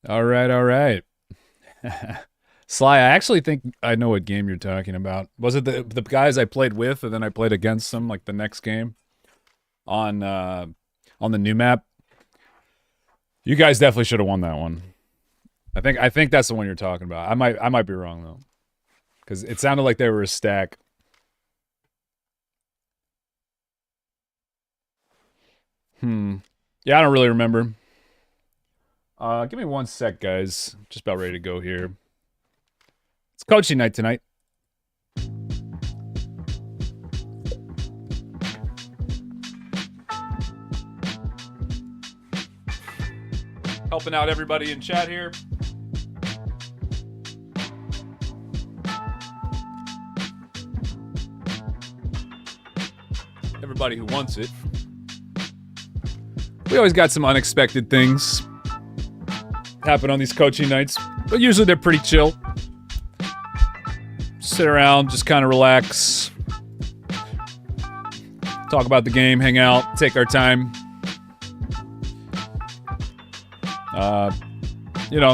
All right, all right. Sly, I actually think I know what game you're talking about. Was it the guys I played with, and then I played against them like the next game on on the new map? You guys definitely should have won that one. I think that's the one you're talking about. I might be wrong though, because it sounded like they were a stack. Hmm. Yeah, I don't really remember. Give me one sec, guys. Just about ready to go here. It's coaching night tonight. Helping out everybody in chat here. Everybody who wants it. We always got some unexpected things happen on these coaching nights, but usually they're pretty chill. Sit around, just kind of relax, talk about the game, hang out, take our time.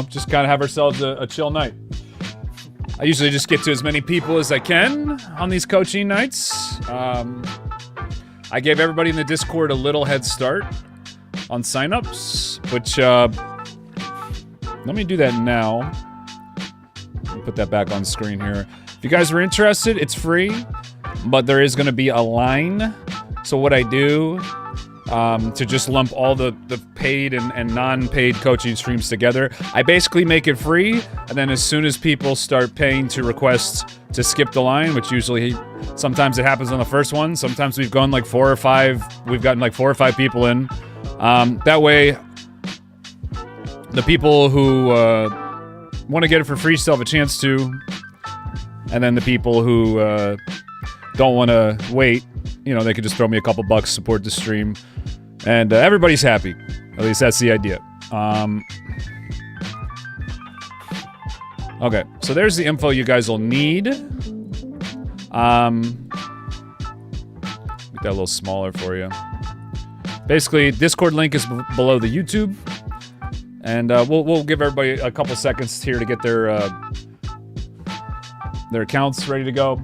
Just kind of have ourselves a chill night. I usually just get to as many people as I can on these coaching nights. I gave everybody in the Discord a little head start on signups, which, let me do that now. Put that back on screen here. If you guys are interested, it's free, but there is going to be a line. So what I do to just lump all the paid and non-paid coaching streams together, I basically make it free, and then as soon as people start paying to request to skip the line, which usually sometimes it happens on the first one, sometimes we've gone like 4 or 5, we've gotten like 4 or 5 people in. That way, the people who want to get it for free still have a chance to, and then the people who don't want to wait, they can just throw me a couple bucks, support the stream, and everybody's happy. At least that's the idea. Okay, so there's the info you guys will need. Make that a little smaller for you. Basically, Discord link is below the YouTube, and we'll give everybody a couple seconds here to get their accounts ready to go.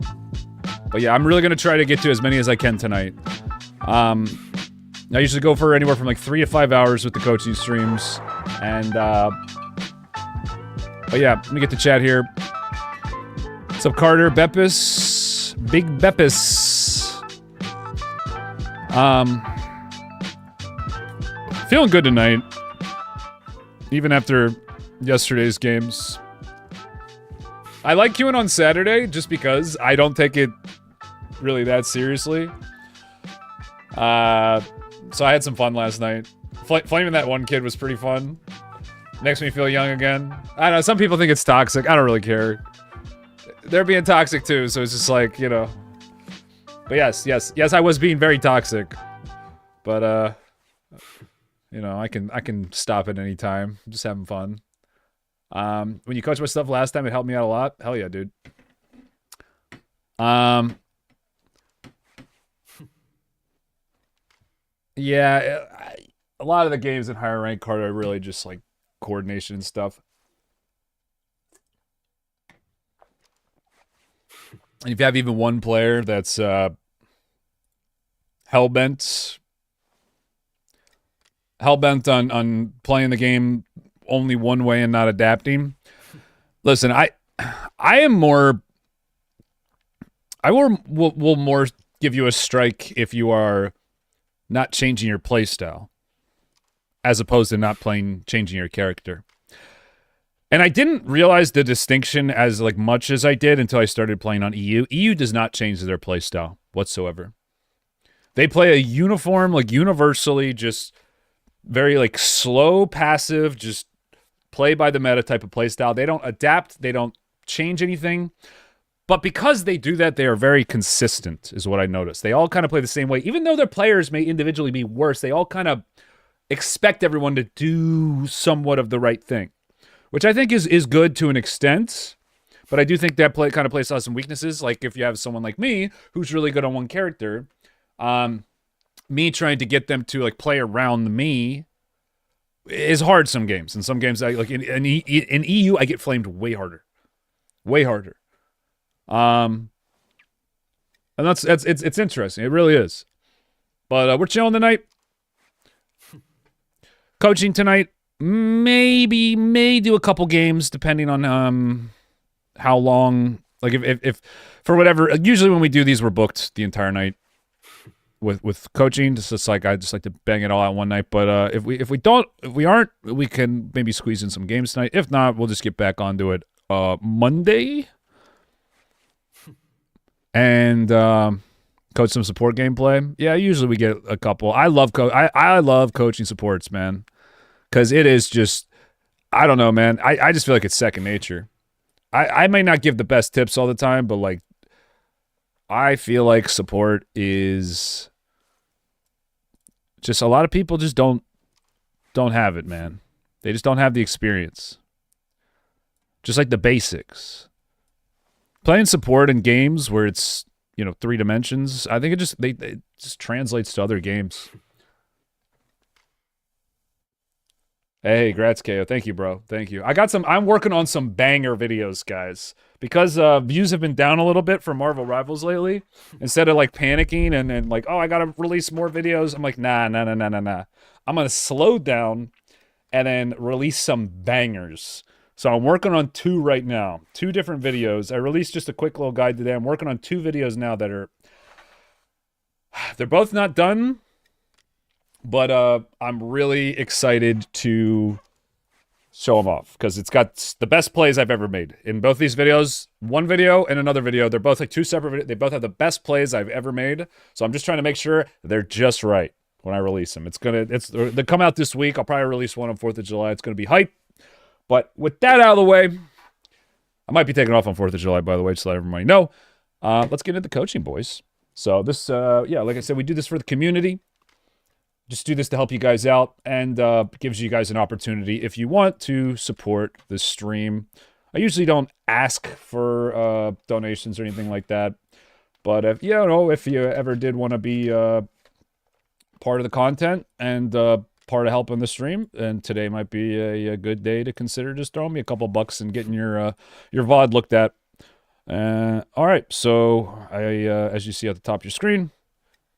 But yeah, I'm really gonna try to get to as many as I can tonight. I usually go for anywhere from like 3 to 5 hours with the coaching streams, and but yeah, let me get to chat here. What's up, Carter? Beppis, Big Beppis. Feeling good tonight, even after yesterday's games. I like queuing on Saturday just because I don't take it really that seriously. So I had some fun last night. Flaming that one kid was pretty fun. Makes me feel young again. I don't know, some people think it's toxic. I don't really care. They're being toxic too, so it's just like, But yes, I was being very toxic. But, I can stop at any time. I'm just having fun. When you coached my stuff last time, it helped me out a lot. Hell yeah, dude. Yeah, a lot of the games in higher rank card are really just like coordination and stuff. And if you have even one player that's hellbent on playing the game only one way and not adapting. Listen, I will more give you a strike if you are not changing your playstyle, as opposed to not changing your character. And I didn't realize the distinction as like much as I did until I started playing on EU. EU does not change their playstyle whatsoever. They play a uniform, like universally, just very like slow, passive, just play by the meta type of playstyle. They don't adapt. They don't change anything. But because they do that, they are very consistent, is what I noticed. They all kind of play the same way. Even though their players may individually be worse, they all kind of expect everyone to do somewhat of the right thing, which I think is good to an extent. But I do think that kind of playstyle has some weaknesses. Like if you have someone like me who's really good on one character, me trying to get them to like play around me is hard some games. And some games, I like in EU, I get flamed way harder. Way harder. And it's interesting. It really is. But we're chilling tonight. Coaching tonight. May do a couple games depending on how long. Like if for whatever. Usually when we do these, we're booked the entire night with coaching. Just like I just like to bang it all out one night. But if we aren't, we can maybe squeeze in some games tonight. If not, we'll just get back onto it Monday. And coach some support gameplay. Yeah, usually we get a couple. I love coaching supports, man. Because it is just, I don't know, man. I just feel like it's second nature. I may not give the best tips all the time, but like, I feel like support is just a lot of people just don't have it, man. They just don't have the experience. Just like the basics. Playing support in games where it's, 3 dimensions, I think it just translates to other games. Hey, Grats KO. Thank you, bro. Thank you. I'm working on some banger videos, guys. Because views have been down a little bit for Marvel Rivals lately. Instead of like panicking and like, oh, I gotta release more videos. I'm like, nah. I'm gonna slow down and then release some bangers. So I'm working on 2 right now. 2 different videos. I released just a quick little guide today. I'm working on 2 videos now that they're both not done. But I'm really excited to show them off because it's got the best plays I've ever made. In both these videos, one video and another video, they're both like 2 separate videos. They both have the best plays I've ever made. So I'm just trying to make sure they're just right when I release them. They come out this week. I'll probably release one on 4th of July. It's going to be hype. But with that out of the way, I might be taking off on 4th of July, by the way, just to let everybody know. Let's get into the coaching, boys. So this, like I said, we do this for the community. Just do this to help you guys out and gives you guys an opportunity if you want to support the stream. I usually don't ask for donations or anything like that. But if you ever did want to be part of the content and part of helping the stream, and today might be a good day to consider just throwing me a couple bucks and getting your VOD looked at. All right, so as you see at the top of your screen,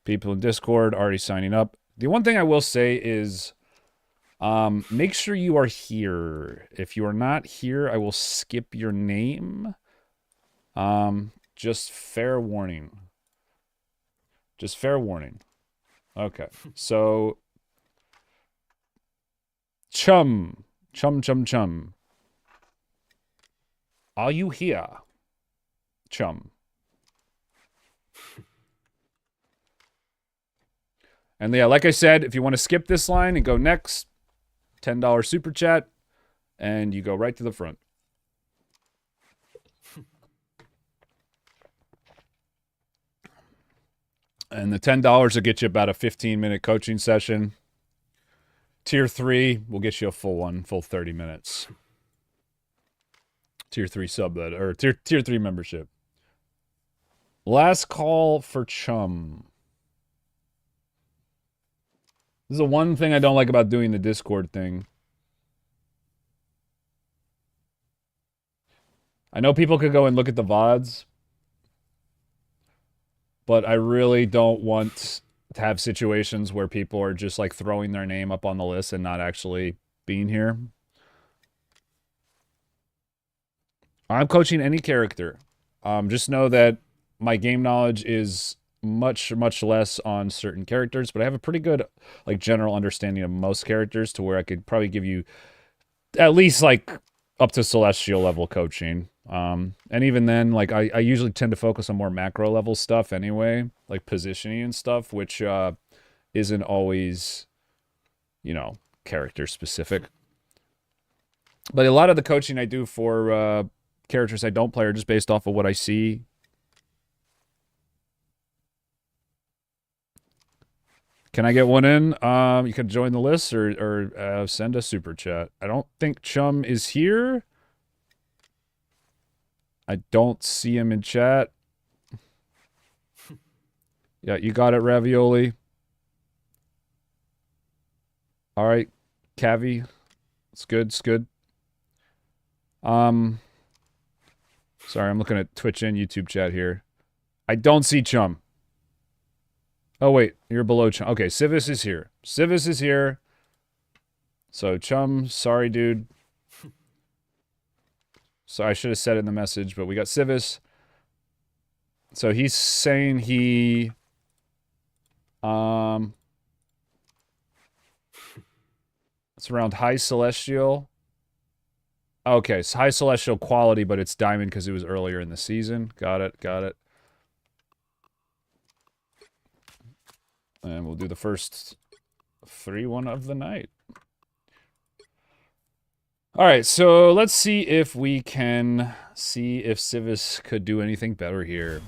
people in Discord already signing up. The one thing I will say is make sure you are here. If you are not here, I will skip your name. Just fair warning. Just fair warning. Okay, so Chum. Are you here? Chum. And yeah, like I said, if you want to skip this line and go next, $10 super chat, and you go right to the front. And the $10 will get you about a 15-minute coaching session. Tier 3 will get you a full 30 minutes. Tier 3 sub that, or tier 3 membership. Last call for Chum. This is the one thing I don't like about doing the Discord thing. I know people could go and look at the VODs, but I really don't want to have situations where people are just like throwing their name up on the list and not actually being here. I'm coaching any character. Just know that my game knowledge is much less on certain characters, but I have a pretty good like general understanding of most characters to where I could probably give you at least like up to celestial level coaching. And even then, like I usually tend to focus on more macro level stuff anyway, like positioning and stuff, which isn't always, character specific. But a lot of the coaching I do for characters I don't play are just based off of what I see. Can I get one in? You can join the list or send a super chat. I don't think Chum is here. I don't see him in chat. Yeah, you got it, Ravioli. All right, Cavi. It's good. It's good. Sorry, I'm looking at Twitch and YouTube chat here. I don't see Chum. Oh, wait. You're below Chum. Okay, Civis is here. Civis is here. So, Chum, sorry, dude. So, I should have said it in the message, but we got Civis. So, he's saying he... It's around High Celestial. Okay, so High Celestial quality, but it's Diamond because it was earlier in the season. Got it, got it. And we'll do the first 3-1 of the night. Alright, so let's see if we can see if Civis could do anything better here.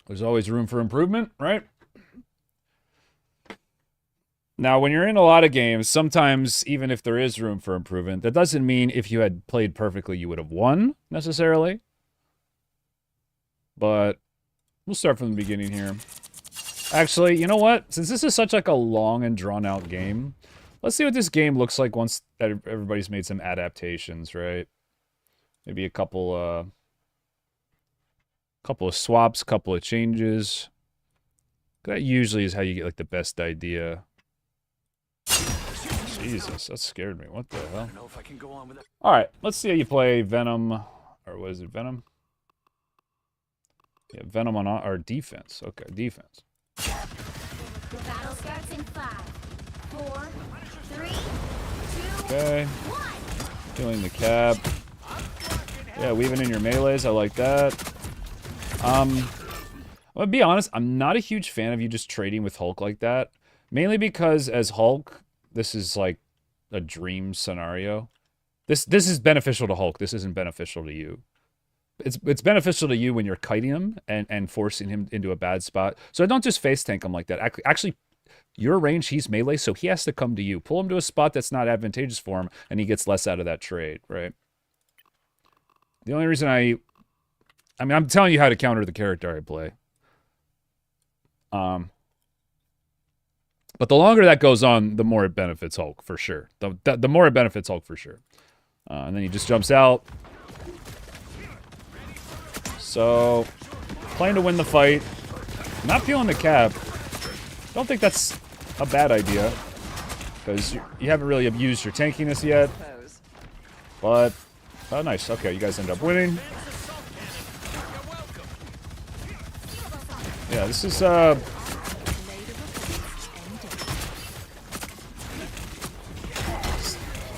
There's always room for improvement, right? Now, when you're in a lot of games, sometimes, even if there is room for improvement, that doesn't mean if you had played perfectly, you would have won, necessarily. But we'll start from the beginning here. Actually, you know what? Since this is such like a long and drawn-out game, let's see what this game looks like once that everybody's made some adaptations, right? Maybe a couple of swaps, couple of changes. That usually is how you get like the best idea. Jesus, that scared me. What the hell? Alright, let's see how you play Venom. Or what is it, Venom? Yeah, Venom on our defense. Okay, defense. The battle starts in 5, 4, 3, 2, Okay. 1. Killing the cap. Yeah, weaving in your melees. I like that. I'm gonna be honest, I'm not a huge fan of you just trading with Hulk like that. Mainly because as Hulk, this is like a dream scenario. This is beneficial to Hulk. This isn't beneficial to you. It's beneficial to you when you're kiting him and forcing him into a bad spot. So don't just face tank him like that. Actually, your range, he's melee, so he has to come to you. Pull him to a spot that's not advantageous for him, and he gets less out of that trade, right? The only reason I mean, I'm telling you how to counter the character I play. But the longer that goes on, the more it benefits Hulk, for sure. The more it benefits Hulk, for sure. And then he just jumps out. So, playing to win the fight. Not feeling the cap. Don't think that's a bad idea. Because you haven't really abused your tankiness yet. But, oh nice. Okay, you guys end up winning. Yeah, this is,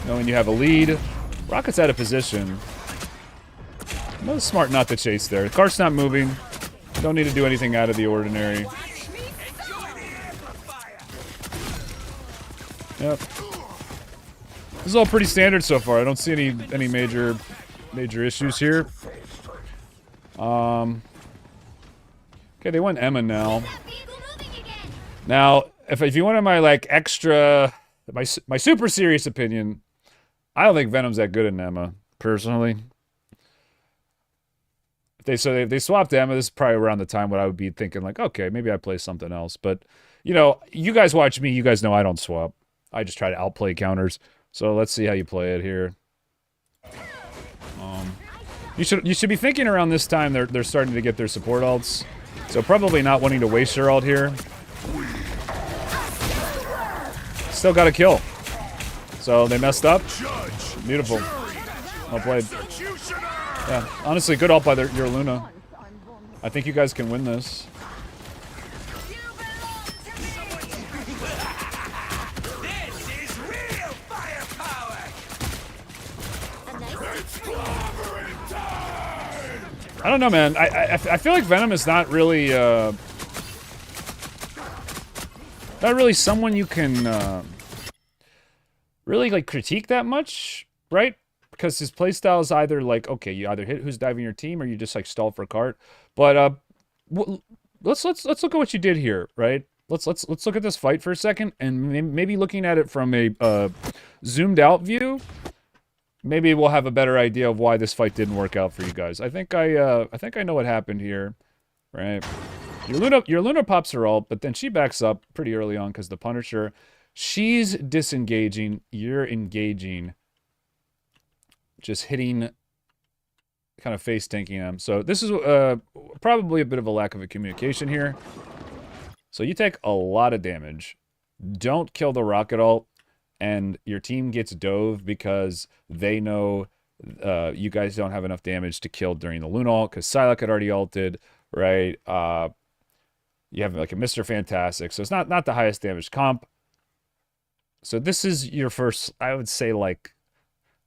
knowing you have a lead. Rocket's out of position. No, it's smart not to chase there. The cart's not moving. Don't need to do anything out of the ordinary. Yep. This is all pretty standard so far. I don't see any major issues here. Okay, they went Emma now. Now, if you wanted my like extra, my super serious opinion, I don't think Venom's that good in Emma, personally. If they swapped Emma, this is probably around the time when I would be thinking like, okay, maybe I play something else. But you know, you guys watch me, you guys know I don't swap. I just try to outplay counters. So let's see how you play it here. You should be thinking around this time they're starting to get their support ults. So probably not wanting to waste your ult here. Still got a kill. So they messed up. Beautiful. Well played. Yeah, honestly, good ult by your Luna. I think you guys can win this. I don't know, man. I feel like Venom is not really someone you can really like critique that much, right? Because his playstyle is either like, okay, you either hit who's diving your team or you just like stall for cart. But let's look at what you did here, right? Let's look at this fight for a second, and maybe looking at it from a zoomed out view. Maybe we'll have a better idea of why this fight didn't work out for you guys. I think I know what happened here, right? Your Luna pops her ult, but then she backs up pretty early on because the Punisher She's disengaging. You're engaging. Just hitting, kind of face tanking them. So this is probably a bit of a lack of a communication here. So you take a lot of damage. Don't kill the rocket ult, and your team gets dove because they know you guys don't have enough damage to kill during the Luna ult because Psylocke had already ulted, right? You have like a Mr. Fantastic, so it's not the highest damage comp. So this is your first, I would say, like,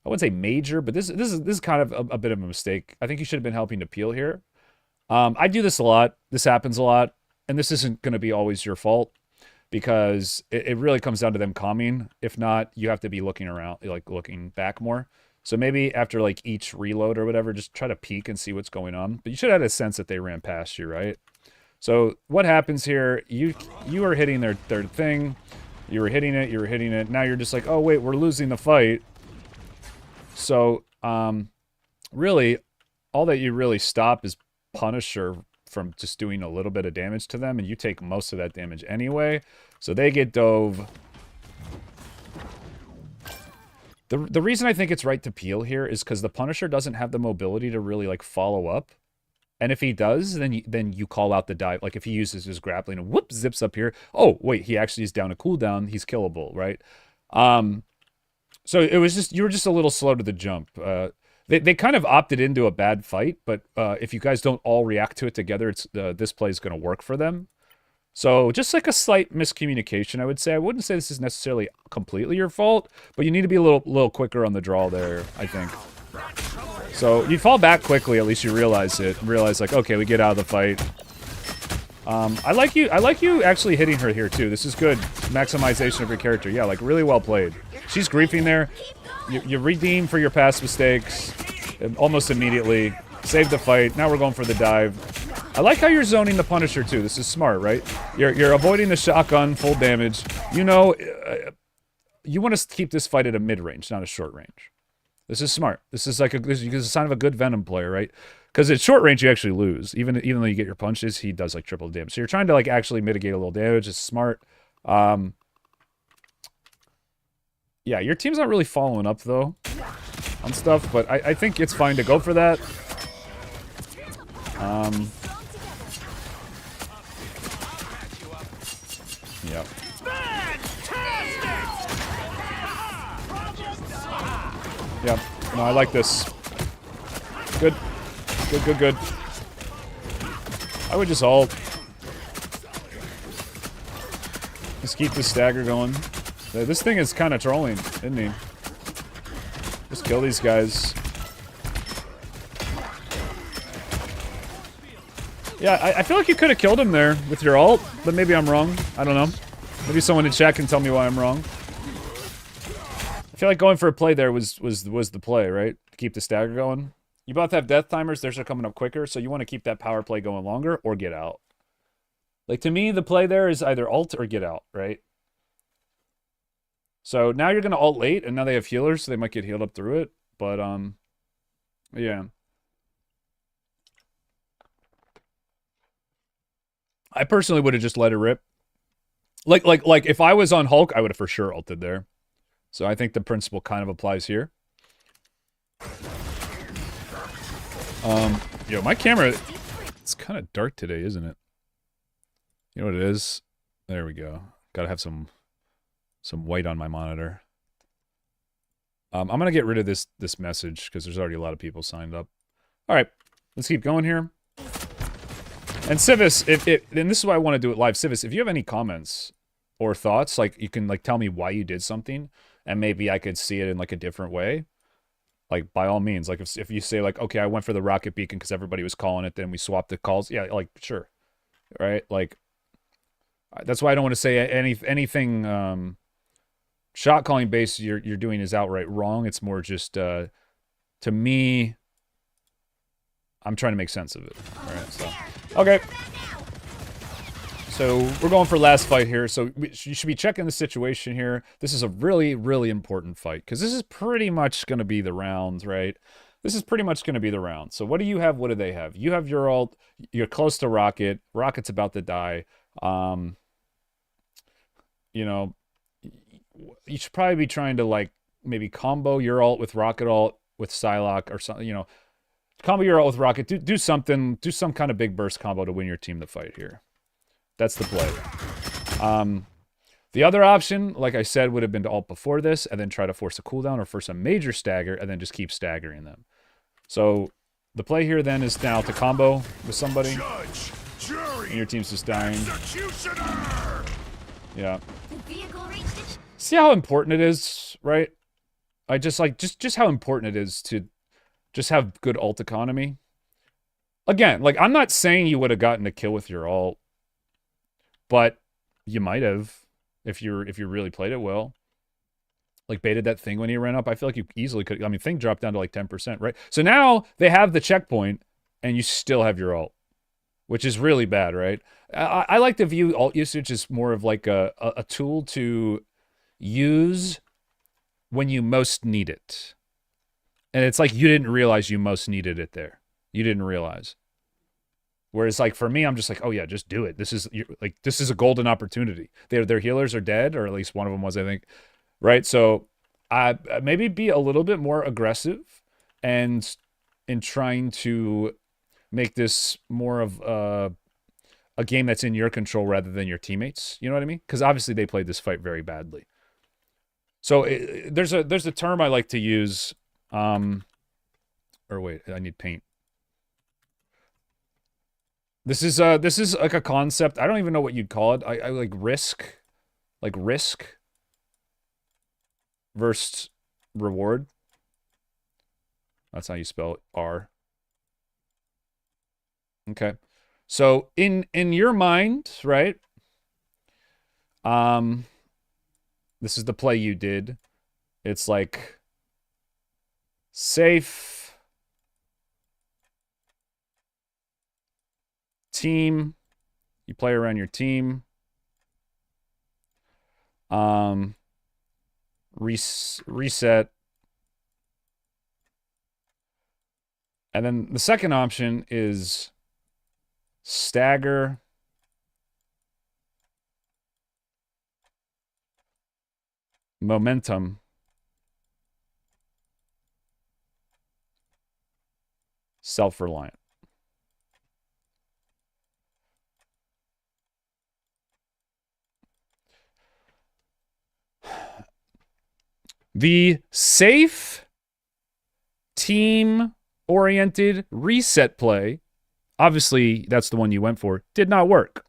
I wouldn't say major, but this is kind of a bit of a mistake. I think you should have been helping to peel here. I do this a lot. This happens a lot, and this isn't going to be always your fault because it really comes down to them calming. If not, you have to be looking around, like looking back more. So maybe after like each reload or whatever, just try to peek and see what's going on. But you should have had a sense that they ran past you, right? So what happens here? You are hitting their thing. You were hitting it. You were hitting it. Now you're just like, oh wait, we're losing the fight. So really, all that you really stop is Punisher from just doing a little bit of damage to them, and you take most of that damage anyway. So they get dove. The reason I think it's right to peel here is because the Punisher doesn't have the mobility to really like follow up. And if he does, then you call out the dive. Like if he uses his grappling and whoop, zips up here. Oh, wait, he actually is down a cooldown. He's killable, right? So it was just, you were just a little slow to the jump. They kind of opted into a bad fight, but if you guys don't all react to it together, it's this play is going to work for them. So just like a slight miscommunication, I would say. I wouldn't say this is necessarily completely your fault, but you need to be a little quicker on the draw there, I think. So you fall back quickly, at least you realize it. Realize like, okay, we get out of the fight. I like you actually hitting her here too. This is good maximization of your character. Yeah, like really well played. She's griefing there. You redeem for your past mistakes almost immediately. Save the fight. Now we're going for the dive. I like how you're zoning the Punisher too. This is smart, right? You're avoiding the shotgun, full damage. You know, you want to keep this fight at a mid-range, not a short range. This is smart. This is like this is a sign of a good Venom player, right? Because at short range you actually lose. Even though you get your punches, he does like triple damage. So you're trying to like actually mitigate a little damage. It's smart. Yeah, your team's not really following up though on stuff, but I think it's fine to go for that. Yeah. Yeah. No, I like this. Good. Good. I would just ult. Just keep this stagger going. This thing is kind of trolling, isn't he? Just kill these guys. Yeah, I feel like you could have killed him there with your ult, but maybe I'm wrong. I don't know. Maybe someone in chat can tell me why I'm wrong. I feel like going for a play there was the play, right? To keep the stagger going. You both have death timers. Theirs are coming up quicker, so you want to keep that power play going longer or get out. Like, to me, the play there is either ult or get out, right? So now you're going to ult late, and now they have healers, so they might get healed up through it. But, yeah. I personally would have just let it rip. Like if I was on Hulk, I would have for sure ulted there. So I think the principle kind of applies here. Yo, my camera, it's kind of dark today, isn't it? You know what it is? There we go. Gotta have some white on my monitor. I'm gonna get rid of this message because there's already a lot of people signed up. All right, let's keep going here. And Civis, and this is why I want to do it live. Civis, if you have any comments or thoughts, like you can like tell me why you did something, and maybe I could see it in like a different way. Like by all means, like if you say like, okay, I went for the rocket beacon because everybody was calling it, then we swapped the calls. Yeah, like sure, right? Like that's why I don't want to say anything shot calling based you're doing is outright wrong. It's more just to me, I'm trying to make sense of it. All right, so okay. So we're going for last fight here. So you should be checking the situation here. This is a really, really important fight because this is pretty much going to be the round, right? This is pretty much going to be the round. So what do you have? What do they have? You have your ult. You're close to Rocket. Rocket's about to die. You know, you should probably be trying to like maybe combo your ult with rocket ult with Psylocke or something, you know, combo your ult with rocket, do something, do some kind of big burst combo to win your team the fight here. That's the play. The other option, like I said, would have been to ult before this and then try to force a cooldown or force a major stagger and then just keep staggering them. So the play here then is now to combo with somebody. Judge, jury, and your team's just dying. executioner. Yeah. The vehicle reached its See how important it is, right? I just like just how important it is to just have good ult economy. Again, like I'm not saying you would have gotten a kill with your ult, but you might have if you really played it well. Like baited that thing when he ran up. I feel like you easily could. I mean, thing dropped down to like 10%, right? So now they have the checkpoint, and you still have your ult, which is really bad, right? I like to view ult usage as more of like a tool to use when you most need it. And it's like you didn't realize you most needed it there. You didn't realize. Whereas like for me, I'm just like, oh yeah, just do it. This is a golden opportunity. Their healers are dead, or at least one of them was, I think. Right? So maybe be a little bit more aggressive and in trying to make this more of a game that's in your control rather than your teammates. You know what I mean? Because obviously they played this fight very badly. So there's a term I like to use. Or wait, I need paint. This is like a concept. I don't even know what you'd call it. I like risk versus reward. That's how you spell it. R. Okay. So in your mind, right? This is the play you did. It's like safe team. You play around your team. Reset. And then the second option is stagger. Momentum. Self-reliant. The safe, team-oriented reset play, obviously that's the one you went for, did not work.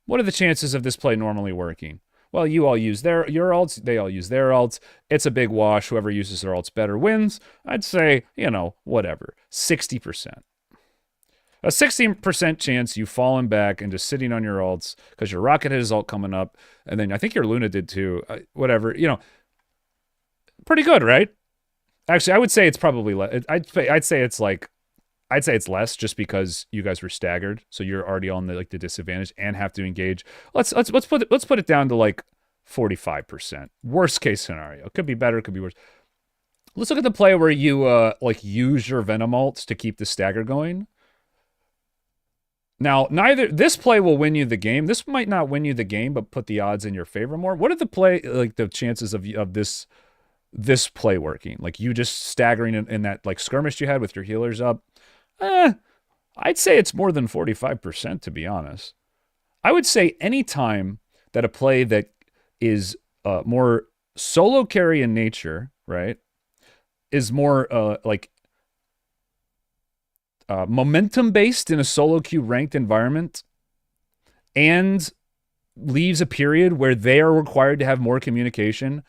What are the chances of this play normally working? Well, you all use your ults, they all use their ults. It's a big wash. Whoever uses their ults better wins. I'd say, you know, whatever, 60%. A 16% chance you've fallen back and just sitting on your ults because your Rocket had his ult coming up, and then I think your Luna did too. Whatever, you know. Pretty good, right? Actually, I would say it's probably less. I'd say it's less just because you guys were staggered, so you're already on the disadvantage and have to engage. Let's put it down to like 45%. Worst case scenario. Could be better, could be worse. Let's look at the play where you use your Venom ults to keep the stagger going. Now, this play will win you the game. This might not win you the game, but put the odds in your favor more. What are the chances of this play working? Like you just staggering in that like skirmish you had with your healers up? I'd say it's more than 45%, to be honest. I would say any time that a play that is more solo carry in nature, right, is more momentum based in a solo queue ranked environment and leaves a period where they are required to have more communication,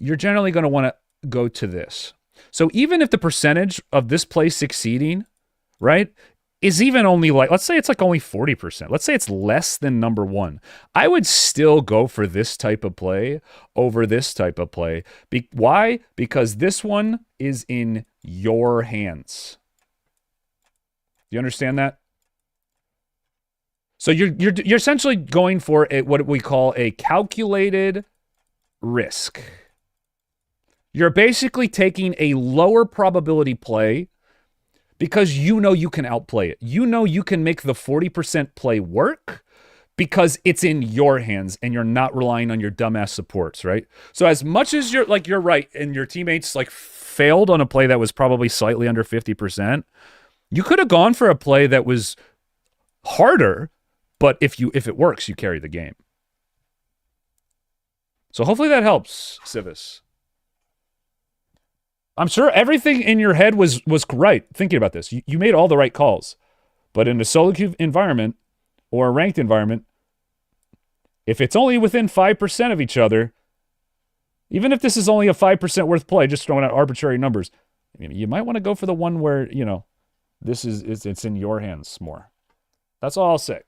you're generally going to want to go to this. So even if the percentage of this play succeeding, right, is even only like, let's say it's like only 40%. Let's say it's less than number one. I would still go for this type of play over this type of play. Why? Because this one is in your hands. Do you understand that? So you're essentially going for what we call a calculated risk. You're basically taking a lower probability play because you know you can outplay it. You know you can make the 40% play work because it's in your hands and you're not relying on your dumbass supports, right? So as much as you're right and your teammates like failed on a play that was probably slightly under 50%, you could have gone for a play that was harder, but if it works, you carry the game. So hopefully that helps, Civis. I'm sure everything in your head was right thinking about this. You made all the right calls. But in a solo queue environment or a ranked environment, if it's only within 5% of each other, even if this is only a 5% worth play, just throwing out arbitrary numbers, you might want to go for the one where, it's in your hands more. That's all I'll say.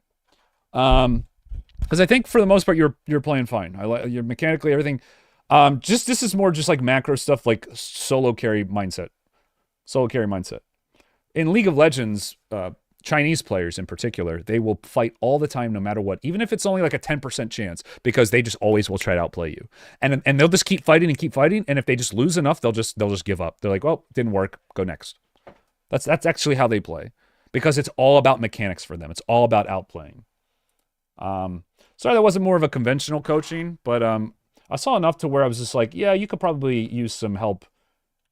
Because I think for the most part you're playing fine. You're mechanically everything. This is more just like macro stuff, like solo carry mindset. In League of Legends, Chinese players in particular, they will fight all the time no matter what, even if it's only like a 10% chance, because they just always will try to outplay you. And they'll just keep fighting, and if they just lose enough, they'll just give up. They're like, well, didn't work, go next. That's actually how they play, because it's all about mechanics for them. It's all about outplaying. Sorry that wasn't more of a conventional coaching, but I saw enough to where I was just like, yeah, you could probably use some help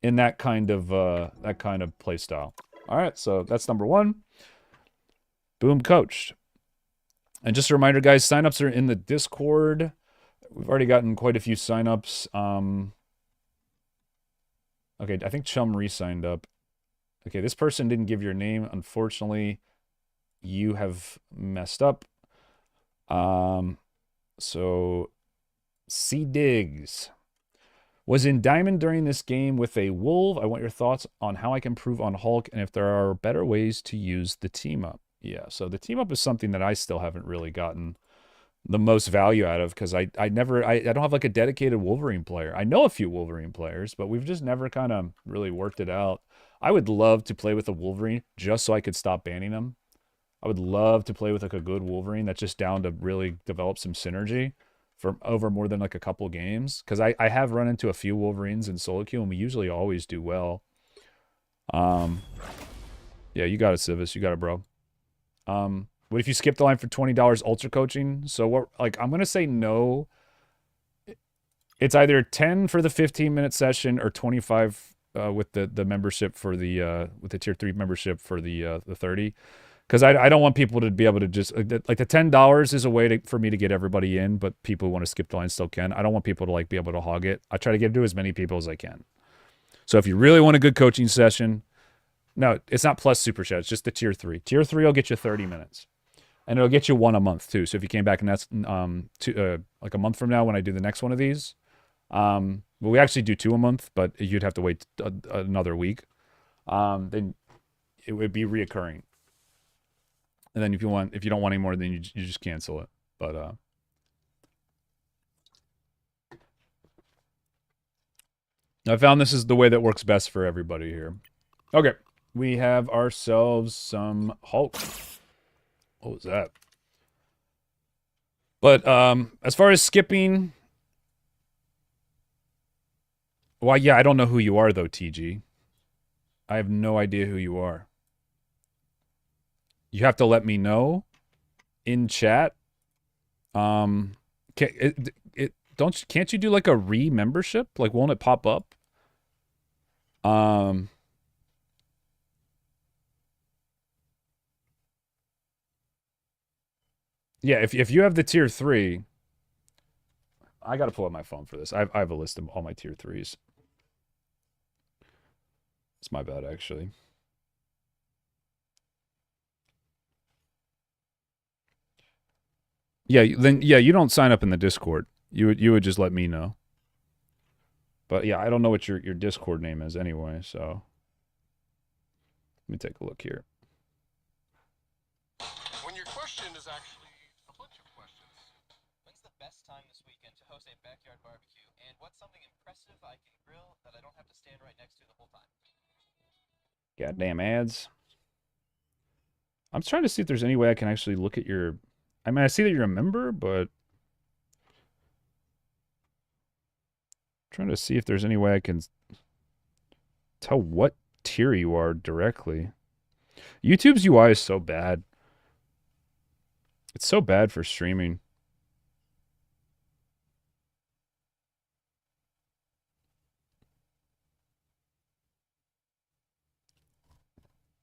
in that kind of play style. All right, so that's number one. Boom, coached. And just a reminder, guys, signups are in the Discord. We've already gotten quite a few signups. Okay, I think Chum re-signed up. Okay, this person didn't give your name. Unfortunately, you have messed up. So C Diggs was in Diamond during this game with a Wolf. I want your thoughts on how I can improve on Hulk and if there are better ways to use the team up. Yeah, so the team up is something that I still haven't really gotten the most value out of, because I don't have like a dedicated Wolverine player. I know a few Wolverine players, but we've just never kind of really worked it out. I would love to play with a Wolverine just so I could stop banning them. I would love to play with like a good Wolverine that's just down to really develop some synergy for over more than like a couple games, because I have run into a few Wolverines in solo queue and we usually always do well. Yeah, you got it, Civis. You got it, bro. What if you skip the line for $20 ultra coaching? So what? Like, I'm gonna say no. It's either 10 for the 15-minute session or 25 with the membership for the with the tier 3 membership for the 30. Because I don't want people to be able to just like the $10 is a way for me to get everybody in, but people who want to skip the line still can. I don't want people to like be able to hog it. I try to get to as many people as I can. So if you really want a good coaching session, no, it's not plus super chat. It's just the tier 3. Tier 3 will get you 30 minutes, and it'll get you one a month too. So if you came back and that's like a month from now when I do the next one of these, well, we actually do 2 a month, but you'd have to wait another week. Then it would be reoccurring. And then if you don't want any more, then you just cancel it. But I found this is the way that works best for everybody here. Okay, we have ourselves some Hulk. What was that? But as far as skipping, well, yeah, I don't know who you are though, TG. I have no idea who you are. You have to let me know in chat. Can't you do like a re-membership? Like, won't it pop up? Yeah, if you have the tier 3, I gotta pull up my phone for this. I have a list of all my tier 3s. It's my bad, actually. Yeah, then yeah, you don't sign up in the Discord. You would just let me know. But yeah, I don't know what your Discord name is anyway, so let me take a look here. When your question is actually a bunch of questions. When's the best time this weekend to host a backyard barbecue? And what's something impressive I can grill that I don't have to stand right next to the whole time? Goddamn ads. I'm trying to see if there's any way I can actually look at your... I mean, I see that you're a member, but... I'm trying to see if there's any way I can tell what tier you are directly. YouTube's UI is so bad. It's so bad for streaming.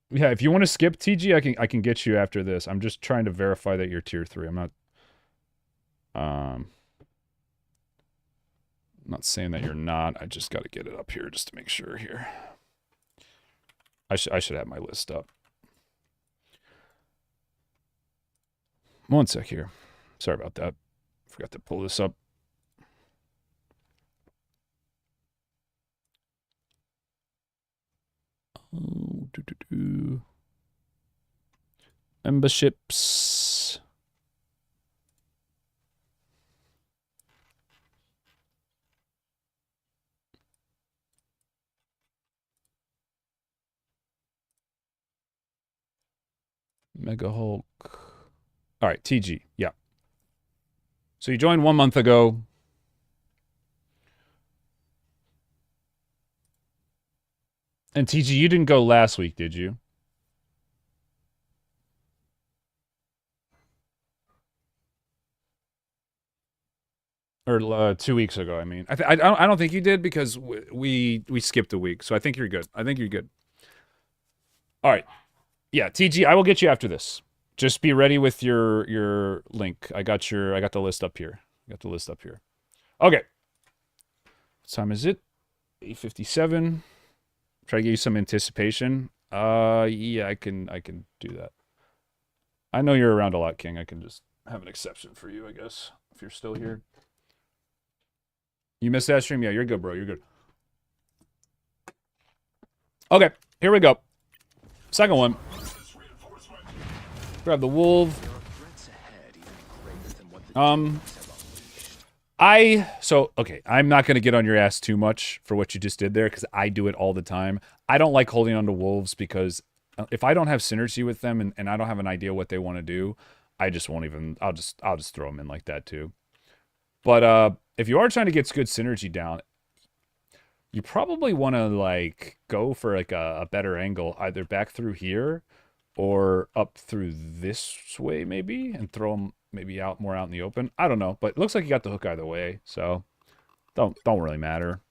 Yeah, if you want to skip TG, I can get you after this. I'm just trying to verify that you're tier 3. I'm not saying that you're not. I just got to get it up here just to make sure here. I should have my list up. One sec here. Sorry about that. Forgot to pull this up. Oh, memberships. Mega Hulk. All right, TG. Yeah. So you joined 1 month ago. And TG, you didn't go last week, did you? Or 2 weeks ago, I mean. I don't think you did because we skipped a week. So I think you're good. I think you're good. All right. Yeah, TG, I will get you after this. Just be ready with your link. I got the list up here. Okay. What time is it? 8:57. Try to give you some anticipation. Yeah, I can do that. I know you're around a lot, King. I can just have an exception for you, I guess, if you're still here. You missed that stream? Yeah, you're good, bro. You're good. Okay, here we go. Second one. Grab the wolf. Okay, I'm not going to get on your ass too much for what you just did there because I do it all the time. I don't like holding on to wolves because if I don't have synergy with them and I don't have an idea what they want to do, I just won't even, I'll just throw them in like that too. But if you are trying to get good synergy down, you probably want to like go for like a better angle, either back through here or up through this way maybe, and throw them maybe more out in the open. I don't know, but it looks like you got the hook either way, so don't really matter.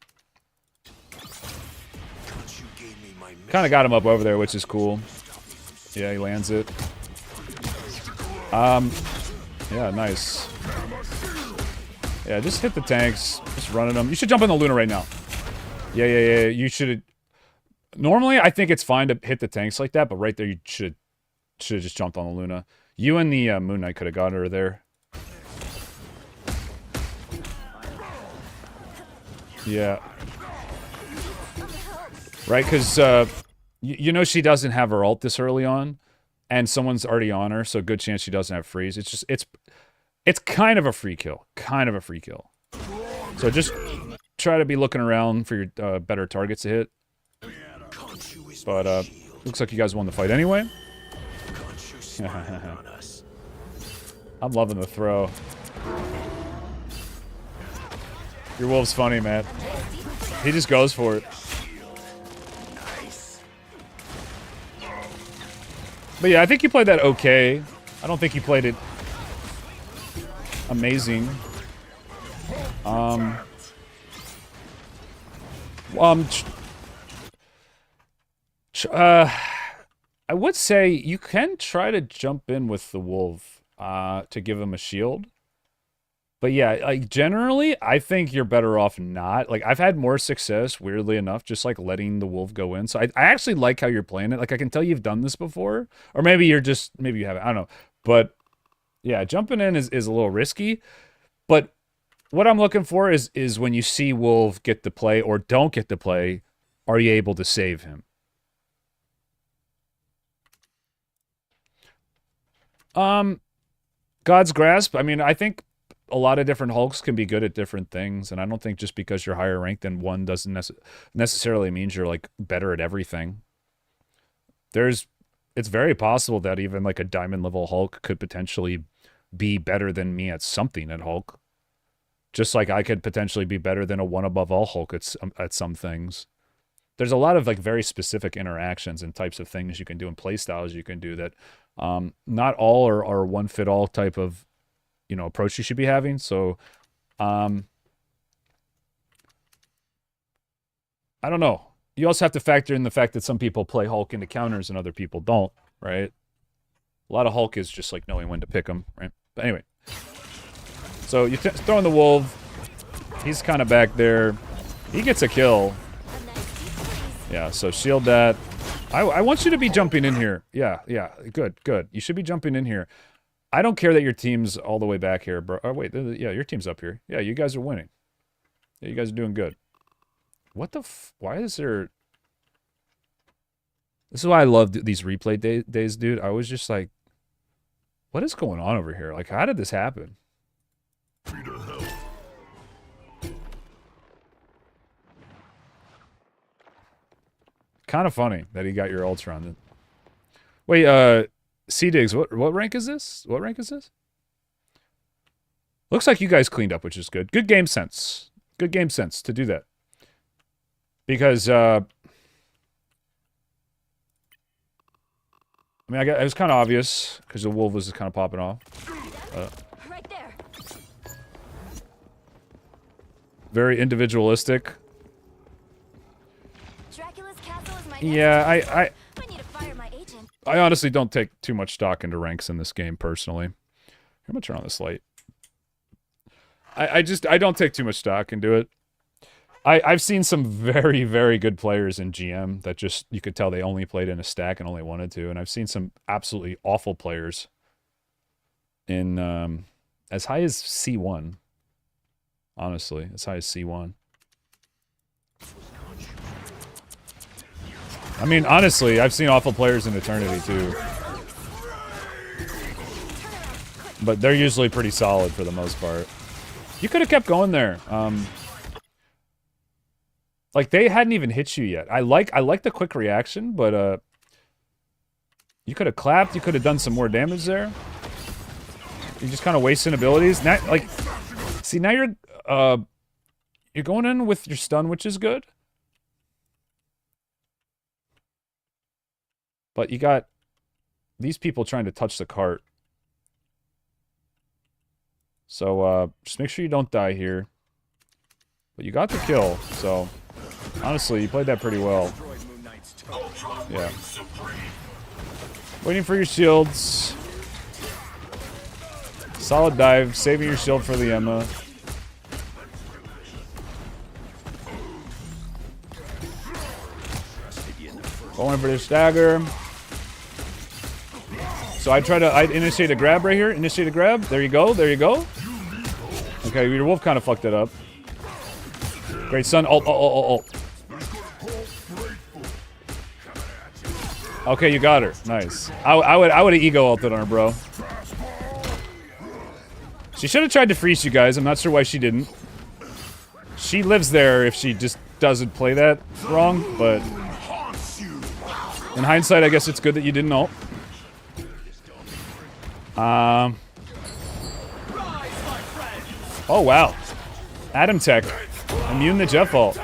Kind of got him up over there, which is cool. Yeah, he lands it. Yeah, nice. Yeah, just hit the tanks. Just running them. You should jump in the Luna right now. Yeah. You should. Normally, I think it's fine to hit the tanks like that, but right there, you should have just jumped on the Luna. You and the Moon Knight could have got her there. Yeah. Right, because you know she doesn't have her ult this early on, and someone's already on her, so good chance she doesn't have freeze. It's just it's kind of a free kill. So just try to be looking around for your better targets to hit. But looks like you guys won the fight anyway. I'm loving the throw. Your wolf's funny, man. He just goes for it. But yeah, I think you played that okay. I don't think you played it amazing. I would say you can try to jump in with the wolf to give him a shield. But yeah, like generally, I think you're better off not. Like I've had more success, weirdly enough, just like letting the wolf go in. So I actually like how you're playing it. Like I can tell you've done this before, or maybe you haven't. I don't know. But yeah, jumping in is a little risky. But what I'm looking for is when you see wolf get the play or don't get the play, are you able to save him? God's Grasp. I mean, I think a lot of different Hulks can be good at different things, and I don't think just because you're higher ranked than one doesn't necessarily means you're like better at everything. It's very possible that even like a diamond level Hulk could potentially be better than me at something at Hulk. Just like I could potentially be better than a one above all Hulk at some things. there's a lot of like very specific interactions and types of things you can do and play styles you can do that not all are one fit all type of, you know, approach you should be having. So I don't know. You also have to factor in the fact that some people play Hulk into counters and other people don't, right? A lot of Hulk is just like knowing when to pick them, right? But anyway. So you throw in the Wolf. He's kind of back there. He gets a kill. Yeah, so shield that. I want you to be jumping in here. Yeah, good. You should be jumping in here. I don't care that your team's all the way back here, bro. Oh, wait, yeah, your team's up here. Yeah, you guys are winning. Yeah, you guys are doing good. What the why is there... This is why I love these replay days, dude. I was just like, what is going on over here? Like, how did this happen? Kind of funny that he got your ultra on it. Wait, C-Diggs, what rank is this? What rank is this? Looks like you guys cleaned up, which is good. Good game sense. Good game sense to do that. Because, I mean, it was kind of obvious, because the wolf was just kind of popping off. Right there. Very individualistic. Dracula's castle is my Yeah, I need to fire my agent. I honestly don't take too much stock into ranks in this game, personally. I'm gonna turn on this light. I don't take too much stock into it. I've seen some very, very good players in GM that just, you could tell they only played in a stack and only wanted to. And I've seen some absolutely awful players in, as high as C1. Honestly, as high as C1. I mean, honestly, I've seen awful players in Eternity, too. But they're usually pretty solid for the most part. You could have kept going there. Like, they hadn't even hit you yet. I like the quick reaction, but, you could have clapped. You could have done some more damage there. You're just kind of wasting abilities. Now, like, see, now you're going in with your stun, which is good. But you got these people trying to touch the cart. So, just make sure you don't die here. But you got the kill, so... Honestly, you played that pretty well. Yeah. Waiting for your shields. Solid dive, saving your shield for the Emma. Going for the stagger. So I initiate a grab right here. Initiate a grab. There you go. There you go. Okay, your wolf kind of fucked it up. Great son. Ult. Okay, you got her. Nice. I would have ego ulted on her, bro. She should have tried to freeze you guys. I'm not sure why she didn't. She lives there if she just doesn't play that wrong, but in hindsight, I guess it's good that you didn't ult. Oh, wow. Adam Tech. Immune the Jeff ult.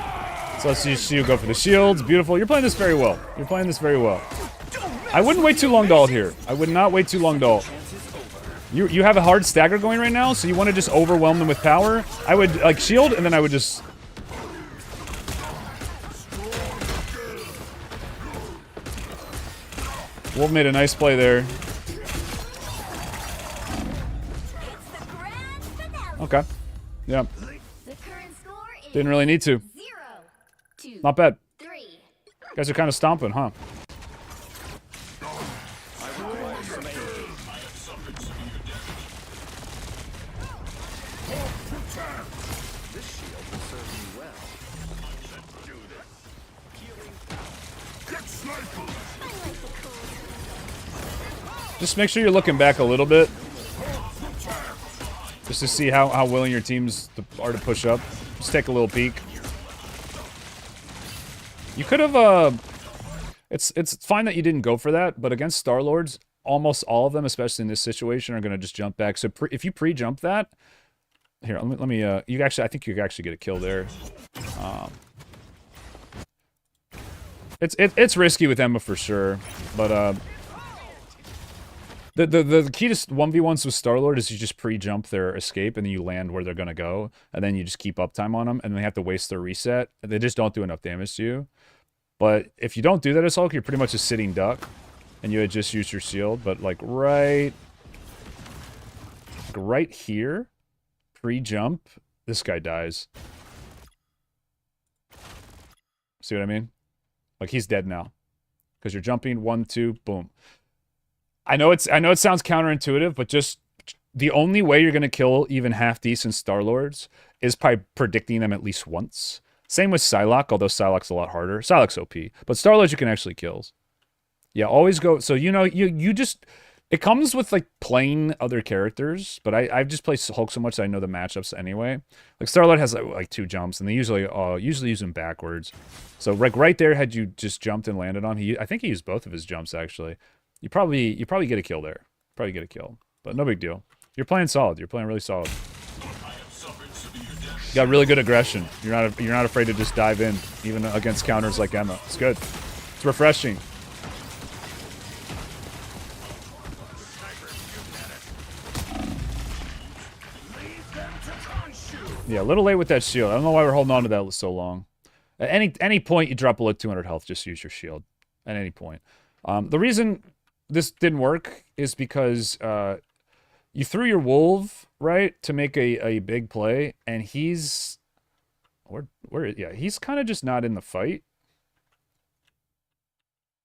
So let's see you go for the shields. Beautiful. You're playing this very well. You're playing this very well. I wouldn't wait too long to ult here. I would not wait too long to ult. You have a hard stagger going right now, so you want to just overwhelm them with power. I would, like, shield, and then I would just... Wolf made a nice play there. Okay. Yeah. Didn't really need to. 0-2. Not bad. 3. You guys are kind of stomping, huh? Just make sure you're looking back a little bit. Just to see how willing your teams are to push up. Just take a little peek. You could have, it's fine that you didn't go for that, but against Star-Lords, almost all of them, especially in this situation, are going to just jump back. So if you pre-jump that... Here, let me, I think you actually get a kill there. It's risky with Emma for sure, but the key to 1v1s with Star-Lord is you just pre-jump their escape and then you land where they're gonna go, and then you just keep uptime on them, and they have to waste their reset. They just don't do enough damage to you. But if you don't do that as Hulk, you're pretty much a sitting duck, and you would just use your shield. But like right here, pre-jump, this guy dies. See what I mean? Like he's dead now, because you're jumping 1, 2, boom. I know it sounds counterintuitive, but just the only way you're gonna kill even half decent Star-Lords is by predicting them at least once. Same with Psylocke, although Psylocke's a lot harder. Psylocke's OP, but Star-Lords you can actually kill. Yeah, always go. So you know you just it comes with like playing other characters, but I've just played Hulk so much that I know the matchups anyway. Like Star-Lord has like 2 jumps, and they usually use them backwards. So like right there, had you just jumped and landed on, I think he used both of his jumps actually. You probably get a kill there. Probably get a kill, but no big deal. You're playing solid. You're playing really solid. You got really good aggression. You're not afraid to just dive in, even against counters like Emma. It's good. It's refreshing. Yeah, a little late with that shield. I don't know why we're holding on to that so long. At any point you drop below 200 health, just use your shield. At any point. The reason this didn't work is because you threw your Wolf, right, to make a big play, and he's he's kind of just not in the fight.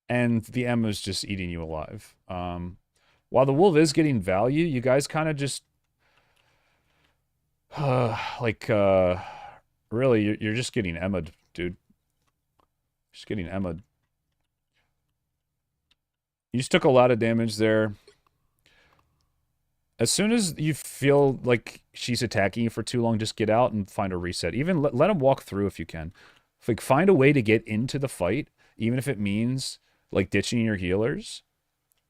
And the Emma's just eating you alive. While the Wolf is getting value, you guys kind of just really you're just getting Emma'd, dude. Just getting Emma'd. You just took a lot of damage there. As soon as you feel like she's attacking you for too long, just get out and find a reset. Even let him walk through if you can. Like, find a way to get into the fight, even if it means, like, ditching your healers.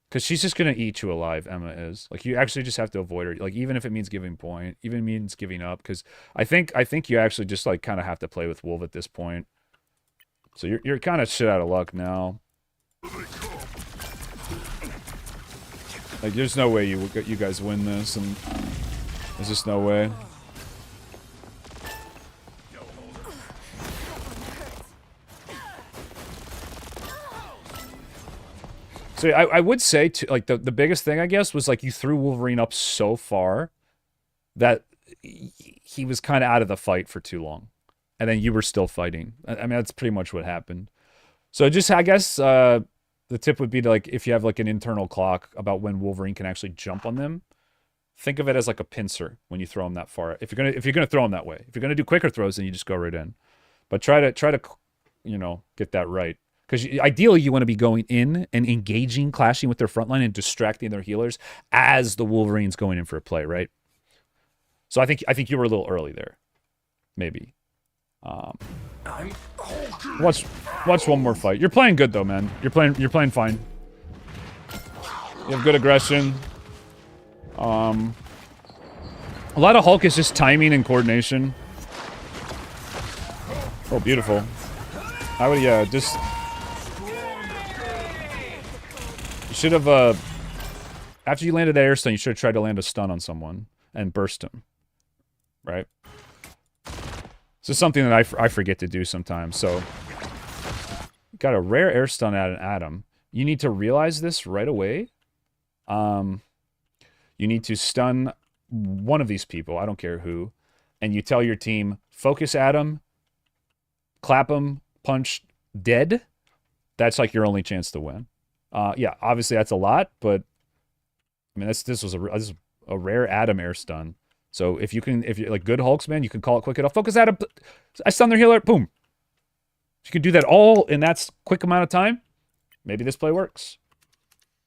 Because she's just going to eat you alive, Emma is. Like, you actually just have to avoid her. Like, even if it means giving point, even means giving up. Because I think you actually just, like, kind of have to play with Wolf at this point. So you're kind of shit out of luck now. Like, there's no way you guys win this, and there's just no way. So I would say, like, the biggest thing, I guess, was, like, you threw Wolverine up so far that he was kind of out of the fight for too long. And then you were still fighting. I mean, that's pretty much what happened. So just, I guess, the tip would be to, like, if you have, like, an internal clock about when Wolverine can actually jump on them, think of it as, like, a pincer when you throw him that far. If you're gonna throw him that way. If you're gonna do quicker throws, then you just go right in. But try to, you know, get that right. Because ideally, you want to be going in and engaging, clashing with their front line and distracting their healers as the Wolverine's going in for a play, right? So I think you were a little early there, maybe. Watch one more fight. You're playing good though, man. You're playing fine. You have good aggression. A lot of Hulk is just timing and coordination. Oh, beautiful. I would, yeah, just. You should have, after you landed that air stun, you should have tried to land a stun on someone and burst him. Right? This is something that I forget to do sometimes. So, got a rare air stun at an Atom. You need to realize this right away. You need to stun one of these people, I don't care who, and you tell your team, focus Atom, clap him, punch, dead. That's like your only chance to win. Yeah, obviously that's a lot, but I mean this was a rare Atom air stun. So if you're like good Hulks, man, you can call it quick enough. Focus Atom. I stun their healer. Boom. If you can do that all in that quick amount of time, maybe this play works.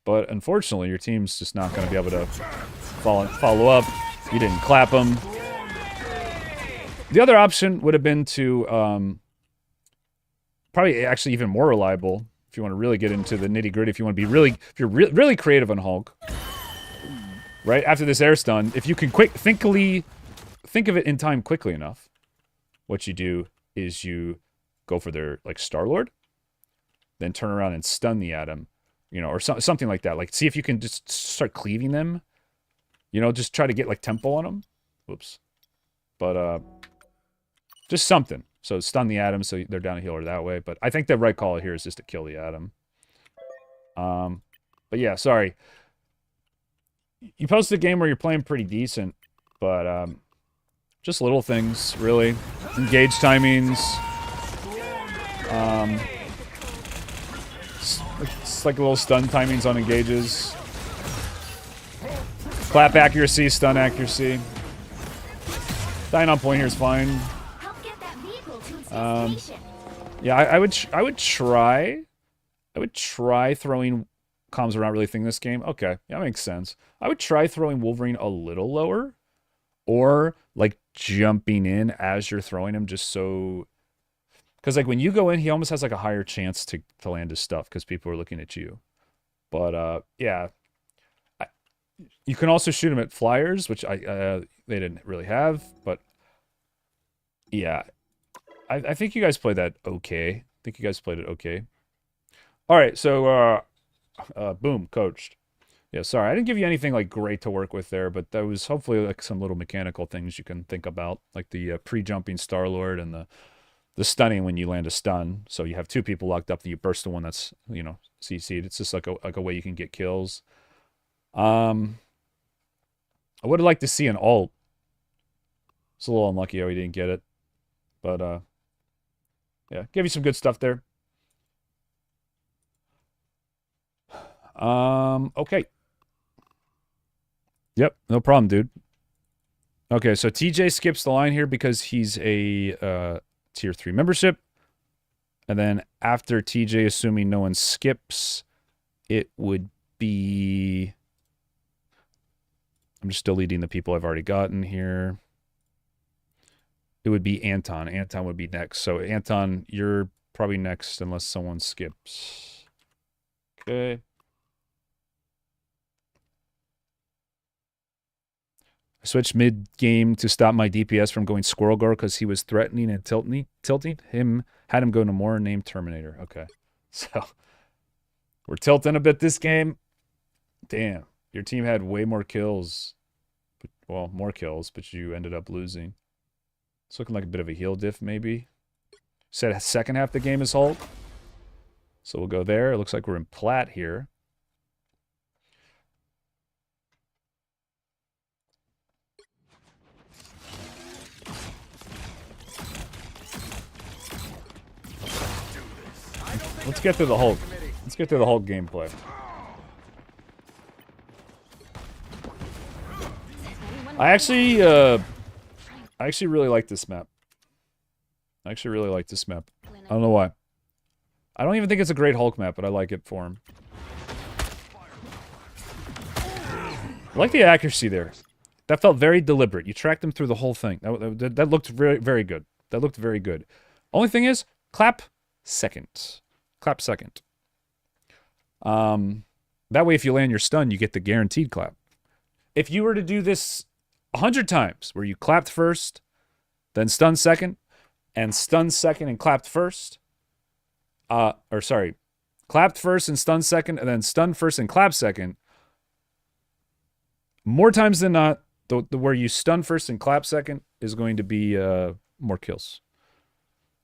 But unfortunately, your team's just not going to be able to follow up. You didn't clap them. The other option would have been to probably actually even more reliable. If you want to really get into the nitty gritty, if you want to be if you're really creative on Hulk, right after this air stun, if you can think of it in time quickly enough, what you do is you go for their like Star-Lord, then turn around and stun the Atom, you know, or something like that. Like, see if you can just start cleaving them. You know, just try to get, like, tempo on them. Whoops. But, just something. So stun the Atom so they're down a healer that way. But I think the right call here is just to kill the Atom. But yeah, sorry. You posted a game where you're playing pretty decent, but, just little things, really. Engage timings. It's like little stun timings on engages. Clap accuracy, stun accuracy. Dying on point here is fine. Help get that vehicle to its destination. Yeah, I would try throwing comms around really thing this game. Okay, yeah, that makes sense. I would try throwing Wolverine a little lower, or like jumping in as you're throwing him, just so. Because, like, when you go in, he almost has, like, a higher chance to land his stuff because people are looking at you. But, yeah. You can also shoot him at flyers, which they didn't really have. But, yeah. I think you guys played that okay. I think you guys played it okay. All right, so, boom, coached. Yeah, sorry. I didn't give you anything, like, great to work with there, but that was hopefully, like, some little mechanical things you can think about. Like the pre-jumping Star-Lord and the stunning when you land a stun. So you have two people locked up, and you burst the one that's, you know, CC'd. It's just like a way you can get kills. I would have liked to see an ult. It's a little unlucky how he didn't get it. But, yeah, gave you some good stuff there. Okay. Yep, no problem, dude. Okay, so TJ skips the line here because he's a, Tier 3 membership. And then after TJ, assuming no one skips, it would be... I'm just deleting the people I've already gotten here. It would be Anton. Anton would be next. So, Anton, you're probably next unless someone skips. Okay. I switched mid-game to stop my DPS from going Squirrel Girl because he was threatening and tilting him. Had him go to more named Terminator. Okay. So, we're tilting a bit this game. Damn. Your team had way more kills. Well, more kills, but you ended up losing. It's looking like a bit of a heal diff, maybe. Said second half of the game is Hulk. So we'll go there. It looks like we're in plat here. Let's get to the Hulk. Let's get to the Hulk gameplay. I actually really like this map. I actually really like this map. I don't know why. I don't even think it's a great Hulk map, but I like it for him. I like the accuracy there. That felt very deliberate. You tracked him through the whole thing. That looked very, very good. That looked very good. Only thing is, clap second. Clap second. That way, if you land your stun, you get the guaranteed clap. If you were to do this 100 times, where you clapped first, then stun second, and stun second and clapped first, clapped first and stun second, and then stun first and clap second, more times than not, the where you stun first and clap second is going to be more kills.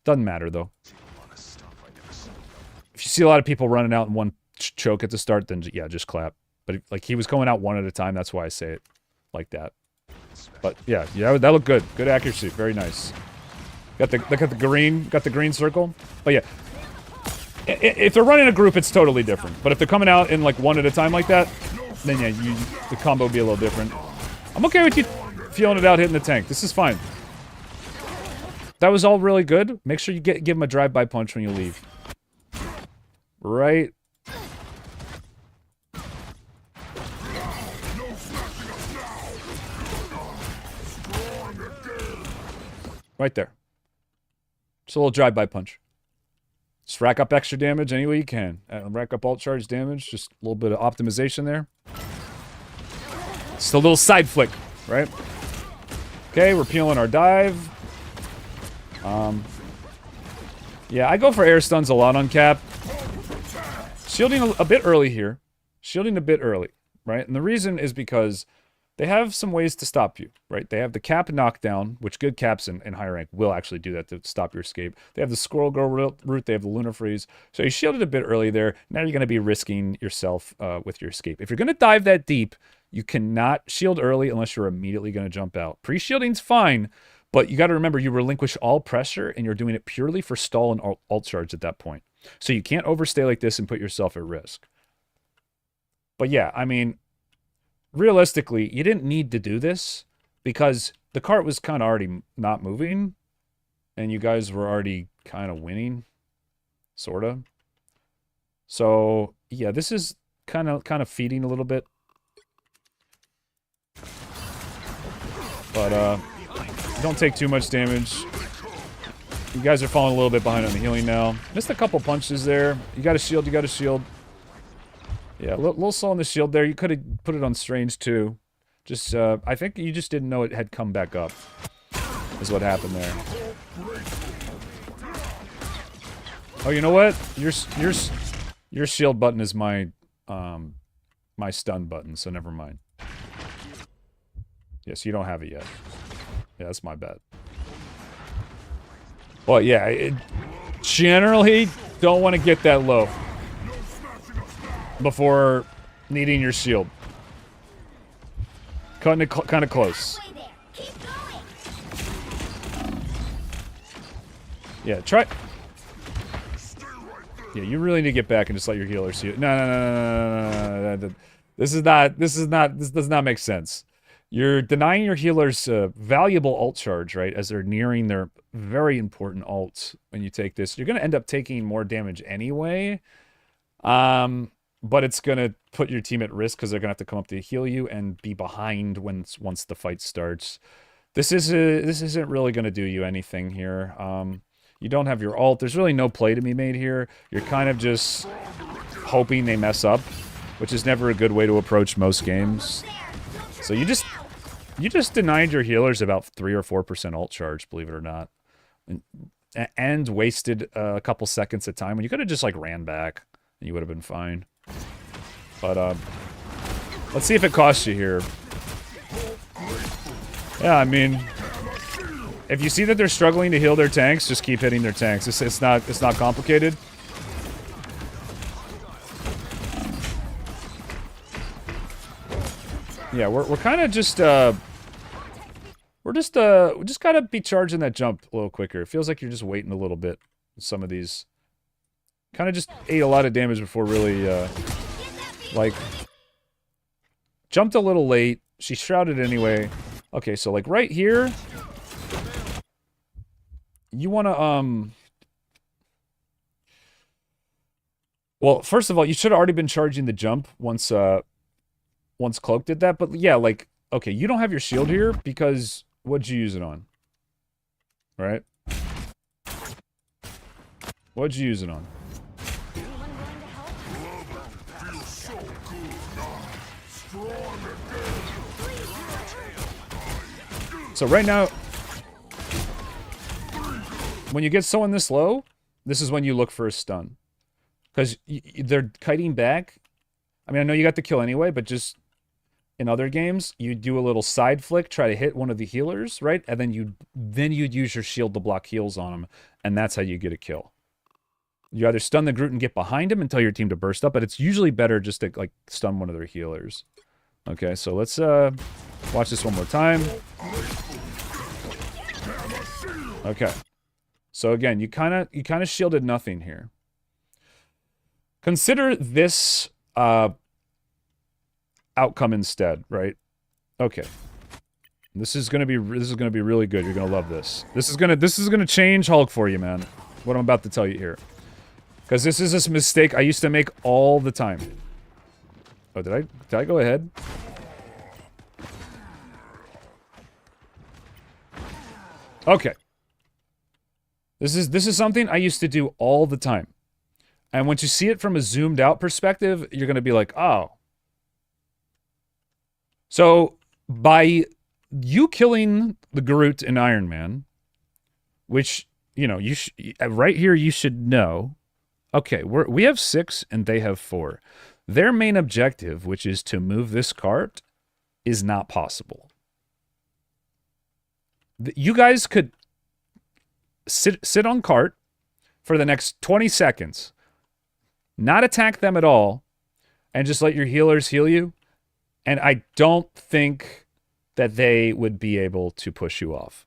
Doesn't matter, though. If you see a lot of people running out in one choke at the start, then yeah, just clap. But like he was going out one at a time, that's why I say it like that. But yeah, that looked good. Good accuracy, very nice. Got the green circle. But yeah, if they're running a group, it's totally different. But if they're coming out in like one at a time like that, then yeah, the combo will be a little different. I'm okay with you feeling it out, hitting the tank. This is fine. That was all really good. Make sure you give him a drive-by punch when you leave. Right. Right there. Just a little drive-by punch. Just rack up extra damage any way you can. Rack up alt charge damage. Just a little bit of optimization there. Just a little side flick, right? Okay, we're peeling our dive. Yeah, I go for air stuns a lot on Cap. Shielding a bit early here. Shielding a bit early, right? And the reason is because they have some ways to stop you, right? They have the cap knockdown, which good caps in higher rank will actually do that to stop your escape. They have the Squirrel Girl route. They have the Lunar Freeze. So you shielded a bit early there. Now you're going to be risking yourself with your escape. If you're going to dive that deep, you cannot shield early unless you're immediately going to jump out. Pre-shielding's fine, but you got to remember you relinquish all pressure and you're doing it purely for stall and alt charge at that point. So you can't overstay like this and put yourself at risk. But yeah, I mean, realistically, you didn't need to do this because the cart was kind of already not moving and you guys were already kind of winning, sort of. So yeah, this is kind of feeding a little bit. But don't take too much damage. You guys are falling a little bit behind on the healing now. Missed a couple punches there. You got to shield, you got to shield. Yeah, a little slow on the shield there. You could have put it on strange too. Just, I think you just didn't know it had come back up. Is what happened there. Oh, you know what? Your shield button is my my stun button, so never mind. Yes, you don't have it yet. Yeah, that's my bad. Well, yeah, generally don't want to get that low before needing your shield. Cutting it kind of close. Yeah, try. Yeah, you really need to get back and just let your healer see it. No. This does not make sense. You're denying your healers valuable ult charge, right? As they're nearing their very important ult when you take this. You're going to end up taking more damage anyway. But it's going to put your team at risk because they're going to have to come up to heal you and be behind once the fight starts. This isn't really going to do you anything here. You don't have your ult. There's really no play to be made here. You're kind of just hoping they mess up, which is never a good way to approach most games. So you just denied your healers about 3 or 4% ult charge, believe it or not, and wasted a couple seconds of time when you could have just like ran back and you would have been fine. But let's see if it costs you here. Yeah, I mean, if you see that they're struggling to heal their tanks, just keep hitting their tanks. It's not complicated. Yeah, we're kind of just we just gotta be charging that jump a little quicker. It feels like you're just waiting a little bit with some of these. Kind of just ate a lot of damage before really like jumped a little late. She shrouded anyway. Okay, so like right here, you want to well, first of all, you should have already been charging the jump once Cloak did that. But yeah, like, okay, you don't have your shield here because what'd you use it on? Right? What'd you use it on? So right now, when you get someone this low, this is when you look for a stun. Because they're kiting back. I mean, I know you got the kill anyway, but just in other games, you do a little side flick, try to hit one of the healers, right? And then you'd use your shield to block heals on them, and that's how you get a kill. You either stun the Groot and get behind him and tell your team to burst up, but it's usually better just to like stun one of their healers. Okay, so let's watch this one more time. Okay. So again, you kind of shielded nothing here. Consider this outcome instead, right? Okay. This is gonna be really good. You're gonna love this. This is gonna change Hulk for you, man. What I'm about to tell you here, because this is a mistake I used to make all the time. Oh, did I go ahead? Okay. This is something I used to do all the time. And once you see it from a zoomed out perspective, you're going to be like, oh. So, by you killing the Groot in Iron Man, which, you know, right here you should know, Okay, we have 6 and they have 4. Their main objective, which is to move this cart, is not possible. You guys could sit on cart for the next 20 seconds, not attack them at all, and just let your healers heal you. And I don't think that they would be able to push you off.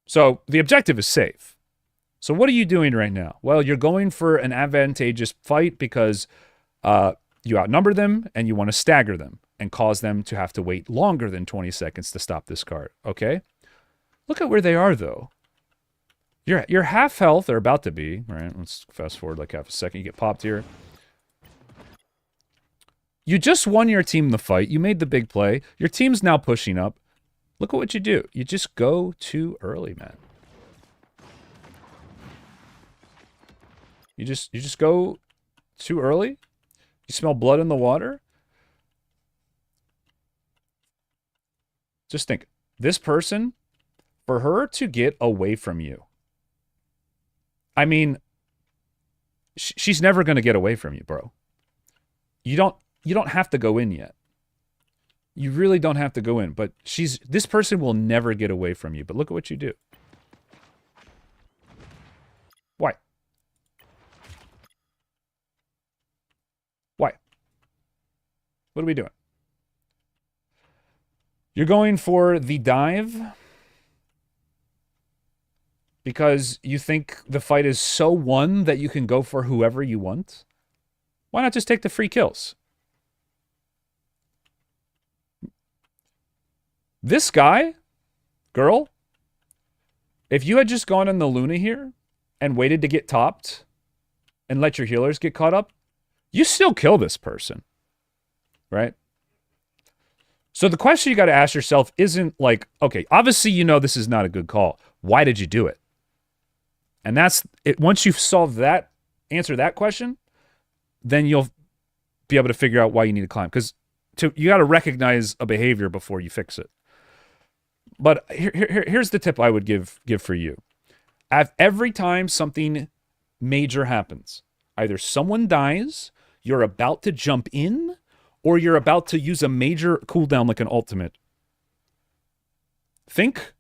So the objective is safe. So what are you doing right now? Well, you're going for an advantageous fight because you outnumber them and you want to stagger them and cause them to have to wait longer than 20 seconds to stop this card. Okay? Look at where they are, though. You're half health, or about to be. Right? Let's fast forward like half a second. You get popped here. You just won your team the fight. You made the big play. Your team's now pushing up. Look at what you do. You just go too early, man. You just go too early. You smell blood in the water. Just think, this person, for her to get away from you, I mean, she's never going to get away from you, bro. You don't have to go in yet. You really don't have to go in, but this person will never get away from you. But look at what you do. Why? Why? What are we doing? You're going for the dive because you think the fight is so won that you can go for whoever you want? Why not just take the free kills? This guy, girl, if you had just gone in the Luna here and waited to get topped and let your healers get caught up, you still kill this person, right? So the question you got to ask yourself isn't like, okay, obviously you know this is not a good call. Why did you do it? And that's it. Once you've solved that, answer that question, then you'll be able to figure out why you need to climb. Because you got to recognize a behavior before you fix it. But here's the tip I would give for you. Every time something major happens, either someone dies, you're about to jump in, or you're about to use a major cooldown like an ultimate. Think,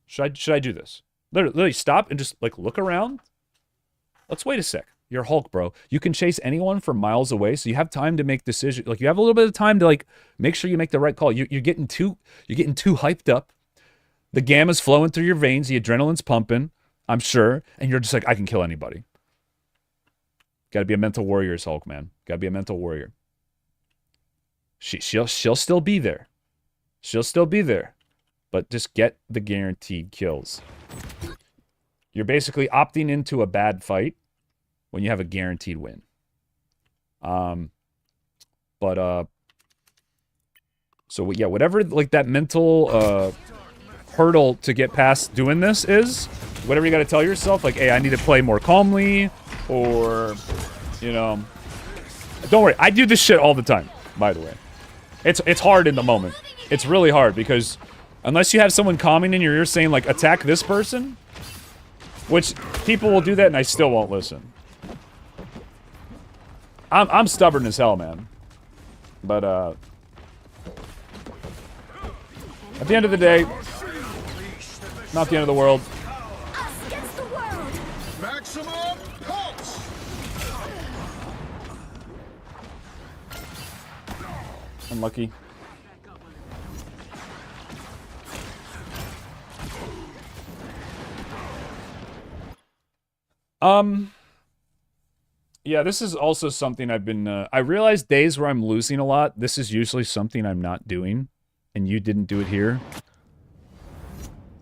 should I do this? Literally stop and just like look around. Let's wait a sec. You're Hulk, bro. You can chase anyone from miles away, so you have time to make decisions. Like you have a little bit of time to like make sure you make the right call. You're getting too hyped up. The gamma's flowing through your veins. The adrenaline's pumping. I'm sure, and you're just like, I can kill anybody. Got to be a mental warrior, Hulk, man. Got to be a mental warrior. She'll still be there. She'll still be there, but just get the guaranteed kills. You're basically opting into a bad fight when you have a guaranteed win. So yeah, whatever like that mental hurdle to get past doing this is, whatever you got to tell yourself, like, hey, I need to play more calmly, or, you know, don't worry, I do this shit all the time, by the way. It's hard in the moment. It's really hard because unless you have someone calming in your ear saying like, attack this person, which people will do that and I still won't listen. I'm stubborn as hell, man. But, at the end of the day, not the end of the world. Us against the world. Maximum pulse. Unlucky. Yeah, this is also something I've been, I realize days where I'm losing a lot, this is usually something I'm not doing, and you didn't do it here.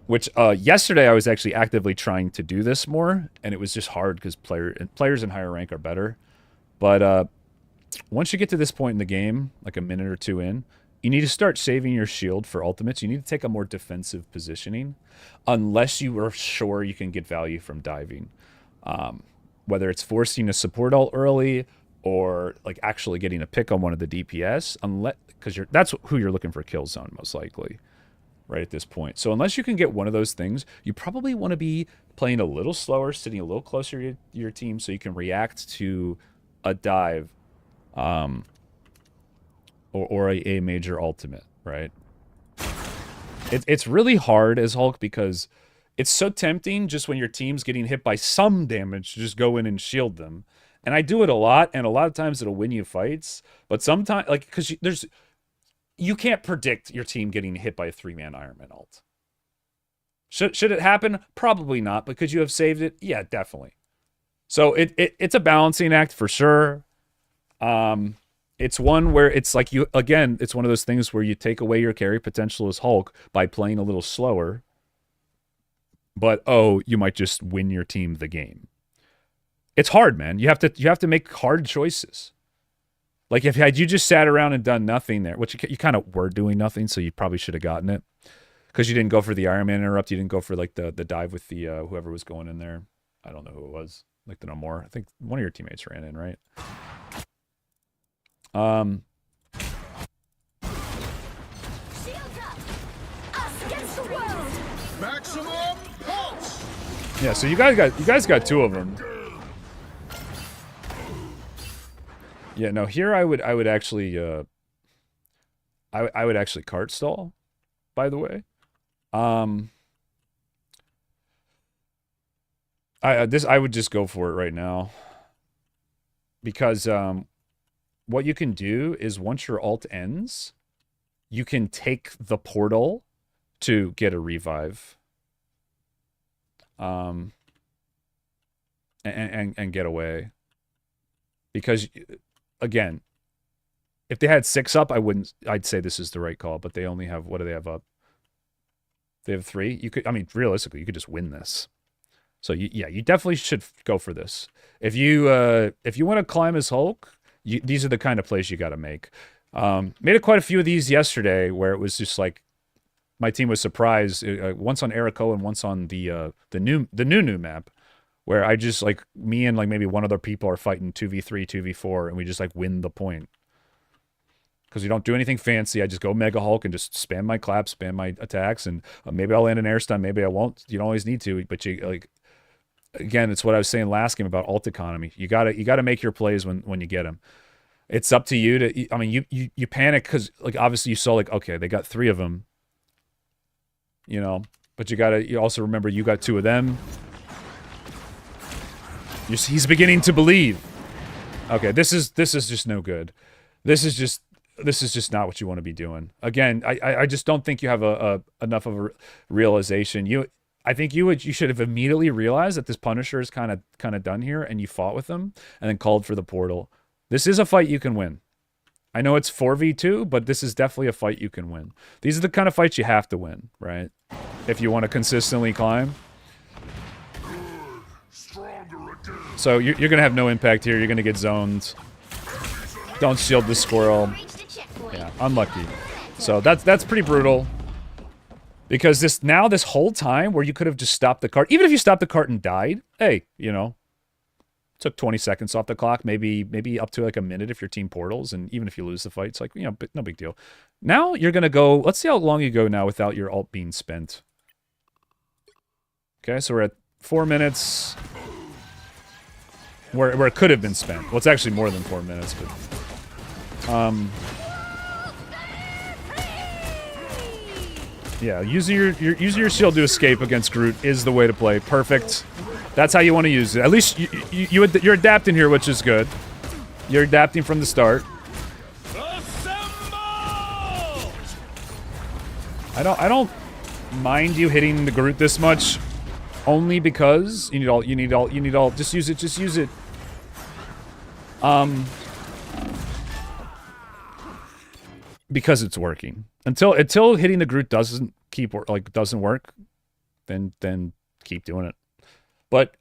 Which, yesterday I was actually actively trying to do this more, and it was just hard because players in higher rank are better. But, once you get to this point in the game, like a minute or two in, you need to start saving your shield for ultimates. You need to take a more defensive positioning, unless you are sure you can get value from diving. Whether it's forcing a support ult early, or like actually getting a pick on one of the DPS, unless because that's who you're looking for kill zone most likely. right at this point. So unless you can get one of those things, you probably want to be playing a little slower, sitting a little closer to your team so you can react to a dive or a major ultimate, right? It's really hard as Hulk because it's so tempting just when your team's getting hit by some damage to just go in and shield them. And I do it a lot, and a lot of times it'll win you fights. But sometimes, like, because you can't predict your team getting hit by a 3-man Iron Man ult. Should it happen? Probably not. But could you have saved it? Yeah, definitely. So it's a balancing act for sure. It's one where it's like it's one of those things where you take away your carry potential as Hulk by playing a little slower. But you might just win your team the game. It's hard, man. You have to make hard choices. Like if you just sat around and done nothing there, which you kind of were doing nothing, so you probably should have gotten it. Because you didn't go for the Iron Man interrupt, you didn't go for like the dive with the whoever was going in there. I don't know who it was. Like the no more. I think one of your teammates ran in, right? Shields up. Us against the world. Maximum pulse. Yeah, so you guys got 2 of them. Yeah, no, here I would actually I would actually cart stall, by the way. I would just go for it right now. Because what you can do is once your ult ends, you can take the portal to get a revive. And get away. Because again, if they had 6 up, I'd say this is the right call, but they only have, what do they have up? They have 3. Realistically, you could just win this. So you definitely should go for this. If you want to climb as Hulk, these are the kind of plays you got to make. Made quite a few of these yesterday where it was just like my team was surprised. Once on Erico and once on the new map, where I just like me and like maybe one other people are fighting 2v3, 2v4, and we just like win the point. Because we don't do anything fancy. I just go Mega Hulk and just spam my claps, spam my attacks, and maybe I'll land an air stun, maybe I won't. You don't always need to, but you like. Again, it's what I was saying last game about ult economy. You gotta make your plays when you get them. It's up to you to. I mean, you panic because like obviously you saw like okay they got 3 of them. You know, but you also remember you got 2 of them. He's beginning to believe. Okay, this is just no good. This is just not what you want to be doing. Again, I just don't think you have enough of a realization. I think you should have immediately realized that this Punisher is kind of done here, and you fought with him and then called for the portal. This is a fight you can win. I know it's 4v2, but this is definitely a fight you can win. These are the kind of fights you have to win, right? If you want to consistently climb. So you're going to have no impact here. You're going to get zoned. Don't shield the squirrel. Yeah, unlucky. So that's pretty brutal. Because this whole time where you could have just stopped the cart, even if you stopped the cart and died, hey, took 20 seconds off the clock, maybe up to like a minute if your team portals, and even if you lose the fight, it's like, but no big deal. Now you're going to go, let's see how long you go now without your ult being spent. Okay, so we're at 4 minutes where it could have been spent. Well, it's actually more than 4 minutes, but yeah, using your shield to escape against Groot is the way to play. Perfect. That's how you want to use it. At least you're adapting here, which is good. You're adapting from the start. I don't mind you hitting the Groot this much, only because you need all. Just use it. Because it's working. Until hitting the Groot doesn't work, then keep doing it. But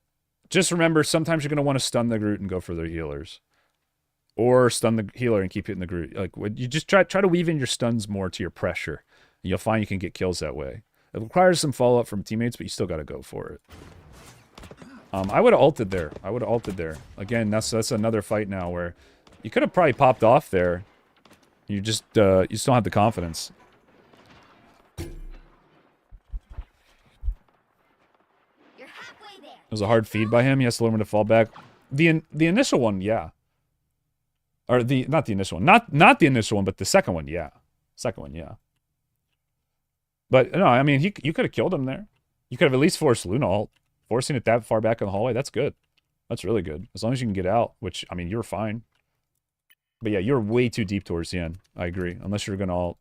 just remember, sometimes you're going to want to stun the Groot and go for the healers, or stun the healer and keep hitting the Groot. Like you just try to weave in your stuns more to your pressure. And you'll find you can get kills that way. It requires some follow up from teammates, but you still got to go for it. I would have ulted there. Again, that's another fight now where you could have probably popped off there. You just don't have the confidence. was a hard feed by him. He has to learn when to fall back. The initial one, yeah. Or not the initial one. Not the initial one, but the second one, yeah. Second one, yeah. But no, I mean, you could have killed him there. You could have at least forced Luna ult. Forcing it that far back in the hallway, that's good. That's really good. As long as you can get out, which, I mean, you're fine. But yeah, you're way too deep towards the end. I agree. Unless you're gonna ult.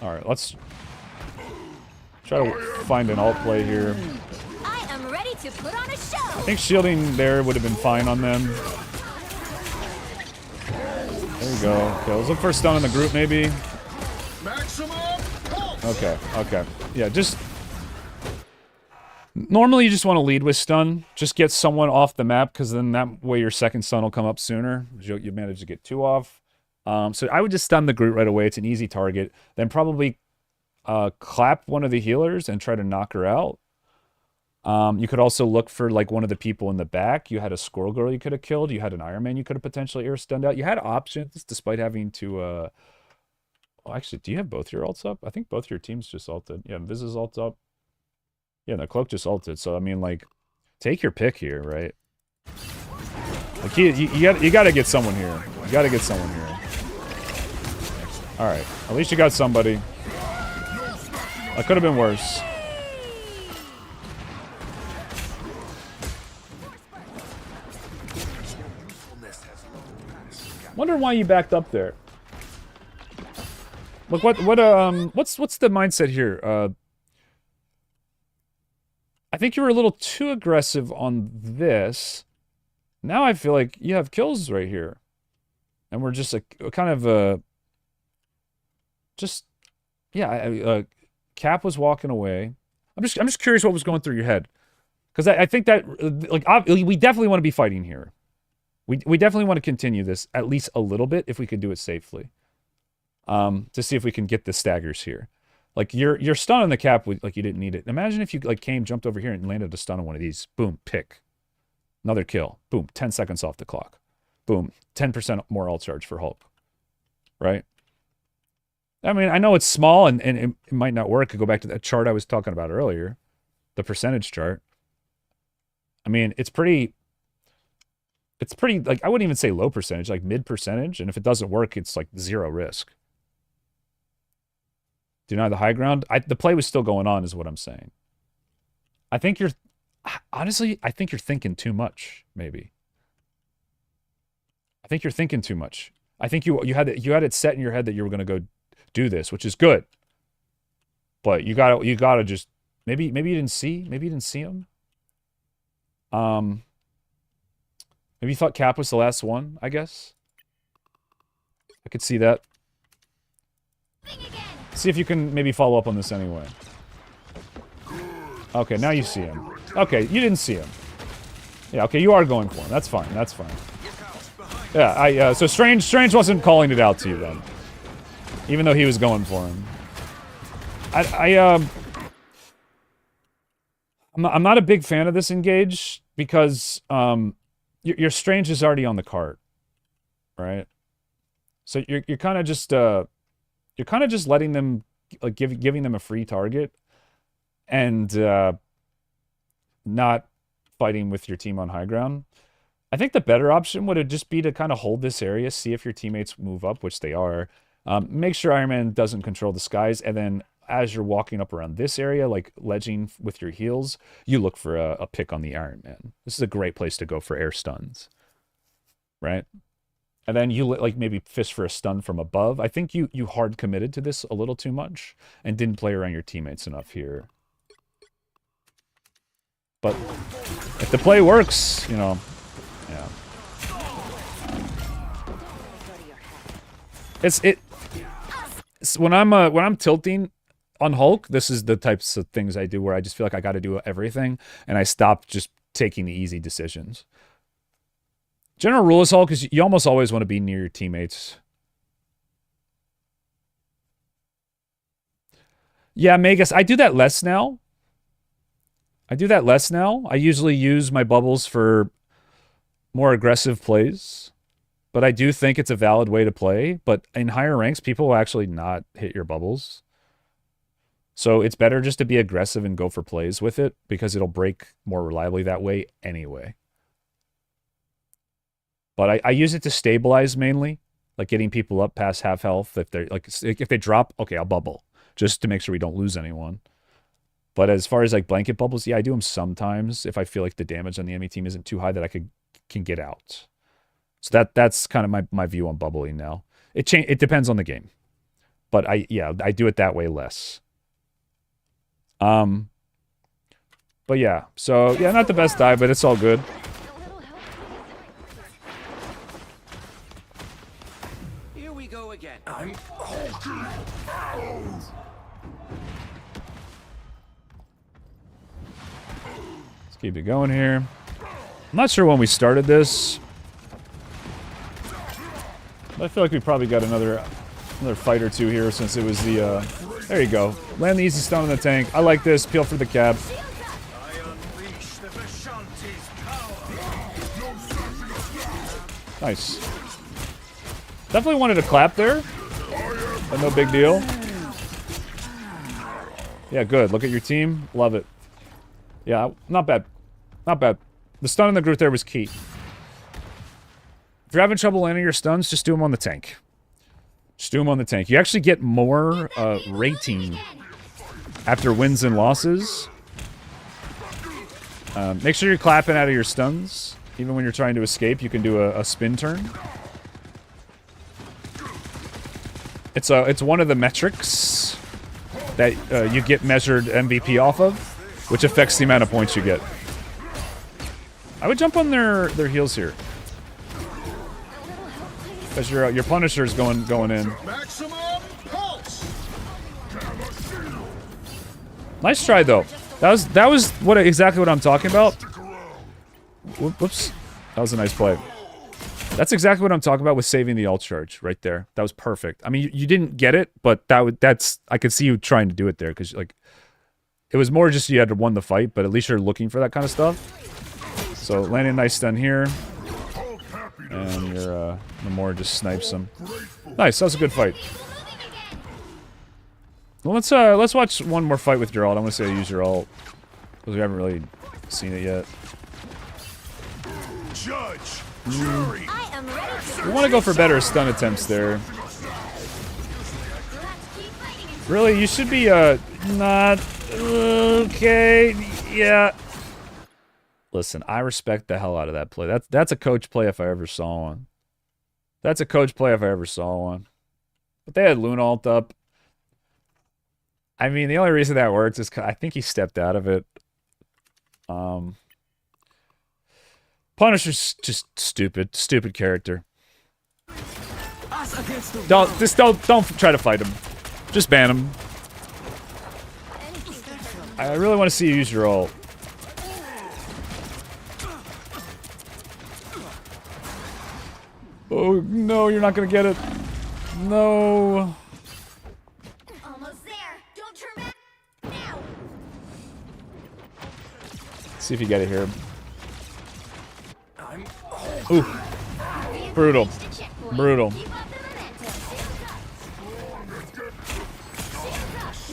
Alright, let's try to find an ult play here. I am ready to put on a show. I think shielding there would have been fine on them. There you go. Okay, let's look for a stun in the group, maybe. Maximum pulse. Okay, okay. Yeah, just... Normally you just want to lead with stun. Just get someone off the map, because then that way your second stun will come up sooner. You manage to get 2 off. So I would just stun the Groot right away. It's an easy target. Then probably clap one of the healers and try to knock her out. You could also look for like one of the people in the back. You had a Squirrel Girl you could have killed. You had an Iron Man you could have potentially air stunned out. You had options despite having to... Well, actually, do you have both your ults up? I think both your teams just ulted. Yeah, Viz is ult up. Yeah, the Cloak just ulted. So, I mean, like, take your pick here, right? Like, you got to get someone here. You got to get someone here. All right. At least you got somebody. That could have been worse. Wonder why you backed up there. Look, what's the mindset here? I think you were a little too aggressive on this. Now I feel like you have kills right here. And we're just Cap was walking away. I'm just curious what was going through your head. Because I think that, we definitely want to be fighting here. We definitely want to continue this at least a little bit if we could do it safely. To see if we can get the staggers here. Like, your stun on the Cap, like, you didn't need it. Imagine if you, like, jumped over here and landed a stun on one of these. Boom, pick. Another kill. Boom, 10 seconds off the clock. Boom, 10% more ult charge for Hulk. Right? I mean, I know it's small and it might not work. I go back to that chart I was talking about earlier. The percentage chart. I mean, it's pretty, like, I wouldn't even say low percentage, like mid percentage. And if it doesn't work, it's like 0 risk. Deny the high ground. The play was still going on is what I'm saying. I think you're thinking too much, maybe. I think you're thinking too much. I think you had it set in your head that you were going to go do this, which is good. But you gotta just maybe you didn't see him. Maybe you thought Cap was the last one, I guess. I could see that. See if you can maybe follow up on this anyway. Okay, now you see him. Okay, you didn't see him. Yeah, okay, you are going for him. That's fine. That's fine. Yeah, so Strange wasn't calling it out to you then. Even though he was going for him. I'm not a big fan of this engage because your Strange is already on the cart. Right? So you're kind of just letting them, like, giving them a free target and not fighting with your team on high ground. I think the better option would just be to kind of hold this area, see if your teammates move up, which they are. Make sure Iron Man doesn't control the skies, and then as you're walking up around this area, like ledging with your heels, you look for a pick on the Iron Man. This is a great place to go for air stuns, right? And then you like maybe fish for a stun from above. I think you hard committed to this a little too much and didn't play around your teammates enough here. But if the play works, you know, yeah. It's when I'm tilting on Hulk, this is the types of things I do where I just feel like I got to do everything and I stop just taking the easy decisions. General rule is Hulk is you almost always want to be near your teammates. Yeah, Magus, I do that less now. I usually use my bubbles for more aggressive plays. But I do think it's a valid way to play. But in higher ranks, people will actually not hit your bubbles. So it's better just to be aggressive and go for plays with it because it'll break more reliably that way anyway. But I use it to stabilize mainly, like getting people up past half health. If they're like if they drop, okay, I'll bubble just to make sure we don't lose anyone. But as far as like blanket bubbles, yeah, I do them sometimes if I feel like the damage on the enemy team isn't too high that I can get out. So that's kind of my view on bubbling now. It depends on the game, but I do it that way less. But yeah, so yeah, not the best dive, but it's all good. Here we go again. Let's keep it going here. I'm not sure when we started this, but I feel like we probably got another fight or two here since it was the, there you go. Land the easy stun in the tank. I like this. Peel for the cap. Nice. Definitely wanted to clap there, but no big deal. Yeah, good. Look at your team. Love it. Yeah, not bad. Not bad. The stun in the group there was key. If you're having trouble landing your stuns, just do them on the tank. Just do them on the tank. You actually get more rating after wins and losses. Make sure you're clapping out of your stuns. Even when you're trying to escape, you can do a spin turn. It's one of the metrics that you get measured MVP off of, which affects the amount of points you get. I would jump on their heels here. Because your Punisher's going in. Maximum pulse. Nice try though. That was exactly what I'm talking about. Whoops. That was a nice play. That's exactly what I'm talking about with saving the ult charge right there. That was perfect. I mean, you didn't get it, but that's I could see you trying to do it there because like it was more just you had to win the fight, but at least you're looking for that kind of stuff. So landing a nice stun here. And your Namor just snipes him. Nice, that was a good fight. Well, let's watch one more fight with your ult. I'm gonna say use your ult because we haven't really seen it yet. Judge. Jury. I am ready to We want to go for better stun attempts there. Really, you should be not okay. Yeah. Listen, I respect the hell out of that play. That's a coach play if I ever saw one. That's a coach play if I ever saw one. But they had Loon ult up. I mean, the only reason that works is 'cause I think he stepped out of it. Punisher's just stupid character. Don't try to fight him. Just ban him. I really want to see you use your ult. Oh no, you're not gonna get it. No. almost there. Don't turn back now. See if you get it here. Ooh. Brutal. Brutal.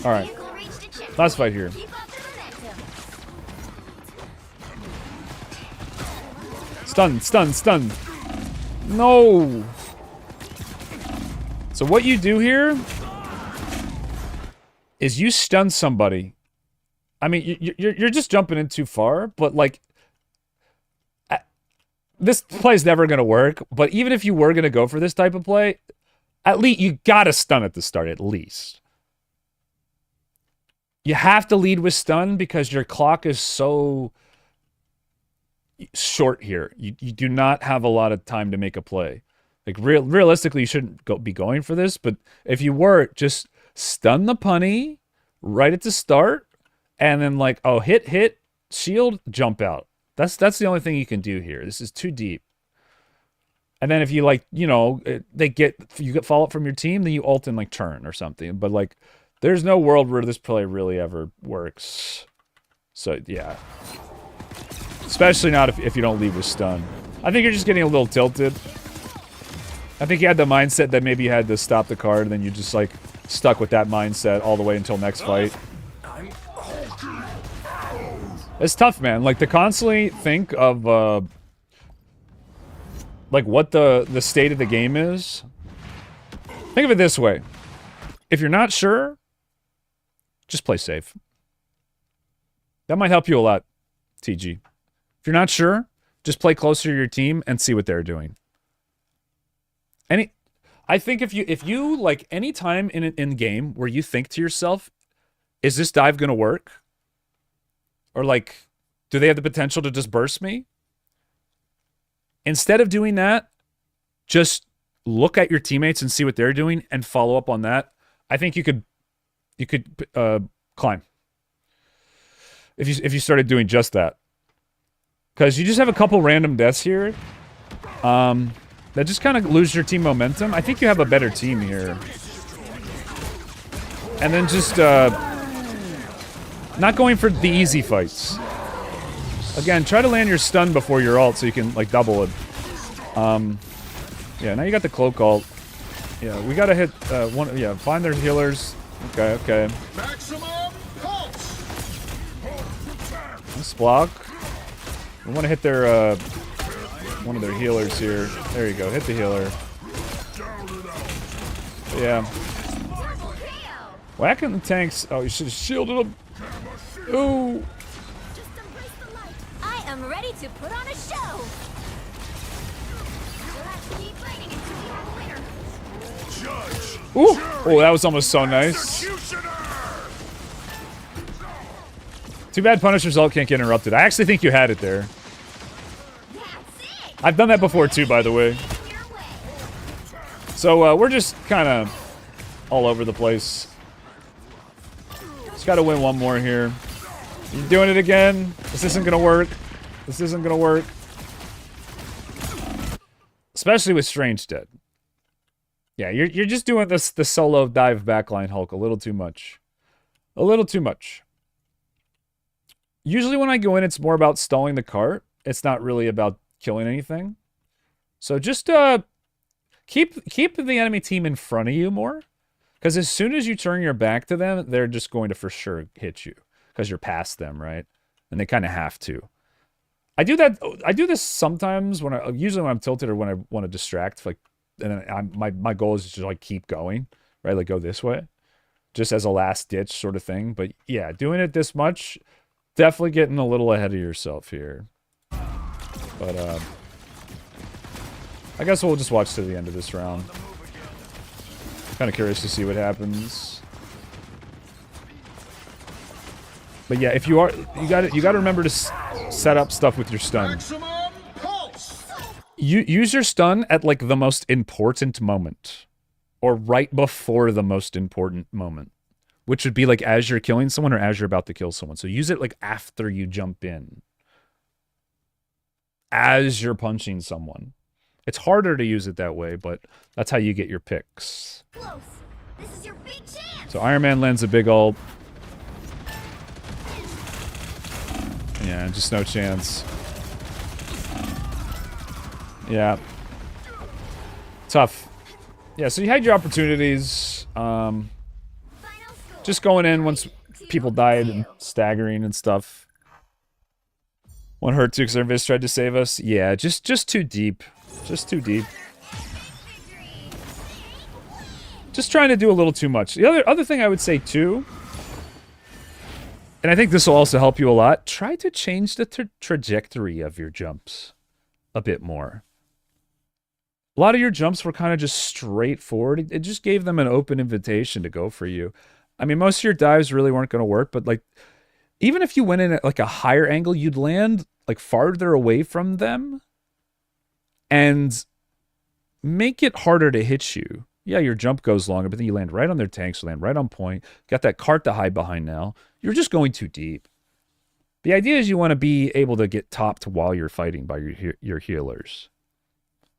Alright. Last fight here. Stun. No. So what you do here is you stun somebody. I mean, you're just jumping in too far, but like, this play's never going to work, but even if you were going to go for this type of play, at least you got to stun at the start, at least. You have to lead with stun because your clock is so short here. You do not have a lot of time to make a play. Like, realistically, you shouldn't be going for this, but if you were, just stun the punny right at the start, and then like, oh, hit, shield, jump out. That's the only thing you can do here. This is too deep. And then if you like, you know, you get follow up from your team, then you ult and like turn or something. But like, there's no world where this play really ever works. So yeah, especially not if you don't lead with stun. I think you're just getting a little tilted. I think you had the mindset that maybe you had to stop the card, and then you just like stuck with that mindset all the way until next fight. It's tough, man. Like, to constantly think of, like, what the state of the game is. Think of it this way. If you're not sure, just play safe. That might help you a lot, TG. If you're not sure, just play closer to your team and see what they're doing. I think if you like any time in game where you think to yourself, is this dive gonna work? Or like, do they have the potential to just burst me? Instead of doing that, just look at your teammates and see what they're doing and follow up on that. I think you could climb if you started doing just that. Because you just have a couple random deaths here. That just kind of lose your team momentum. I think you have a better team here. And then just not going for the easy fights. Again, try to land your stun before your ult so you can like double it. Yeah, now you got the cloak ult. Yeah, we gotta hit one. Yeah, find their healers. Okay. Maximum pulse. Let's block. We want to hit their one of their healers here. There you go. Hit the healer. Yeah. Whacking the tanks. Oh, you should have shielded them. Ooh. Just embrace the light. I am ready to put on a show. You'll have to keep fighting until you are the winner. Judge. Ooh. Oh, that was almost so nice. Executioner. Too bad Punisher's ult can't get interrupted. I actually think you had it there. That's it. I've done that before too, by the way. Your way. So we're just kind of all over the place. Just got to win one more here. You doing it again? This isn't gonna work. This isn't gonna work. Especially with Strange dead. Yeah, you're just doing the solo dive backline Hulk a little too much. A little too much. Usually when I go in, it's more about stalling the cart. It's not really about killing anything. So just keep the enemy team in front of you more. Because as soon as you turn your back to them, they're just going to for sure hit you. Because you're past them, right? And they kind of have to. I do this sometimes usually when I'm tilted or when I want to distract. Like, and then my goal is to like keep going, right? Like go this way, just as a last ditch sort of thing. But yeah, doing it this much, definitely getting a little ahead of yourself here. But I guess we'll just watch to the end of this round. Kind of curious to see what happens. But yeah, if you got to remember to set up stuff with your stun. Maximum pulse. You use your stun at like the most important moment, or right before the most important moment, which would be like as you're killing someone or as you're about to kill someone. So use it like after you jump in, as you're punching someone. It's harder to use it that way, but that's how you get your picks. Close. This is your big chance. So Iron Man lands a big ult. Yeah, just no chance. Yeah. Tough. Yeah, so you had your opportunities. Final score. Just going in once people died and staggering and stuff. One hurt too because our Viz tried to save us. Yeah, just too deep. Just too deep. Just trying to do a little too much. The other thing I would say too, and I think this will also help you a lot, try to change the trajectory of your jumps a bit more. A lot of your jumps were kind of just straightforward. It just gave them an open invitation to go for you. I mean, most of your dives really weren't going to work, but like, even if you went in at like a higher angle, you'd land like farther away from them and make it harder to hit you. Yeah, your jump goes longer, but then you land right on their tanks, you land right on point. Got that cart to hide behind now. You're just going too deep. The idea is you want to be able to get topped while you're fighting by your healers.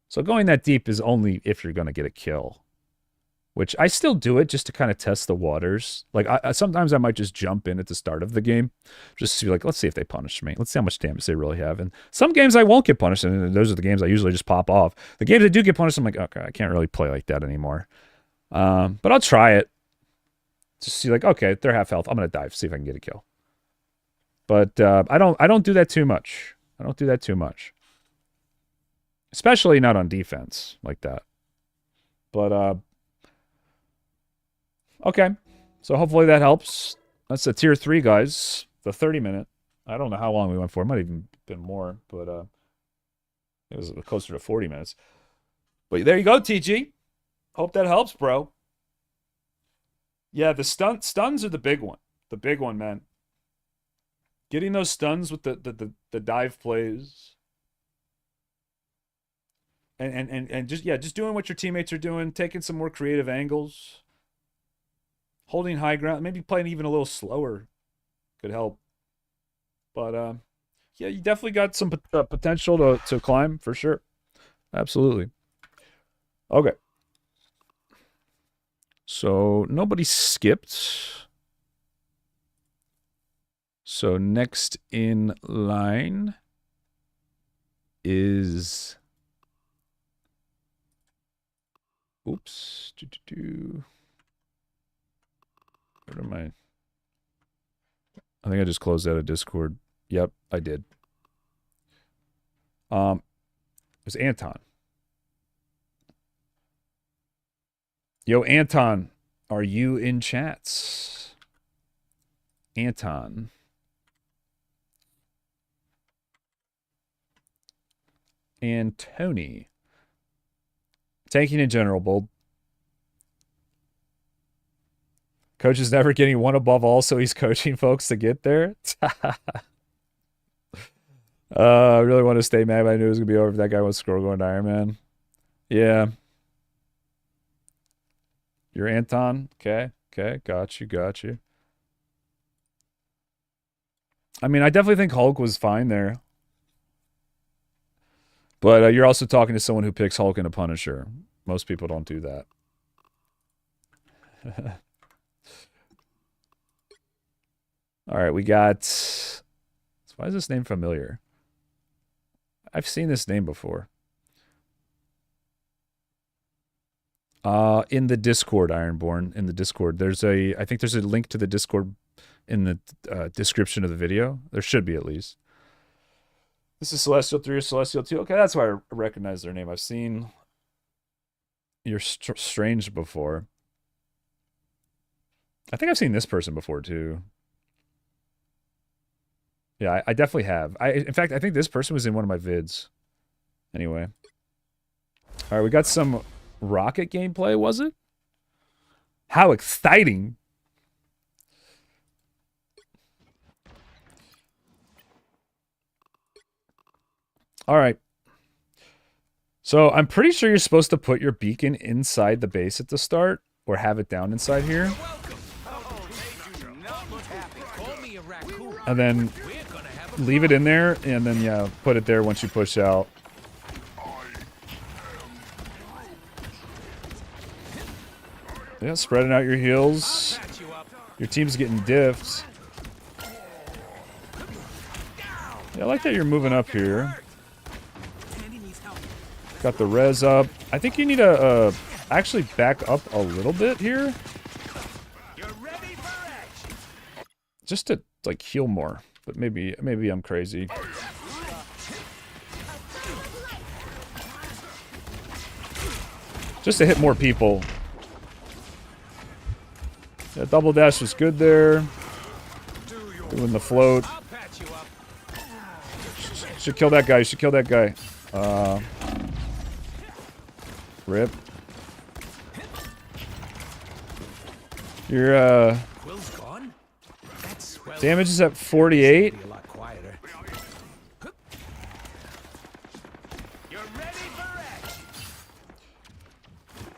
So going that deep is only if you're going to get a kill. Which I still do it just to kind of test the waters. Like, sometimes I might just jump in at the start of the game. Just to be like, let's see if they punish me. Let's see how much damage they really have. And some games I won't get punished, and those are the games I usually just pop off. The games I do get punished, I'm like, okay, I can't really play like that anymore. But I'll try it. Just see like, okay, they're half health. I'm going to dive, see if I can get a kill. But I don't do that too much. I don't do that too much. Especially not on defense like that. But okay. So hopefully that helps. That's the tier 3, guys. The 30-minute. I don't know how long we went for. It might have even been more, but it was closer to 40 minutes. But there you go, TG. Hope that helps, bro. Yeah, the stuns are the big one. The big one, man. Getting those stuns with the dive plays. And just doing what your teammates are doing, taking some more creative angles. Holding high ground, maybe playing even a little slower could help. But yeah, you definitely got some potential to climb for sure. Absolutely. Okay. So nobody skipped. So next in line is... Oops. Where am I? I think I just closed out of Discord. Yep, I did. It's Anton. Yo, Anton, are you in chats? Anton. And Tony. Tanking in general, Bold. Coach is never getting one above all, so he's coaching folks to get there. I really want to stay mad, but I knew it was going to be over if that guy was scroll going to Iron Man. Yeah. You're Anton? Okay. Okay. Got you. I mean, I definitely think Hulk was fine there. But you're also talking to someone who picks Hulk and a Punisher. Most people don't do that. All right, we got... Why is this name familiar? I've seen this name before. In the Discord, Ironborn, in the Discord. I think there's a link to the Discord in the description of the video. There should be, at least. This is Celestial 3 or Celestial 2. Okay, that's why I recognize their name. I've seen You're Strange before. I think I've seen this person before, too. Yeah, I definitely have. In fact, I think this person was in one of my vids. Anyway. All right, we got some rocket gameplay, was it? How exciting. All right. So I'm pretty sure you're supposed to put your beacon inside the base at the start, or have it down inside here. And then leave it in there, and then, yeah, put it there once you push out. Yeah, spreading out your heals. Your team's getting diffed. Yeah, I like that you're moving up here. Got the res up. I think you need to actually back up a little bit here. Just to, like, heal more. But maybe I'm crazy. Just to hit more people. Yeah, double dash was good there. Doing the float. Should kill that guy. Should kill that guy. Rip. Your damage is at 48.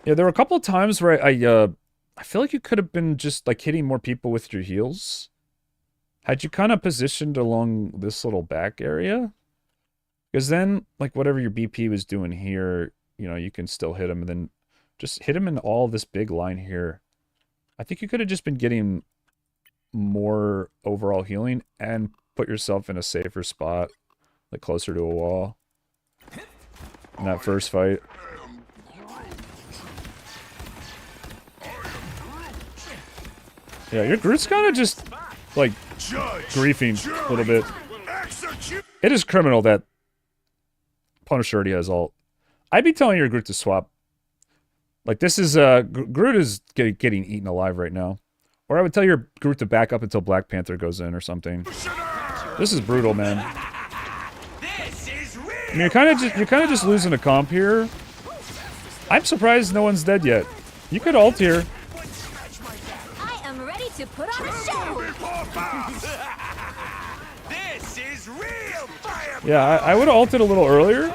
Yeah, there were a couple of times where I feel like you could have been just like hitting more people with your heals. Had you kind of positioned along this little back area? Because then, like, whatever your BP was doing here, you know, you can still hit him, and then just hit him in all this big line here. I think you could have just been getting more overall healing and put yourself in a safer spot, like closer to a wall in that first fight. Yeah, your Groot's kind of just like griefing a little bit. It is criminal that Punisher already has ult. I'd be telling your Groot to swap. Like, this is, Groot is getting eaten alive right now. Or I would tell your Groot to back up until Black Panther goes in or something. This is brutal, man. I mean, you're kind of just losing a comp here. I'm surprised no one's dead yet. You could ult here. I am ready to put on a show. This is real fire. Yeah, I would have ulted a little earlier.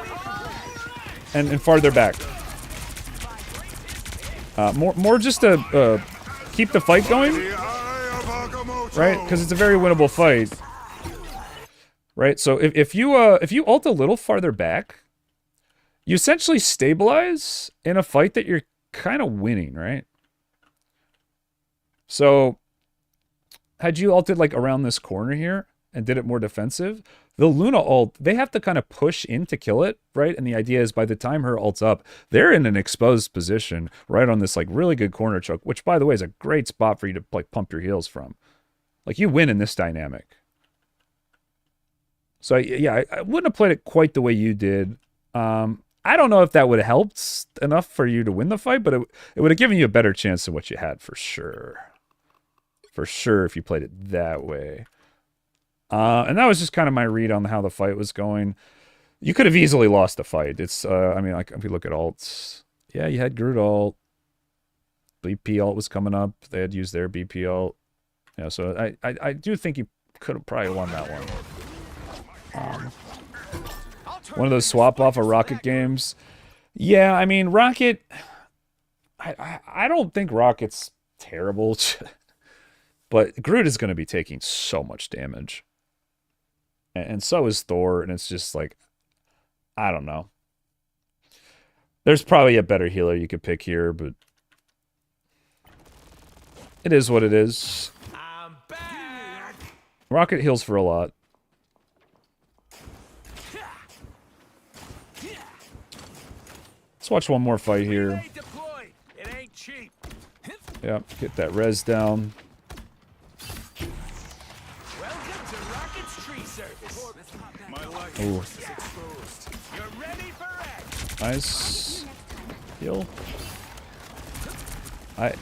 And farther back. More just to keep the fight going. Right? Because it's a very winnable fight. Right? So if you ult a little farther back, you essentially stabilize in a fight that you're kind of winning, right? So had you ulted like around this corner here and did it more defensive, the Luna ult, they have to kind of push in to kill it, right? And the idea is by the time her ult's up, they're in an exposed position right on this like really good corner choke, which by the way is a great spot for you to like pump your heals from. Like you win in this dynamic. So yeah, I wouldn't have played it quite the way you did. I don't know if that would have helped enough for you to win the fight, but it would have given you a better chance than what you had for sure. For sure if you played it that way. And that was just kind of my read on how the fight was going. You could have easily lost the fight. It's, I mean, like if you look at ults, yeah, you had Groot ult. BP ult was coming up. They had used their BP ult. Yeah, so I do think you could have probably won that one. One of those swap off of Rocket games. Yeah, I mean, Rocket, I don't think Rocket's terrible. But Groot is going to be taking so much damage. And so is Thor, and it's just like, I don't know. There's probably a better healer you could pick here, but it is what it is. I'm back. Rocket heals for a lot. Let's watch one more fight here. It ain't cheap. Yep, get that res down. Welcome to Rocket's tree service. My life Ooh. is exposed. You're ready for action. Nice. Heal. I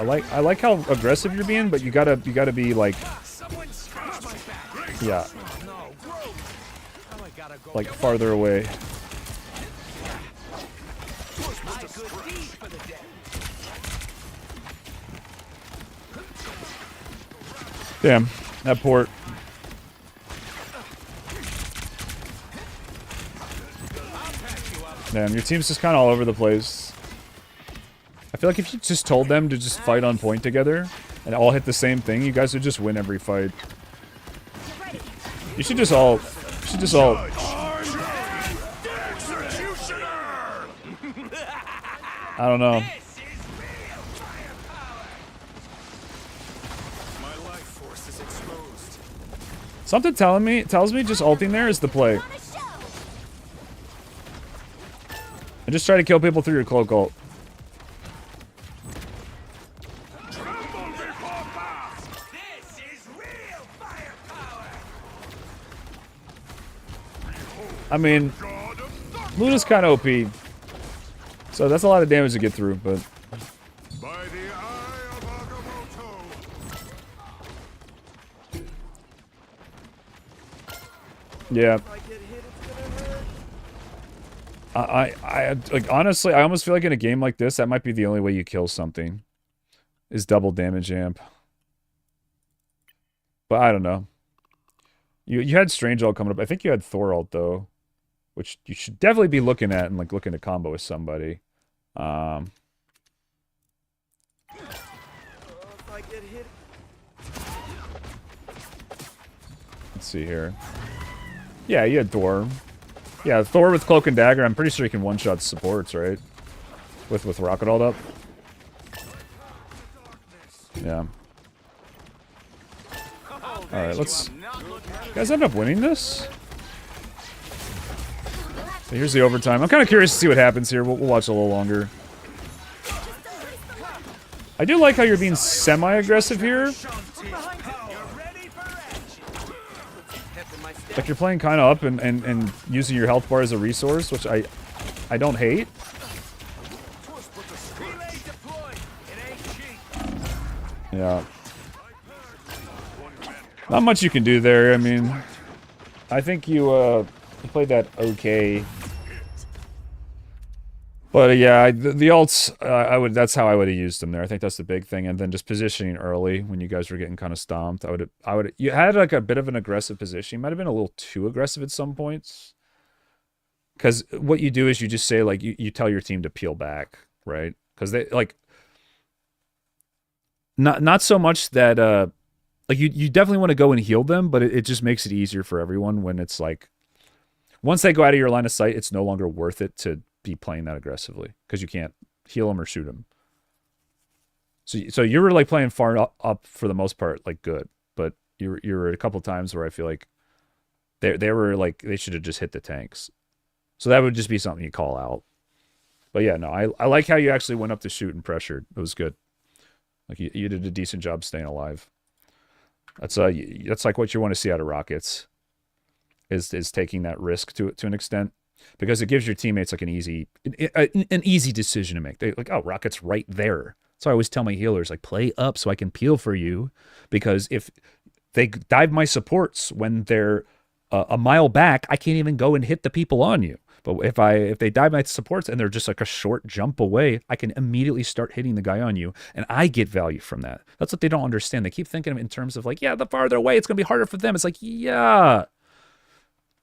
like how aggressive you're being, but you gotta be like, Someone scratch my back. yeah, No, bro. Now I gotta go. like farther away. My good deed for the day. Damn, that port. Damn, your team's just kind of all over the place. I feel like if you just told them to just fight on point together and all hit the same thing, you guys would just win every fight. You should just all... I don't know. My life force is exposed. Something tells me just ulting there is the play. On a show. And just try to kill people through your cloak ult. This is real firepower. I mean, Luna's kind of OP. So that's a lot of damage to get through, but... By the eye of Agamotto. Yeah. I like honestly, I almost feel like in a game like this, that might be the only way you kill something. Is double damage amp. But I don't know. You had Strange ult coming up. I think you had Thor ult though. Which you should definitely be looking at and like looking to combo with somebody. Let's see here. Yeah, you had Thor. Yeah, Thor with Cloak and Dagger. I'm pretty sure you can one-shot supports, right? With Rocket ult up. Yeah. Alright, let's... You guys end up winning this? So here's the overtime. I'm kind of curious to see what happens here. We'll watch a little longer. I do like how you're being semi-aggressive here. You're ready for action. Like you're playing kind of up and using your health bar as a resource, which I don't hate. Relay deployed. It ain't cheap. Yeah. Not much you can do there. I mean, I think you played that okay. But yeah, the alts, that's how I would have used them there. I think that's the big thing. And then just positioning early when you guys were getting kind of stomped. You had like a bit of an aggressive position. You might have been a little too aggressive at some points. Because what you do is you just say, like, you tell your team to peel back, right? Because they, like, not so much that, like, you definitely want to go and heal them, but it just makes it easier for everyone when it's like, once they go out of your line of sight, it's no longer worth it to be playing that aggressively because you can't heal them or shoot them. So you were like playing far up for the most part, like good, but you were a couple times where I feel like they were like they should have just hit the tanks. So that would just be something you call out. But yeah, no, I like how you actually went up to shoot and pressured. It was good. Like you did a decent job staying alive. That's like what you want to see out of Rockets. Is taking that risk to an extent. Because it gives your teammates like an easy decision to make. They like, oh, Rocket's right there. So I always tell my healers, like, play up so I can peel for you. Because if they dive my supports when they're a mile back, I can't even go and hit the people on you. But if they dive my supports and they're just like a short jump away, I can immediately start hitting the guy on you, and I get value from that. That's what they don't understand. They keep thinking of it in terms of like, yeah, the farther away, it's gonna be harder for them. It's like, yeah,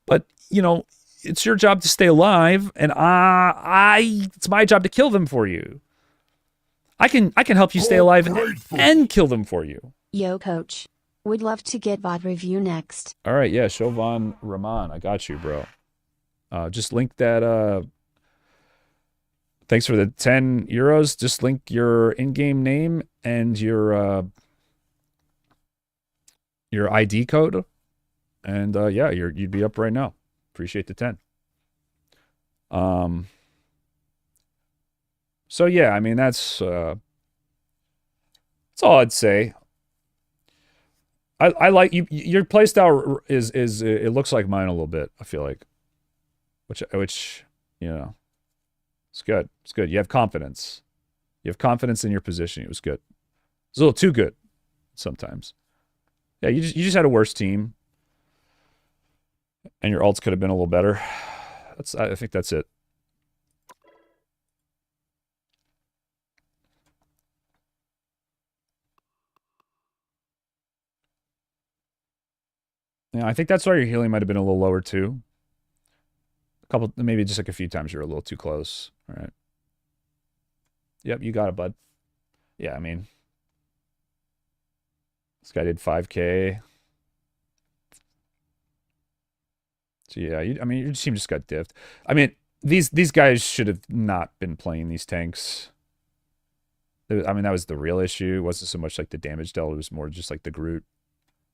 but you know. It's your job to stay alive, and it's my job to kill them for you. I can help you stay alive and kill them for you. Yo, coach. Would love to get VOD review next. All right, yeah, Shovan Rahman, I got you, bro. Just link that. Thanks for the 10 euros. Just link your in-game name and your ID code, and yeah, you'd be up right now. Appreciate the 10. So yeah, I mean that's all I'd say. I like you. Your playstyle is it looks like mine a little bit. I feel like, which you know, it's good. It's good. You have confidence. You have confidence in your position. It was good. It's a little too good sometimes. Yeah, you just had a worse team. And your alts could have been a little better. I think that's it. Yeah, I think that's why your healing might have been a little lower too. Maybe just like a few times you were a little too close. All right. Yep, you got it, bud. Yeah, I mean, this guy did 5K. So yeah, I mean, your team just got diffed. I mean, these guys should have not been playing these tanks. I mean, that was the real issue. It wasn't so much like the damage dealt. It was more just like the Groot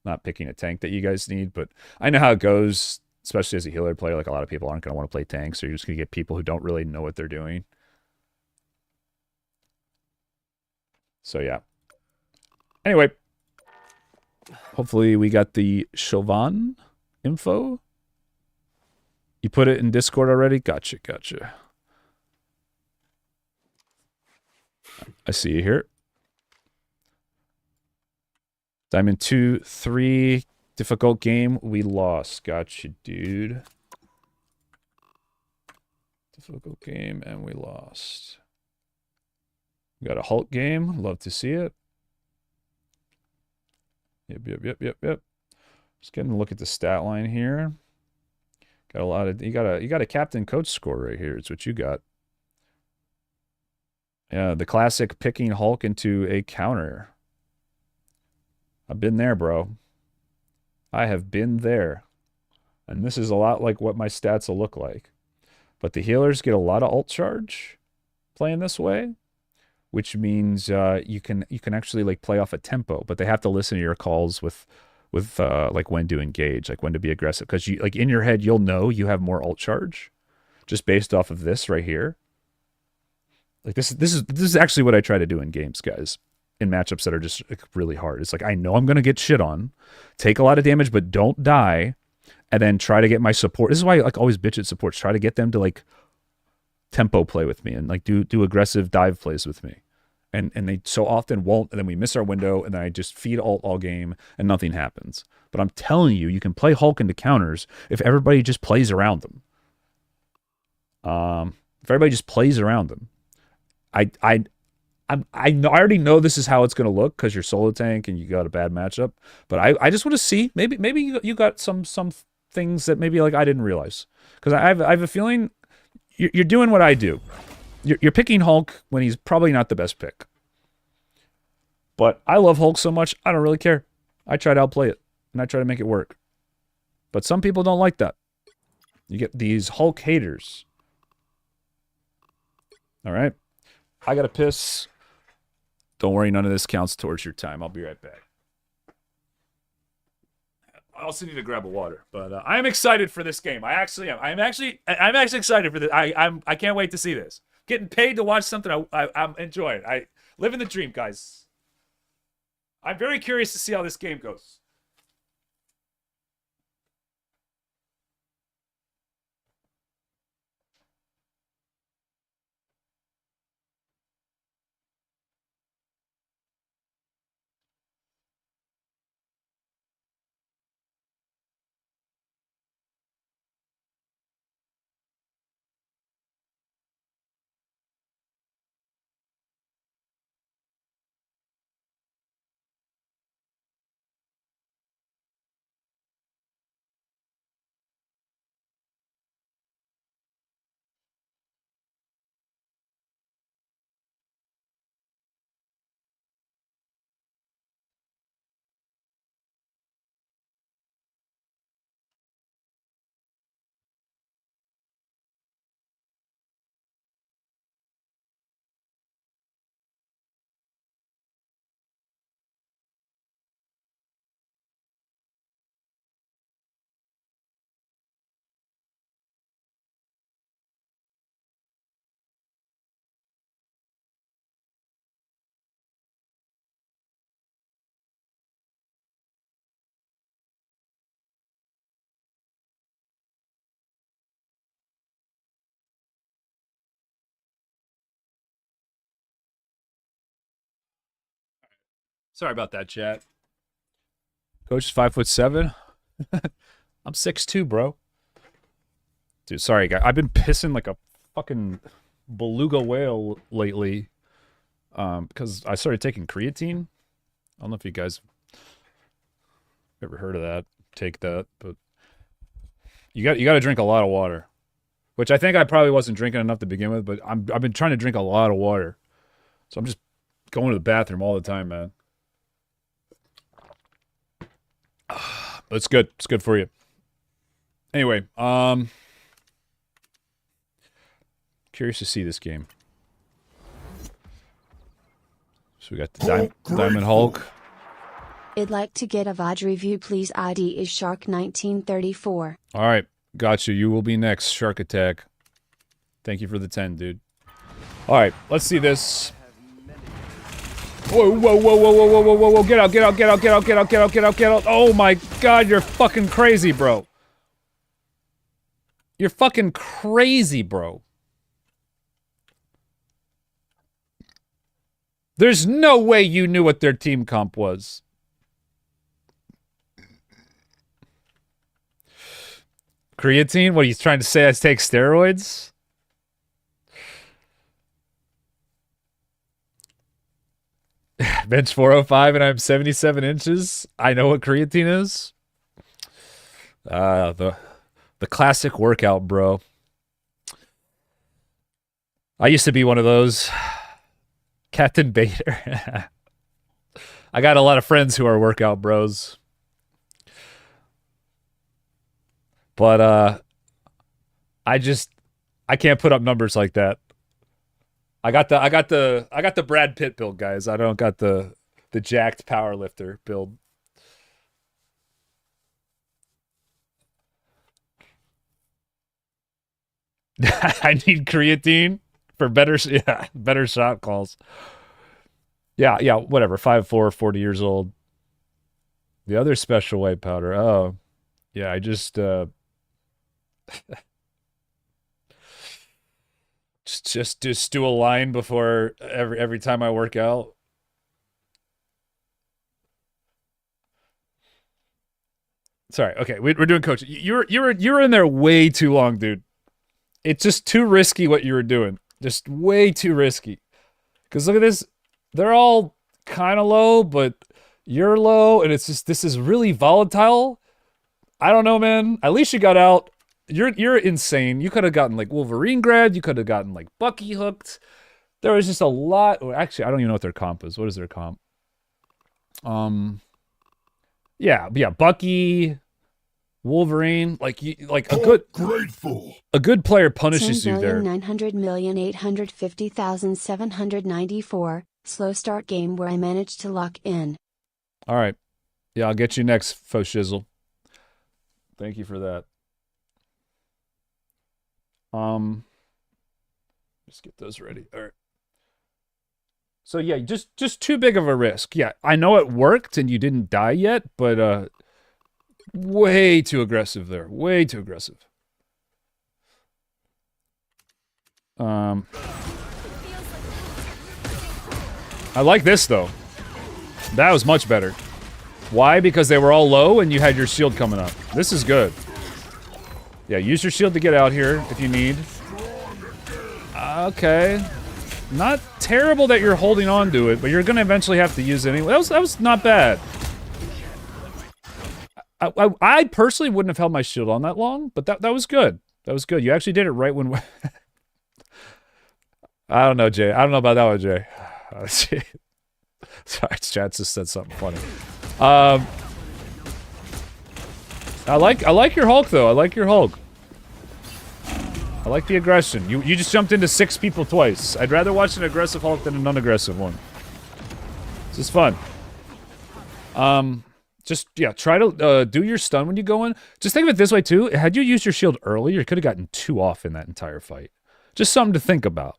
not picking a tank that you guys need. But I know how it goes, especially as a healer player. Like a lot of people aren't going to want to play tanks, so you're just going to get people who don't really know what they're doing. So yeah. Anyway, hopefully we got the Chauvin info. You put it in Discord already? Gotcha. I see you here. Diamond 2, 3, difficult game. We lost. Gotcha, dude. Difficult game, and we lost. We got a Hulk game. Love to see it. Yep. Just getting a look at the stat line here. Got a lot of you got a captain coach score right here. It's what you got. Yeah, the classic picking Hulk into a counter. I've been there, bro. I have been there. And this is a lot like what my stats will look like. But the healers get a lot of ult charge playing this way, which means you can actually like play off a tempo, but they have to listen to your calls with like when to engage, like when to be aggressive, because you like in your head you'll know you have more ult charge just based off of this right here. Like this is actually what I try to do in games, guys. in matchups that are just like, really hard. It's like I know I'm gonna get shit on, take a lot of damage, but don't die, and then try to get my support. This is why I like always bitch at supports. Try to get them to like tempo play with me and like do aggressive dive plays with me. And they so often won't, and then we miss our window, and then I just feed all game, and nothing happens. But I'm telling you, you can play Hulk into counters if everybody just plays around them. If everybody just plays around them, I already know this is how it's going to look because you're solo tank and you got a bad matchup. But I just want to see maybe you got some things that maybe like I didn't realize, because I have a feeling you're doing what I do. You're picking Hulk when he's probably not the best pick. But I love Hulk so much, I don't really care. I try to outplay it, and I try to make it work. But some people don't like that. You get these Hulk haters. All right? I got to piss. Don't worry, none of this counts towards your time. I'll be right back. I also need to grab a water, but I am excited for this game. I actually am. I'm actually excited for this. I can't wait to see this. Getting paid to watch something I'm enjoying. I living the dream, guys. I'm very curious to see how this game goes. Sorry about that, chat. Coach is 5'7". I'm 6'2", bro. Dude, sorry, guy. I've been pissing like a fucking beluga whale lately. Because I started taking creatine. I don't know if you guys ever heard of that. Take that, but you got to drink a lot of water. Which I think I probably wasn't drinking enough to begin with, but I've been trying to drink a lot of water. So I'm just going to the bathroom all the time, man. But it's good. It's good for you. Anyway, curious to see this game. So we got the Diamond Hulk. I'd like to get a VOD review, please. ID is Shark1934. All right, got you. You will be next, Shark Attack. Thank you for the 10, dude. All right, let's see this. Whoa, whoa, whoa, whoa, whoa, whoa, whoa, whoa, whoa, get out, get out, get out, get out, get out, get out, get out, get out. Oh my god, you're fucking crazy, bro. You're fucking crazy, bro. There's no way you knew what their team comp was. Creatine? What, he's trying to say I take steroids? Bench 405 and I'm 77 inches. I know what creatine is. The classic workout, bro. I used to be one of those. Captain Bader. I got a lot of friends who are workout bros. But I can't put up numbers like that. I got the Brad Pitt build, guys. I don't got the jacked power lifter build. I need creatine for better shot calls. Yeah, whatever. 5'4", 40 years old. The other special white powder. Oh, yeah, I just just do a line before every time I work out. Sorry. Okay, we're doing coaching. You were in there way too long, dude. It's just too risky what you were doing. Just way too risky. Because look at this. They're all kind of low, but you're low, and it's just this is really volatile. I don't know, man. At least you got out. You're insane. You could have gotten like Wolverine grad. You could have gotten like Bucky hooked. There was just a lot. Or actually, I don't even know what their comp is. What is their comp? Yeah, Bucky, Wolverine, like a good player punishes you there. 10,900,850,794, slow start game where I managed to lock in. All right. Yeah, I'll get you next, Faux Shizzle. Thank you for that. Just get those ready. All right. So yeah, just too big of a risk. Yeah, I know it worked and you didn't die yet, but way too aggressive there. Way too aggressive. I like this though. That was much better. Why? Because they were all low and you had your shield coming up. This is good. Yeah, use your shield to get out here if you need. Okay. Not terrible that you're holding on to it, but you're going to eventually have to use it anyway. That was not bad. I personally wouldn't have held my shield on that long, but that was good. That was good. You actually did it right when... I don't know, Jay. I don't know about that one, Jay. Sorry, chat just said something funny. I like your Hulk, though. I like your Hulk. I like the aggression. You just jumped into 6 people twice. I'd rather watch an aggressive Hulk than a non-aggressive one. This is fun. Just, yeah, try to do your stun when you go in. Just think of it this way, too. Had you used your shield earlier, you could have gotten 2 off in that entire fight. Just something to think about.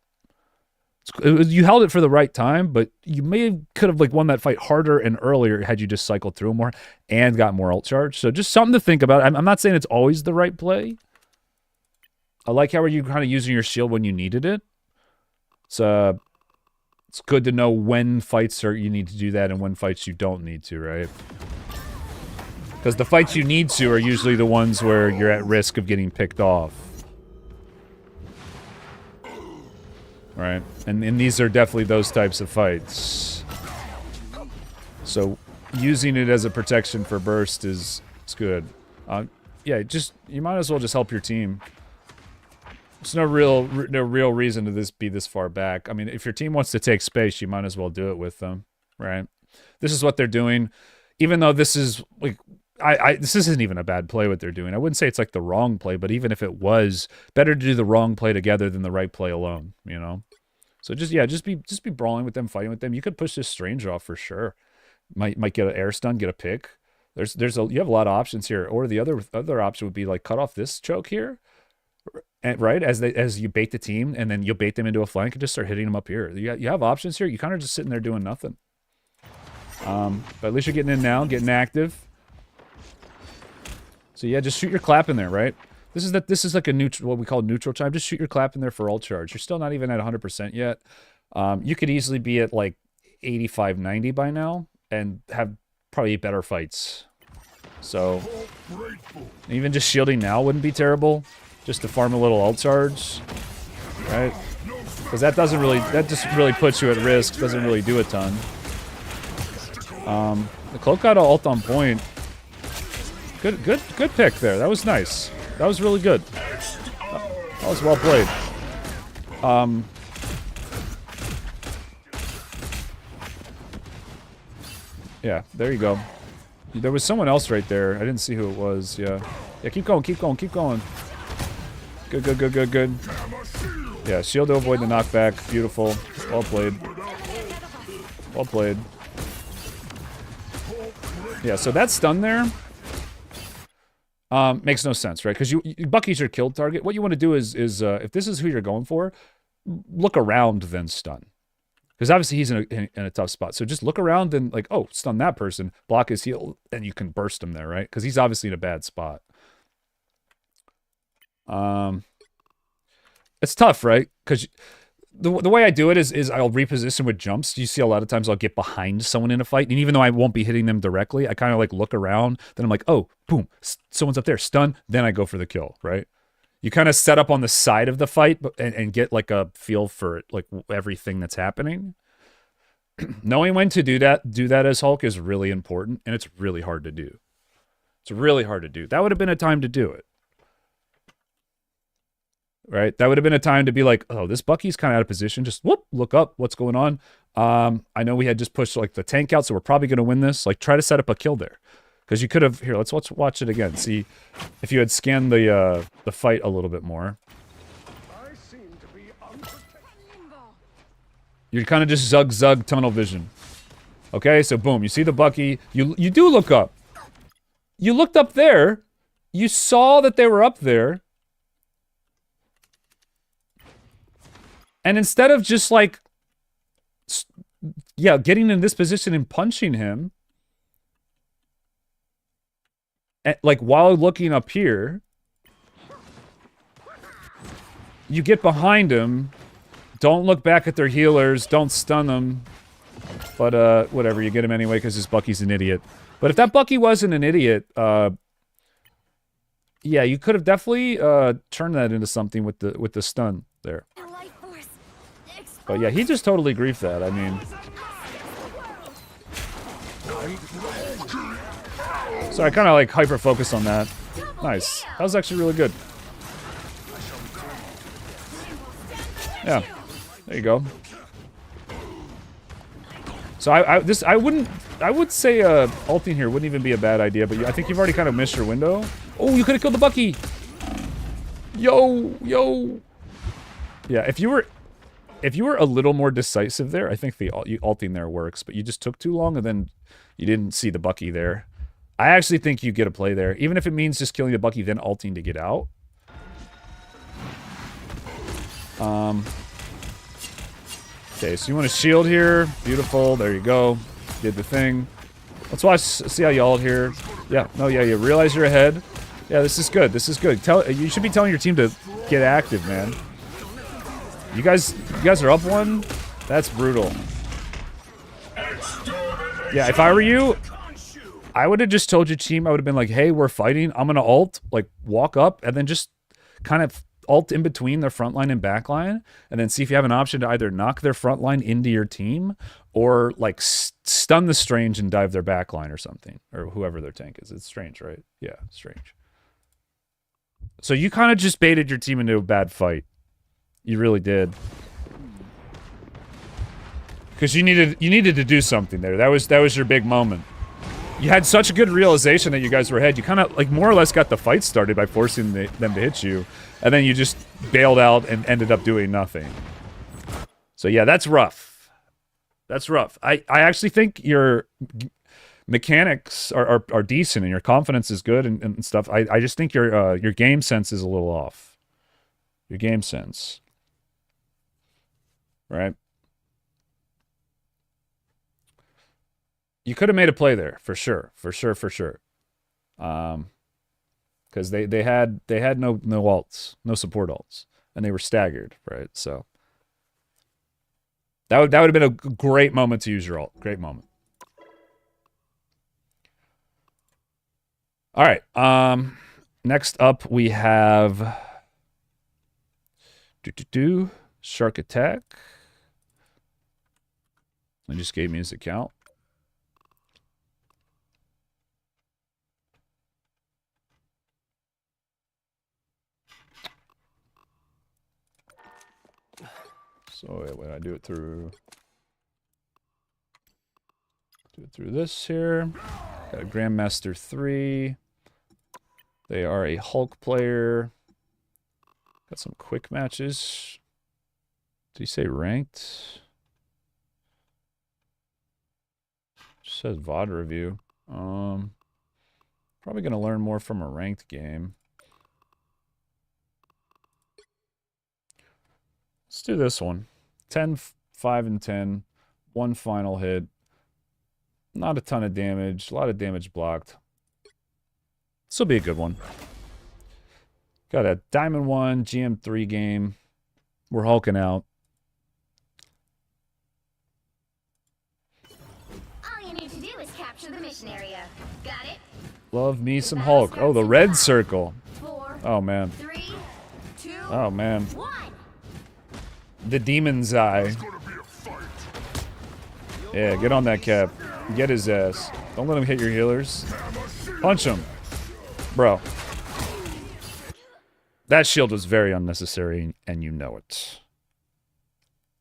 You held it for the right time, but you could have like won that fight harder and earlier had you just cycled through more and got more ult charge. So just something to think about. I'm not saying it's always the right play. I like how you kind of using your shield when you needed it. It's good to know when fights you need to do that and when fights you don't need to, right? Because the fights you need to are usually the ones where you're at risk of getting picked off. Right? And these are definitely those types of fights. So using it as a protection for burst is good. Yeah, you might as well just help your team. There's no real reason to be this far back. I mean, if your team wants to take space, you might as well do it with them, right? This is what they're doing. Even though this is like this isn't even a bad play what they're doing. I wouldn't say it's like the wrong play, but even if it was, better to do the wrong play together than the right play alone, you know? So just be brawling with them, fighting with them. You could push this Strange off for sure. Might get an air stun, get a pick. You have a lot of options here. Or the other option would be like cut off this choke here. And right as you bait the team, and then you'll bait them into a flank and just start hitting them up here. You have options here. You kind of just sitting there doing nothing. But at least you're getting in now, getting active. So yeah, just shoot your clap in there, right? This is like a neutral, what we call neutral time. Just shoot your clap in there for ult charge. You're still not even at 100% yet. You could easily be at like 85, 90 by now and have probably better fights. So even just shielding now wouldn't be terrible. Just to farm a little ult charge, right? Because that just really puts you at risk. Doesn't really do a ton. The cloak got an ult on point. Good pick there. That was nice. That was really good. That was well played. Yeah, there you go. There was someone else right there. I didn't see who it was. Yeah, keep going. Good. Yeah, shield to avoid the knockback. Beautiful. Well played. Yeah, so that stun there makes no sense, right? Because Bucky's your kill target. What you want to do is if this is who you're going for, look around then stun. Because obviously he's in a tough spot. So just look around and like, oh, stun that person, block his heal, and you can burst him there, right? Because he's obviously in a bad spot. It's tough, right? Because the way I do it is I'll reposition with jumps. You see a lot of times I'll get behind someone in a fight, and even though I won't be hitting them directly, I kind of like look around. Then I'm like, oh, boom, someone's up there, stun. Then I go for the kill, right? You kind of set up on the side of the fight and get like a feel for it, like everything that's happening. Knowing when to do that as Hulk is really important, and it's really hard to do. It's really hard to do. That would have been a time to do it. Right? That would have been a time to be like, oh, this Bucky's kind of out of position. Just whoop, look up, what's going on? I know we had just pushed like the tank out, so we're probably going to win this. Like, try to set up a kill there. Because you could have, here, let's watch it again. See if you had scanned the fight a little bit more. I seem to be You're kind of just zug tunnel vision. Okay, so boom, you see the Bucky. You do look up. You looked up there. You saw that they were up there. And instead of just like, yeah, getting in this position and punching him, like while looking up here, you get behind him. Don't look back at their healers. Don't stun them. But whatever, you get him anyway because this Bucky's an idiot. But if that Bucky wasn't an idiot, yeah, you could have definitely turned that into something with the stun there. But yeah, he just totally griefed that. I mean, so I kind of like hyper focus on that. Nice. That was actually really good. Yeah, there you go. So I would say ulting here wouldn't even be a bad idea, but I think you've already kind of missed your window. Oh, you could have killed the Bucky. Yo. Yeah, if you were a little more decisive there, I think the ulting there works, but you just took too long and then you didn't see the Bucky there. I actually think you get a play there, even if it means just killing the Bucky then ulting to get out. Okay, so you want to shield here. Beautiful. There you go. Did the thing. Let's watch. See how you ult here. Yeah. No. Yeah. You realize you're ahead. Yeah. This is good. This is good. You should be telling your team to get active, man. You guys are up one. That's brutal. Yeah. If I were you, I would have just told your team. I would have been like, "Hey, we're fighting. I'm gonna ult. Like, walk up and then just kind of ult in between their front line and back line, and then see if you have an option to either knock their front line into your team or like stun the Strange and dive their back line or something, or whoever their tank is. It's Strange, right? Yeah, Strange. So you kind of just baited your team into a bad fight. You really did. Because you needed to do something there. That was your big moment. You had such a good realization that you guys were ahead. You kind of like more or less got the fight started by forcing them to hit you. And then you just bailed out and ended up doing nothing. So yeah, that's rough. That's rough. I actually think your mechanics are decent and your confidence is good and stuff. I just think your game sense is a little off. Your game sense. Right? You could have made a play there, for sure. For sure. Because they had no ults, no support ults, and they were staggered, right? So that would have been a great moment to use your ult. Great moment. All right. Next up we have Shark Attack. I just gave me his account. So wait, when I do it through this here. Got a Grandmaster 3. They are a Hulk player. Got some quick matches. Did he say ranked? Just says VOD review. Probably gonna learn more from a ranked game. Let's do this one. 10 5 and 10. One final hit. Not a ton of damage. A lot of damage blocked. This will be a good one. Got a Diamond 1, GM3 game. We're hulking out. All you need to do is capture the mission area. Got it? Love me some Hulk. Oh, the red circle. 4, Oh, man. 3, 2, Oh, man. 1. The demon's eye. Yeah, get on that Cap. Get his ass. Don't let him hit your healers. Punch him. Bro. That shield was very unnecessary, and you know it.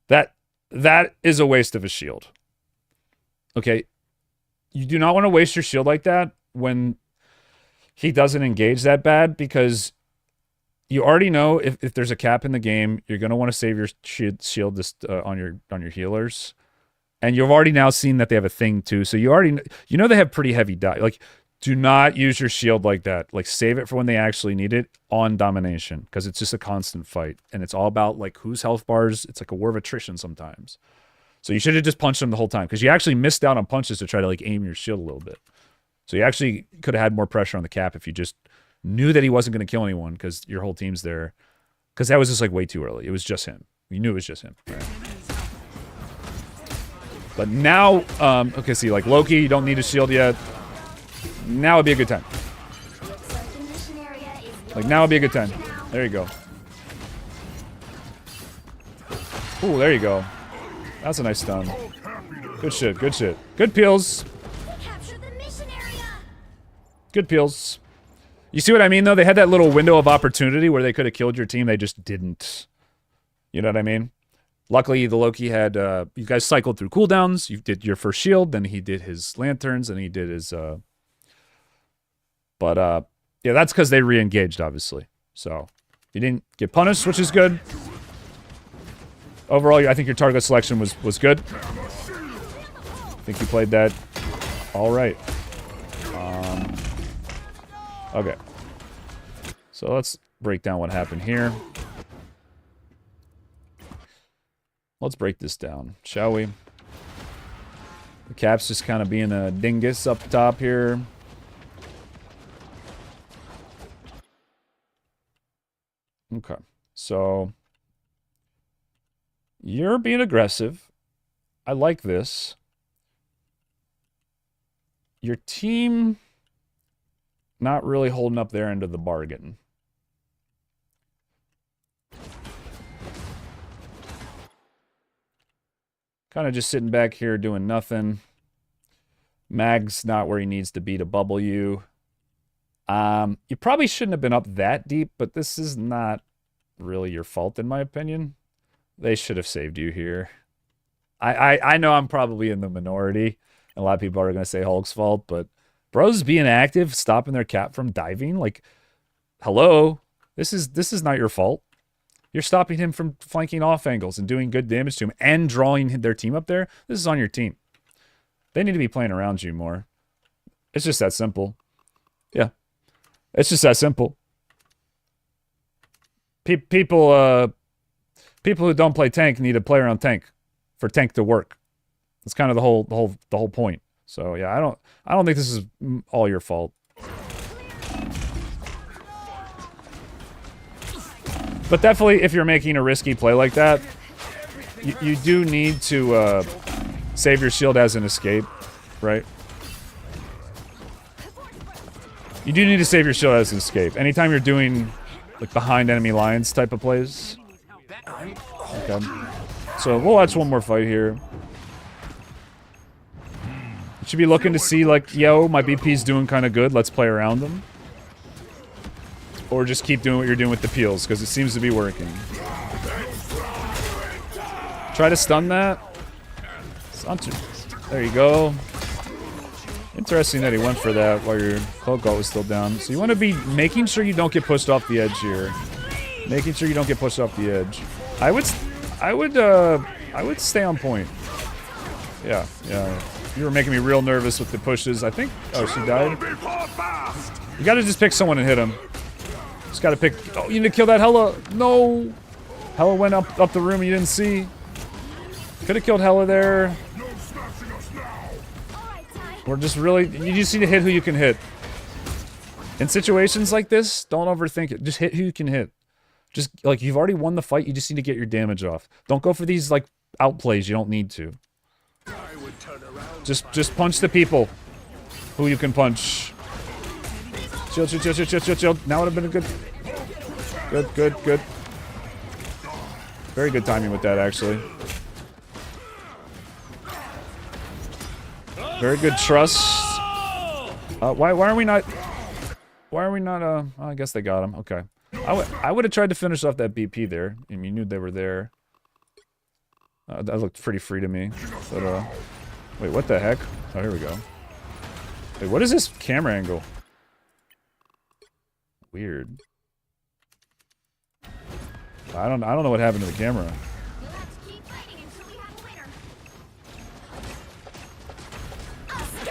That is a waste of a shield. Okay? You do not want to waste your shield like that when he doesn't engage that bad, because you already know if there's a Cap in the game, you're going to want to save your shield on your healers. And you've already now seen that they have a thing too, so you already know they have pretty heavy die. Like, do not use your shield like that. Like, save it for when they actually need it on domination, because it's just a constant fight, and it's all about like whose health bars. It's like a war of attrition sometimes. So you should have just punched them the whole time, because you actually missed out on punches to try to like aim your shield a little bit. So you actually could have had more pressure on the Cap if you just knew that he wasn't going to kill anyone because your whole team's there. Because that was just like way too early. It was just him. You knew it was just him. Right? But now, okay, see, like Loki, you don't need a shield yet. Now would be a good time. Like, now would be a good time. There you go. Ooh, there you go. That's a nice stun. Good shit, good shit. Good peels. Good peels. You see what I mean, though? They had that little window of opportunity where they could have killed your team. They just didn't. You know what I mean? Luckily, the Loki had... you guys cycled through cooldowns. You did your first shield, then he did his lanterns, and he did his... yeah, that's because they re-engaged, obviously. So, you didn't get punished, which is good. Overall, I think your target selection was good. I think you played that all right. Okay. So let's break down what happened here. Let's break this down, shall we? The Cap's just kind of being a dingus up top here. Okay. So you're being aggressive. I like this. Your team not really holding up their end of the bargain. Kind of just sitting back here doing nothing. Mag's not where he needs to be to bubble you. You probably shouldn't have been up that deep, but this is not really your fault, in my opinion. They should have saved you here. I know I'm probably in the minority. A lot of people are going to say Hulk's fault, but bro's being active, stopping their Cap from diving. Like, hello, this is not your fault. You're stopping him from flanking off angles and doing good damage to him and drawing their team up there. This is on your team. They need to be playing around you more. It's just that simple. Yeah. It's just that simple. People who don't play tank need to play around tank for tank to work. That's kind of the whole point. So yeah, I don't think this is all your fault. But definitely, if you're making a risky play like that, you do need to save your shield as an escape, right? You do need to save your shield as an escape. Anytime you're doing like behind enemy lines type of plays. Okay. So we'll watch one more fight here. You should be looking to see like, yo, my BP's doing kind of good. Let's play around them. Or just keep doing what you're doing with the peels, because it seems to be working. Try to stun that. There you go. Interesting that he went for that while your cloak was still down. So you want to be making sure you don't get pushed off the edge here. Making sure you don't get pushed off the edge. I would stay on point. Yeah. You were making me real nervous with the pushes. I think. Oh, she died. You got to just pick someone and hit him. Just gotta pick. Oh, you need to kill that Hela. No. Hela went up the room and you didn't see. Could have killed Hela there. No smashing us now. Alright, Ty. We're just really... You just need to hit who you can hit. In situations like this, don't overthink it. Just hit who you can hit. Just, like, you've already won the fight. You just need to get your damage off. Don't go for these, like, outplays. You don't need to. I would turn around. Just punch the people who you can punch. Shield, shield, shield, shield, shield, shield, shield. Now would have been a good... Good. Very good timing with that, actually. Very good trust. Why are we not... Why are we not, oh, I guess they got him. Okay. I would have tried to finish off that BP there. I mean, you knew they were there. That looked pretty free to me. But, wait, what the heck? Oh, here we go. Wait, what is this camera angle? Weird. I don't know what happened to the camera. You'll have to keep fighting until we have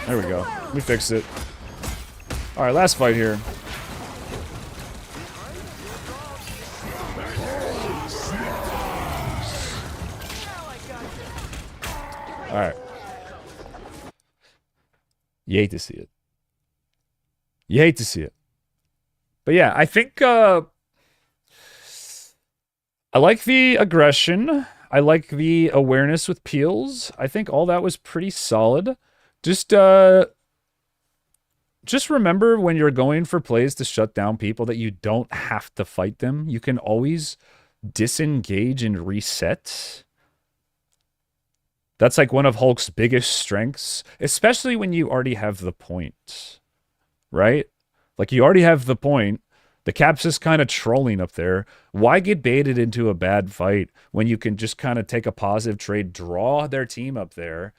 a winner. There we go. We fixed it. Alright, last fight here. Alright. You hate to see it. You hate to see it. But yeah, I think, I like the aggression. I like the awareness with peels. I think all that was pretty solid. Just remember when you're going for plays to shut down people that you don't have to fight them. You can always disengage and reset. That's like one of Hulk's biggest strengths, especially when you already have the point, right? Like you already have the point. The Cap's just kind of trolling up there. Why get baited into a bad fight when you can just kind of take a positive trade, draw their team up there,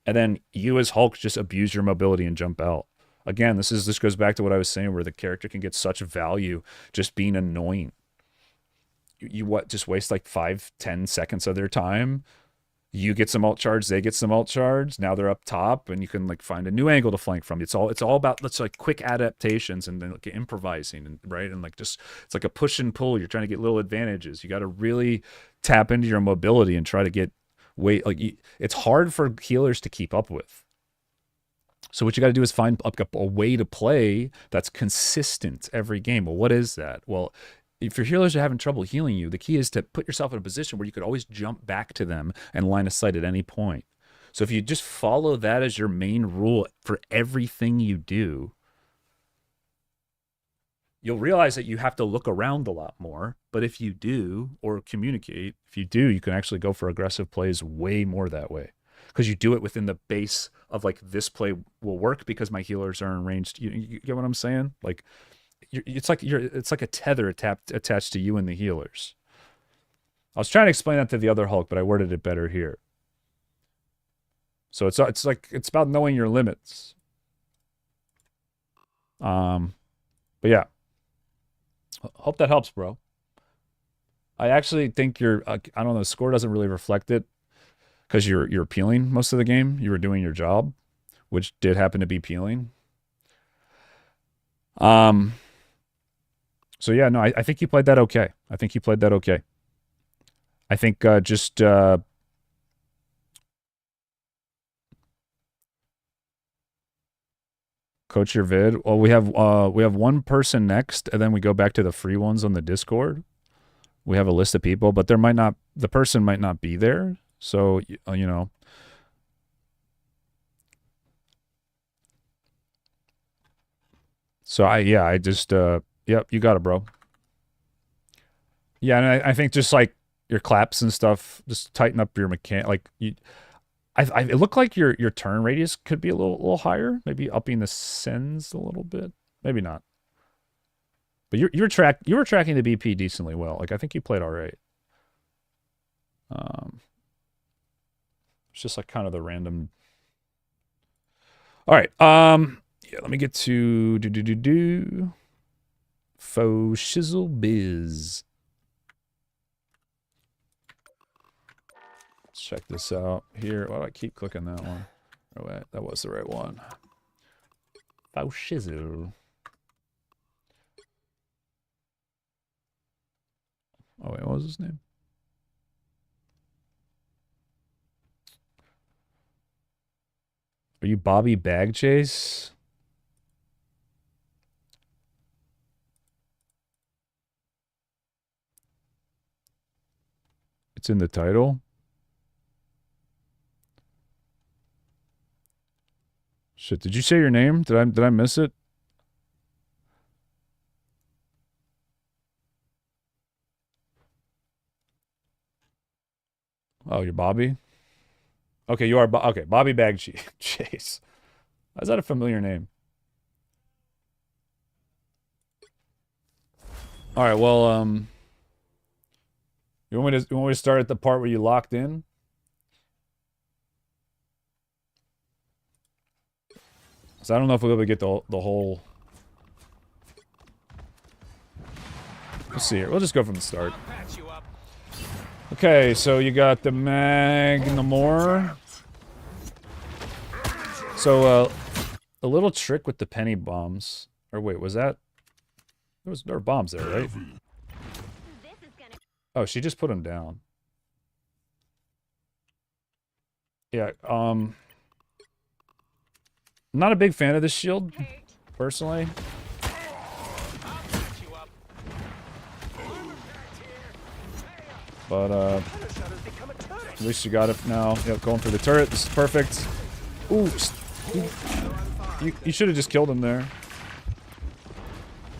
and then you as Hulk just abuse your mobility and jump out? Again, this goes back to what I was saying, where the character can get such value just being annoying. You just waste like 5-10 seconds of their time. You get some alt charge, they get some alt charge. Now they're up top, and you can like find a new angle to flank from. It's all about like quick adaptations and then like improvising, and right, and like just it's like a push and pull. You're trying to get little advantages. You got to really tap into your mobility and try to get weight. Like it's hard for healers to keep up with. So what you got to do is find a way to play that's consistent every game. Well, what is that? Well, if your healers are having trouble healing you, the key is to put yourself in a position where you could always jump back to them and line of sight at any point. So if you just follow that as your main rule for everything you do, you'll realize that you have to look around a lot more. But if you do, or communicate, if you do, you can actually go for aggressive plays way more that way. Because you do it within the base of like, this play will work because my healers are in range. You get what I'm saying? Like, it's like a tether attached to you and the healers. I was trying to explain that to the other Hulk, but I worded it better here. So it's about knowing your limits. But yeah, hope that helps, bro. I actually think I don't know, the score doesn't really reflect it because you're peeling most of the game. You were doing your job, which did happen to be peeling. So yeah, no, I think you played that okay. I think just coach your vid. Well, we have one person next, and then we go back to the free ones on the Discord. We have a list of people, but the person might not be there. So you know. So I just yep, you got it, bro. Yeah, and I think just like your claps and stuff, just tighten up your mechanic. Like it looked like your turn radius could be a little higher, maybe upping the sends a little bit, maybe not. But you were tracking the BP decently well. Like I think you played all right. It's just like kind of the random. All right. Yeah, let me get to faux shizzle biz. Let's check this out here. Why do I keep clicking that one? Oh wait, that was the right one. Faux shizzle. Oh wait, what was his name? Are you Bobby Bag Chase? It's in the title. Shit, did you say your name? Did I miss it? Oh, you're Bobby? Okay, you are okay, Bobby Bag Chase. Is that a familiar name? All right, well, you want me to start at the part where you locked in? So I don't know if we'll be able to get the whole. Let's see here. We'll just go from the start. Okay, so you got the Magnamore. So a little trick with the penny bombs. Or wait, was that? There were bombs there, right? Oh, she just put them down. Yeah, I'm not a big fan of this shield, personally. But, at least you got it now. Yep, going for the turret. This is perfect. Ooh, you should have just killed him there.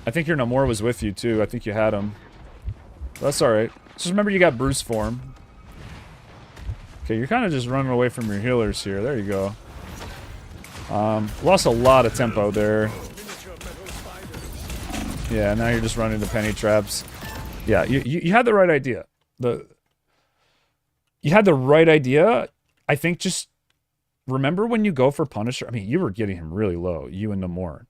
I think your Namor was with you, too. I think you had him. That's alright. Just remember you got Bruce form. Okay, you're kind of just running away from your healers here. There you go. Lost a lot of tempo there. Yeah, now you're just running the penny traps. Yeah, you had the right idea. You had the right idea. I think just remember when you go for Punisher. I mean, you were getting him really low. You and Namor.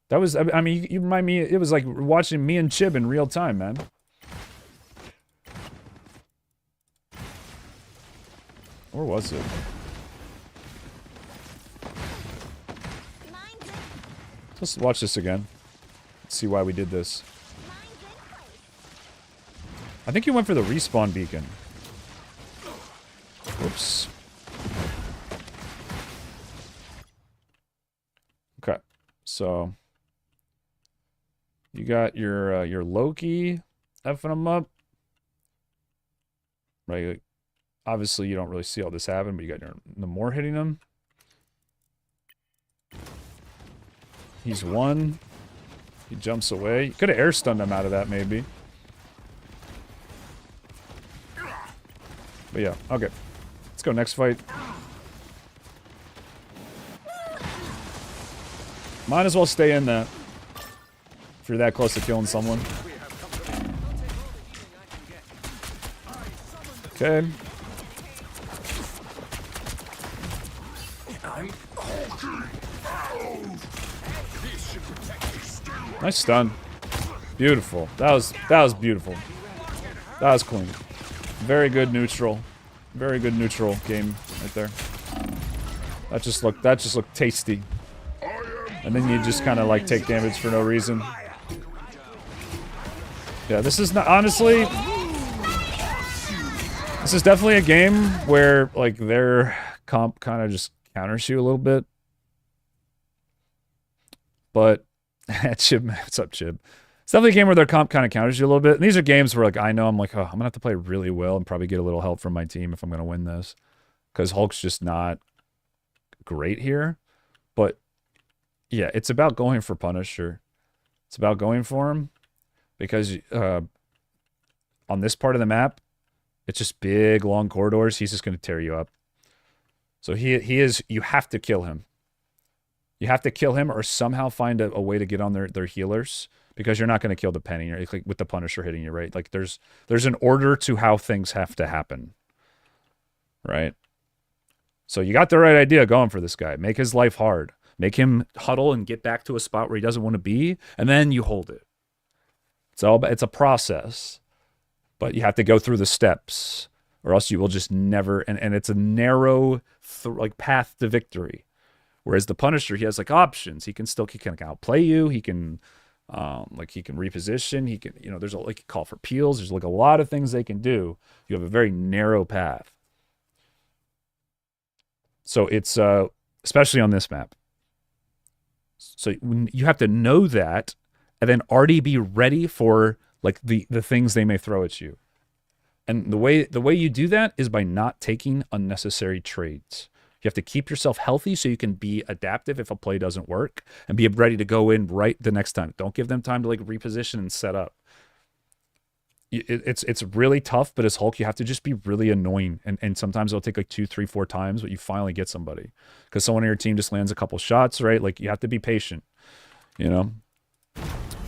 That was. I mean, you remind me. It was like watching me and Chib in real time, man. Or was it? Let's watch this again. Let's see why we did this. I think you went for the respawn beacon. Whoops. Okay, so you got your Loki effing him up, right? Like, obviously, you don't really see all this happen, but you got your Namor hitting him. He's one. He jumps away. You could have air stunned him out of that, maybe. But yeah, okay. Let's go next fight. Might as well stay in that. If you're that close to killing someone. Okay. Nice stun. Beautiful. That was beautiful. That was clean. Very good neutral. Very good neutral game right there. That just looked tasty. And then you just kind of like take damage for no reason. Yeah, this is not honestly. This is definitely a game where like their comp kind of just counters you a little bit. But Chib, what's up, Chib? It's definitely a game where their comp kind of counters you a little bit. And these are games where like I know I'm like, oh, I'm gonna have to play really well and probably get a little help from my team if I'm gonna win this, because Hulk's just not great here. But yeah, it's about going for Punisher. It's about going for him because on this part of the map, it's just big, long corridors. He's just gonna tear you up. So he is. You have to kill him. You have to kill him or somehow find a way to get on their healers, because you're not going to kill the penny, right? Like with the Punisher hitting you, right? Like there's an order to how things have to happen, right? So you got the right idea going for this guy. Make his life hard. Make him huddle and get back to a spot where he doesn't want to be, and then you hold it. It's a process, but you have to go through the steps, or else you will just never. And it's a narrow like path to victory. Whereas the Punisher, he has like options. He can outplay you. He can he can reposition. He can, there's like call for peels. There's like a lot of things they can do. You have a very narrow path. So it's especially on this map. So you have to know that, and then already be ready for like the things they may throw at you. And the way you do that is by not taking unnecessary trades. You have to keep yourself healthy so you can be adaptive if a play doesn't work and be ready to go in right the next time. Don't give them time to like reposition and set up. It's really tough, but as Hulk, you have to just be really annoying. And sometimes it'll take like 2, 3, 4 times, but you finally get somebody. Because someone on your team just lands a couple shots, right? Like, you have to be patient, you know?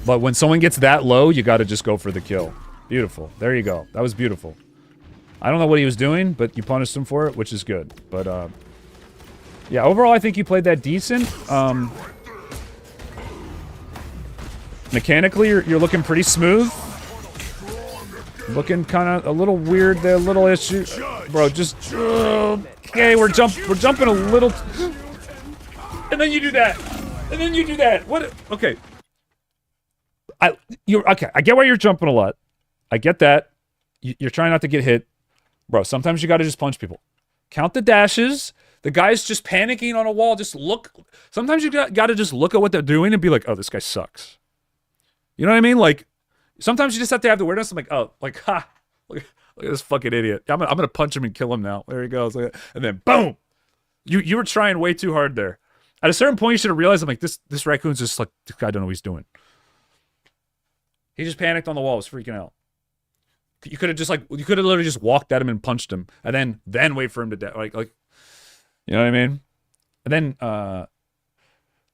But when someone gets that low, you got to just go for the kill. Beautiful. There you go. That was beautiful. I don't know what he was doing, but you punished him for it, which is good. But, yeah, overall, I think you played that decent. Mechanically, you're looking pretty smooth. Looking kind of a little weird there, little issue. Bro, just... okay, we're jumping a little... And then you do that. And then you do that. What? Okay. Okay, I get why you're jumping a lot. I get that. You're trying not to get hit. Bro, sometimes you gotta just punch people. Count the dashes. The guy's just panicking on a wall. Just look. Sometimes you gotta just look at what they're doing and be like, oh, this guy sucks. You know what I mean? Like, sometimes you just have to have the awareness. I'm like, oh, like, ha, look at this fucking idiot. I'm gonna punch him and kill him now. There he goes. And then, boom. You were trying way too hard there. At a certain point, you should have realized, I'm like, this raccoon's just like, this guy don't know what he's doing. He just panicked on the wall. Was freaking out. You could have just like, you could have literally just walked at him and punched him, and then wait for him to die. Like, you know what I mean? And then,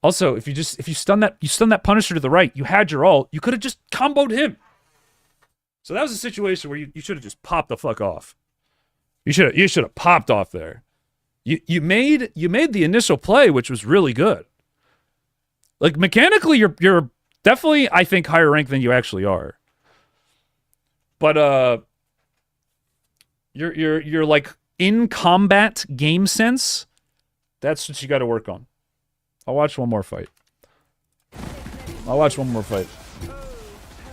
also, if you stun that Punisher to the right, you had your ult. You could have just comboed him. So that was a situation where you should have just popped the fuck off. You should have popped off there. You made the initial play, which was really good. Like, mechanically, you're definitely, I think, higher ranked than you actually are. But you're like in combat game sense. That's what you got to work on. I'll watch one more fight.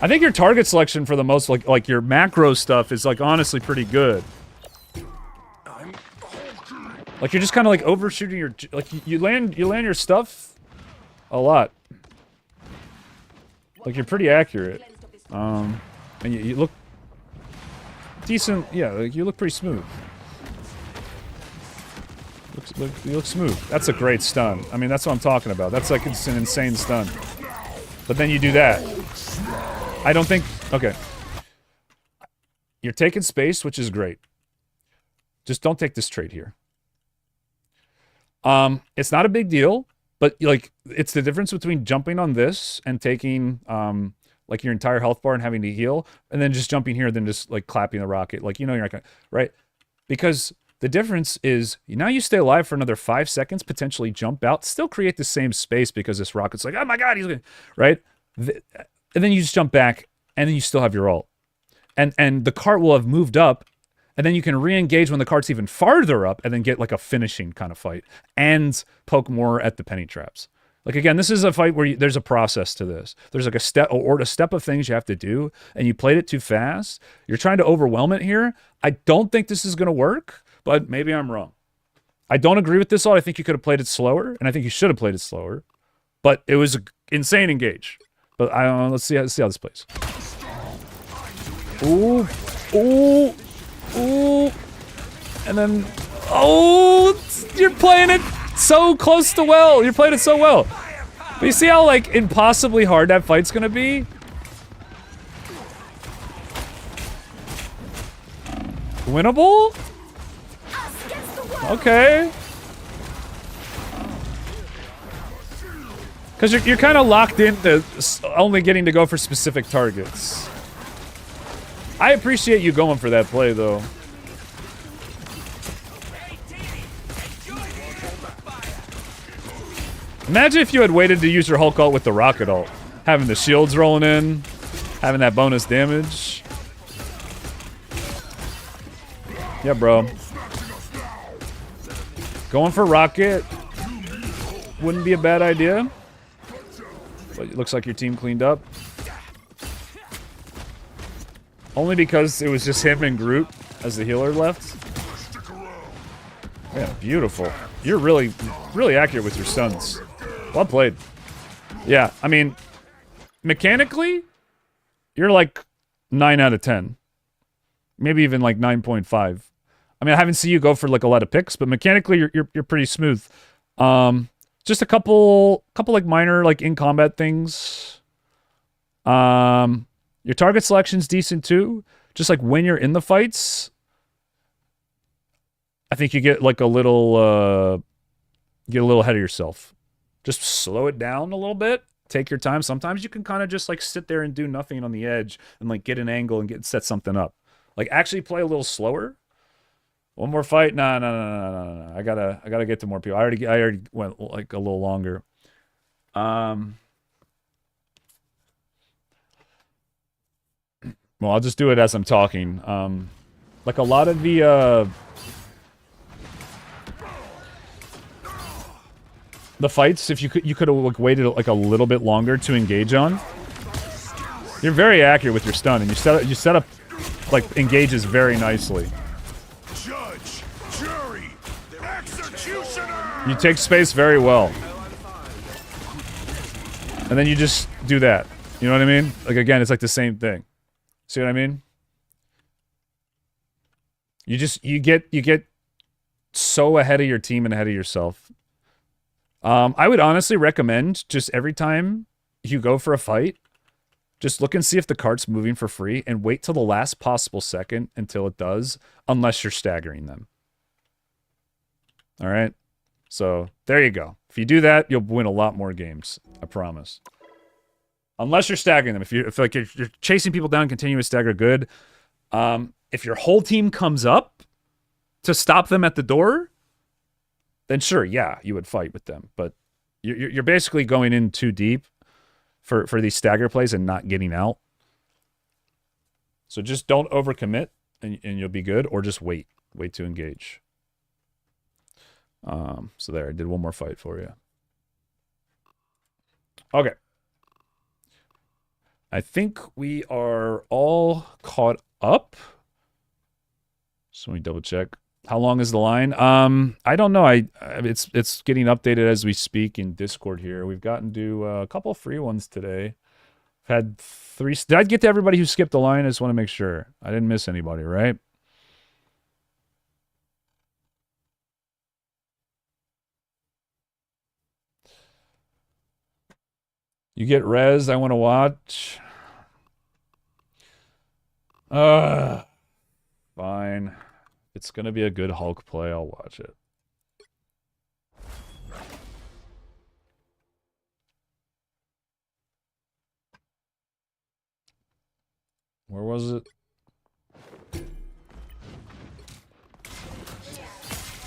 I think your target selection for the most, like your macro stuff is like honestly pretty good. Like, you're just kind of like overshooting your, like, you land your stuff a lot. Like, you're pretty accurate. And you look decent. Yeah, like, you look pretty smooth. You look smooth. That's a great stun. I mean, that's what I'm talking about. That's like, it's an insane stun. But then you do that. I don't think... Okay. You're taking space, which is great. Just don't take this trade here. It's not a big deal, but like, it's the difference between jumping on this and taking like your entire health bar and having to heal, and then just jumping here, then just like clapping the rocket. Like, you know, you're not gonna, right? Because the difference is now you stay alive for another 5 seconds, potentially jump out, still create the same space because this rocket's like, oh my god, he's gonna, right? And then you just jump back, and then you still have your ult, and the cart will have moved up. And then you can re-engage when the cart's even farther up and then get like a finishing kind of fight and poke more at the penny traps. Like, again, this is a fight where there's a process to this. There's like a step of things you have to do, and you played it too fast. You're trying to overwhelm it here. I don't think this is going to work, but maybe I'm wrong. I don't agree with this ult. I think you could have played it slower, and I think you should have played it slower. But it was an insane engage. But I don't know. Let's see how this plays. Ooh. Ooh. Ooh, and then, oh, you're playing it so close to well. You're playing it so well. But you see how, like, impossibly hard that fight's gonna be? Winnable? Okay. Because you're kind of locked into only getting to go for specific targets. I appreciate you going for that play, though. Imagine if you had waited to use your Hulk ult with the rocket ult. Having the shields rolling in, having that bonus damage. Yeah, bro. Going for rocket wouldn't be a bad idea. But it looks like your team cleaned up. Only because it was just him and Groot as the healer left. Yeah, beautiful. You're really, really accurate with your stuns. Well played. Yeah, I mean, mechanically, you're like 9 out of 10. Maybe even like 9.5. I mean, I haven't seen you go for like a lot of picks, but mechanically, you're pretty smooth. Just a couple like minor like in combat things. Your target selection's decent too. Just like when you're in the fights, I think you get like a little ahead of yourself. Just slow it down a little bit. Take your time. Sometimes you can kind of just like sit there and do nothing on the edge and like get an angle and set something up. Like actually play a little slower. One more fight? No. I gotta get to more people. I already went like a little longer. Well, I'll just do it as I'm talking. Like a lot of the fights, if you could have like waited like a little bit longer to engage on. You're very accurate with your stun, and you set up like engages very nicely. Judge, jury, executioner. You take space very well, and then you just do that. You know what I mean? Like again, it's like the same thing. See what I mean? You get so ahead of your team and ahead of yourself. I would honestly recommend just every time you go for a fight, just look and see if the cart's moving for free and wait till the last possible second until it does, unless you're staggering them. All right? So there you go. If you do that, you'll win a lot more games. I promise. Unless you're staggering them. If you're chasing people down, continuous stagger, good. If your whole team comes up to stop them at the door, then sure, yeah, you would fight with them. But you're basically going in too deep for these stagger plays and not getting out. So just don't overcommit and you'll be good, or just wait to engage. So there, I did one more fight for you. Okay. I think we are all caught up. So let me double check. How long is the line? I don't know. It's getting updated as we speak in Discord here. We've gotten to a couple free ones today. I've had 3. Did I get to everybody who skipped the line? I just want to make sure. I didn't miss anybody, right? You get res. I want to watch. Fine. It's going to be a good Hulk play. I'll watch it. Where was it?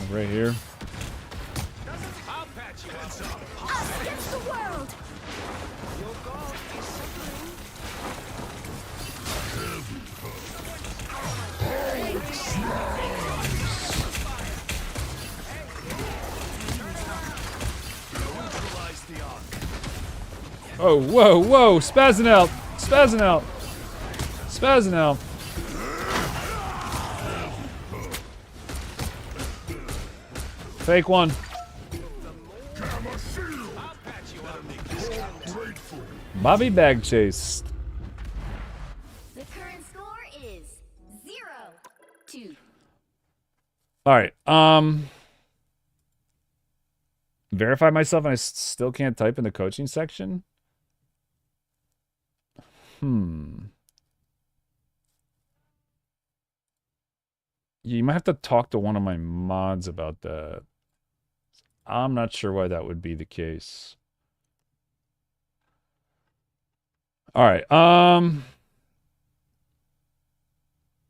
Right here. I'll patch you up. Us against the world. Your god is suffering. Oh, whoa, spazzing out. Fake one. Bobby bag chase. The current score is 0-2. All right. Verify myself and I still can't type in the coaching section. You might have to talk to one of my mods about that. I'm not sure why that would be the case. All right.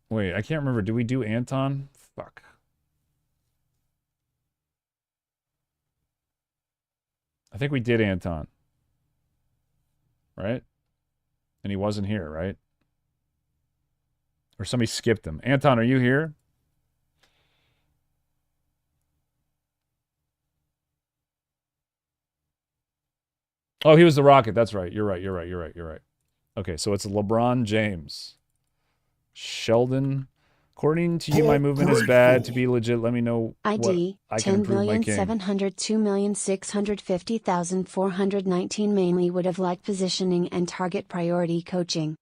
Wait, I can't remember. Did we do Anton? Fuck. I think we did Anton. Right? And he wasn't here, right? Or somebody skipped him. Anton, are you here? Oh, he was the Rocket. That's right. You're right. Okay, so it's LeBron James. Sheldon According to you, my movement is bad. To be legit, let me know what ID I can improve my king. 10,702,650,419 mainly would have liked positioning and target priority coaching.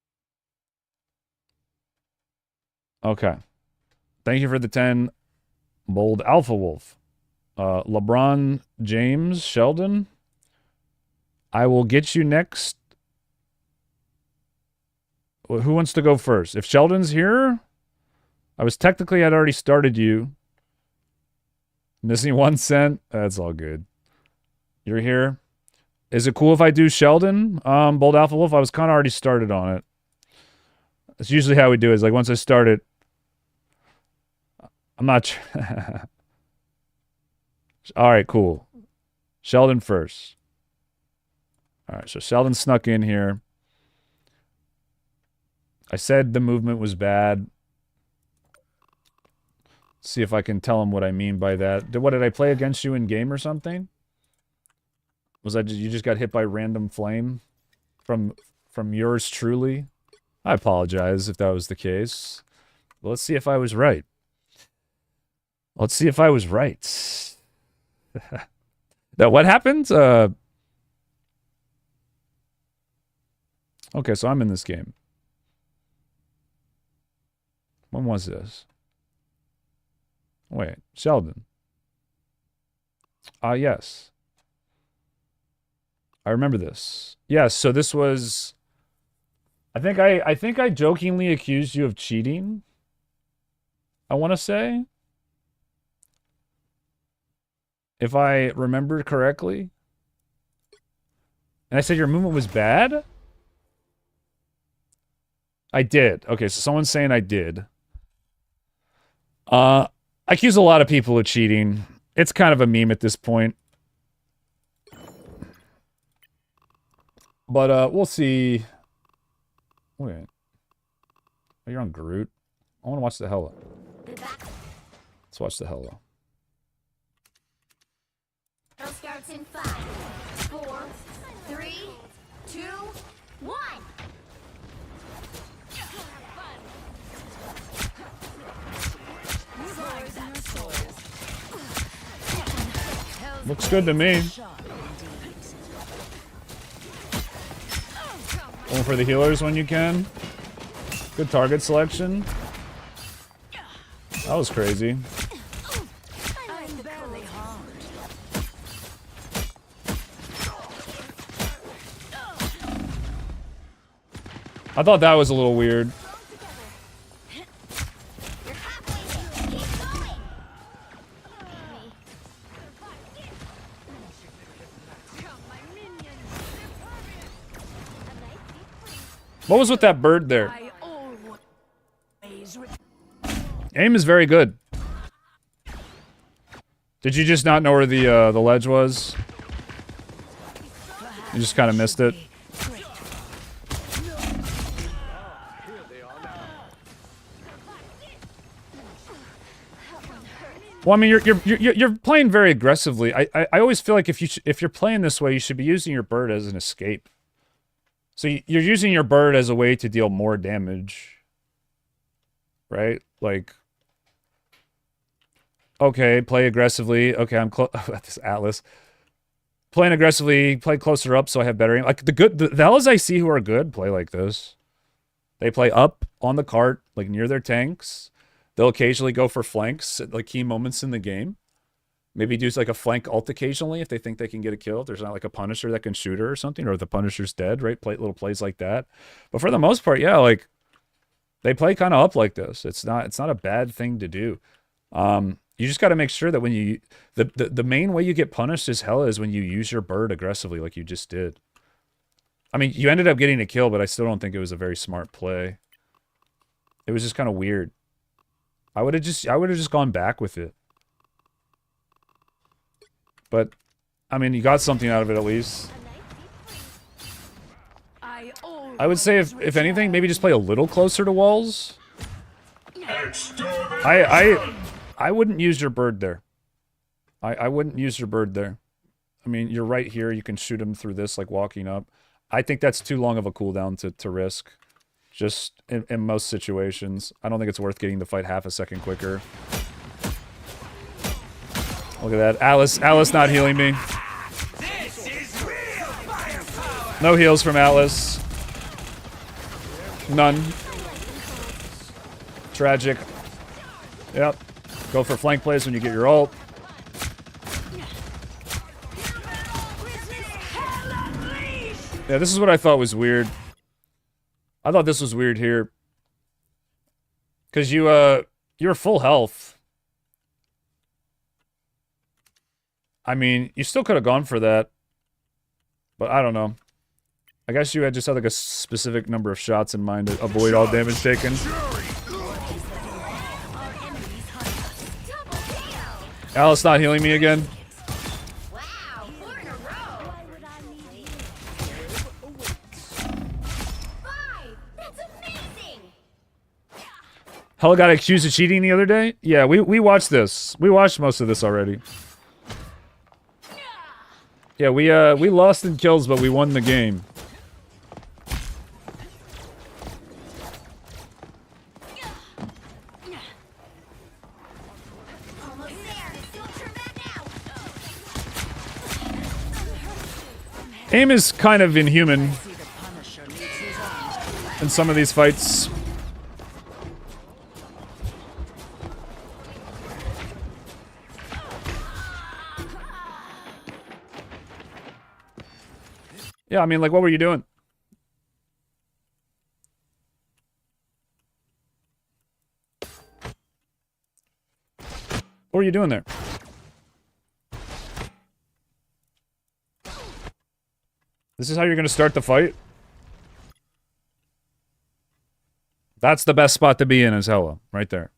Okay. Thank you for the 10. Bold Alpha Wolf. LeBron James Sheldon. I will get you next. Who wants to go first? If Sheldon's here, I'd already started you. Missing 1 cent. That's all good. You're here. Is it cool if I do Sheldon? Bold Alpha Wolf, I was kind of already started on it. That's usually how we do it. Is like once I start it, I'm not. All right, cool. Sheldon first. All right, so Sheldon snuck in here. I said the movement was bad. See if I can tell him what I mean by that. What did I play against you in game or something? Was that you just got hit by random flame from yours truly? I apologize if that was the case. But let's see if I was right. Let's see if I was right. Now, what happened? Okay, so I'm in this game. When was this? Wait, Sheldon. Yes. I remember this. Yes, so this was... I think I jokingly accused you of cheating. I want to say. If I remember correctly. And I said your movement was bad? I did. Okay, so someone's saying I did. I accuse a lot of people of cheating. It's kind of a meme at this point. But we'll see. Wait. Oh, you're on Groot. I want to watch the Hela. Let's watch the Hela. Girl Scouts in 5, 4, 3, 2, 1. Looks good to me. Going for the healers when you can. Good target selection. That was crazy. I thought that was a little weird. What was with that bird there? Aim is very good. Did you just not know where the ledge was? You just kind of missed it. Well, I mean, you're playing very aggressively. I always feel like if you're playing this way, you should be using your bird as an escape. So you're using your bird as a way to deal more damage, right? Like, okay, play aggressively. Okay, I'm close. This Atlas. Playing aggressively, play closer up so I have better aim. Like the Hellas I see who are good play like this. They play up on the cart, like near their tanks. They'll occasionally go for flanks at like key moments in the game. Maybe do like a flank ult occasionally if they think they can get a kill. If there's not like a Punisher that can shoot her or something, or the Punisher's dead, right? Play little plays like that. But for the most part, yeah, like they play kind of up like this. It's not a bad thing to do. You just got to make sure that when you the main way you get punished as hell is when you use your bird aggressively, like you just did. I mean, you ended up getting a kill, but I still don't think it was a very smart play. It was just kind of weird. I would have just gone back with it. But, I mean, you got something out of it at least. I would say, if anything, maybe just play a little closer to walls. I wouldn't use your bird there. I wouldn't use your bird there. I mean, you're right here. You can shoot him through this, like walking up. I think that's too long of a cooldown to risk. Just in most situations. I don't think it's worth getting the fight half a second quicker. Look at that. Alice not healing me. No heals from Atlas. None. Tragic. Yep. Go for flank plays when you get your ult. Yeah, this is what I thought was weird. I thought this was weird here. Because you're full health. I mean, you still could have gone for that. But I don't know. I guess you had just had like a specific number of shots in mind to avoid all damage taken. Alice not healing me again. Wow, 4 in a row. 5. That's amazing. Hela got accused of cheating the other day? Yeah, we watched this. We watched most of this already. Yeah, we lost in kills, but we won the game. Almost there. Don't turn back now. Aim is kind of inhuman in some of these fights. Yeah, I mean, like, what were you doing? What were you doing there? This is how you're going to start the fight? That's the best spot to be in, is Hela, right there.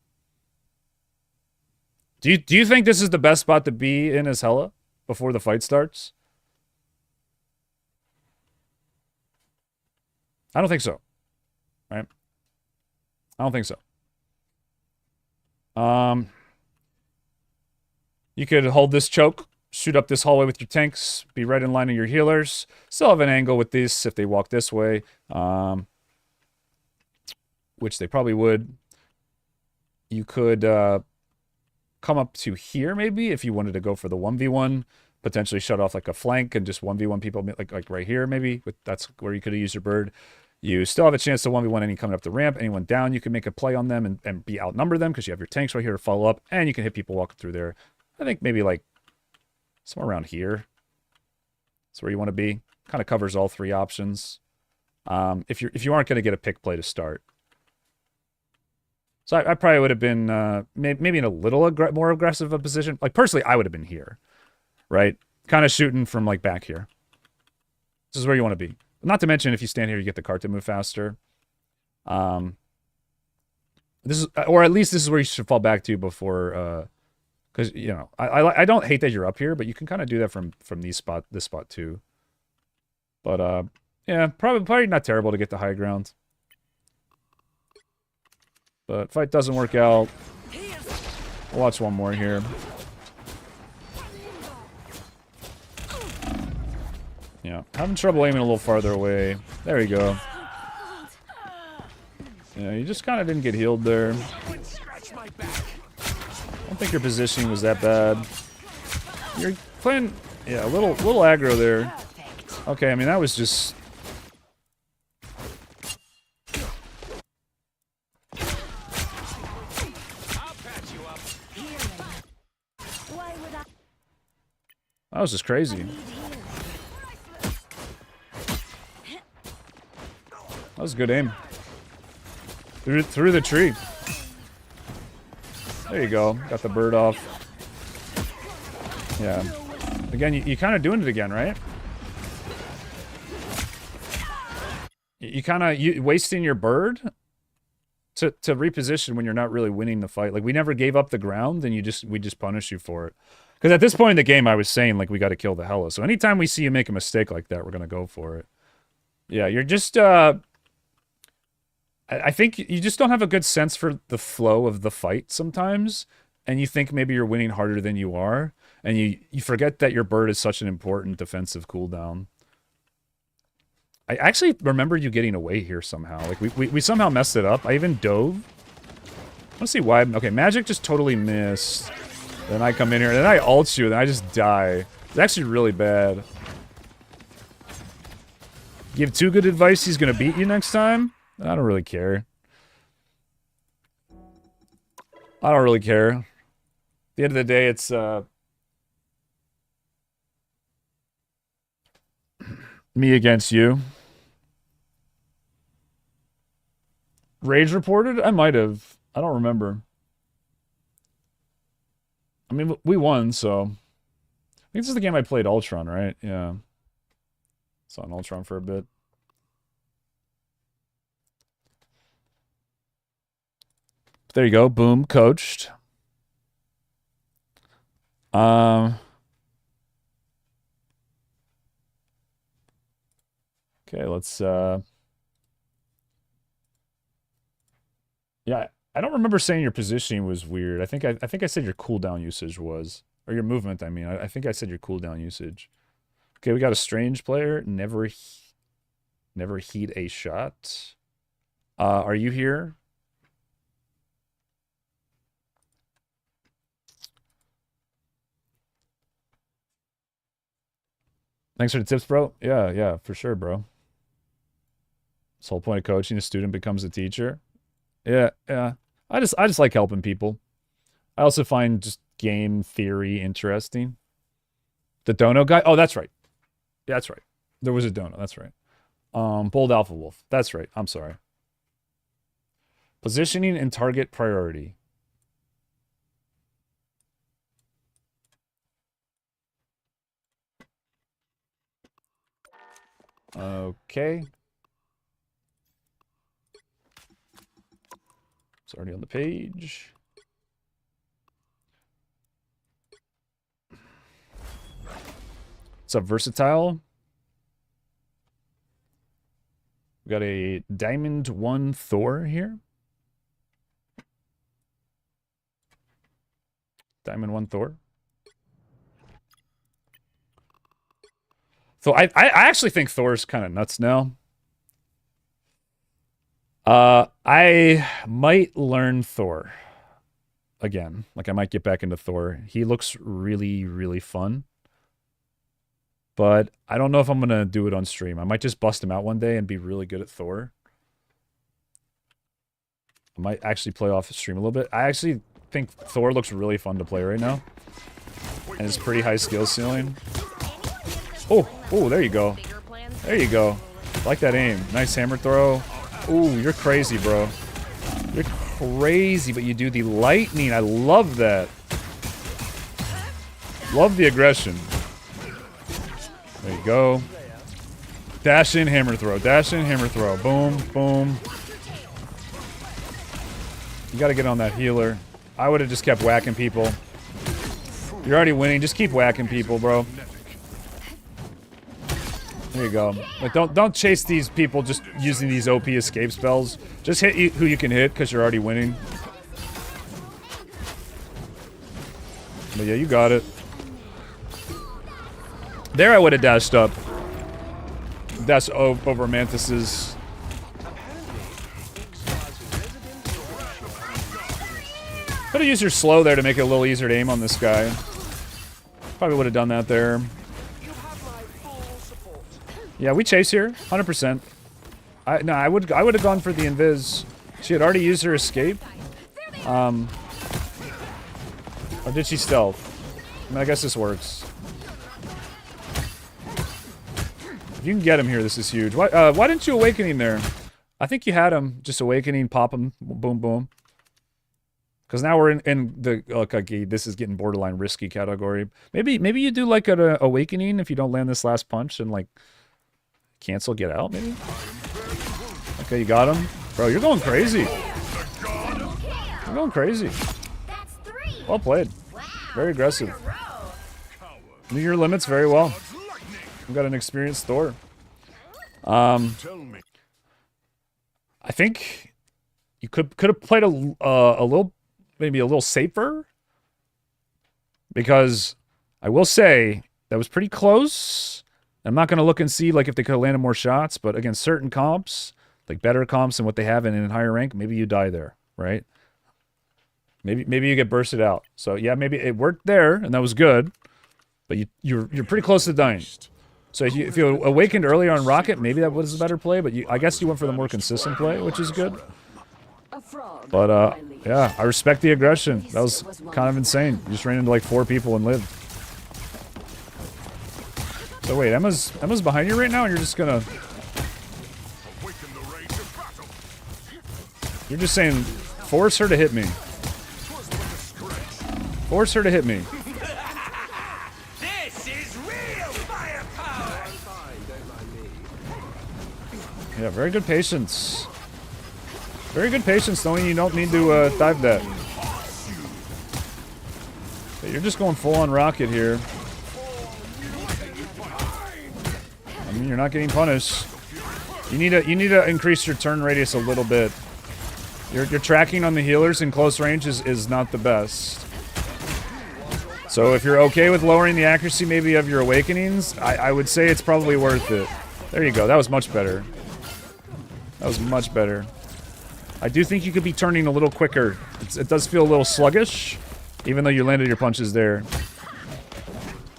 Do you think this is the best spot to be in as Hela before the fight starts? I don't think so. Right? I don't think so. You could hold this choke, shoot up this hallway with your tanks, be right in line of your healers. Still have an angle with this if they walk this way. Which they probably would. You could come up to here maybe if you wanted to go for the 1v1. Potentially shut off like a flank and just 1v1 people like right here maybe. That's where you could have used your bird. You still have a chance to 1v1 any coming up the ramp. Anyone down, you can make a play on them and be outnumber them because you have your tanks right here to follow up. And you can hit people walking through there. I think maybe like somewhere around here. That's where you want to be. Kind of covers all three options. If you aren't going to get a pick play to start. So I probably would have been maybe in a little more aggressive a position. Like personally, I would have been here. Right? Kind of shooting from like back here. This is where you want to be. Not to mention, if you stand here, you get the cart to move faster. This is, or at least this is where you should fall back to before, because you know, I don't hate that you're up here, but you can kind of do that from this spot too. But yeah, probably not terrible to get the high ground. But fight doesn't work out. We'll watch one more here. Yeah, having trouble aiming a little farther away. There we go. Yeah, you just kind of didn't get healed there. I don't think your positioning was that bad. You're playing, yeah, a little aggro there. Okay, I mean, that was just... That was just crazy. That was a good aim. Through the tree. There you go. Got the bird off. Yeah. Again, you kind of doing it again, right? You kind of wasting your bird to reposition when you're not really winning the fight. Like we never gave up the ground, and we just punish you for it. Because at this point in the game, I was saying like we got to kill the Hela. So anytime we see you make a mistake like that, we're gonna go for it. Yeah, you're just I think you just don't have a good sense for the flow of the fight sometimes, and you think maybe you're winning harder than you are, and you forget that your bird is such an important defensive cooldown. I actually remember you getting away here somehow. Like, we somehow messed it up. I even dove. Let's see why. Okay, magic just totally missed. Then I come in here, and then I ult you, and then I just die. It's actually really bad. Give too good advice, he's gonna beat you next time? I don't really care. I don't really care. At the end of the day, it's, me against you. Rage reported? I might have. I don't remember. I mean, we won, so... I think this is the game I played Ultron, right? Yeah. Saw an Ultron for a bit. There you go. Boom. Coached. Okay, let's, yeah, I don't remember saying your positioning was weird. I think I said your cooldown usage was. Or your movement, I mean. I think I said your cooldown usage. Okay, we got a strange player. Never heed a shot. Are you here? Thanks for the tips, bro. Yeah, for sure, bro. This whole point of coaching, a student becomes a teacher. Yeah. I just like helping people. I also find just game theory interesting. The dono guy? Oh, that's right. Yeah, that's right. There was a dono, that's right. Bold Alpha Wolf. That's right. I'm sorry. Positioning and target priority. Okay. It's already on the page. What's up, Versatile? We got a Diamond 1 Thor here. Diamond 1 Thor. So I actually think Thor's kind of nuts now. I might learn Thor again. Like, I might get back into Thor. He looks really, really fun. But I don't know if I'm going to do it on stream. I might just bust him out one day and be really good at Thor. I might actually play off the stream a little bit. I actually think Thor looks really fun to play right now. And it's pretty high skill ceiling. Oh, there you go. There you go. I like that aim. Nice hammer throw. Ooh, you're crazy, bro. You're crazy, but you do the lightning. I love that. Love the aggression. There you go. Dash in, hammer throw. Dash in, hammer throw. Boom, boom. You gotta get on that healer. I would have just kept whacking people. You're already winning. Just keep whacking people, bro. There you go. Like, don't chase these people just using these OP escape spells. Just hit who you can hit because you're already winning. But yeah, you got it. There I would have dashed up. Dash over Mantis's. Could have used your slow there to make it a little easier to aim on this guy. Probably would have done that there. Yeah, we chase here, 100%. I would have gone for the invis. She had already used her escape. Or did she stealth? I mean, I guess this works. If you can get him here, this is huge. Why didn't you awakening there? I think you had him. Just awakening, pop him, boom, boom. Because now we're in the okay, this is getting borderline risky category. Maybe you do like an awakening if you don't land this last punch and like cancel, get out, maybe? Okay, you got him. Bro, you're going crazy. You're going crazy. Well played. Very aggressive. Knew your limits very well. We've got an experienced Thor. I think you could have played a little, maybe a little safer. Because I will say that was pretty close. I'm not going to look and see like if they could have landed more shots, but against certain comps, like better comps than what they have in higher rank, maybe you die there, right? Maybe you get bursted out. So yeah, maybe it worked there, and that was good. But you're pretty close to dying. So if you awakened earlier on Rocket, maybe that was a better play. But I guess you went for the more consistent play, which is good. But yeah, I respect the aggression. That was kind of insane. You just ran into like 4 people and lived. So wait, Emma's behind you right now, and you're just gonna... You're just saying, force her to hit me. Force her to hit me. This is real firepower. Yeah, very good patience. Very good patience, knowing you don't need to dive that. But you're just going full on Rocket here. I mean, you're not getting punished. You need to increase your turn radius a little bit. Your tracking on the healers in close range is not the best. So if you're okay with lowering the accuracy maybe of your awakenings, I would say it's probably worth it. There you go. That was much better. That was much better. I do think you could be turning a little quicker. It does feel a little sluggish, even though you landed your punches there.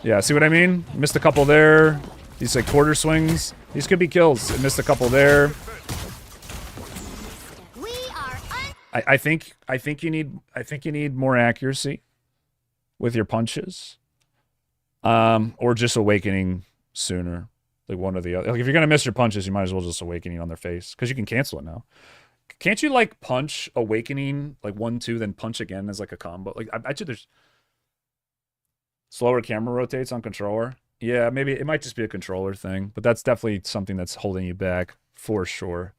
Yeah, see what I mean? Missed a couple there. These like quarter swings. These could be kills. It missed a couple there. I think you need more accuracy with your punches, or just awakening sooner, like one or the other. Like if you're gonna miss your punches, you might as well just awakening on their face because you can cancel it now. Can't you like punch awakening like 1-2 then punch again as like a combo? Like I bet you there's slower camera rotates on controller. Yeah, maybe it might just be a controller thing, but that's definitely something that's holding you back for sure.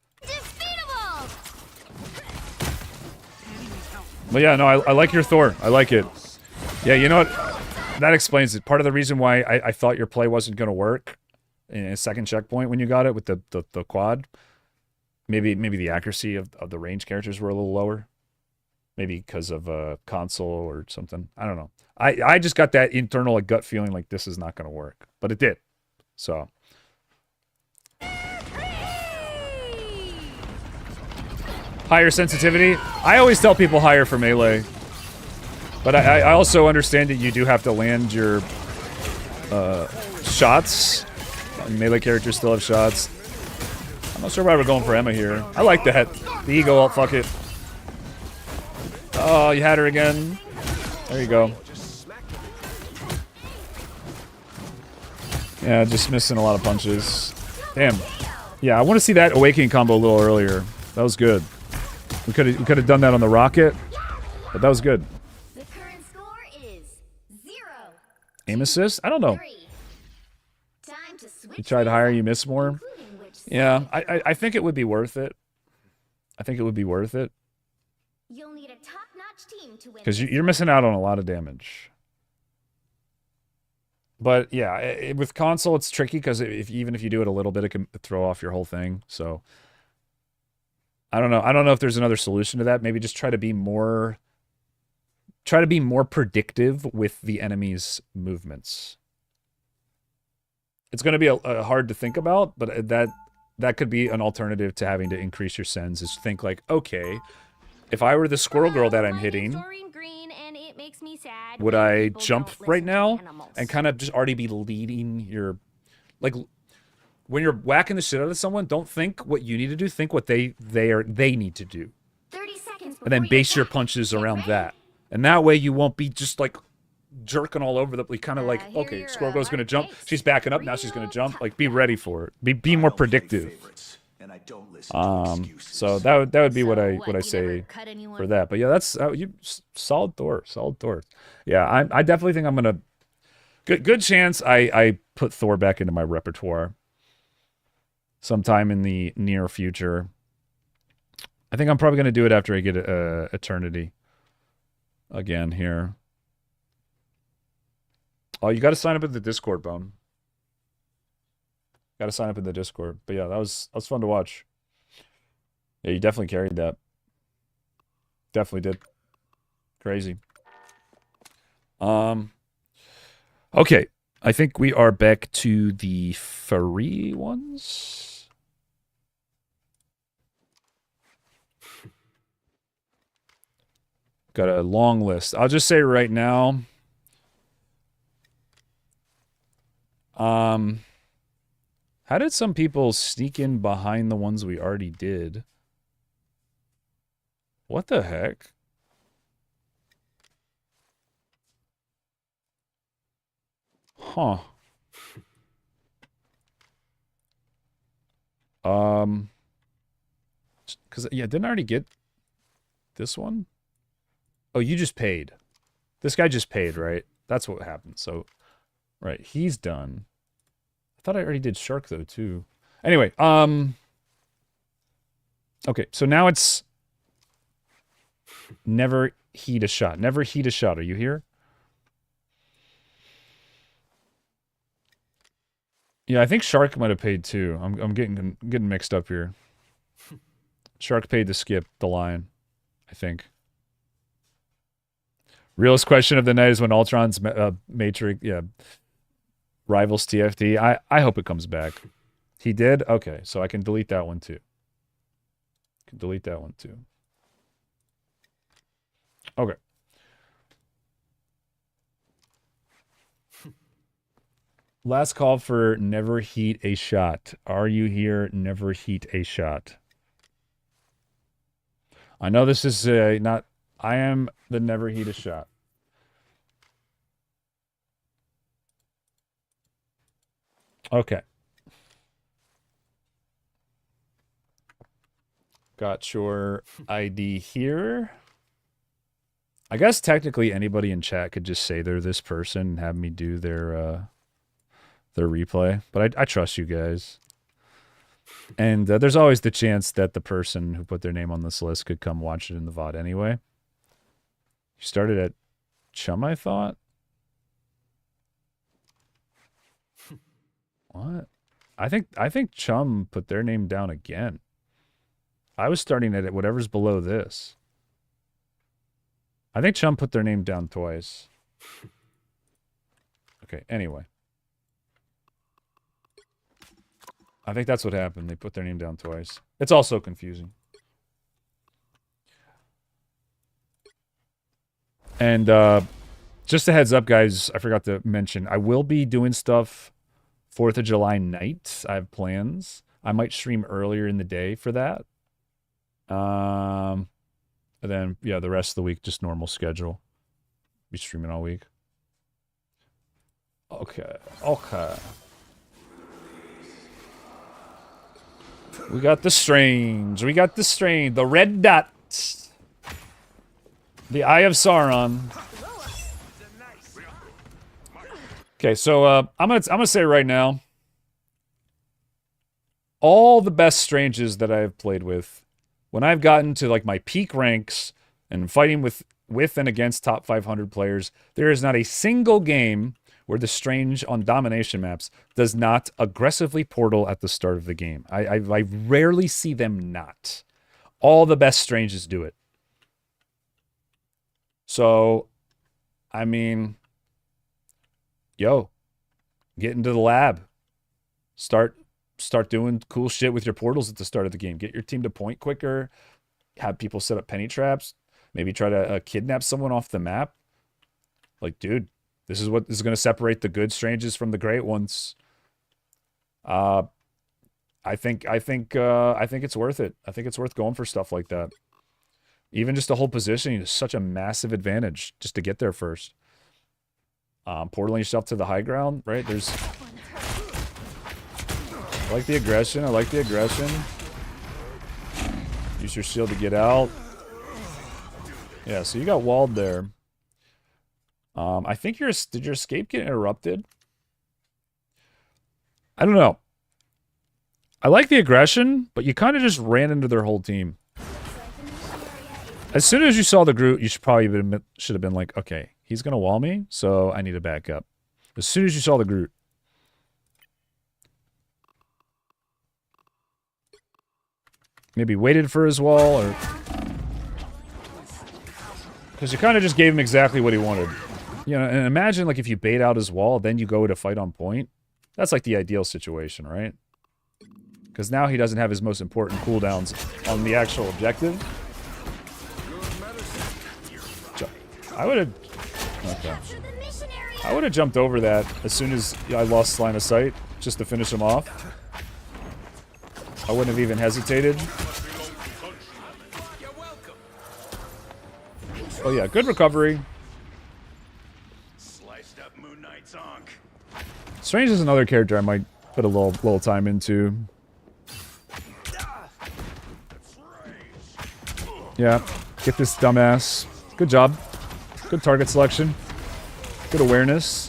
But yeah, no, I like your Thor. I like it. Yeah, you know what? That explains it. Part of the reason why I thought your play wasn't going to work in a second checkpoint when you got it with the quad. Maybe the accuracy of the range characters were a little lower. Maybe because of console or something. I don't know. I just got that internal like, gut feeling like this is not going to work. But it did. So... Higher sensitivity. I always tell people higher for melee. But I also understand that you do have to land your shots. Melee characters still have shots. I'm not sure why we're going for Emma here. I like the ego ult, fuck it. Oh, you had her again. There you go. Yeah, just missing a lot of punches. Damn. Yeah, I want to see that awakening combo a little earlier. That was good. We could have done that on the Rocket, but that was good. The current score is 0. Aim assist? I don't know. Time to switch. You tried higher, you miss more. Including which Yeah, I think it would be worth it. I think it would be worth it. You'll need a top-notch team to win. Because you're missing out on a lot of damage. But yeah, with console it's tricky because even if you do it a little bit, it can throw off your whole thing. So I don't know. I don't know if there's another solution to that. Maybe just try to be more predictive with the enemy's movements. It's going to be hard to think about, but that could be an alternative to having to increase your sends. Is think like, okay, if I were the squirrel girl that I'm hitting, would I jump right now and kind of just already be leading your, like, when you're whacking the shit out of someone, don't think what you need to do. Think what they need to do, 30 seconds and then base your punches around that. And that way you won't be just like jerking all over the place. Kind of like, okay, squirrel girl's gonna jump. She's backing up now. She's gonna jump. Like, be ready for it. Be more predictive. So that would be what I say for that. But yeah, that's solid Thor. Solid Thor. Yeah, I definitely think I'm gonna good chance I put Thor back into my repertoire sometime in the near future. I think I'm probably gonna do it after I get Eternity again here. Oh, you got to sign up in the Discord, Bone. Got to sign up in the Discord. But yeah, that was fun to watch. Yeah, you definitely carried that. Definitely did. Crazy. Okay. I think we are back to the free ones. Got a long list. I'll just say right now. How did some people sneak in behind the ones we already did? What the heck? Huh. Because, yeah, didn't I already get this one? Oh, you just paid. This guy just paid, right? That's what happened. So, right, he's done. I thought I already did Shark, though, too. Anyway, okay, so now it's never heat a shot. Never heat a shot. Are you here? Yeah, I think Shark might have paid, too. I'm getting mixed up here. Shark paid to skip the line, I think. Realest question of the night is when Ultron's Matrix, rivals TFT. I hope it comes back. He did? Okay, so I can delete that one too. Okay. Last call for never heat a shot. Are you here? Never heat a shot. I know this is not... I am the never heat a shot. Okay. Got your ID here. I guess technically anybody in chat could just say they're this person and have me do their replay. But I trust you guys. And there's always the chance that the person who put their name on this list could come watch it in the VOD anyway. You started at Chum, I thought? What? I think Chum put their name down again. I was starting at whatever's below this. I think Chum put their name down twice. Okay, anyway. I think that's what happened. They put their name down twice. It's also confusing. And just a heads up, guys, I forgot to mention, I will be doing stuff 4th of July night. I have plans. I might stream earlier in the day for that. And then, yeah, the rest of the week, just normal schedule. Be streaming all week. Okay. We got the Strange. The red dot. The Eye of Sauron. Okay, so I'm gonna say right now, all the best Stranges that I've played with, when I've gotten to like my peak ranks and fighting with and against top 500 players, there is not a single game where the Strange on domination maps does not aggressively portal at the start of the game. I rarely see them not. All the best Stranges do it. So, I mean, yo, get into the lab. Start doing cool shit with your portals at the start of the game. Get your team to point quicker. Have people set up penny traps. Maybe try to kidnap someone off the map. Like, dude, this is what is going to separate the good Stranges from the great ones. I think it's worth it. I think it's worth going for stuff like that. Even just the whole positioning is such a massive advantage just to get there first. Portaling yourself to the high ground, right? I like the aggression. Use your shield to get out. Yeah, so you got walled there. I think did your escape get interrupted? I don't know. I like the aggression, but you kind of just ran into their whole team. As soon as you saw the Groot, you should have been like, okay, he's going to wall me, so I need to back up. As soon as you saw the Groot. Maybe waited for his wall, or... Because you kind of just gave him exactly what he wanted. You know, and imagine like if you bait out his wall, then you go to fight on point. That's like the ideal situation, right? Because now he doesn't have his most important cooldowns on the actual objective. I would have... Okay. I would have jumped over that as soon as I lost line of sight, just to finish him off. I wouldn't have even hesitated. Oh yeah, good recovery. Sliced up Moon Knight's onk. Strange is another character I might put a little time into. Yeah, get this dumbass. Good job. Good target selection. Good awareness.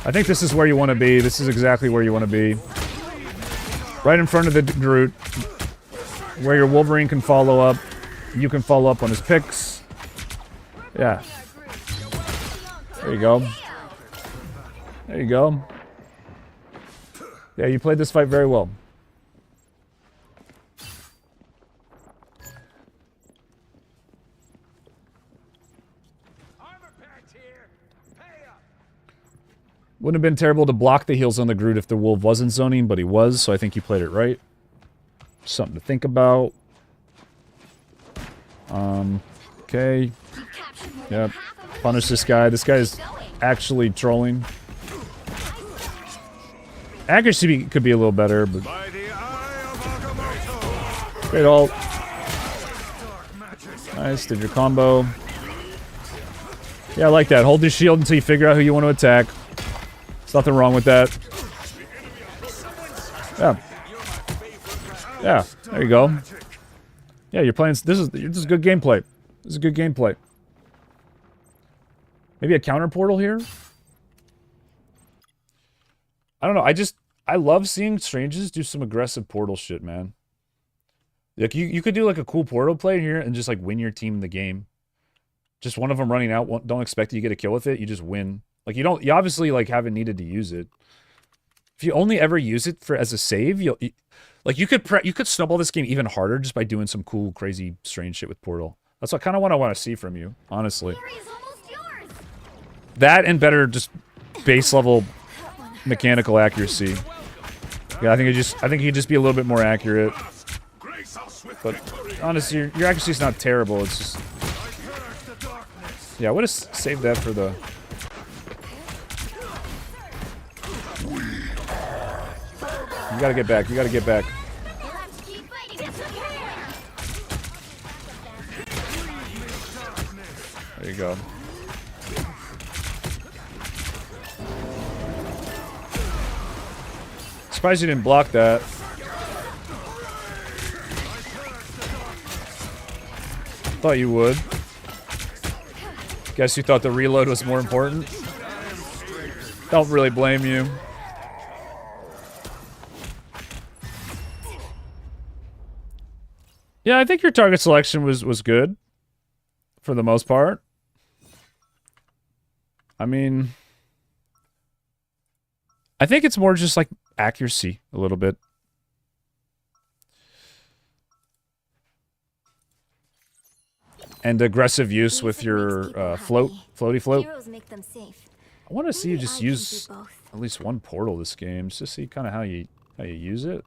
I think this is where you want to be. This is exactly where you want to be. Right in front of the Groot. Where your Wolverine can follow up. You can follow up on his picks. Yeah. There you go. There you go. Yeah, you played this fight very well. Wouldn't have been terrible to block the heals on the Groot if the Wolf wasn't zoning, but he was, so I think you played it right. Something to think about. Okay. Yep. Punish this guy. This guy is actually trolling. Accuracy could be a little better, but... Great ult. Nice, did your combo. Yeah, I like that. Hold your shield until you figure out who you want to attack. There's nothing wrong with that. Yeah. Yeah, there you go. Yeah, you're playing... This is good gameplay. This is good gameplay. Maybe a counter portal here? I don't know. I love seeing Stranges do some aggressive portal shit, man. Like, you could do, like, a cool portal play here and just, like, win your team the game. Just one of them running out. Don't expect you to get a kill with it. You just win. Like, you obviously, like, haven't needed to use it. If you only ever use it as a save, you could snowball this game even harder just by doing some cool, crazy, strange shit with portal. That's kind of what I want to see from you, honestly. That and better just base level mechanical accuracy. Yeah, I think you just be a little bit more accurate. But honestly, your accuracy is not terrible. It's just... Yeah, I would have saved that for the... You gotta get back. You gotta get back. There you go. Surprised you didn't block that. Thought you would. Guess you thought the reload was more important. Don't really blame you. Yeah, I think your target selection was good. For the most part. I mean... I think it's more just like accuracy a little bit. And aggressive use with your floaty float. I want to see you just use at least one portal this game, just to see kind of how you use it.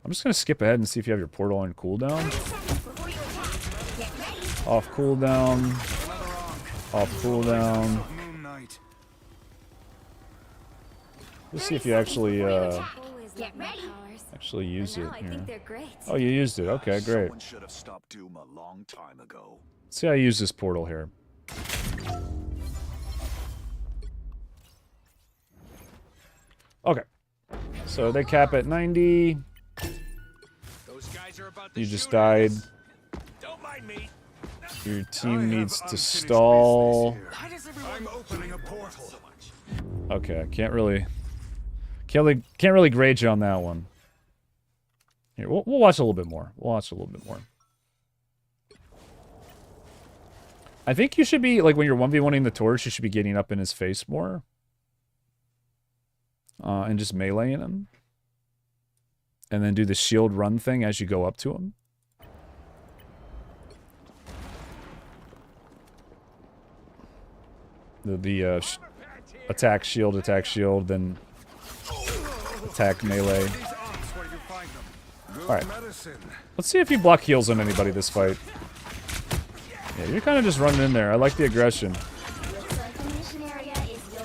I'm just gonna skip ahead and see if you have your portal on cooldown. Off cooldown. Off cooldown. Let's see if you actually use it here. Oh, you used it. Okay, great. Let's see how I use this portal here. Okay. So they cap at 90. You just died. Your team needs to stall. Okay, can't really grade you on that one. Here, we'll watch a little bit more. We'll watch a little bit more. I think you should be, like, when you're 1v1ing the torch, you should be getting up in his face more. And just meleeing him. And then do the shield run thing as you go up to him. attack shield, then attack melee. Alright. Let's see if you block heals on anybody this fight. Yeah, you're kind of just running in there. I like the aggression.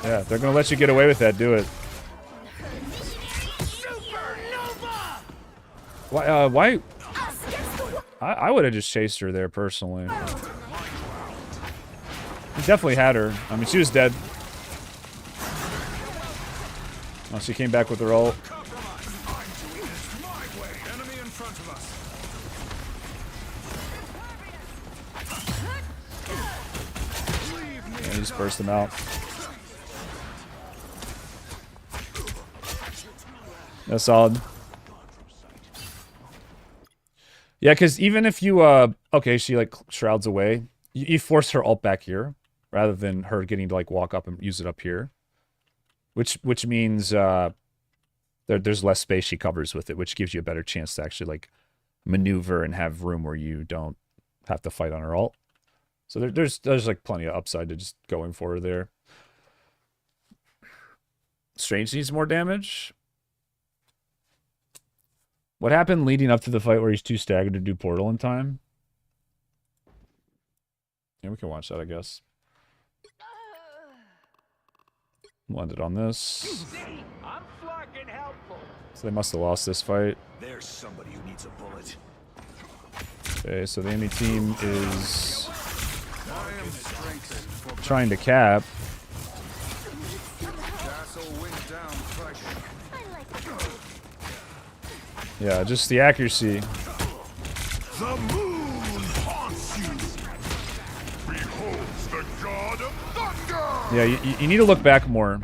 Yeah, if they're gonna let you get away with that, do it. Why? I would have just chased her there, personally. He definitely had her. I mean, she was dead. Oh, she came back with her ult. Yeah, he just burst them out. That's solid. Yeah, because even if you, okay, she, like, shrouds away. You force her ult back here, rather than her getting to, like, walk up and use it up here. Which means, there's less space she covers with it, which gives you a better chance to actually, like, maneuver and have room where you don't have to fight on her ult. So there's like, plenty of upside to just going for her there. Strange needs more damage. What happened leading up to the fight where he's too staggered to do portal in time? Yeah, we can watch that, I guess. We'll end it on this. I'm fucking helpful. So they must have lost this fight. There's somebody who needs a bullet. Okay, so the enemy team is trying to cap. Yeah, just the accuracy. The moon haunts you. Beholds the god of thunder. Yeah, you need to look back more.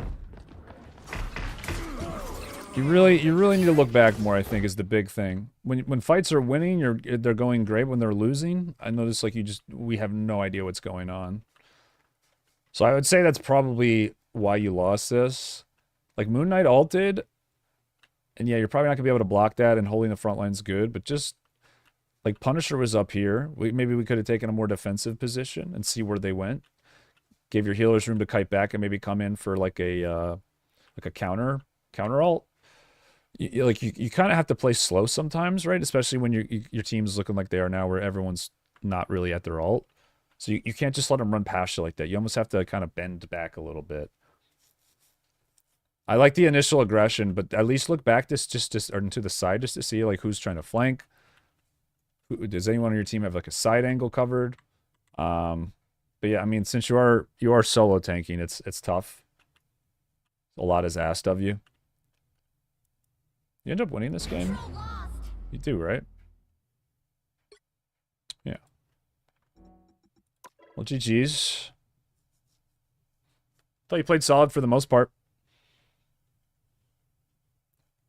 You really need to look back more, I think, is the big thing. When fights are winning, they're going great. When they're losing, I notice like we have no idea what's going on. So I would say that's probably why you lost this. Like Moon Knight ulted, and yeah, you're probably not gonna be able to block that, and holding the front line's good, but just like Punisher was up here. Maybe we could have taken a more defensive position and see where they went. Gave your healers room to kite back and maybe come in for like a counter ult. You kind of have to play slow sometimes, right? Especially when your team's looking like they are now, where everyone's not really at their ult. So you can't just let them run past you like that. You almost have to kind of bend back a little bit. I like the initial aggression, but at least look back or to the side just to see like who's trying to flank. Does anyone on your team have like a side angle covered? But yeah, I mean, since you are solo tanking, it's tough. A lot is asked of you. You end up winning this game? You do, right? Yeah. Well, GG's. Thought you played solid for the most part.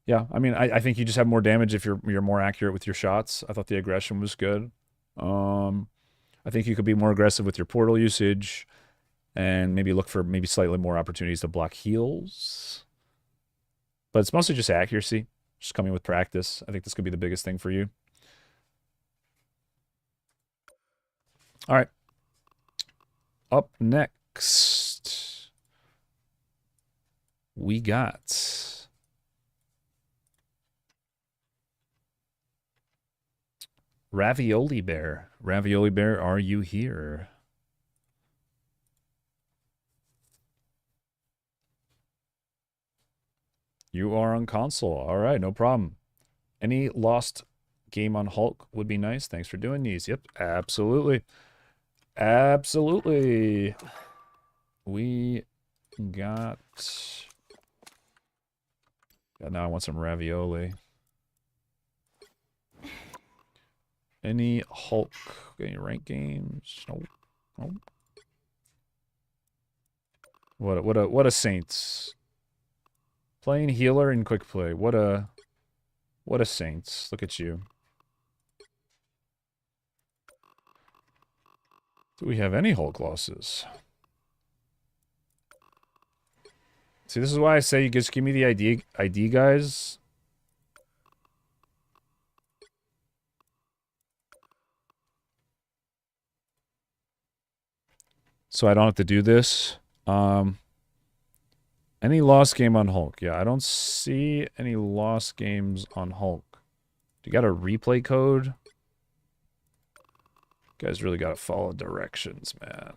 Yeah, I mean, I think you just have more damage if you're more accurate with your shots. I thought the aggression was good. I think you could be more aggressive with your portal usage, and maybe look for slightly more opportunities to block heals. But it's mostly just accuracy. Just coming with practice. I think this could be the biggest thing for you. All right. Up next, we got Ravioli Bear. Ravioli Bear, are you here? You are on console. All right, no problem. Any lost game on Hulk would be nice. Thanks for doing these. Yep, absolutely. Absolutely. We got... Yeah, now I want some ravioli. Any Hulk? Any rank games? Nope. Nope. What a Saints. Playing healer in quick play. What a Saints. Look at you. Do we have any Hulk losses? See, this is why I say you just give me the ID, guys. So I don't have to do this. Any lost game on Hulk? Yeah, I don't see any lost games on Hulk. You got a replay code? You guys really gotta follow directions, man.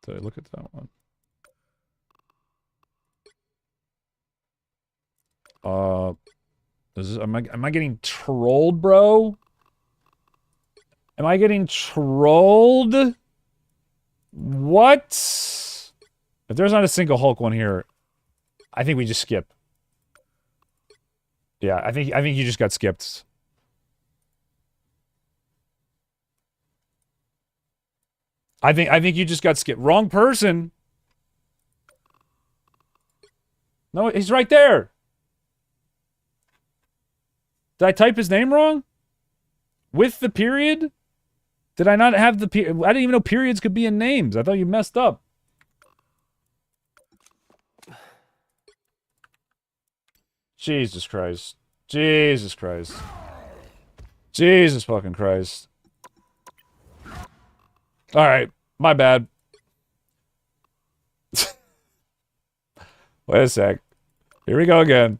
Did I look at that one? Am I getting trolled, bro? Am I getting trolled? What? If there's not a single Hulk one here, I think we just skip. Yeah, I think you just got skipped. I think you just got skipped. Wrong person. No, he's right there. Did I type his name wrong? With the period? Did I not have the period? I didn't even know periods could be in names. I thought you messed up. Jesus Christ. Jesus Christ. Jesus fucking Christ. Alright, my bad. Wait a sec. Here we go again.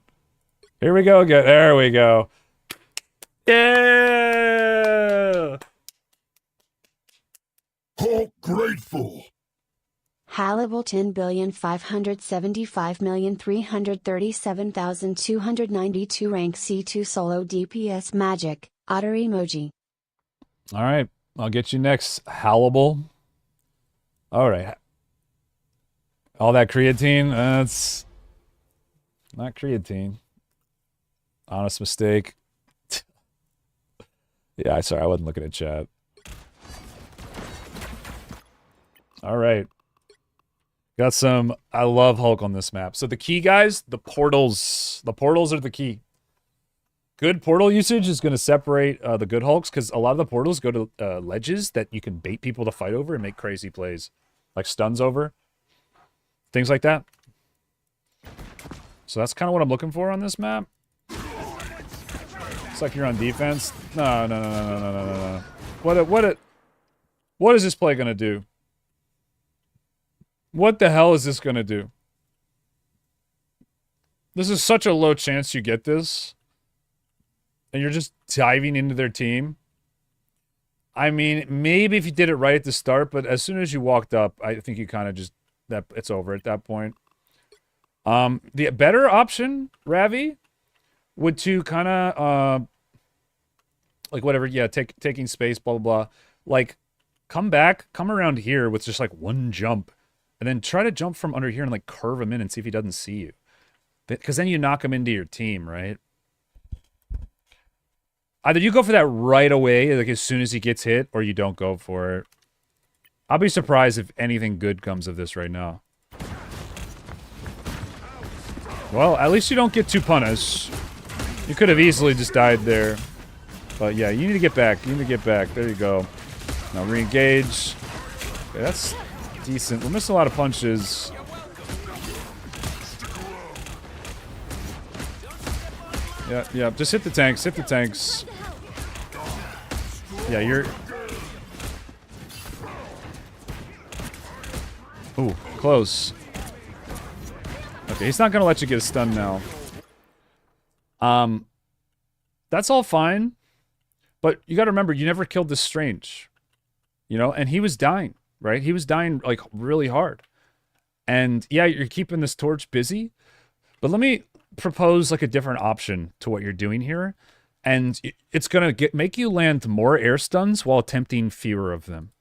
Here we go again. There we go. Yeah! Hulk grateful. Hallible 10,575,337,292 rank C2 solo DPS magic, otter emoji. Alright, I'll get you next, Hallible. Alright. All that creatine, that's not creatine. Honest mistake. Yeah, sorry, I wasn't looking at chat. Alright. Got some... I love Hulk on this map. So the key, guys, the portals. The portals are the key. Good portal usage is going to separate the good Hulks, because a lot of the portals go to ledges that you can bait people to fight over and make crazy plays. Like stuns over. Things like that. So that's kind of what I'm looking for on this map. It's like you're on defense. No. What is this play going to do? What the hell is this going to do? This is such a low chance you get this. And you're just diving into their team. I mean, maybe if you did it right at the start, but as soon as you walked up, I think you kind of just... it's over at that point. The better option, Ravi, would to kind of... like, whatever, yeah, taking space, blah, blah, blah. Like, come back, come around here with just, like, one jump. And then try to jump from under here and, like, curve him in and see if he doesn't see you. Because then you knock him into your team, right? Either you go for that right away, like, as soon as he gets hit, or you don't go for it. I'll be surprised if anything good comes of this right now. Well, at least you don't get too punished. You could have easily just died there. But yeah, you need to get back. You need to get back. There you go. Now re-engage. Okay, that's decent. We're missing a lot of punches. Yeah. Just hit the tanks. Hit the tanks. Yeah, you're... Ooh, close. Okay, he's not gonna let you get a stun now. That's all fine. But you gotta remember, you never killed this Strange. You know, and he was dying, right? He was dying, like, really hard. And, yeah, you're keeping this torch busy. But let me propose, like, a different option to what you're doing here. And it's gonna make you land more air stuns while attempting fewer of them.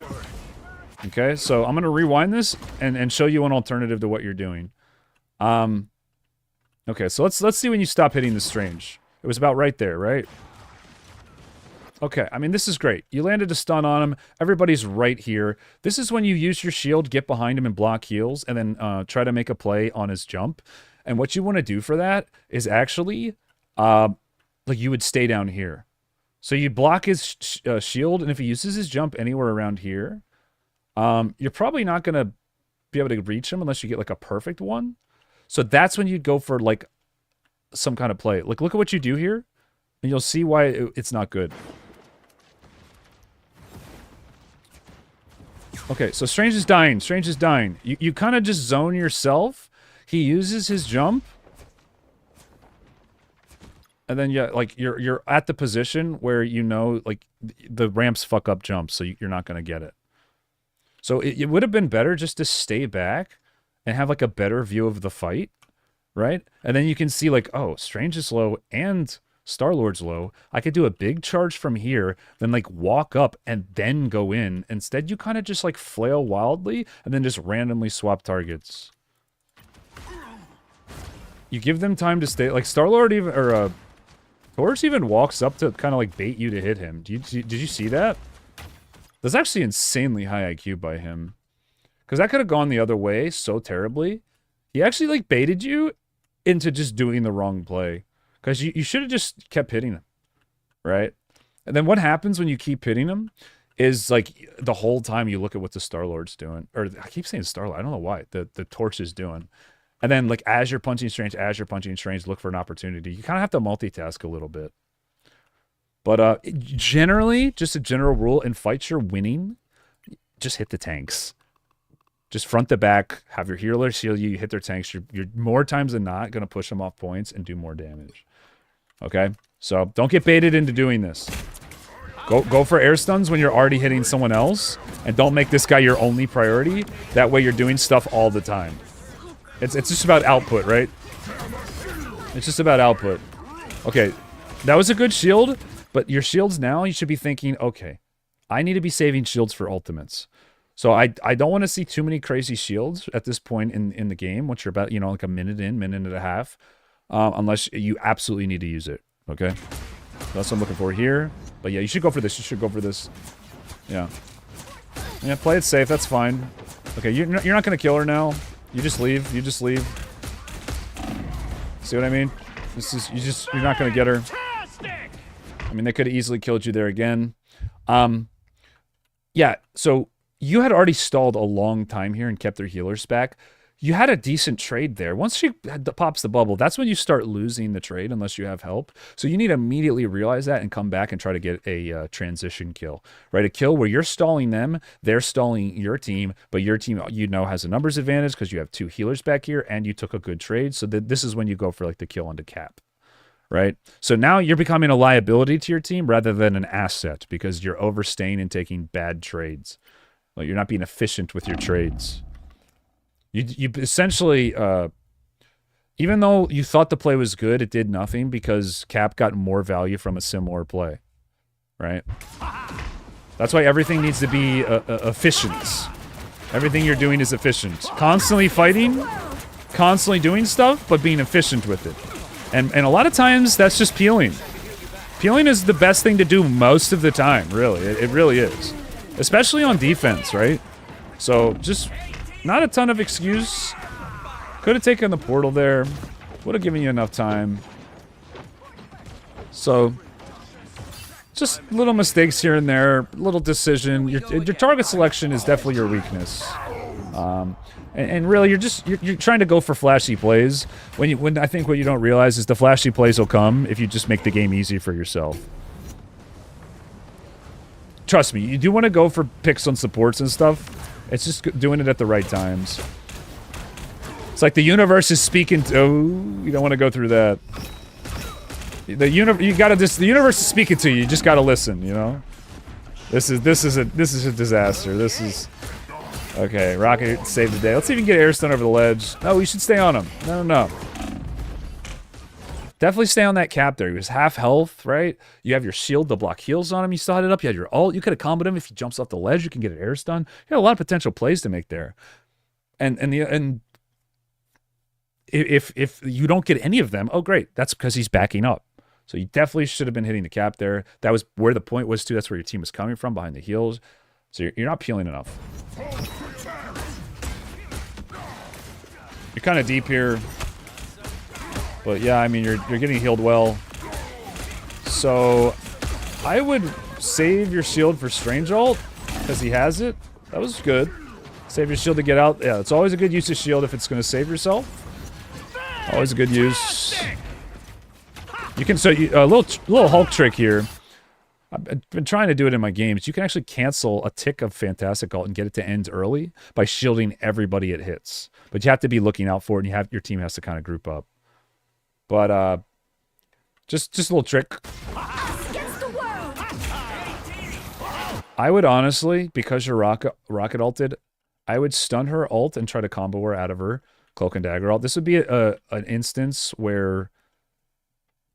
Okay, so I'm gonna rewind this and show you an alternative to what you're doing. Okay, so let's see when you stop hitting the Strange. It was about right there, right? Okay, I mean, this is great. You landed a stun on him. Everybody's right here. This is when you use your shield, get behind him and block heals, and then try to make a play on his jump. And what you want to do for that is actually, like, you would stay down here. So you block his shield, and if he uses his jump anywhere around here, you're probably not going to be able to reach him unless you get like a perfect one. So that's when you'd go for like some kind of play. Like, look at what you do here, and you'll see why it's not good. Okay, so Strange is dying. Strange is dying. You kind of just zone yourself. He uses his jump. And then, yeah, like, you're at the position where you know, like, the ramps fuck up jumps, so you're not going to get it. So it would have been better just to stay back and have, like, a better view of the fight, right? And then you can see, like, oh, Strange is low and Star-Lord's low. I could do a big charge from here, then, like, walk up and then go in. Instead, you kind of just, like, flail wildly and then just randomly swap targets. You give them time to stay. Like, Star-Lord even, or, Torch even walks up to kind of like bait you to hit him. Did you see that? That's actually insanely high IQ by him. Because that could have gone the other way so terribly. He actually like baited you into just doing the wrong play. Because you should have just kept hitting him. Right? And then what happens when you keep hitting him is like the whole time you look at what the Star-Lord's doing. Or I keep saying Star-Lord. I don't know why. The Torch is doing. And then, like, as you're punching Strange, look for an opportunity. You kind of have to multitask a little bit. But generally, just a general rule, in fights you're winning, just hit the tanks. Just front to back, have your healers heal you, hit their tanks. You're more times than not going to push them off points and do more damage. Okay? So, don't get baited into doing this. Go for air stuns when you're already hitting someone else. And don't make this guy your only priority. That way you're doing stuff all the time. It's just about output, right? It's just about output. Okay, that was a good shield, but your shields now, you should be thinking, okay, I need to be saving shields for ultimates. So I don't want to see too many crazy shields at this point in the game, once you're about, you know, like a minute and a half, unless you absolutely need to use it, okay? That's what I'm looking for here. But yeah, you should go for this. You should go for this. Yeah. Yeah, play it safe. That's fine. Okay, you're not going to kill her now. You just leave. You just leave. See what I mean? You're not going to get her. I mean, they could have easily killed you there again. Yeah, so you had already stalled a long time here and kept their healers back. You had a decent trade there. Once she pops the bubble, that's when you start losing the trade unless you have help. So you need to immediately realize that and come back and try to get a transition kill, right? A kill where you're stalling them, they're stalling your team, but your team, you know, has a numbers advantage because you have two healers back here and you took a good trade. So this is when you go for like the kill onto cap, right? So now you're becoming a liability to your team rather than an asset because you're overstaying and taking bad trades. Like you're not being efficient with your trades. You essentially, even though you thought the play was good, it did nothing because Cap got more value from a similar play, right? That's why everything needs to be efficient. Everything you're doing is efficient. Constantly fighting, constantly doing stuff, but being efficient with it. And a lot of times, that's just peeling. Peeling is the best thing to do most of the time, really. It really is. Especially on defense, right? So, just... not a ton of excuse. Could have taken the portal there. Would have given you enough time. So, just little mistakes here and there. Little decision. Your target selection is definitely your weakness. And really, you're trying to go for flashy plays. When I think what you don't realize is the flashy plays will come if you just make the game easy for yourself. Trust me, you do want to go for picks on supports and stuff. It's just doing it at the right times. It's like the universe is speaking to... oh, you don't want to go through that. The universe is speaking to you. You just gotta listen, you know? This is a disaster. This is... okay, Rocket saved the day. Let's see if we can get Airstone over the ledge. No, we should stay on him. No. Definitely stay on that cap there. He was half health, right? You have your shield to block heals on him. You still had it up. You had your ult. You could have comboed him if he jumps off the ledge. You can get an air stun. You had a lot of potential plays to make there. And if you don't get any of them, oh great, that's because he's backing up. So you definitely should have been hitting the cap there. That was where the point was too. That's where your team was coming from, behind the heals. So you're not peeling enough. You're kind of deep here. But yeah, I mean, you're getting healed well. So I would save your shield for Strange ult, because he has it. That was good. Save your shield to get out. Yeah, it's always a good use of shield if it's going to save yourself. Always a good use. You can, a little Hulk trick here. I've been trying to do it in my games. You can actually cancel a tick of Fantastic Ult and get it to end early by shielding everybody it hits. But you have to be looking out for it, and your team has to kind of group up. But just a little trick. I would honestly, because you're rocket ulted, I would stun her ult and try to combo her out of her Cloak and Dagger ult. This would be an instance where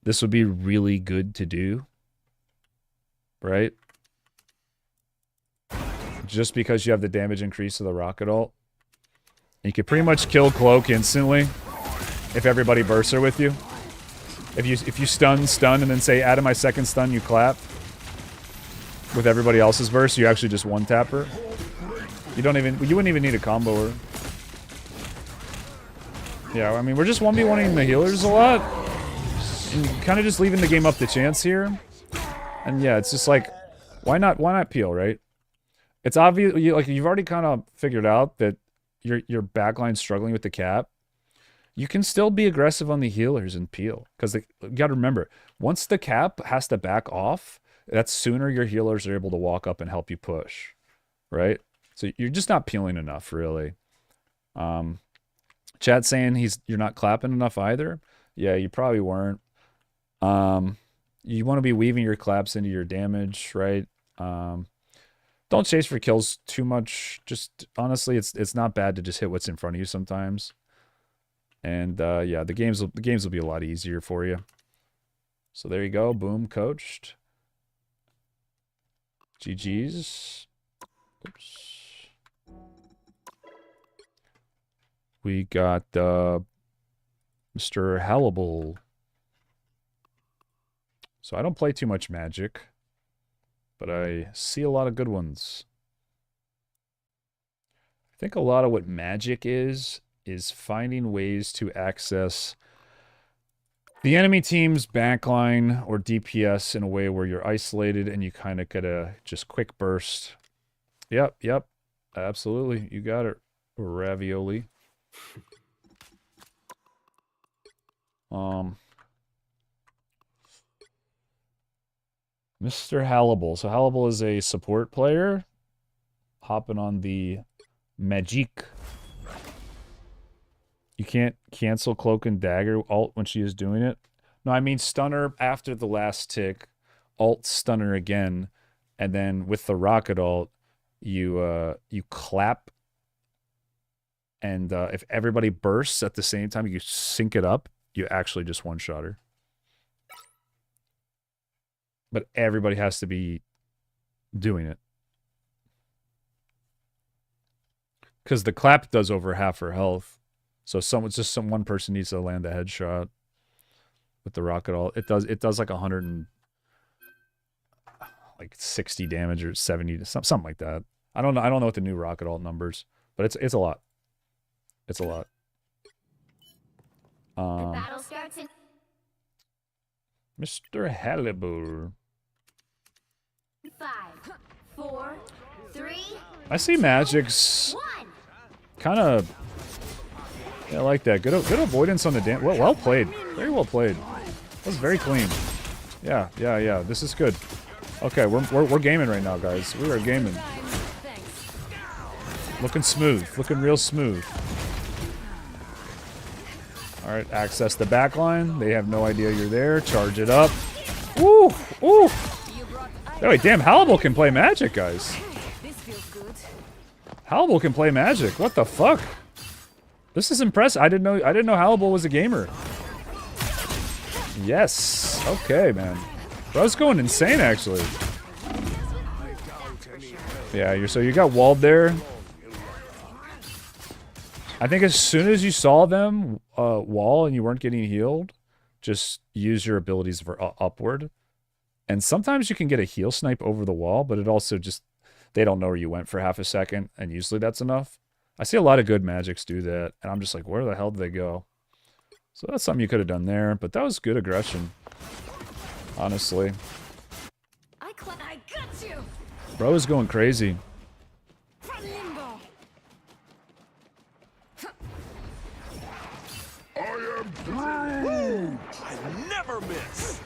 this would be really good to do. Right? Just because you have the damage increase of the rocket ult. You can pretty much kill Cloak instantly if everybody bursts her with you. If you stun, and then say, add to my second stun, you clap. With everybody else's burst, you actually just one-tap her. You wouldn't even need a combo her. Yeah, I mean, we're just 1v1ing the healers a lot. And kind of just leaving the game up to chance here. And yeah, it's just like, why not peel, right? It's obvious, you've already kind of figured out that your backline's struggling with the cap. You can still be aggressive on the healers and peel. Because you gotta remember, once the cap has to back off, that's sooner your healers are able to walk up and help you push. Right? So you're just not peeling enough, really. Chat saying you're not clapping enough either. Yeah, you probably weren't. You want to be weaving your claps into your damage, right? Don't chase for kills too much. Just honestly, it's not bad to just hit what's in front of you sometimes. And yeah, the games will be a lot easier for you. So there you go. Boom, coached. GG's. Oops. We got Mr. Hallible. So I don't play too much Magic, but I see a lot of good ones. I think a lot of what Magic is finding ways to access the enemy team's backline or DPS in a way where you're isolated and you kind of get a just quick burst. Yep, absolutely. You got it, Ravioli. Mr. Hallible. So Hallible is a support player. Hopping on the Magic. You can't cancel Cloak and Dagger ult when she is doing it. No, I mean stunner after the last tick. Ult stunner again. And then with the rocket ult, you clap. And if everybody bursts at the same time, you sync it up. You actually just one-shot her. But everybody has to be doing it. Because the clap does over half her health. So one person needs to land a headshot with the rocket ult. It does like 160 damage or 70, something like that. I don't know what the new rocket ult numbers, but it's a lot. It's a lot. Battle starts in Mr. Hallible. 5, 4, 3, I see Magic's 1. kind of. Yeah, I like that. Good avoidance on the damage. Well played. Very well played. That was very clean. Yeah. This is good. Okay, we're gaming right now, guys. We are gaming. Looking smooth. Looking real smooth. All right, access the backline. They have no idea you're there. Charge it up. Ooh. Oh wait, damn! Hallible can play Magic, guys. Hallible can play Magic. What the fuck? This is impressive. I didn't know Hallible was a gamer. Yes. Okay, man. Bro's going insane, actually. Yeah, so you got walled there. I think as soon as you saw them wall and you weren't getting healed, just use your abilities for upward. And sometimes you can get a heal snipe over the wall, but it also just, they don't know where you went for half a second, and usually that's enough. I see a lot of good Magics do that, and I'm just like, where the hell did they go? So that's something you could have done there, but that was good aggression. Honestly. I got you. Bro is going crazy. never miss.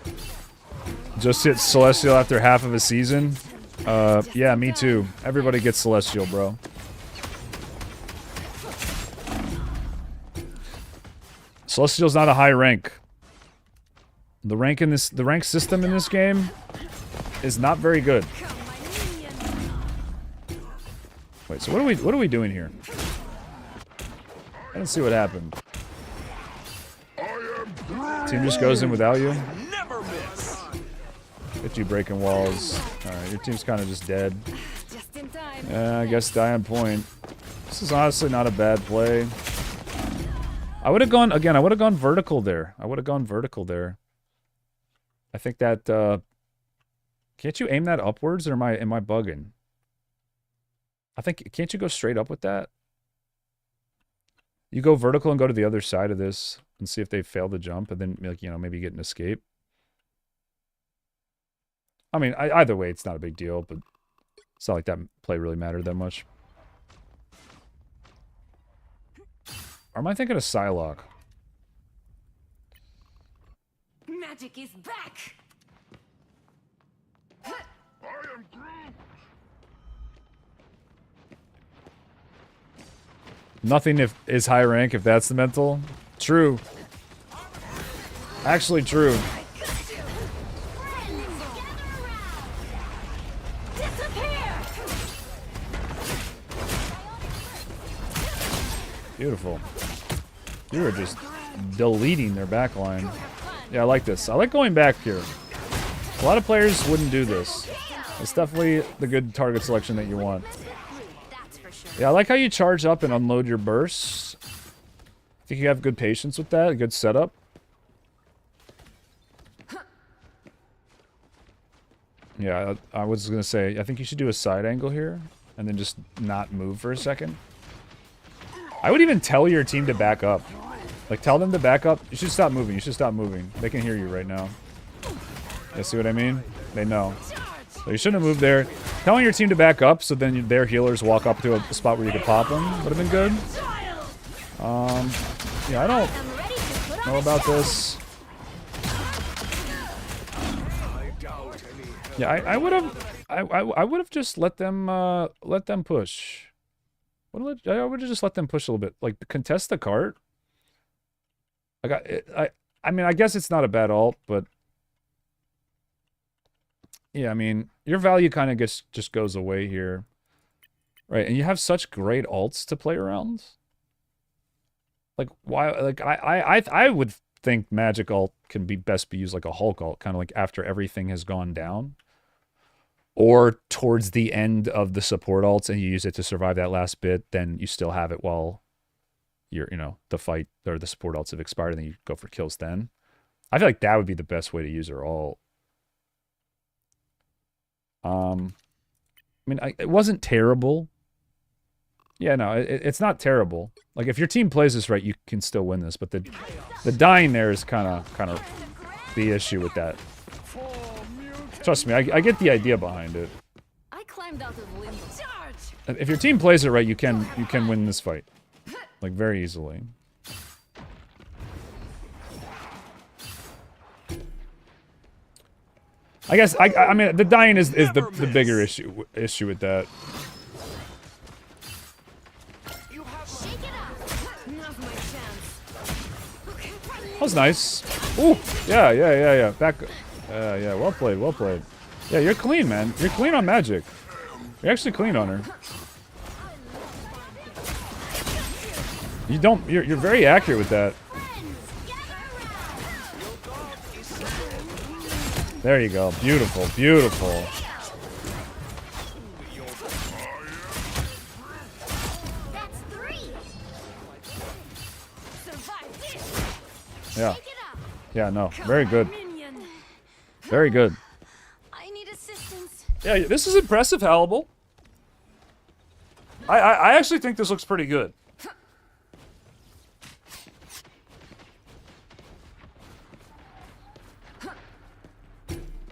Just hit Celestial after half of a season. Yeah, me too. Everybody gets Celestial, bro. Celestial's not a high rank. The rank system in this game is not very good. Wait, so what are we doing here? I didn't see what happened. Team just goes in without you. Never miss. Get you breaking walls. Alright, your team's kind of just dead. Just in time. Yeah, I guess die on point. This is honestly not a bad play. I would have gone, again, I would have gone vertical there. I think that, can't you aim that upwards, or am I bugging? I think, can't you go straight up with that? You go vertical and go to the other side of this and see if they fail the jump, and then, like, you know, maybe get an escape. I mean, either way, it's not a big deal, but it's not like that play really mattered that much. Or am I thinking of Psylocke? Magic is back. Nothing is high rank if that's the mental. True. Actually true. Beautiful. You were just deleting their backline. Yeah, I like this. I like going back here. A lot of players wouldn't do this. It's definitely the good target selection that you want. Yeah, I like how you charge up and unload your bursts. I think you have good patience with that, a good setup. Yeah, I was going to say, I think you should do a side angle here, and then just not move for a second. I would even tell your team to back up. Like, tell them to back up. You should stop moving. You should stop moving. They can hear you right now. You see what I mean? They know. So you shouldn't have moved there. Telling your team to back up so then their healers walk up to a spot where you could pop them would have been good. Yeah, I don't know about this. Yeah, I would have just let them push. I would have just let them push a little bit. Like, contest the cart. I mean, I guess it's not a bad ult, but yeah, I mean, your value kind of just goes away here, right? And you have such great ults to play around. Like, why? Like, I would think magic ult can best be used like a Hulk ult, kind of like after everything has gone down, or towards the end of the support ults, and you use it to survive that last bit. Then you still have it while the fight or the support ults have expired, and then you go for kills. Then I feel like that would be the best way to use her ult. I mean, it wasn't terrible. Yeah, no, it's not terrible. Like, if your team plays this right, you can still win this. But the dying there is kind of the issue with that. Trust me, I get the idea behind it. I climbed out of limbo. Charge! If your team plays it right, you can win this fight, like, very easily. I guess I mean, the dying is the bigger issue with that. That was nice. Ooh, yeah. Back. Yeah, well played. Yeah, you're clean, man. You're clean on magic. You're actually clean on her. You're very accurate with that. There you go. Beautiful. That's 3. Yeah. Yeah, no. Very good. Very good. I need assistance. Yeah, this is impressive, Hannibal. I actually think this looks pretty good.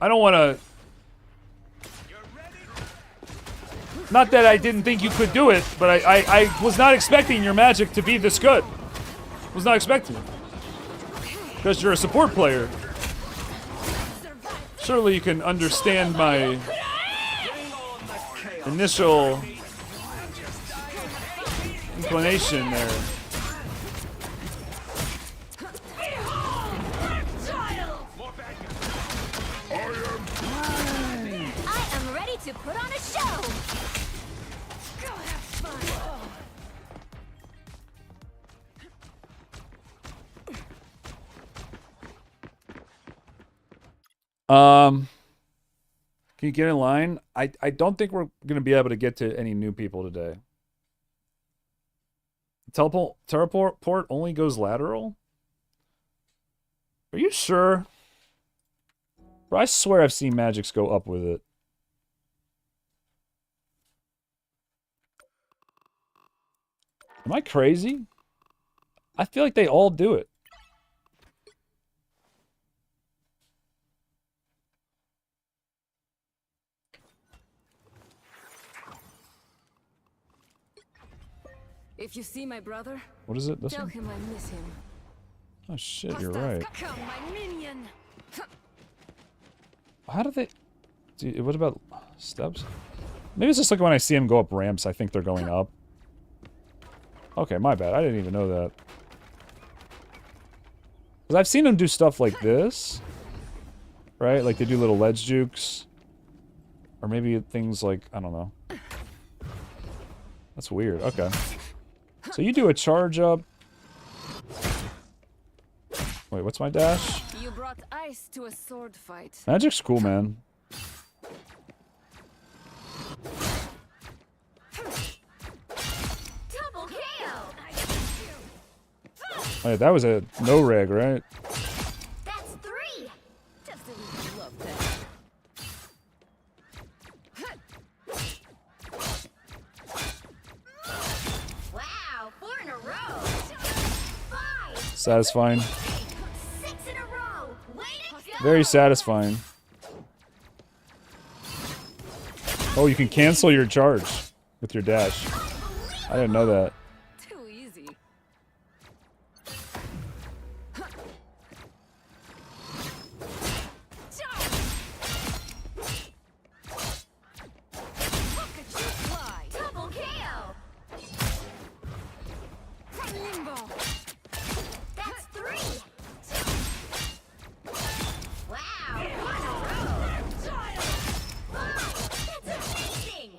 I don't want to... Not that I didn't think you could do it, but I was not expecting your magic to be this good. Was not expecting it. Because you're a support player. Surely you can understand my initial inclination there. I am ready to put on a show. Go have fun. Can you get in line? I don't think we're gonna be able to get to any new people today. Teleport only goes lateral? Are you sure? Bro, I swear I've seen magics go up with it. Am I crazy? I feel like they all do it. If you see my brother, What is it? This tell one? him I miss him. Oh shit, you're right. Come, my minion. How do they... Dude, what about steps? Maybe it's just like when I see them go up ramps, I think they're going up. Okay, my bad. I didn't even know that. Because I've seen them do stuff like this. Right? Like they do little ledge jukes. Or maybe things like... I don't know. That's weird. Okay. So you do a charge up. Wait, what's my dash? You brought ice to a sword fight. Magic's cool, man. Double KO. Wait, that was a no reg, right? That's 3. Just a little love that. Wow, 4 in a row. 5. Satisfying. 6 in a row. Way to go. Very satisfying. Oh, you can cancel your charge with your dash. I didn't know that. Too easy. Look at you fly. Double KO. Limbo. That's 3. Wow, 1 in a row. 5. That's amazing.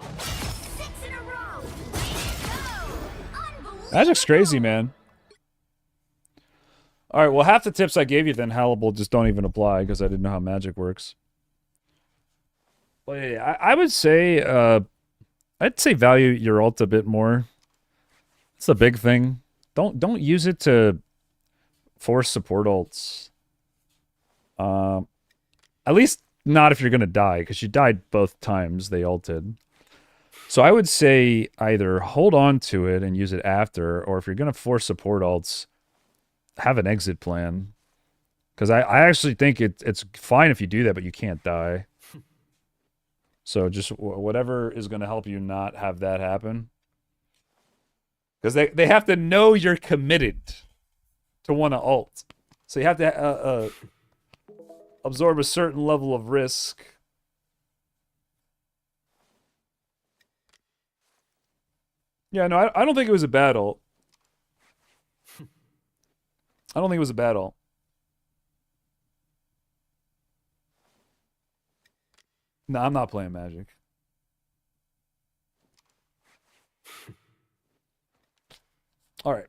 6 in a row. Way to go. Unbelievable. Magic's crazy, man. Alright, well, half the tips I gave you then, Halibal, just don't even apply because I didn't know how magic works. But yeah, I would say, I'd say value your ult a bit more. It's a big thing. Don't use it to force support ults. At least not if you're gonna die, because you died both times they ulted. So I would say either hold on to it and use it after, or if you're gonna force support ults, have an exit plan. Because I actually think it's fine if you do that, but you can't die. So just whatever is going to help you not have that happen. Because they have to know you're committed to want to ult. So you have to absorb a certain level of risk. Yeah, no, I don't think it was a bad ult. I don't think it was a bad ult. No, I'm not playing Magic. All right.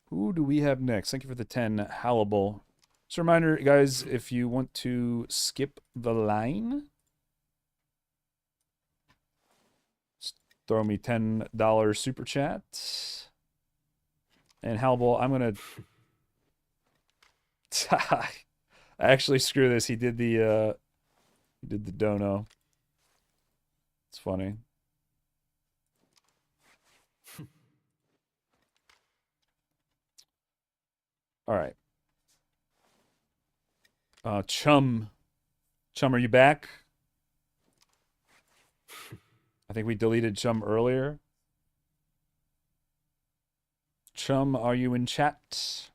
Who do we have next? Thank you for the 10, Halibal. Just a reminder, guys, if you want to skip the line, just throw me $10 super chat. And Halibal, I'm gonna. I actually screw this. He did the dono. It's funny. All right. Chum, are you back? I think we deleted Chum earlier. Chum, are you in chat?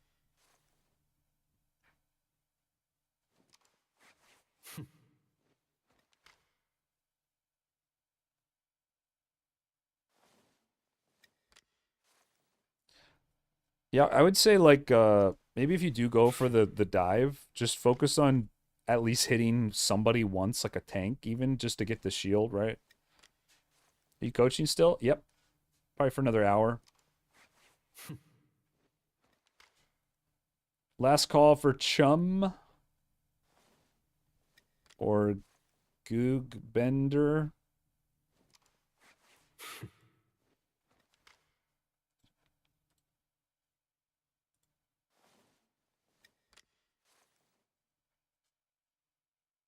Yeah, I would say like maybe if you do go for the dive, just focus on at least hitting somebody once, like a tank, even just to get the shield, right? Are you coaching still? Yep. Probably for another hour. Last call for Chum or Goog Bender.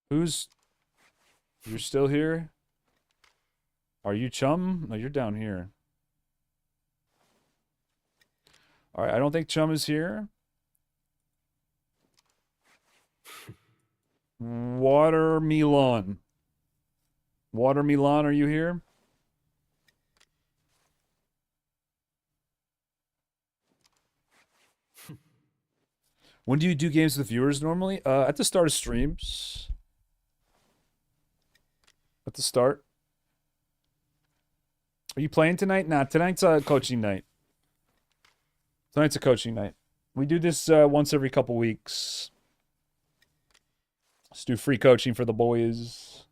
Who's... You're still here? Are you Chum? No, you're down here. All right, I don't think Chum is here. Watermelon. Watermelon, are you here? When do you do games with viewers normally? At the start of streams. At the start. Are you playing tonight? Nah, tonight's a coaching night. Tonight's a coaching night. We do this once every couple weeks. Let's do free coaching for the boys.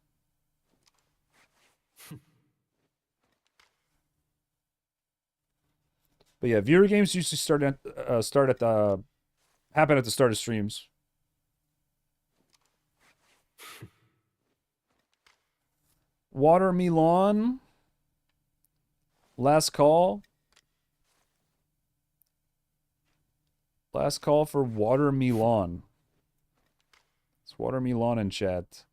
But yeah, viewer games usually happen at the start of streams. Watermelon. Last call. Last call for Watermelon. It's Watermelon in chat.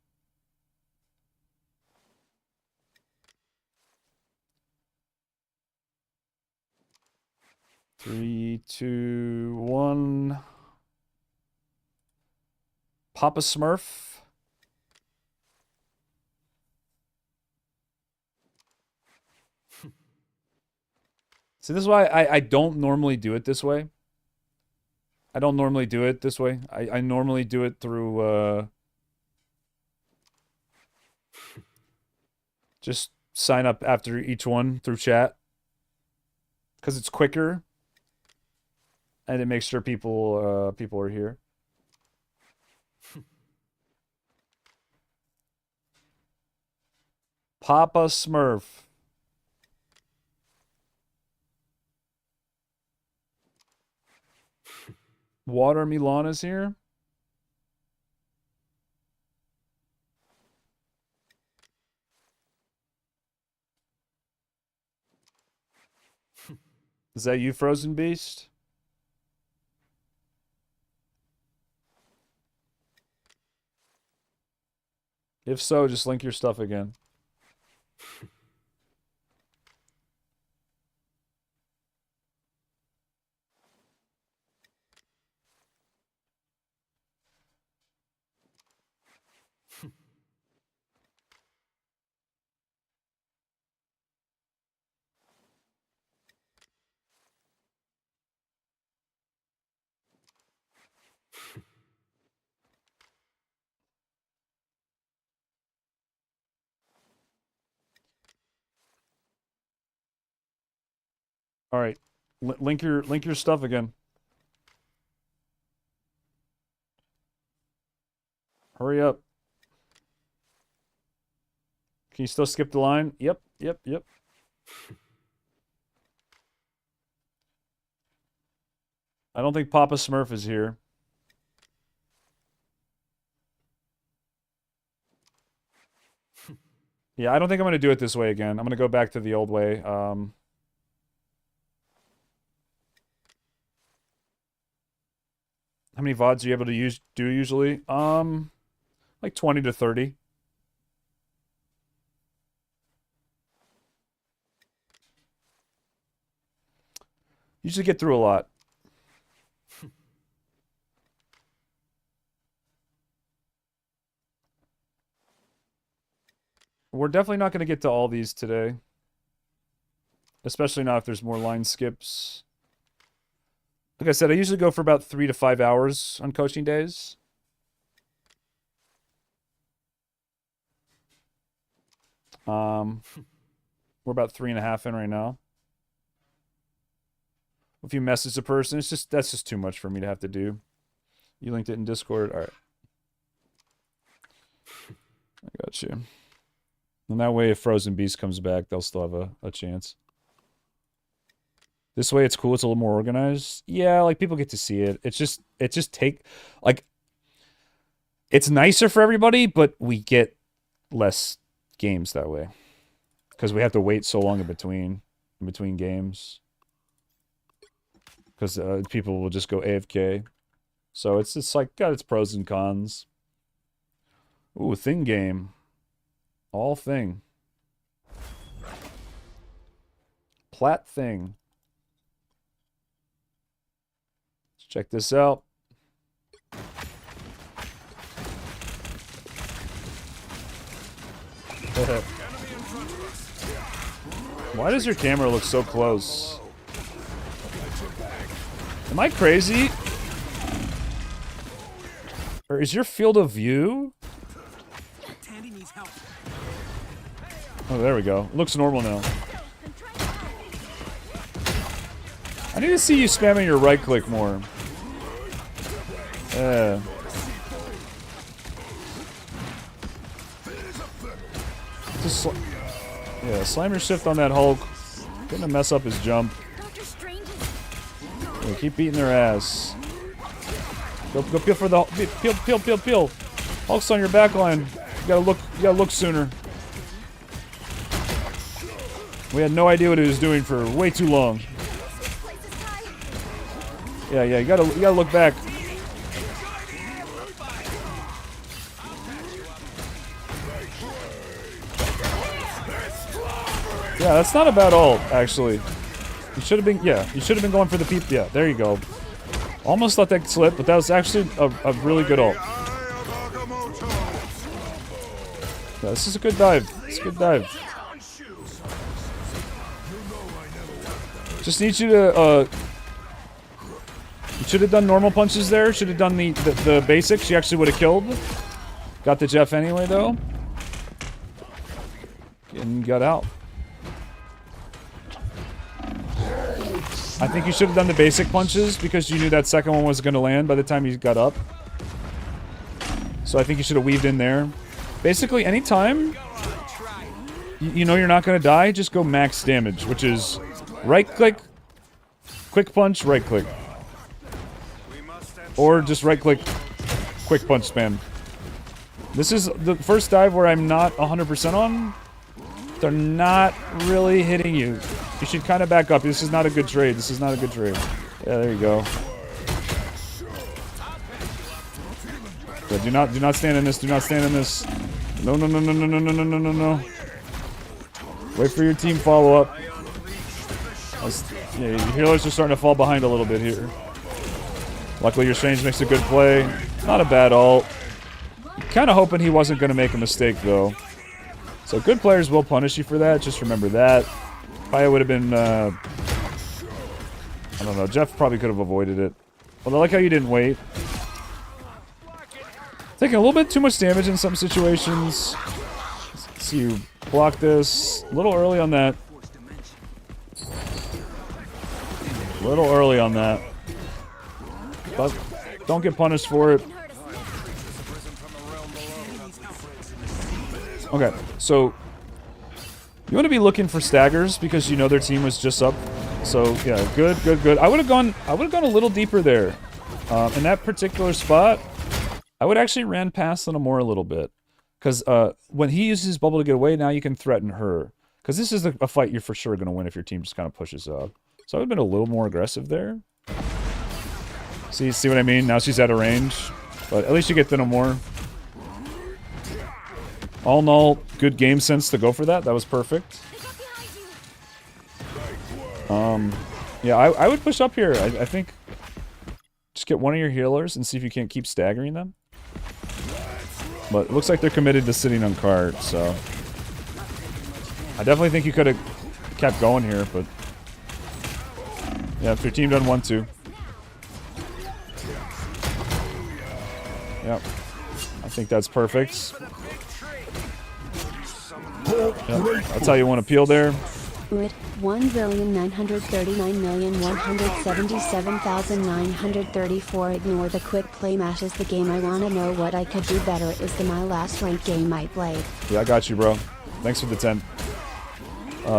Three, two, one. Papa Smurf. See, this is why I don't normally do it this way. I don't normally do it this way. I normally do it through, just sign up after each one through chat. Because it's quicker. And it makes sure people are here. Papa Smurf. Watermelon is here. Is that you, Frozen Beast? If so, just link your stuff again. All right. Link your stuff again. Hurry up. Can you still skip the line? Yep. I don't think Papa Smurf is here. Yeah, I don't think I'm going to do it this way again. I'm going to go back to the old way. How many VODs are you able to do usually? Like 20 to 30. Usually get through a lot. We're definitely not going to get to all these today. Especially not if there's more line skips. Like I said, I usually go for about 3 to 5 hours on coaching days. We're about 3.5 in right now. If you message a person, that's just too much for me to have to do. You linked it in Discord? Alright. I got you. And that way, if Frozen Beast comes back, they'll still have a chance. This way, it's cool. It's a little more organized. Yeah, like, people get to see it. It's just like, it's nicer for everybody, but we get less games that way. Because we have to wait so long in between games. Because people will just go AFK. So it's like, got its pros and cons. Ooh, thing game. All thing. Plat thing. Let's check this out. Why does your camera look so close? Am I crazy? Or is your field of view? Oh, there we go. Looks normal now. I need to see you spamming your right click more. Just yeah, slam your shift on that Hulk. Gonna mess up his jump. Yeah, keep beating their ass. Go peel for the peel. Hulk's on your back line. You gotta look sooner. We had no idea what he was doing for way too long. Yeah, you gotta look back. Yeah, that's not a bad ult, actually. You should have been going for the peep. Yeah, there you go. Almost let that slip, but that was actually a really good ult. Yeah, this is a good dive. It's a good dive. Just need you to, you should have done normal punches there. Should have done the basics. You actually would have killed. Got the Jeff anyway, though. And got out. I think you should have done the basic punches because you knew that second one was going to land by the time you got up. So I think you should have weaved in there. Basically, anytime you know you're not going to die, just go max damage, which is right click, quick punch, right click. Or just right click, quick punch spam. This is the first dive where I'm not 100% on. They're not really hitting you. You should kind of back up. This is not a good trade. This is not a good trade. Yeah, there you go. Yeah, do not stand in this. Do not stand in this. No. Wait for your team follow up. Yeah, your healers are starting to fall behind a little bit here. Luckily, your Strange makes a good play. Not a bad ult. Kind of hoping he wasn't going to make a mistake, though. So good players will punish you for that. Just remember that. Probably would have been, I don't know. Jeff probably could have avoided it. But I like how you didn't wait. Taking a little bit too much damage in some situations. So you block this. A little early on that. A little early on that. But don't get punished for it. Okay, so you want to be looking for staggers because you know their team was just up. So yeah, good. I would have gone a little deeper there. In that particular spot, I would actually ran past Lenamore a little bit. Because when he uses his bubble to get away, now you can threaten her. Because this is a fight you're for sure going to win if your team just kind of pushes up. So I would have been a little more aggressive there. See what I mean? Now she's out of range. But at least you get Lenamore. All in all, good game sense to go for that. That was perfect. Yeah, I would push up here. I think just get one of your healers and see if you can't keep staggering them. But it looks like they're committed to sitting on card, so I definitely think you could have kept going here, but yeah, if your team done 1-2. Yep. I think that's perfect. Yep. That's how you want to peel there. UID 1,939,177,934. Ignore the quick play match is the game I wanna know what I could do better is the my last ranked game I played. Yeah, I got you, bro. Thanks for the 10.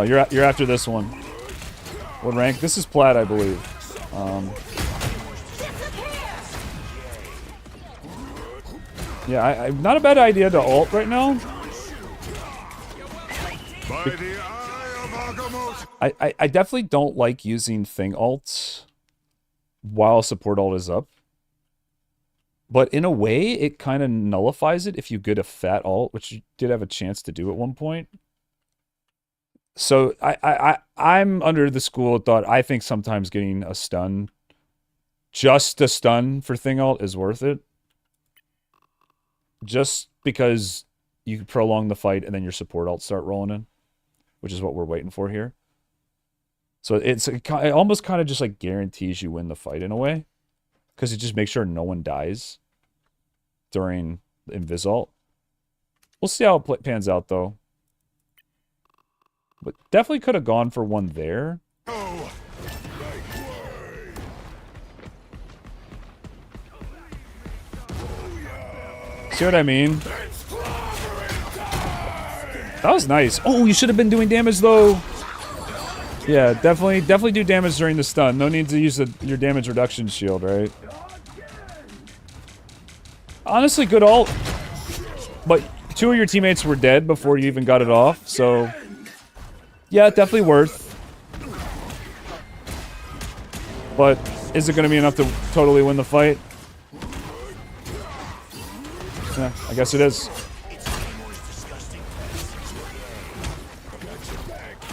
You're after this one. What rank? This is plat, I believe. Yeah, I not a bad idea to ult right now. By the eye of Agamotto. I definitely don't like using thing ults while support ult is up. But in a way, it kind of nullifies it if you get a fat ult, which you did have a chance to do at one point. So I'm under the school of thought. I think sometimes getting a stun, just a stun for thing ult is worth it. Just because you prolong the fight and then your support ult start rolling in, which is what we're waiting for here. So it almost kind of just like guarantees you win the fight in a way, because it just makes sure no one dies during the invis ult. We'll see how it pans out though. But definitely could have gone for one there. See what I mean? That was nice. Oh, you should have been doing damage though. Yeah, definitely do damage during the stun. No need to use your damage reduction shield, right? Honestly, good ult. But 2 of your teammates were dead before you even got it off, so yeah, definitely worth. But is it going to be enough to totally win the fight? Yeah, I guess it is.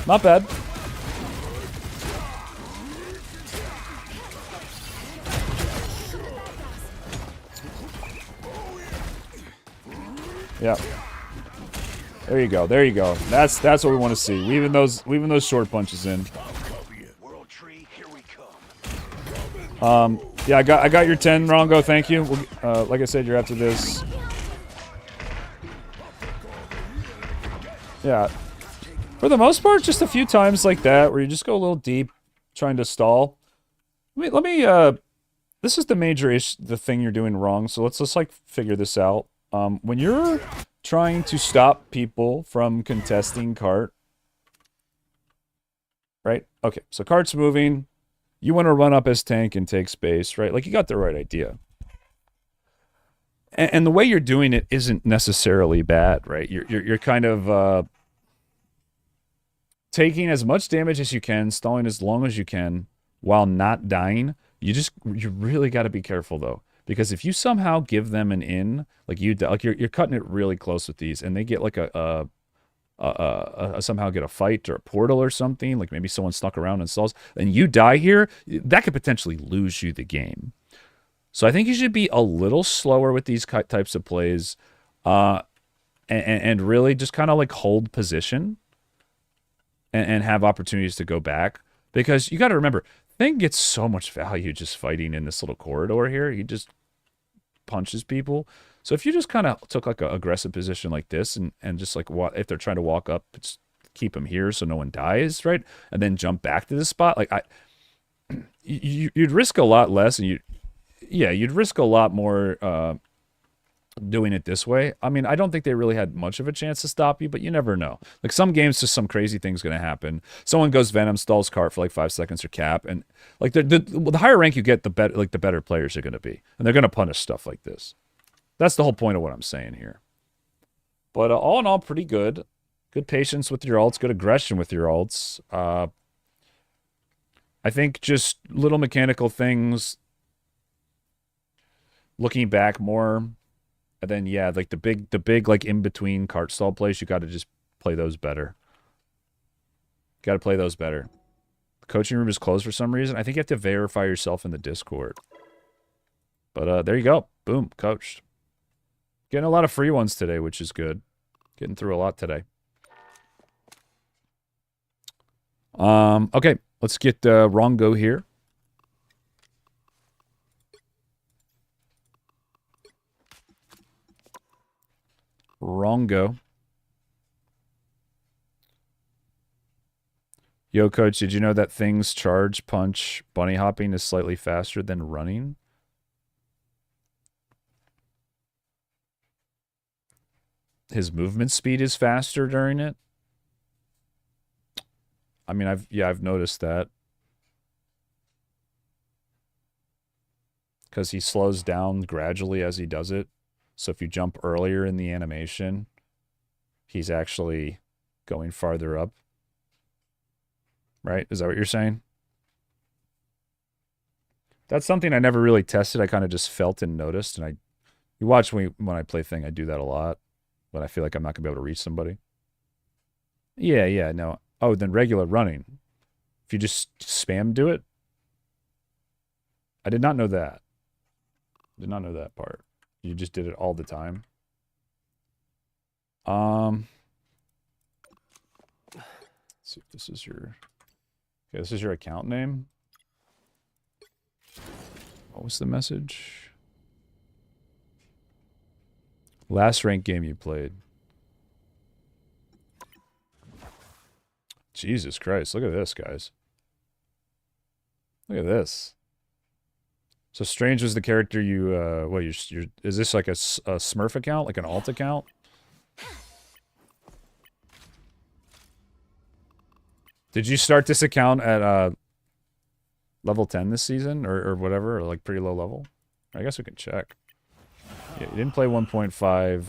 Not bad. Yeah. There you go. There you go. That's what we want to see. Weaving those short punches in. Yeah, I got your 10, Rongo. Thank you. Like I said, you're after this. Yeah. For the most part, just a few times like that where you just go a little deep trying to stall. Let me this is the major issue, the thing you're doing wrong. So let's like figure this out. When you're trying to stop people from contesting cart, right? Okay, so cart's moving. You want to run up as tank and take space, right? Like, you got the right idea. And the way you're doing it isn't necessarily bad, right? You're kind of taking as much damage as you can, stalling as long as you can, while not dying. You really got to be careful though, because if you somehow give them an in, like you're cutting it really close with these, and they get like somehow get a fight or a portal or something, like maybe someone snuck around and stalls, and you die here, that could potentially lose you the game. So I think you should be a little slower with these types of plays, and really just kind of like hold position and have opportunities to go back. Because you got to remember, Thing gets so much value just fighting in this little corridor here. He just punches people. So if you just kind of took like an aggressive position like this and just like if they're trying to walk up, just keep them here so no one dies, right? And then jump back to this spot. Like you'd risk a lot less, and you'd risk a lot more doing it this way. I mean, I don't think they really had much of a chance to stop you, but you never know. Like, some games, just some crazy thing's going to happen. Someone goes Venom, stalls cart for like 5 seconds or cap, and like the higher rank you get, the better players are going to be, and they're going to punish stuff like this. That's the whole point of what I'm saying here. But all in all, pretty good. Good patience with your ults, good aggression with your ults. I think just little mechanical things. Looking back more. And then, yeah, like the big like in-between cart stall plays, you got to just play those better. Got to play those better. The coaching room is closed for some reason. I think you have to verify yourself in the Discord. But there you go. Boom, coached. Getting a lot of free ones today, which is good. Getting through a lot today. Okay, let's get Rongo here. Rongo. Yo, coach, did you know that things charge, punch, bunny hopping is slightly faster than running? His movement speed is faster during it? I mean, I've noticed that. Because he slows down gradually as he does it. So if you jump earlier in the animation, he's actually going farther up. Right? Is that what you're saying? That's something I never really tested. I kind of just felt and noticed. And you watch when I play Thing, I do that a lot. But I feel like I'm not going to be able to reach somebody. Yeah, no. Oh, then regular running. If you just spam do it. I did not know that. Did not know that part. You just did it all the time. Let's see if this is your... Okay, this is your account name. What was the message? Last ranked game you played. Jesus Christ, look at this, guys. Look at this. So Strange was the character you, is this like a Smurf account? Like an alt account? Did you start this account at level 10 this season? Or whatever? Or like pretty low level? I guess we can check. Yeah, you didn't play 1.5.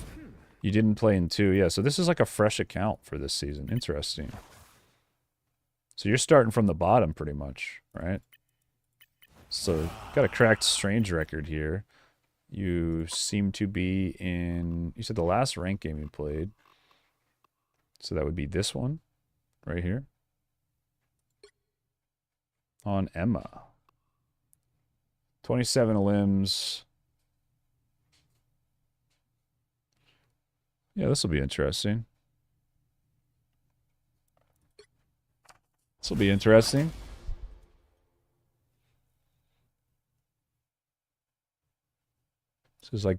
You didn't play in 2. Yeah, so this is like a fresh account for this season. Interesting. So you're starting from the bottom pretty much, right? So, got a cracked Strange record here. You seem to be in... You said the last rank game you played. So that would be this one. Right here. On Emma. 27 limbs. Yeah, this will be interesting. This will be interesting. This is like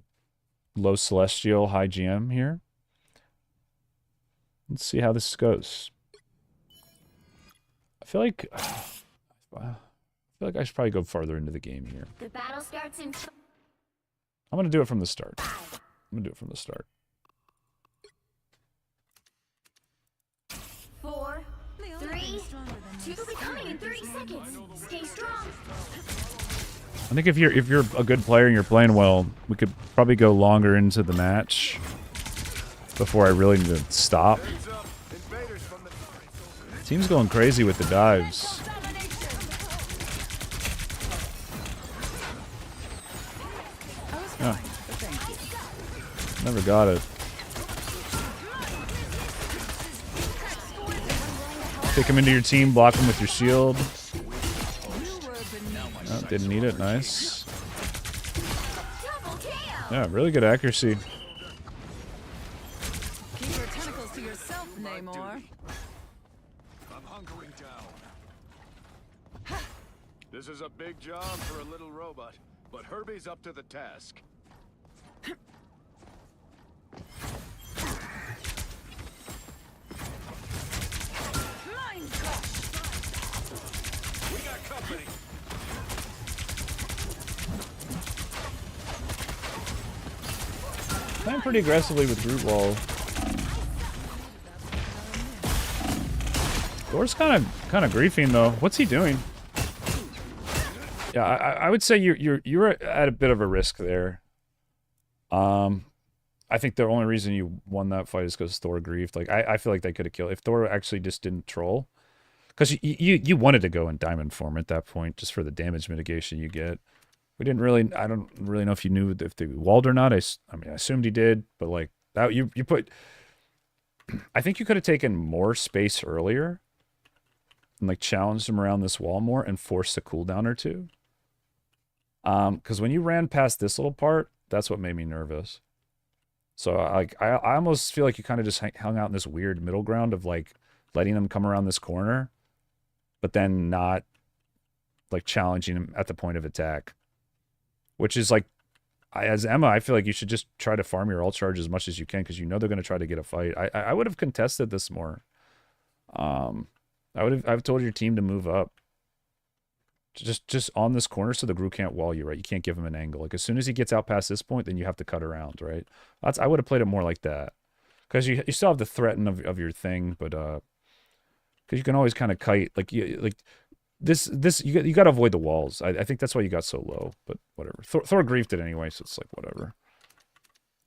low celestial, high GM here. Let's see how this goes. I feel like I should probably go farther into the game here. The battle starts in I'm gonna do it from the start. I'm gonna do it from the start. 4, 3, 2, becoming in 30 seconds. Stay strong. I think if you're a good player and you're playing well, we could probably go longer into the match before I really need to stop. Team's going crazy with the dives. Yeah. Never got it. Pick him into your team, block him with your shield. Oh, didn't need it. Nice. Yeah, really good accuracy. Keep your tentacles to yourself, Namor. I'm hunkering down. This is a big job for a little robot, but Herbie's up to the task. Mind crush. We got company. Playing pretty aggressively with Root Wall. Thor's kind of griefing though. What's he doing? Yeah, I would say you're at a bit of a risk there. I think the only reason you won that fight is because Thor griefed. Like I feel like they could have killed if Thor actually just didn't troll, because you wanted to go in diamond form at that point just for the damage mitigation you get. We didn't really. I don't really know if you knew if they walled or not. I mean, I assumed he did, but like that, you put. I think you could have taken more space earlier, and like challenged him around this wall more and forced a cooldown or two. Because when you ran past this little part, that's what made me nervous. So like I almost feel like you kind of just hung out in this weird middle ground of like letting them come around this corner, but then not like challenging him at the point of attack. Which is like, as Emma, I feel like you should just try to farm your ult charge as much as you can because you know they're going to try to get a fight. I would have contested this more. I've told your team to move up. Just on this corner so the Groot can't wall you, right? You can't give him an angle. Like, as soon as he gets out past this point, then you have to cut around, right? I would have played it more like that. Because you still have the threat of your thing, but because you can always kind of kite. Like, you got to avoid the walls. I think that's why you got so low, but whatever. Thor griefed it anyway, so it's like, whatever.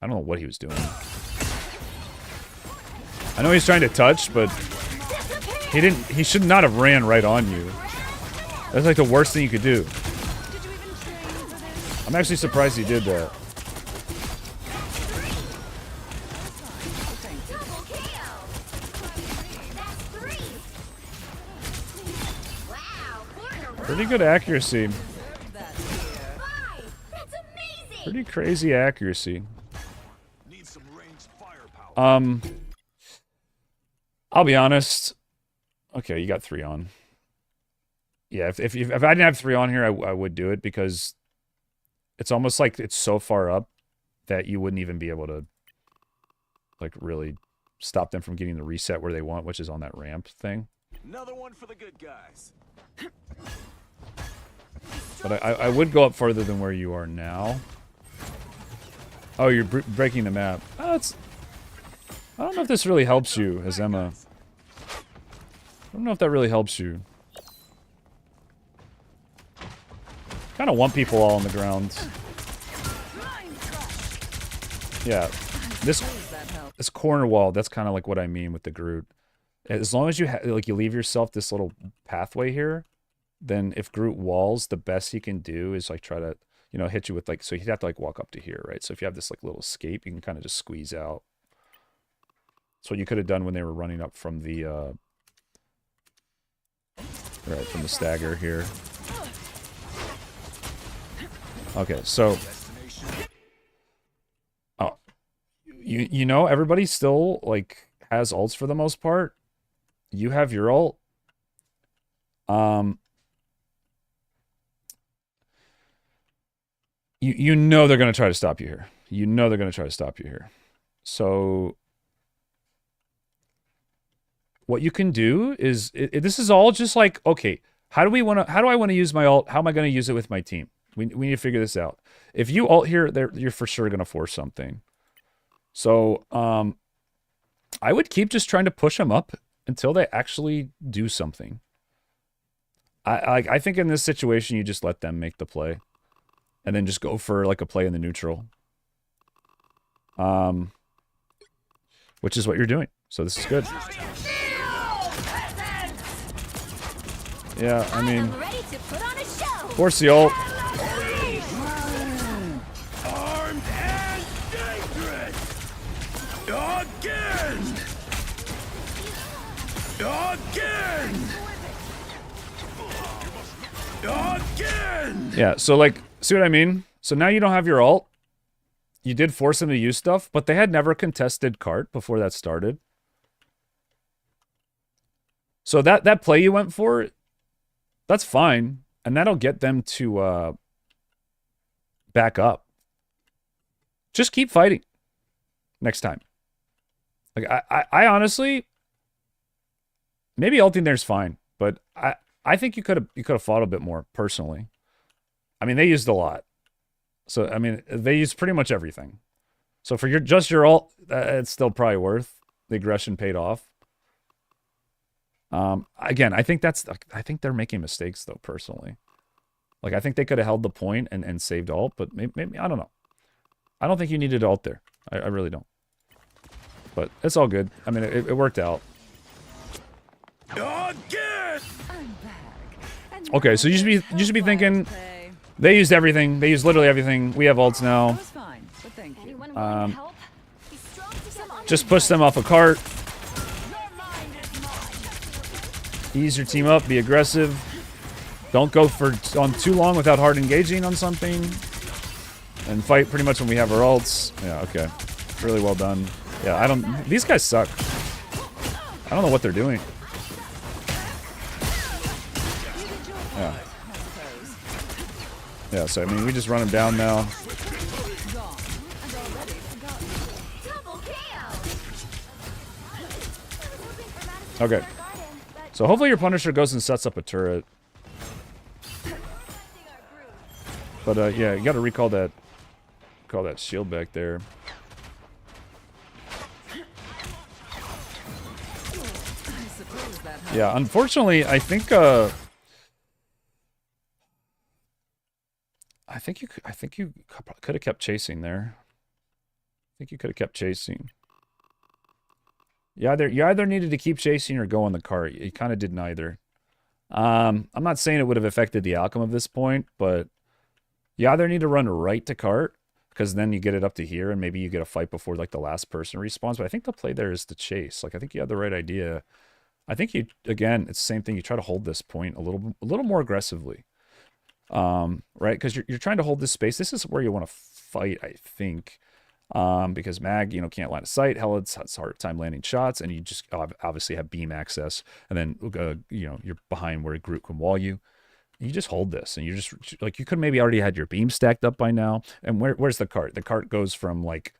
I don't know what he was doing. I know he's trying to touch, but he should not have ran right on you. That's like the worst thing you could do. I'm actually surprised he did that. Pretty good accuracy. Pretty crazy accuracy. I'll be honest. Okay, you got 3 on. Yeah, if I didn't have 3 on here, I would do it, because it's almost like it's so far up that you wouldn't even be able to, like, really stop them from getting the reset where they want, which is on that ramp thing. Another one for the good guys. But I would go up further than where you are now. Oh, you're breaking the map. Oh, I don't know if this really helps you as Emma. I don't know if that really helps you. Kind of want people all on the ground. Yeah, this corner wall. That's kind of like what I mean with the Groot. As long as you you leave yourself this little pathway here, then if Groot walls, the best he can do is like try to hit you with like, so he'd have to like walk up to here, right? So if you have this like little escape, you can kind of just squeeze out. That's what you could have done when they were running up from the from the stagger here. Okay, so everybody still like has ults for the most part. You have your ult. You know they're going to try to stop you here. So what you can do is this is all just like, okay, how do I want to use my ult? How am I going to use it with my team? We need to figure this out. If you ult here, you're for sure going to force something. So I would keep just trying to push them up until they actually do something. I think in this situation, you just let them make the play. And then just go for like a play in the neutral. Which is what you're doing. So this is good. Yeah, I mean, force the ult. Armed and dangerous. Again. Yeah, so like, see what I mean? So now you don't have your ult. You did force them to use stuff, but they had never contested cart before that started. So that play you went for, that's fine. And that'll get them to back up. Just keep fighting next time. Like, I honestly, maybe ulting there's fine, but I think you could have fought a bit more personally. I mean, they used a lot. So, I mean, they used pretty much everything. So for just your ult, it's still probably worth. The aggression paid off. Again, I think they're making mistakes though, personally. Like, I think they could have held the point and saved ult, but maybe I don't know. I don't think you needed ult there. I really don't. But it's all good. I mean, it worked out. Okay, so you should be thinking they used everything. They used literally everything. We have ults now. Just push them off a cart. Ease your team up. Be aggressive. Don't go on too long without hard engaging on something. And fight pretty much when we have our ults. Yeah, okay. Really well done. Yeah, these guys suck. I don't know what they're doing. Yeah. Yeah, so I mean, we just run them down now. Okay. So hopefully your Punisher goes and sets up a turret. But yeah, you got to recall that shield back there. Yeah, unfortunately, I think you could have kept chasing there. I think you could have kept chasing. You either needed to keep chasing or go on the cart. You kind of did neither. I'm not saying it would have affected the outcome of this point, but you either need to run right to cart, because then you get it up to here, and maybe you get a fight before like the last person respawns. But I think the play there is to chase. Like I think you had the right idea. I think you, again, it's the same thing. You try to hold this point a little more aggressively, right? Because you're trying to hold this space. This is where you want to fight, I think, because Mag, can't line of sight. Hela has a hard time landing shots, and you just obviously have beam access, and then you're behind where a group can wall you. You just hold this, and you just like you could maybe already had your beam stacked up by now. And where's the cart? The cart goes from like,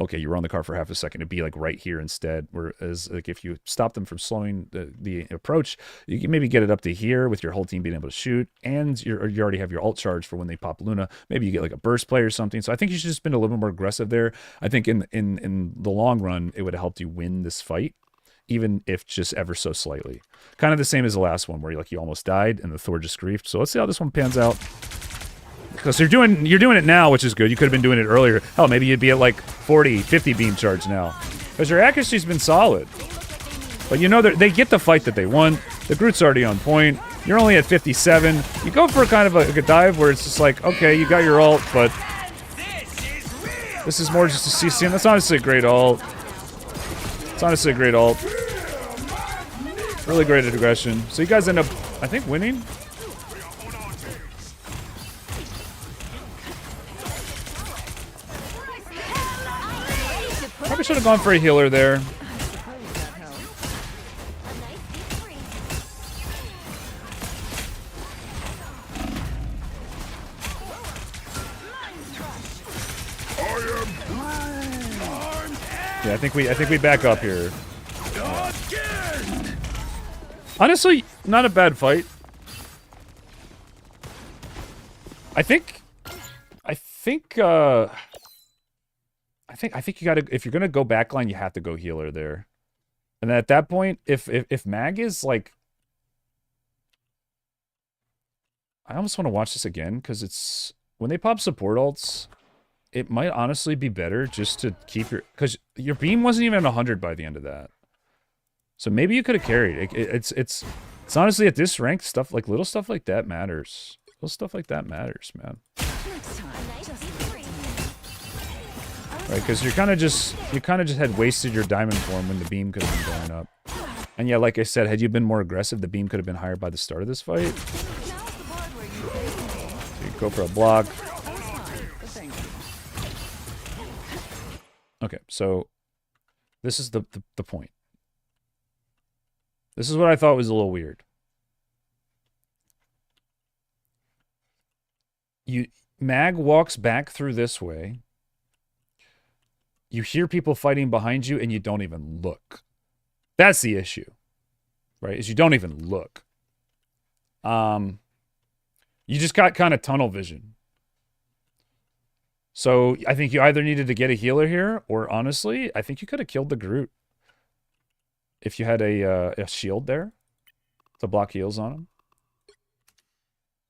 okay, you were on the cart for half a second to be like right here instead. Whereas like if you stop them from slowing the approach, you can maybe get it up to here with your whole team being able to shoot, and you already have your ult charge for when they pop Luna. Maybe you get like a burst play or something. So I think you should just been a little bit more aggressive there. I think in the long run, it would have helped you win this fight, even if just ever so slightly. Kind of the same as the last one where you almost died and the Thor just griefed. So let's see how this one pans out. Because you're doing it now, which is good. You could have been doing it earlier. Hell, maybe you'd be at like 40, 50 beam charge now. Because your accuracy's been solid. But they get the fight that they want. The Groot's already on point. You're only at 57. You go for kind of a dive where it's just like, okay, you got your ult, but this is more just a CCM. That's honestly a great ult. It's honestly a great ult. Really great at aggression. So you guys end up, I think, winning. Probably should have gone for a healer there. Yeah, I think we back up here. Honestly, not a bad fight. I think you gotta, if you're gonna go backline, you have to go healer there. And at that point, if Mag is like, I almost want to watch this again, because it's when they pop support ults, it might honestly be better just to keep because your beam wasn't even 100 by the end of that. So maybe you could have carried. It's honestly at this rank, little stuff like that matters. Little stuff like that matters, man. Right, because you kind of just had wasted your diamond form when the beam could have been going up. And yeah, like I said, had you been more aggressive, the beam could have been higher by the start of this fight. So you go for a block. Okay, so this is the point. This is what I thought was a little weird. Mag walks back through this way. You hear people fighting behind you, and you don't even look. That's the issue, right? Is you don't even look. You just got kind of tunnel vision. So I think you either needed to get a healer here, or honestly, I think you could have killed the Groot if you had a shield there to block heals on him,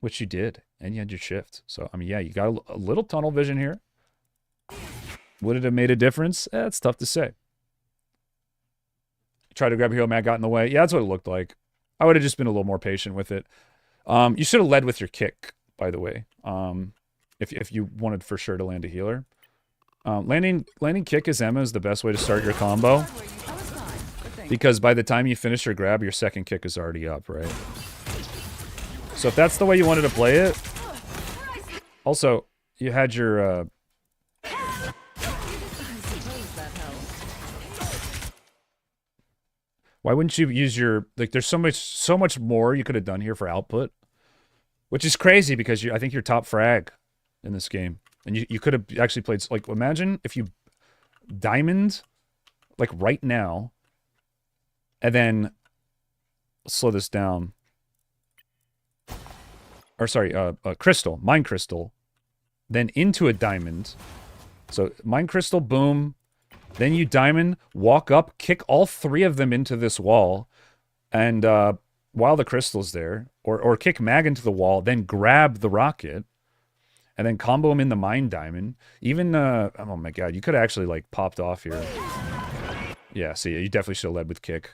which you did, and you had your shift. So I mean, yeah, you got a little tunnel vision here. Would it have made a difference? It's tough to say. Try to grab a hero, Matt got in the way. Yeah, that's what it looked like. I would have just been a little more patient with it. You should have led with your kick, by the way. If you wanted for sure to land a healer. Landing kick as Emma is the best way to start your combo. Because by the time you finish your grab, your second kick is already up, right? So if that's the way you wanted to play it. Also, you had your... Why wouldn't you use your... Like, there's so much more you could have done here for output. Which is crazy because I think you're top frag in this game. And you could have actually played... Like, imagine if you diamond, like, right now, and then slow this down. Or sorry, crystal, mine crystal, then into a diamond. So mine crystal, boom. Then you diamond, walk up, kick all 3 of them into this wall, and while the crystal's there, or kick mag into the wall, then grab the rocket, and then combo him in the mine diamond. Even oh my god, you could have actually like popped off here. Yeah, see, you definitely should have led with kick.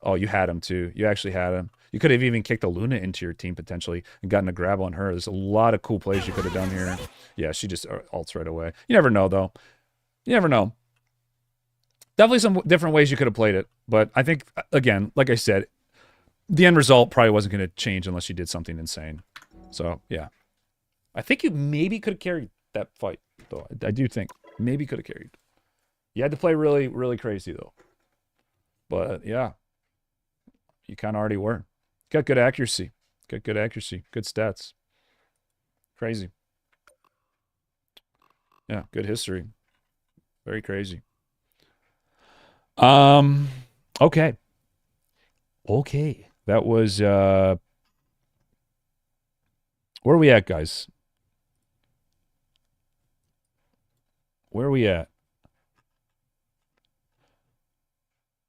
Oh, you had him too. You actually had him. You could have even kicked a Luna into your team potentially and gotten a grab on her. There's a lot of cool plays you could have done here. Yeah, she just ults right away. You never know though. You never know. Definitely some different ways you could have played it. But I think, again, like I said, the end result probably wasn't going to change unless you did something insane. So, yeah. I think you maybe could have carried that fight, though. I do think. Maybe could have carried. You had to play really, really crazy, though. But, yeah. You kind of already were. Got good accuracy. Got good accuracy. Good stats. Crazy. Yeah, good history. Very crazy. Okay. Okay. That was, where are we at, guys? Where are we at?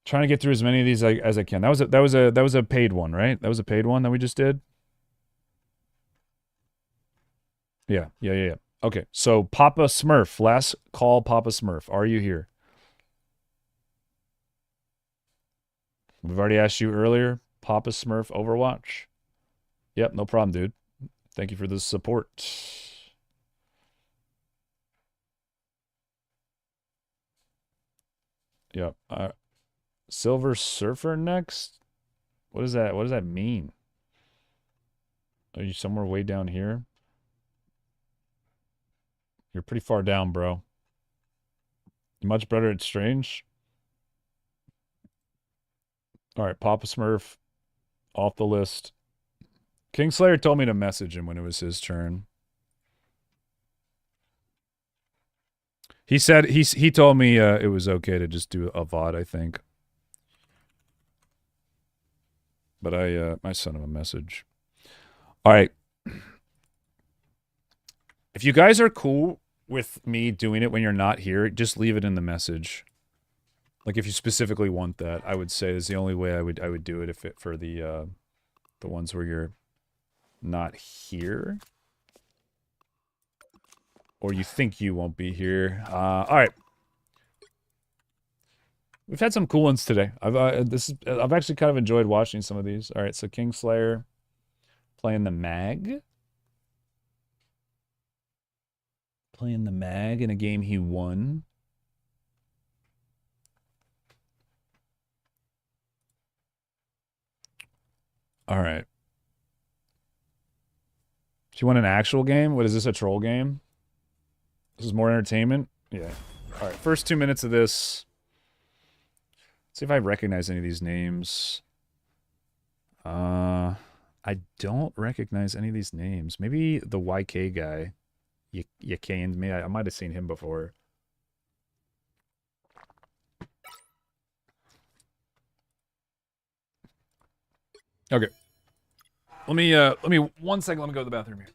Trying to get through as many of these as I can. That was a paid one, right? That was a paid one that we just did. Yeah. Okay. So Papa Smurf, last call, Papa Smurf. Are you here? We've already asked you earlier. Papa Smurf Overwatch. Yep, no problem, dude. Thank you for the support. Yep. Silver Surfer next? What is that? What does that mean? Are you somewhere way down here? You're pretty far down, bro. Much better at Strange. All right, Papa Smurf off the list. Kingslayer told me to message him when it was his turn. He said he told me it was okay to just do a VOD, I think. But I sent him a message. All right. If you guys are cool with me doing it when you're not here, just leave it in the message. Like if you specifically want that, I would say is the only way I would do it if it for the ones where you're not here. Or you think you won't be here. All right. We've had some cool ones today. I've actually kind of enjoyed watching some of these. All right, so Kingslayer playing the mag. Playing the mag in a game he won. All right. Do you want an actual game? What is this, a troll game? This is more entertainment? Yeah. All right, first 2 minutes of this. See if I recognize any of these names. I don't recognize any of these names. Maybe the YK guy. You canned me. I might have seen him before. Okay. Let me 1 second. Let me go to the bathroom here.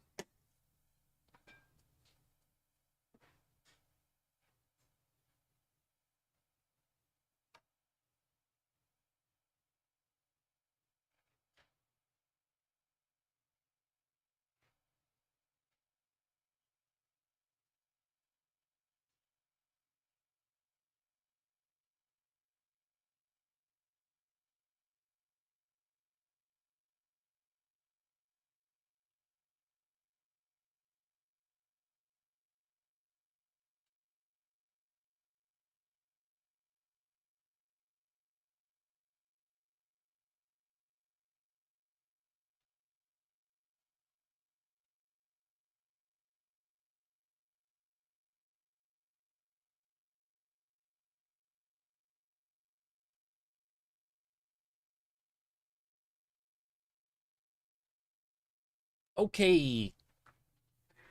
Okay.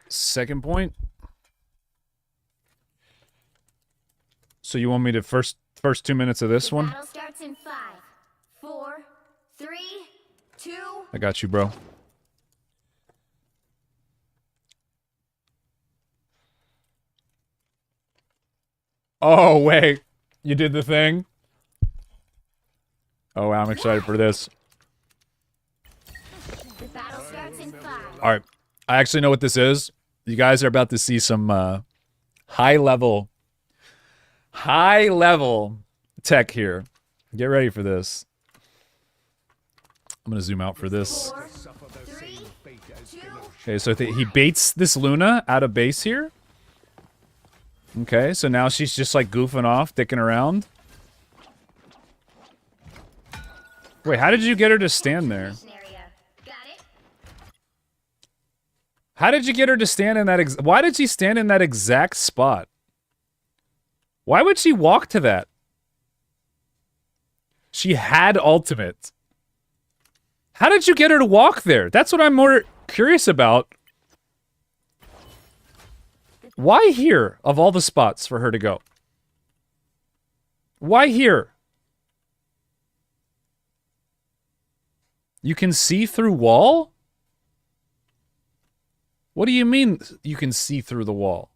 Second point. So you want me to first 2 minutes of this one? Battle starts in 5, 4, 3, 2, I got you, bro. Oh, wait. You did the thing? Oh, wow, I'm excited for this. the battle starts in 5. Alright. I actually know what this is. You guys are about to see some high-level tech here. Get ready for this. I'm gonna zoom out for this. 4, 3, 2, Okay, so he baits this Luna out of base here. Okay, so now she's just like goofing off, dicking around. Wait, how did you get her to stand there? mission area. Got it? How did you get her to stand in that why did she stand in that exact spot? Why would she walk to that? She had ultimate. How did you get her to walk there? That's what I'm more curious about. Why here, of all the spots for her to go? Why here? You can see through wall? What do you mean you can see through the wall?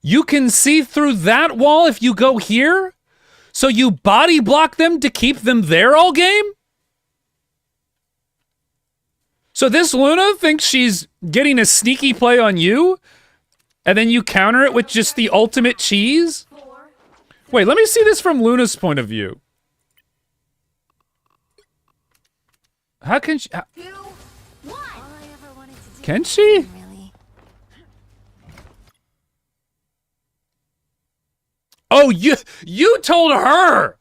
You can see through that wall if you go here? So you body block them to keep them there all game? So this Luna thinks she's getting a sneaky play on you? And then you counter it with just the ultimate cheese? Wait, let me see this from Luna's point of view. How can she... 2, 1. Can she? Oh, you told her!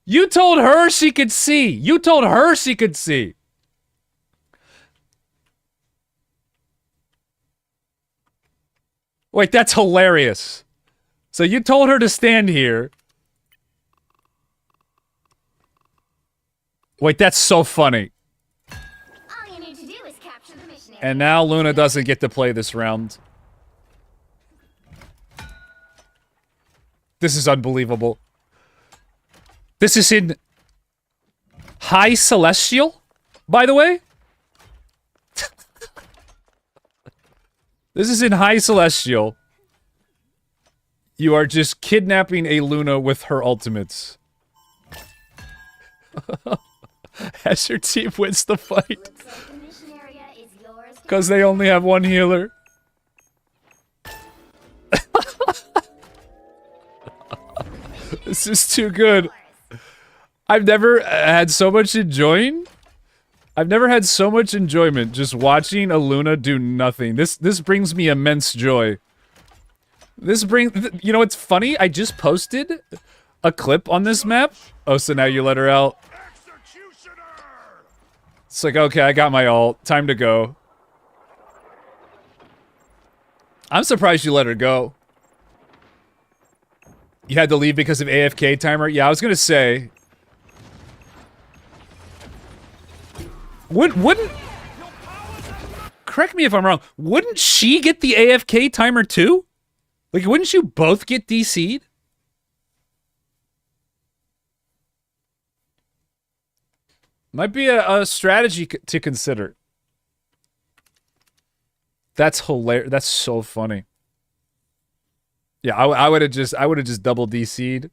You told her she could see! You told her she could see! Wait, that's hilarious. So you told her to stand here. Wait, that's so funny. All you need to do is capture the mission area. And now Luna doesn't get to play this round. This is unbelievable. This is in High Celestial, by the way. This is in High Celestial. You are just kidnapping a Luna with her ultimates. As your team wins the fight. Looks like the mission area is yours. Because they only have one healer. This is too good. I've never had so much enjoyment. I've never had so much enjoyment just watching a Luna do nothing. This brings me immense joy. You know what's funny? I just posted a clip on this map. Oh, so now you let her out. It's like, okay, I got my ult. Time to go. I'm surprised you let her go. You had to leave because of AFK timer? Yeah, I was gonna say. Wouldn't... Correct me if I'm wrong. Wouldn't she get the AFK timer too? Like, wouldn't you both get DC'd? Might be a strategy to consider. That's hilarious. That's so funny. Yeah, I would have just double DC'd.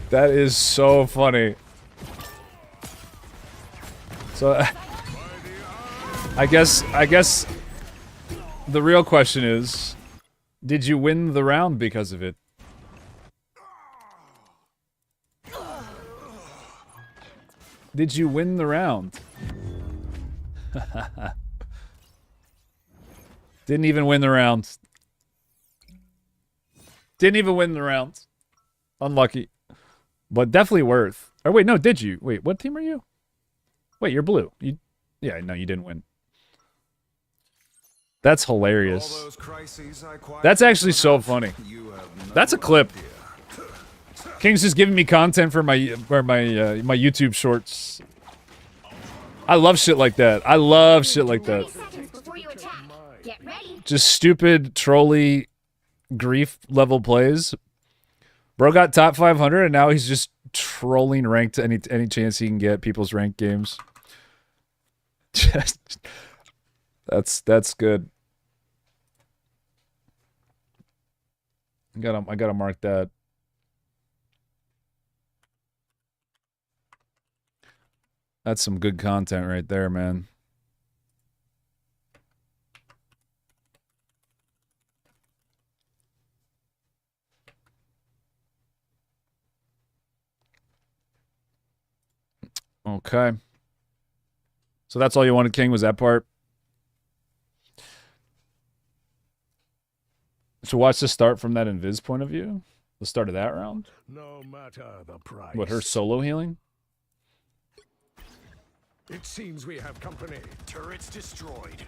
That is so funny. So I guess the real question is, did you win the round because of it? Did you win the round? Didn't even win the round. Didn't even win the round. Unlucky. But definitely worth. Or wait, no, did you? Wait, what team are you? Wait, you're blue. Yeah, no, you didn't win. That's hilarious. That's actually so funny. That's a clip. King's just giving me content for my YouTube shorts. I love shit like that. I love shit like that. 30 seconds before you attack. Get ready. Just stupid, trolly, grief level plays. Bro got top 500 and now he's just trolling ranked any chance he can get people's ranked games. Just that's good. I gotta mark that. That's some good content right there, man. Okay. So that's all you wanted, King, was that part? So watch the start from that Invis point of view? The start of that round? No matter the price. What, her solo healing? It seems we have company. Turrets destroyed.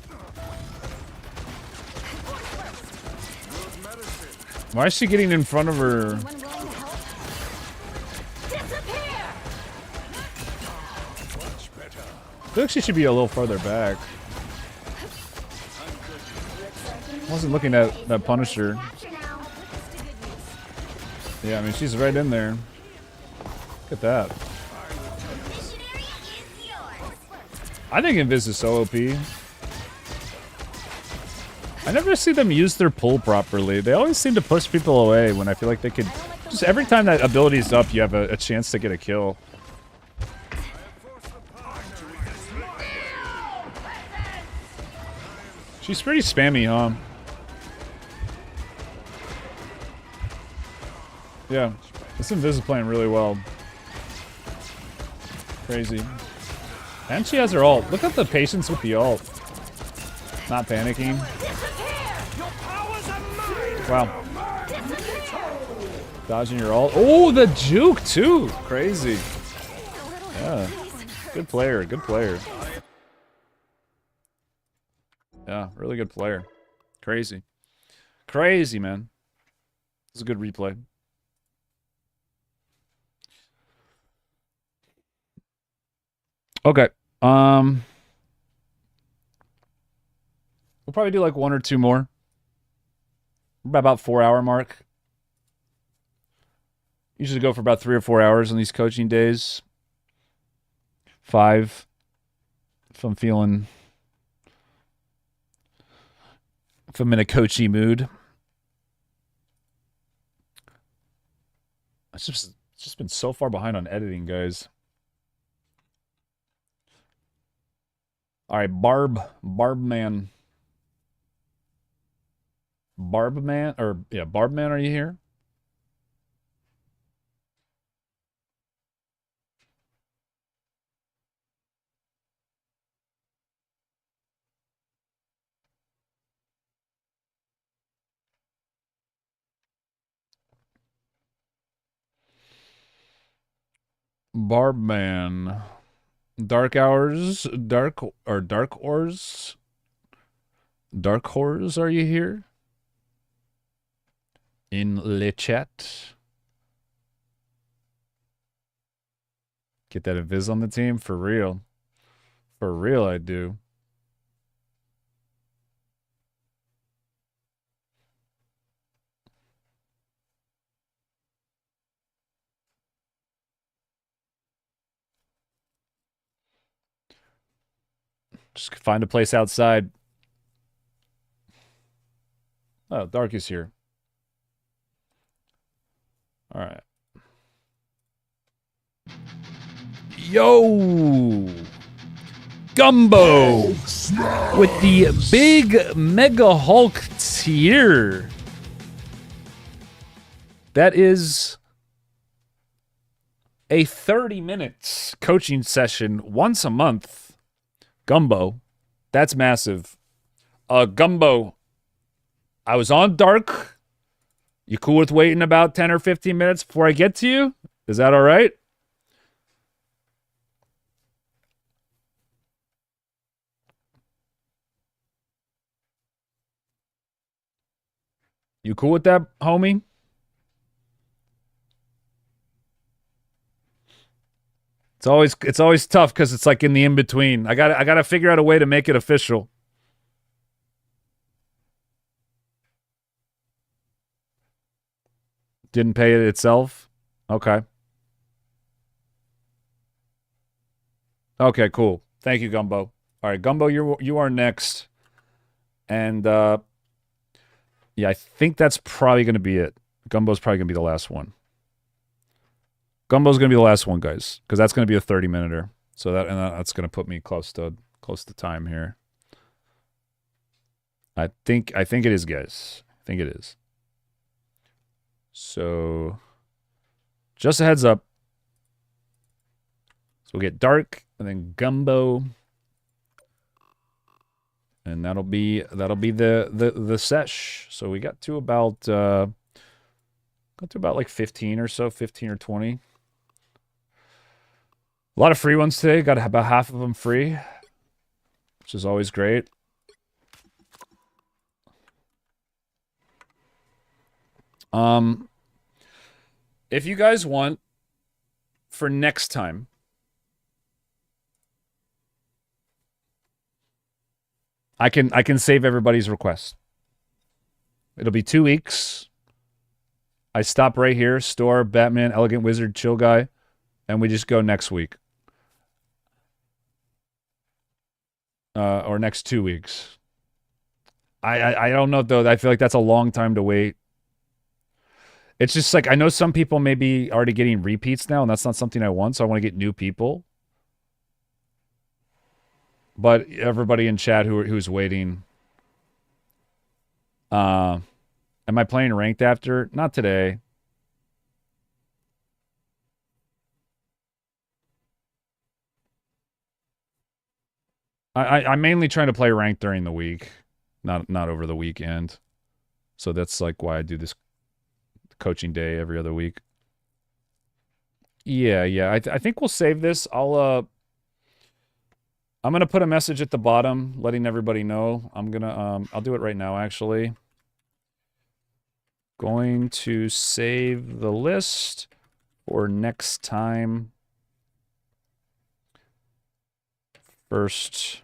Good medicine. Why is she getting in front of her? Anyone willing to help? Disappear! Much better. I feel like she should be a little farther back. I wasn't looking at that Punisher. Yeah, I mean, she's right in there. Look at that. Mission area is yours. I think Invis is so OP. I never see them use their pull properly. They always seem to push people away when I feel like they could... Just every time that ability's up, you have a chance to get a kill. She's pretty spammy, huh? Yeah. This Invis is playing really well. Crazy. And she has her ult. Look at the patience with the ult. Not panicking. Wow. Dodging your ult. Oh, the juke too. Crazy. Yeah. Good player. Good player. Yeah, really good player. Crazy. Crazy, man. This is a good replay. Okay. We'll probably do like one or two more. We're about 4 hour mark. Usually go for about 3 or 4 hours on these coaching days. 5 if I'm feeling, if I'm in a coachy mood. It's just been so far behind on editing, guys. All right, Barbman, Barbman, are you here? Barbman. Dark Hours, Dark Ors? Dark Horrors, are you here? In le chat. Get that Invis on the team? For real. For real, I do. Just find a place outside. Oh, Dark is here. All right. Yo! Gumbo! With the big Mega Hulk tier. That is a 30 minutes coaching session once a month. Gumbo. That's massive. Gumbo. I was on Dark. You cool with waiting about 10 or 15 minutes before I get to you? Is that all right? You cool with that, homie? It's always tough because it's like in the in-between. I gotta figure out a way to make it official. Didn't pay it itself? Okay. Okay, cool. Thank you, Gumbo. All right, Gumbo, you are next. And, yeah, I think that's probably going to be it. Gumbo's probably going to be the last one. Gumbo's going to be the last one, guys, because that's going to be a 30-minuter. So that's going to put me close to time here. I think it is, guys. I think it is. So, just a heads up. So we'll get Dark and then Gumbo, and that'll be the sesh. So we got to about like 15 or so, 15 or 20. A lot of free ones today. Got about half of them free, which is always great. If you guys want, for next time, I can save everybody's request. It'll be 2 weeks. I stop right here, store, Batman, Elegant Wizard, Chill Guy, and we just go next week. Or next 2 weeks. I don't know, though. I feel like that's a long time to wait. It's just like, I know some people may be already getting repeats now, and that's not something I want, so I want to get new people. But everybody in chat who's waiting. Am I playing ranked after? Not today. I'm mainly trying to play ranked during the week, not over the weekend. So that's like why I do this coaching day every other week. Yeah. I think we'll save this. I'm gonna put a message at the bottom letting everybody know. I'll do it right now, actually. Going to save the list for next time. First,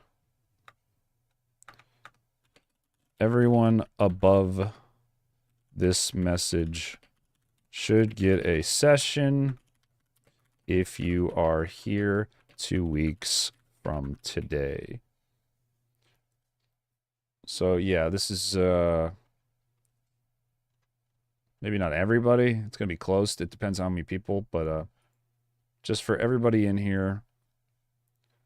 everyone above this message should get a session if you are here 2 weeks from today. So yeah, this is maybe not everybody. It's gonna be close. It depends on how many people, but just for everybody in here,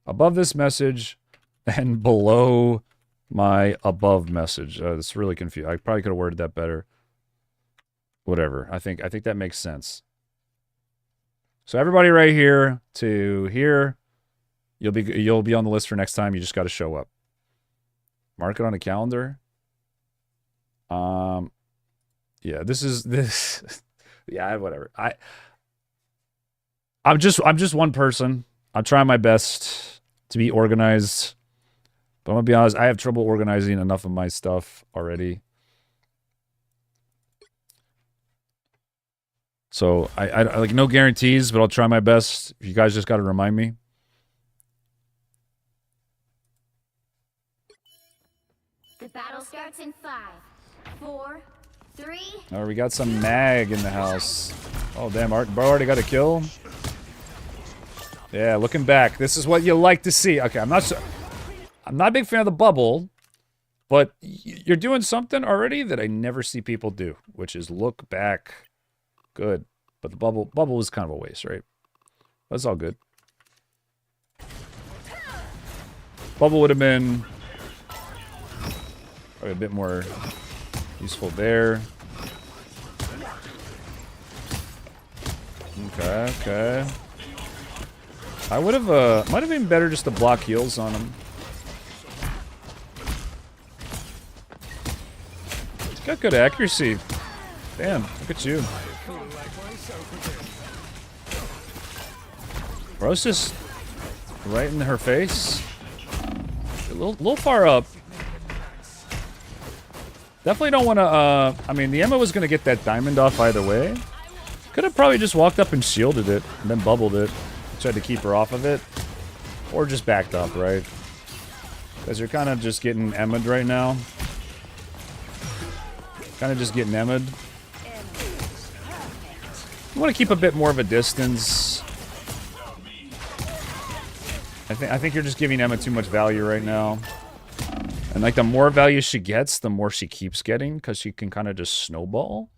above this message and below my above message. It's really confused. I probably could have worded that better. Whatever. I think that makes sense. So everybody right here to here, you'll be on the list for next time. You just got to show up. Mark it on a calendar. Yeah, this. Yeah, whatever. I'm just one person. I'm trying my best to be organized, but I'm gonna be honest. I have trouble organizing enough of my stuff already. So I like no guarantees, but I'll try my best. You guys just got to remind me. The battle starts in 5, 4, 3. Oh, we got some mag in the house. Oh, damn, Art Bro already got a kill. Yeah, looking back, this is what you like to see. Okay, I'm not a big fan of the bubble, but you're doing something already that I never see people do, which is look back. Good, but the bubble was kind of a waste, right? That's all good. Bubble would have been probably a bit more useful there. Okay. I would have, might have been better just to block heals on him. He's got good accuracy. Damn, look at you. Bro's just right in her face. A little far up. Definitely don't want to, I mean, the Emma was going to get that diamond off either way. Could have probably just walked up and shielded it, and then bubbled it. Tried to keep her off of it. Or just backed up, right? Because you're kind of just getting Emma'd right now. Kind of just getting Emma'd. You want to keep a bit more of a distance. I think you're just giving Emma too much value right now. And like the more value she gets, the more she keeps getting, because she can kind of just snowball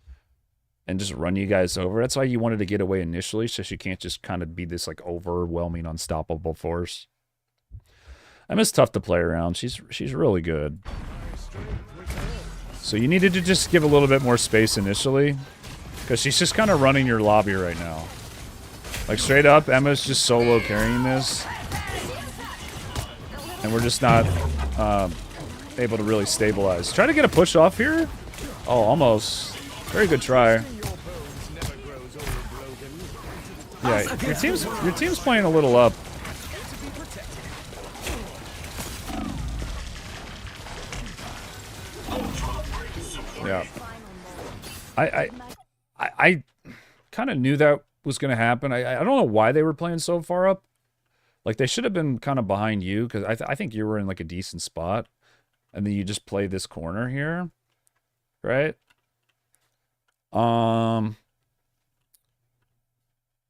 and just run you guys over. That's why you wanted to get away initially, so she can't just kind of be this like overwhelming, unstoppable force. Emma's tough to play around. She's really good. So you needed to just give a little bit more space initially, because she's just kind of running your lobby right now. Like straight up, Emma's just solo carrying this. And we're just not able to really stabilize. Try to get a push off here. Oh, almost. Very good try. Yeah, your team's playing a little up. Yeah. I kind of knew that was going to happen. I don't know why they were playing so far up. Like, they should have been kind of behind you, because I think you were in, like, a decent spot. And then you just play this corner here. Right?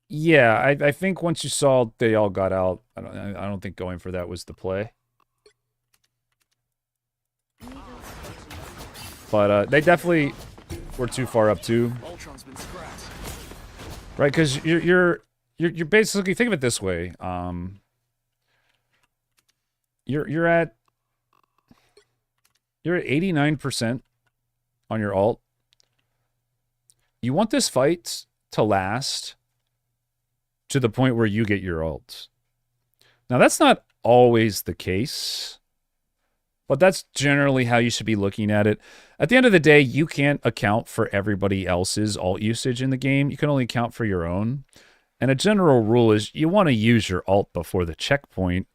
Yeah, I think once you saw they all got out, I don't think going for that was the play. But they definitely were too far up, too. Right, because you're basically, think of it this way. You're at 89% on your ult. You want this fight to last to the point where you get your ult. Now, that's not always the case, but that's generally how you should be looking at it. At the end of the day, you can't account for everybody else's ult usage in the game. You can only account for your own. And a general rule is you want to use your ult before the checkpoint,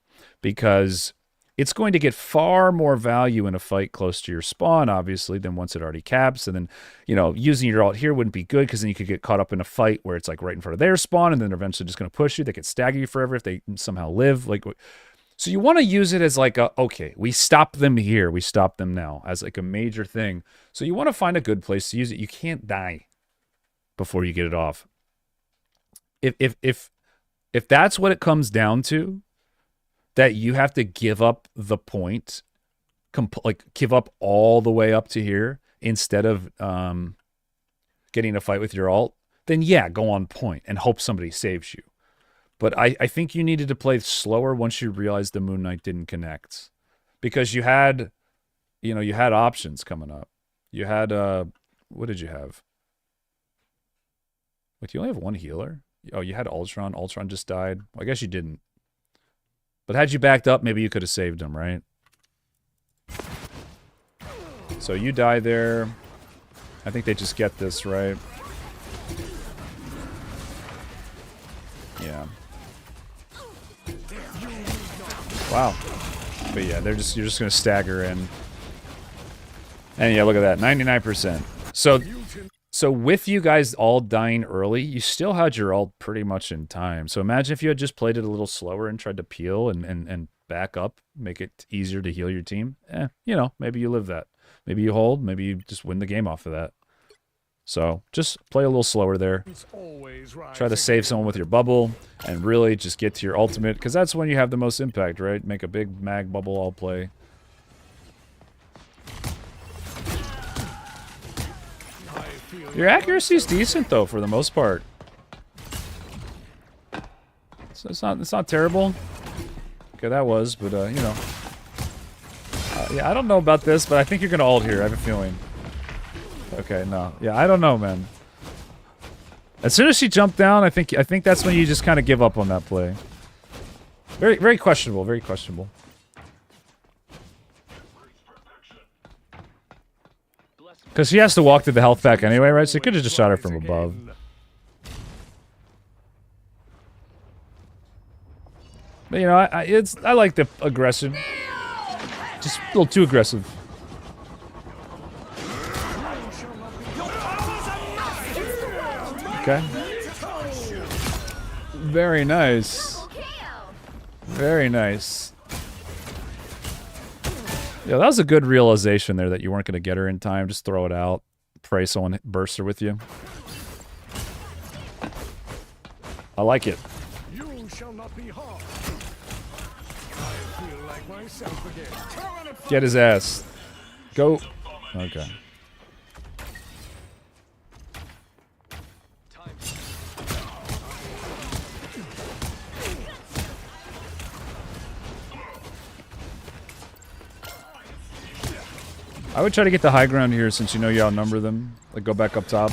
because it's going to get far more value in a fight close to your spawn, obviously, than once it already caps. And then, you know, using your ult here wouldn't be good, because then you could get caught up in a fight where it's like right in front of their spawn, and then they're eventually just going to push you. They could stagger you forever if they somehow live. Like, so you want to use it as like a, okay, we stop them here, we stop them now, as like a major thing. So you want to find a good place to use it. You can't die before you get it off. If that's what it comes down to, that you have to give up the point, like give up all the way up to here instead of getting a fight with your ult, then yeah, go on point and hope somebody saves you. But I think you needed to play slower once you realized the Moon Knight didn't connect, because you had options coming up. You had what did you have? Wait, you only have one healer? Oh, you had Ultron. Ultron just died. Well, I guess you didn't. But had you backed up, maybe you could have saved him, right? So you die there. I think they just get this, right? Yeah. Wow. But yeah, you're just gonna stagger in. And yeah, look at that, 99%. So with you guys all dying early, you still had your ult pretty much in time. So imagine if you had just played it a little slower and tried to peel and back up, make it easier to heal your team. You know, maybe you live that. Maybe you hold, maybe you just win the game off of that. So just play a little slower there. Try to save someone with your bubble and really just get to your ultimate, because that's when you have the most impact, right? Make a big mag bubble all play. Your accuracy is decent though, for the most part. So it's not terrible. Okay, that was, but you know. Yeah, I don't know about this, but I think you're gonna ult here. I have a feeling. Okay, no. Yeah, I don't know, man. As soon as she jumped down, I think that's when you just kind of give up on that play. Very, very questionable. Very questionable. Because she has to walk through the health pack anyway, right? So you could have just shot her from above. But, you know, I like the aggression. Just a little too aggressive. Okay. Very nice. Very nice. Yeah, that was a good realization there that you weren't going to get her in time. Just throw it out. Pray someone bursts her with you. I like it. You shall not be harmed. I feel like myself again. Get his ass. Go. Okay. I would try to get the high ground here since you know you outnumber them. Like, go back up top.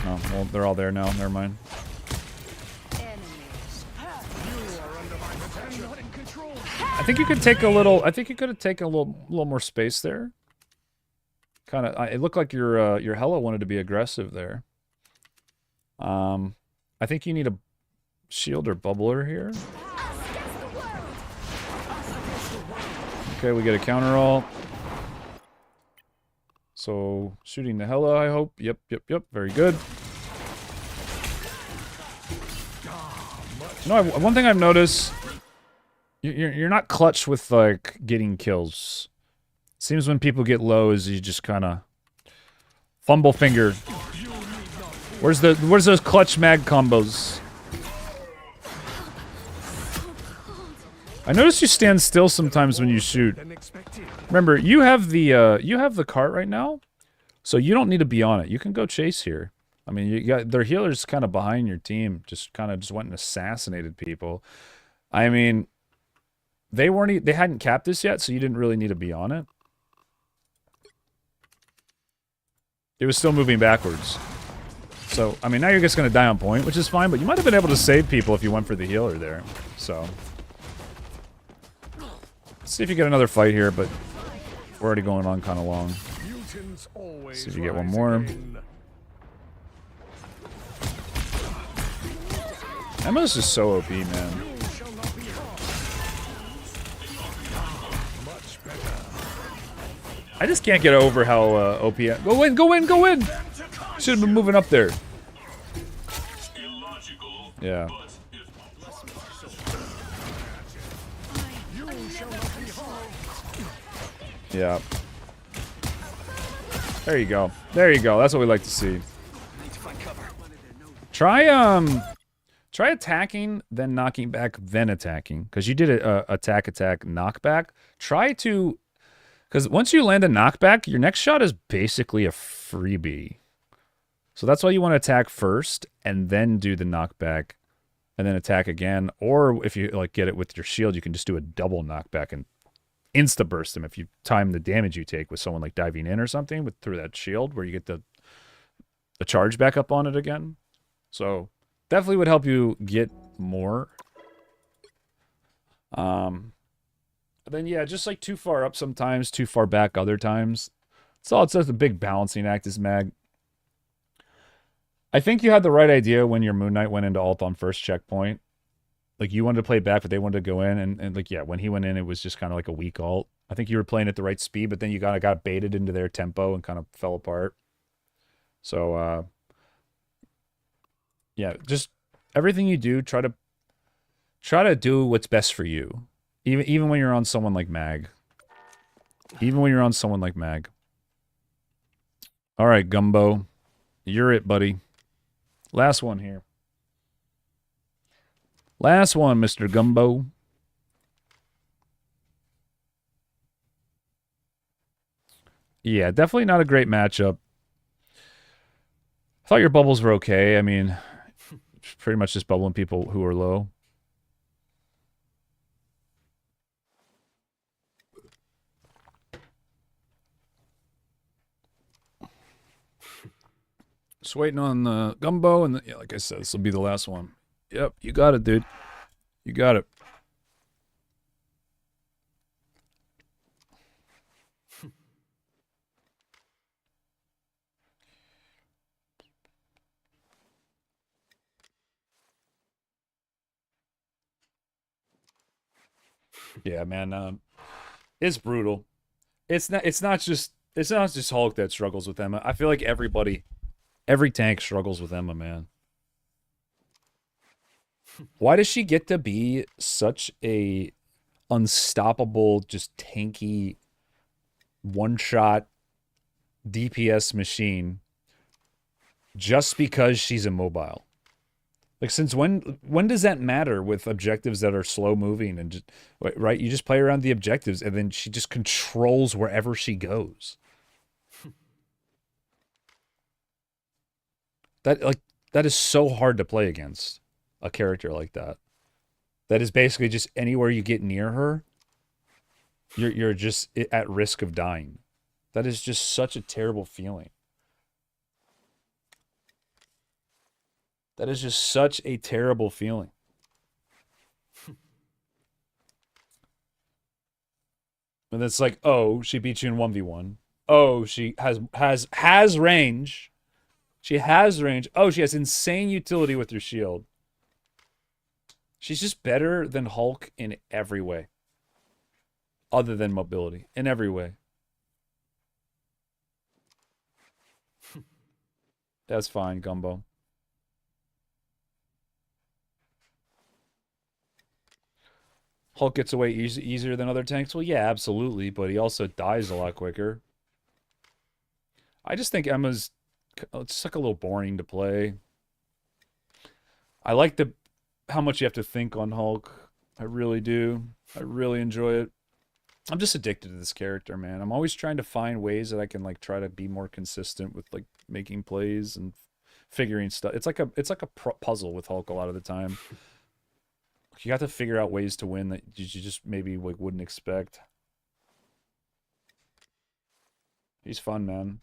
Oh, well, they're all there now. Never mind. I think you could take a little. I think you could have taken a little more space there. Kind of. It looked like your Hela wanted to be aggressive there. I think you need a shield or bubbler here. Okay, we get a counter ult. So, shooting the Hela, I hope. Yep. Very good. No, one thing I've noticed, you're not clutch with, like, getting kills. Seems when people get low is you just kind of fumble finger. Where's those clutch mag combos? I notice you stand still sometimes when you shoot. Remember, you have the cart right now, so you don't need to be on it. You can go chase here. I mean, you got their healers kind of behind your team, just went and assassinated people. I mean, they hadn't capped this yet, so you didn't really need to be on it. It was still moving backwards. So, I mean, now you're just going to die on point, which is fine, but you might have been able to save people if you went for the healer there. So, let's see if you get another fight here, but we're already going on kind of long. Let's see if you get one more. Emma's just so OP, man. I just can't get over how OP. Go in! Should have been moving up there. Yeah. Yeah. There you go. That's what we like to see. Try attacking, then knocking back, then attacking. Because you did a attack, knockback. Because once you land a knockback, your next shot is basically a freebie. So that's why you want to attack first, and then do the knockback, and then attack again. Or if you like get it with your shield, you can just do a double knockback and insta-burst them if you time the damage you take with someone like diving in or something through that shield, where you get the charge back up on it again. So definitely would help you get more. Then yeah, just like too far up sometimes, too far back other times. It's just a big balancing act, is mag. I think you had the right idea when your Moon Knight went into ult on first checkpoint. Like, you wanted to play back, but they wanted to go in. And like, yeah, when he went in, it was just kind of like a weak ult. I think you were playing at the right speed, but then you got baited into their tempo and kind of fell apart. So, yeah, just everything you do, try to do what's best for you. Even when you're on someone like Mag. All right, Gumbo. You're it, buddy. Last one here. Last one, Mr. Gumbo. Yeah, definitely not a great matchup. I thought your bubbles were okay. I mean, pretty much just bubbling people who are low. Just waiting on the Gumbo, and yeah, like I said, this will be the last one. Yep, you got it, dude. You got it. Yeah, man. It's brutal. It's not just Hulk that struggles with Emma. I feel like every tank struggles with Emma, man. Why does she get to be such a unstoppable, just tanky, one-shot DPS machine just because she's immobile? Like, since when does that matter with objectives that are slow moving and just right? You just play around the objectives, and then she just controls wherever she goes. That is so hard to play against a character like that. That is basically just anywhere you get near her, you're just at risk of dying. That is just such a terrible feeling. That is just such a terrible feeling. And it's like, oh, she beat you in 1v1. Oh, she has range. She has range. Oh, she has insane utility with her shield. She's just better than Hulk in every way. Other than mobility. In every way. That's fine, Gumbo. Hulk gets away easier than other tanks? Well, yeah, absolutely, but he also dies a lot quicker. I just think Emma's it's like a little boring to play. I like how much you have to think on Hulk. I really do. I really enjoy it. I'm just addicted to this character, man. I'm always trying to find ways that I can like try to be more consistent with like making plays and figuring stuff. It's like a puzzle with Hulk a lot of the time. You got to figure out ways to win that you just maybe like wouldn't expect. He's fun, man.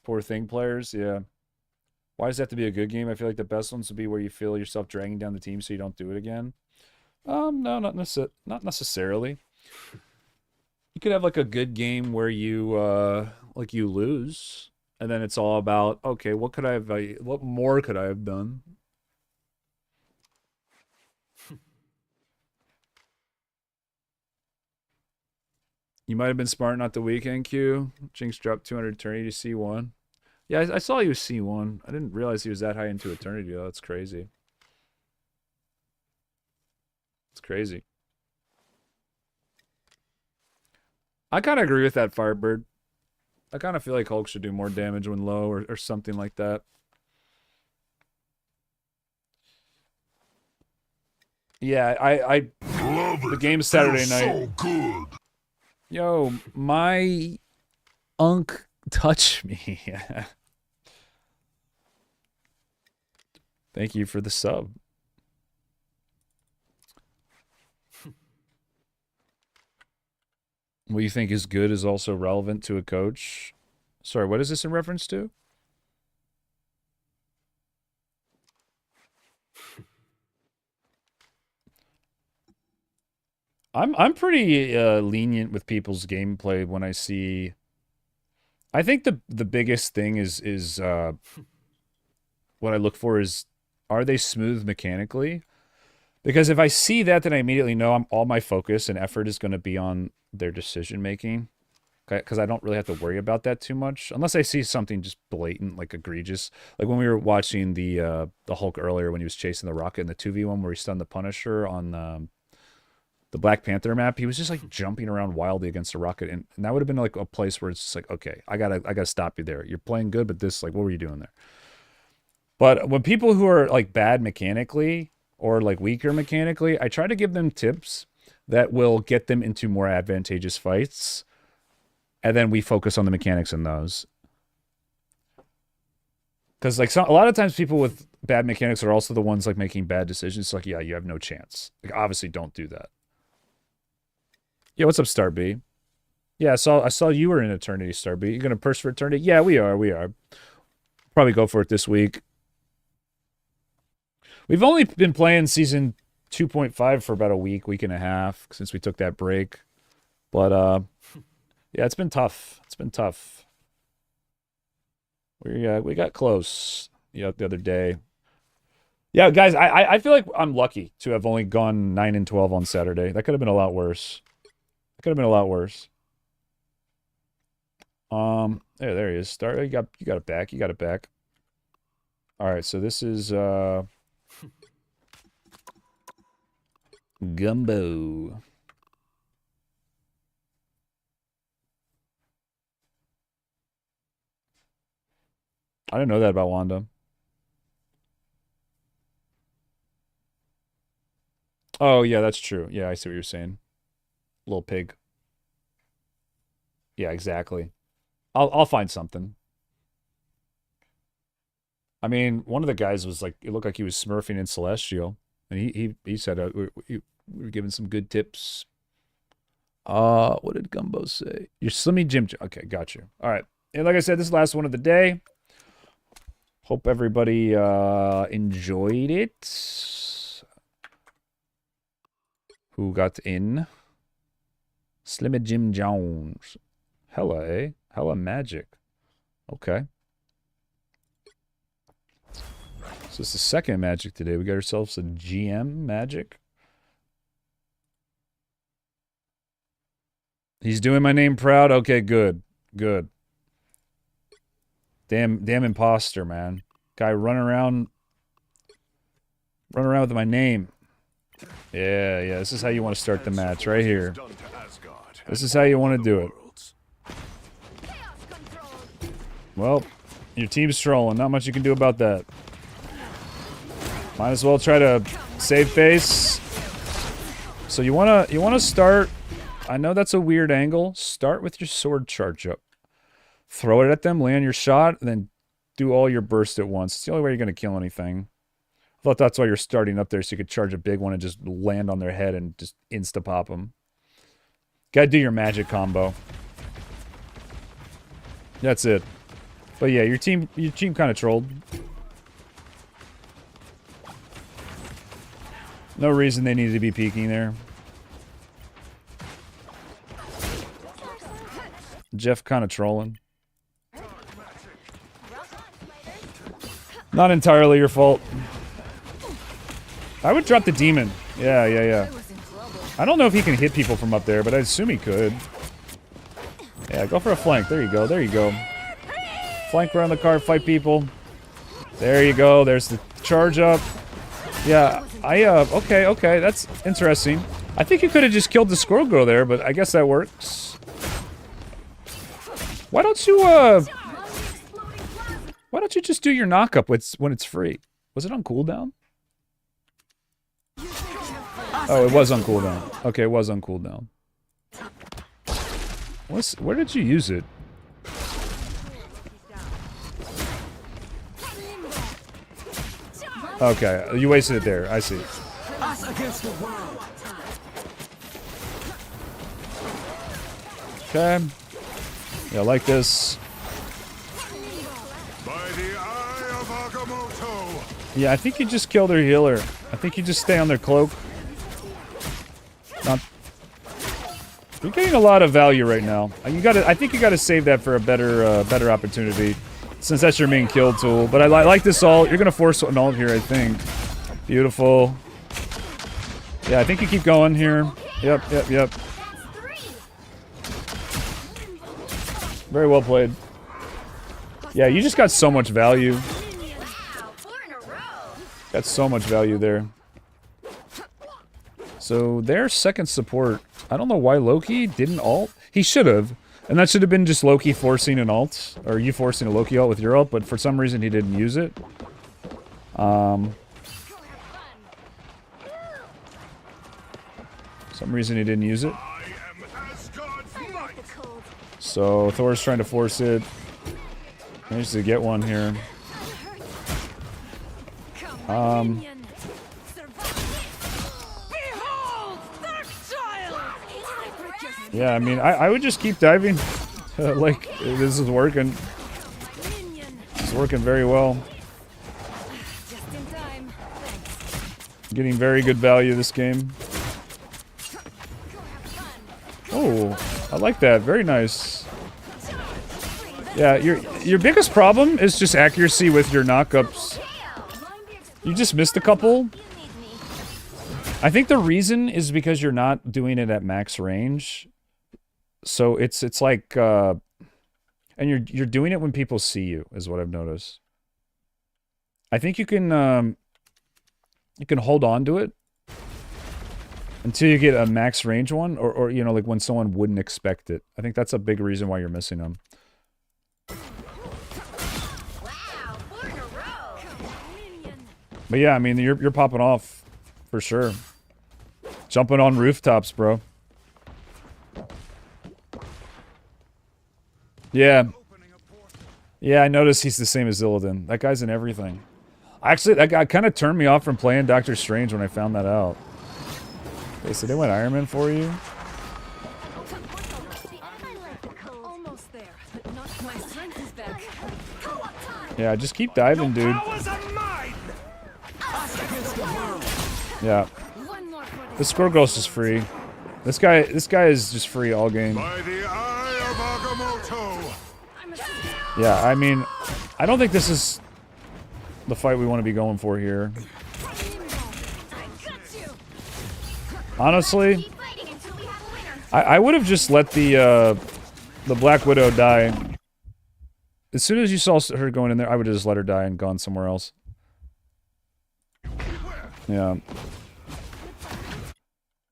Poor thing players, yeah. Why does that have to be a good game? I feel like the best ones would be where you feel yourself dragging down the team so you don't do it again. No, not necessarily. You could have like a good game where you like you lose. And then it's all about, okay, what more could I have done? You might have been smart not the weekend Q. Jinx dropped 200 eternity to C1. Yeah, I saw he was C1. I didn't realize he was that high into eternity, though. That's crazy. It's crazy. I kind of agree with that, Firebird. I kind of feel like Hulk should do more damage when low or something like that. Yeah, the game's Saturday night. So good. Yo, my unk touch me. Thank you for the sub. What you think is good is also relevant to a coach. Sorry, what is this in reference to? I'm pretty lenient with people's gameplay when I see. I think the biggest thing is what I look for is, are they smooth mechanically? Because if I see that, then I immediately know all my focus and effort is going to be on their decision making. Because I don't really have to worry about that too much, unless I see something just blatant, like egregious. Like when we were watching the Hulk earlier when he was chasing the Rocket in the 2v1 where he stunned the Punisher on the Black Panther map, he was just like jumping around wildly against the Rocket, and that would have been like a place where it's just like, okay, I gotta stop you there. You're playing good, but this, like, what were you doing there? But when people who are like bad mechanically or like weaker mechanically, I try to give them tips that will get them into more advantageous fights, and then we focus on the mechanics in those. Because like a lot of times people with bad mechanics are also the ones like making bad decisions. It's like, yeah, you have no chance. Like, obviously, don't do that. Yeah, what's up, Star B? Yeah, I saw you were in Eternity, Star B. You gonna purse for Eternity? Yeah, we are. Probably go for it this week. We've only been playing season 2.5 for about a week and a half since we took that break. But yeah, it's been tough. It's been tough. We got close, the other day. Yeah, guys, I feel like I'm lucky to have only gone 9-12 on Saturday. That could have been a lot worse. There he is. Start. You got it back. You got it back. All right, so this is Gumbo. I didn't know that about Wanda. Oh, yeah, that's true. Yeah, I see what you're saying. Little pig. Yeah, exactly. I'll find something. I mean, one of the guys was like, it looked like he was smurfing in Celestial, and he said we were giving some good tips. What did Gumbo say? Your Slimmy Jim. Okay, got you. All right, and like I said, this is the last one of the day. Hope everybody enjoyed it. Who got in? Slimmy Jim Jones. Hela, eh? Hela Magic. Okay. So it's the second Magic today. We got ourselves a GM Magic. He's doing my name proud. Okay, good. Good. Damn imposter, man. Guy running around with my name. Yeah, this is how you want to start the match, right here. This is how you want to do it. Well, your team's trolling. Not much you can do about that. Might as well try to save face. So you wanna start. I know that's a weird angle. Start with your sword charge up. Throw it at them, land your shot, and then do all your burst at once. It's the only way you're gonna kill anything. I thought that's why you're starting up there, so you could charge a big one and just land on their head and just insta-pop them. Gotta do your magic combo. That's it. But yeah, your team kind of trolled. No reason they needed to be peeking there. Jeff kind of trolling. Not entirely your fault. I would drop the demon. Yeah. I don't know if he can hit people from up there, but I assume he could. Yeah, go for a flank. There you go. Flank around the car, fight people. There you go. There's the charge up. Yeah, okay, that's interesting. I think you could have just killed the squirrel girl there, but I guess that works. Why don't you just do your knock-up when it's free? Was it on cooldown? Oh, it was on cooldown. Okay, it was on cooldown. Where did you use it? Okay, you wasted it there. I see. Okay. Yeah, like this. Yeah, I think you just kill their healer. I think you just stay on their cloak. You're getting a lot of value right now. I think you gotta save that for a better opportunity, since that's your main kill tool. But I like this ult. You're gonna force an ult here, I think. Beautiful. Yeah, I think you keep going here. Yep. Very well played. Yeah, you just got so much value. Got so much value there. So their second support. I don't know why Loki didn't ult. He should have. And that should have been just Loki forcing an ult. Or you forcing a Loki ult with your ult. But for some reason he didn't use it. So Thor's trying to force it. Managed to get one here. Yeah, I mean, I would just keep diving. Like, this is working. It's working very well. Getting very good value this game. Oh, I like that. Very nice. Yeah, your biggest problem is just accuracy with your knockups. You just missed a couple. I think the reason is because you're not doing it at max range. So it's like and you're doing it when people see you, is what I've noticed. I think you can hold on to it until you get a max range one, or you know, like when someone wouldn't expect it. I think that's a big reason why you're missing them. But yeah, I mean, you're popping off for sure. Jumping on rooftops, bro. Yeah. Yeah, I noticed he's the same as Illidan. That guy's in everything. Actually, that guy kind of turned me off from playing Doctor Strange when I found that out. Okay, so they went Iron Man for you? Almost there, but not my strength is back. Yeah, just keep diving, dude. Powers are mine! Yeah. One more for The Score Ghost is free. This guy is just free all game. By the eye of Agamotto! Yeah, I mean, I don't think this is the fight we want to be going for here. Honestly, Keep fighting until we have a winner. I would have just let the Black Widow die. As soon as you saw her going in there, I would have just let her die and gone somewhere else. Yeah.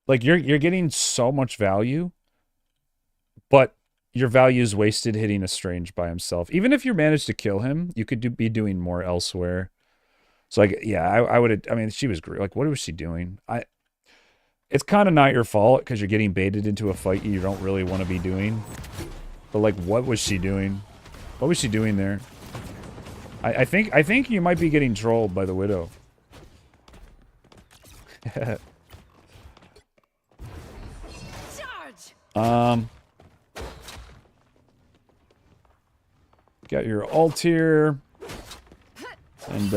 Like, you're getting so much value, but your value is wasted hitting a Strange by himself. Even if you managed to kill him, you could be doing more elsewhere. So, like, yeah, I would have... I mean, she was great. Like, what was she doing? It's kind of not your fault, because you're getting baited into a fight you don't really want to be doing. But, like, what was she doing? What was she doing there? I think you might be getting trolled by the Widow. charge. Got your ult here. And,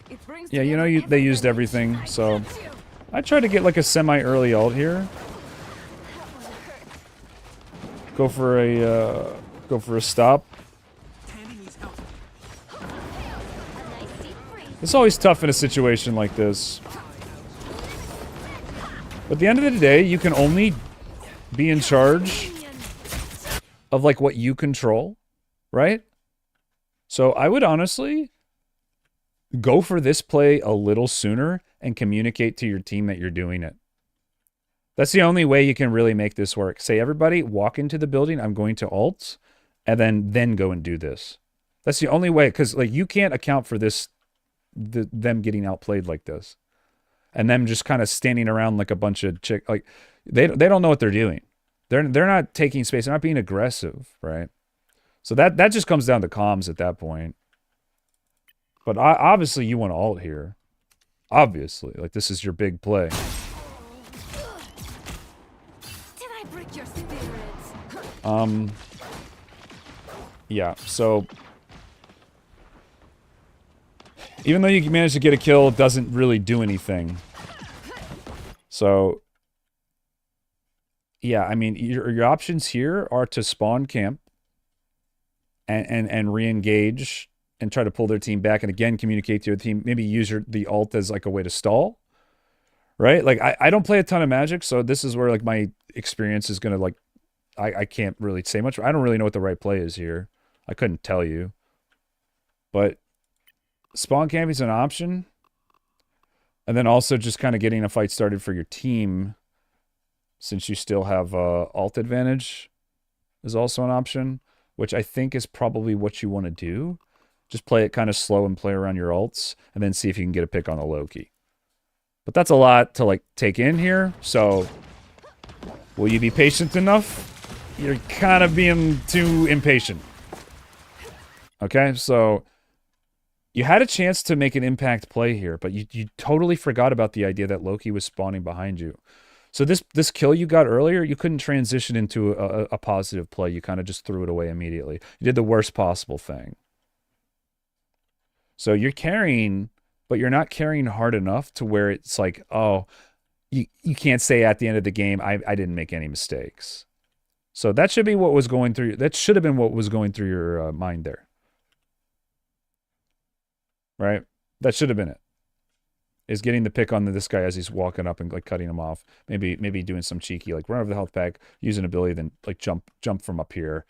It brings yeah, you know, together they used everything. everything, so... I tried to get, like, a semi-early ult here. Go for a stop. It's always tough in a situation like this. But at the end of the day, you can only be in charge of, like, what you control, right? So I would honestly go for this play a little sooner and communicate to your team that you're doing it. That's the only way you can really make this work. Say, everybody, walk into the building, I'm going to ult, and then go and do this. That's the only way, because, like, you can't account for this, them getting outplayed like this. And them just kind of standing around like a bunch of like, they don't know what they're doing. They're not taking space, they're not being aggressive, right? So that just comes down to comms at that point. But obviously you want to ult here. Obviously, like, this is your big play. Did I break your spirits? Yeah, so even though you managed to get a kill, it doesn't really do anything. So yeah, I mean, your options here are to spawn camp and re-engage and try to pull their team back, and again communicate to your team. Maybe use the ult as like a way to stall, right? Like, I don't play a ton of Magic, so this is where, like, my experience is gonna, like, I can't really say much. I don't really know what the right play is here. I couldn't tell you, but spawn camping is an option, and then also just kind of getting a fight started for your team, since you still have ult advantage, is also an option, which I think is probably what you want to do. Just play it kind of slow and play around your ults, and then see if you can get a pick on the Loki. But that's a lot to, like, take in here, so will you be patient enough? You're kind of being too impatient. Okay, so you had a chance to make an impact play here, but you totally forgot about the idea that Loki was spawning behind you. So this kill you got earlier, you couldn't transition into a positive play. You kind of just threw it away immediately. You did the worst possible thing. So you're carrying, but you're not carrying hard enough to where it's like, oh, you can't say at the end of the game, I didn't make any mistakes. So that should be what was going through. That should have been what was going through your mind there. Right? That should have been it. Is getting the pick on this guy as he's walking up and, like, cutting him off. Maybe doing some cheeky, like, run over the health pack, use an ability, then, like, jump from up here.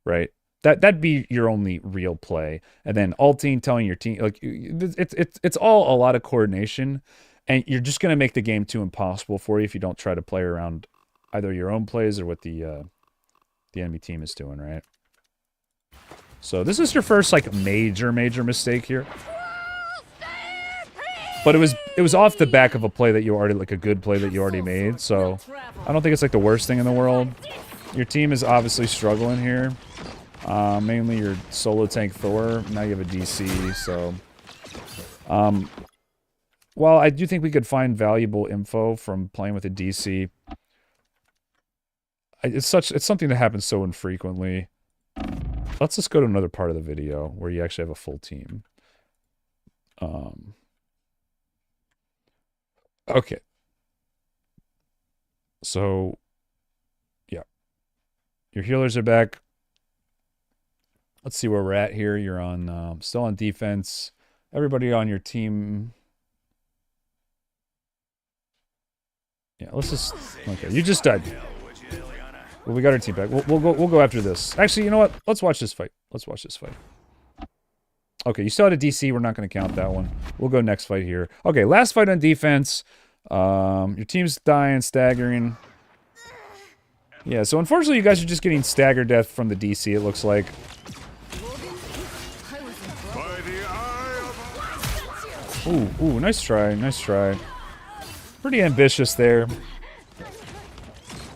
Right? That'd be your only real play. And then ulting, telling your team, like, it's all a lot of coordination, and you're just gonna make the game too impossible for you if you don't try to play around either your own plays or what the enemy team is doing, right? So this is your first, like, major mistake here. But it was off the back of a play that you already, like a good play that you already made, so I don't think it's like the worst thing in the world. Your team is obviously struggling here. Mainly your solo tank Thor. Now you have a DC, so well, I do think we could find valuable info from playing with a DC. It's something that happens so infrequently. Let's just go to another part of the video where you actually have a full team. Okay. So, yeah. Your healers are back. Let's see where we're at here. You're on still on defense. Everybody on your team. Yeah, let's just. Okay, you just died. Well, we got our team back. We'll go after this. Actually, you know what? Let's watch this fight. Let's watch this fight. Okay, you still had a DC. We're not going to count that one. We'll go next fight here. Okay, last fight on defense. Your team's dying, staggering. Yeah, so unfortunately, you guys are just getting stagger death from the DC. It looks like. Ooh, nice try, nice try. Pretty ambitious there.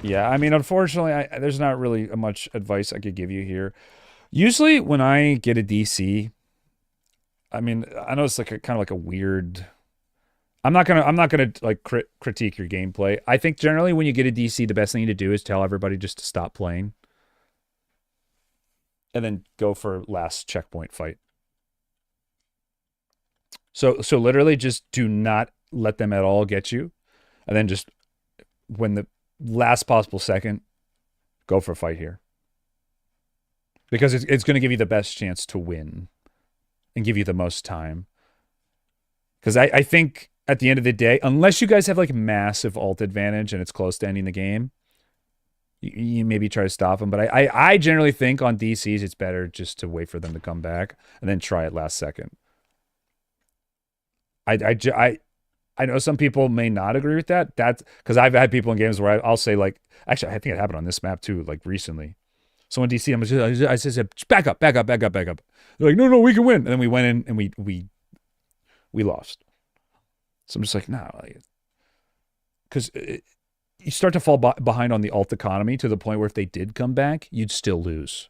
Yeah, I mean, unfortunately, there's not really much advice I could give you here. Usually, when I get a DC, I mean, I know it's like kind of like a weird. I'm not gonna like critique your gameplay. I think generally when you get a DC, the best thing to do is tell everybody just to stop playing, and then go for last checkpoint fight. So literally just do not let them at all get you, and then just when the last possible second, go for a fight here. Because it's going to give you the best chance to win and give you the most time. Because I think at the end of the day, unless you guys have like massive ult advantage and it's close to ending the game, you maybe try to stop them. But I generally think on DCs it's better just to wait for them to come back and then try it last second. I know some people may not agree with that. That's because I've had people in games where I'll say like, actually, I think it happened on this map too, like recently. So in DC, I said, back up. They're like, no, we can win. And then we went in and we lost. So I'm just like, nah, because you start to fall behind on the ult economy to the point where if they did come back, you'd still lose.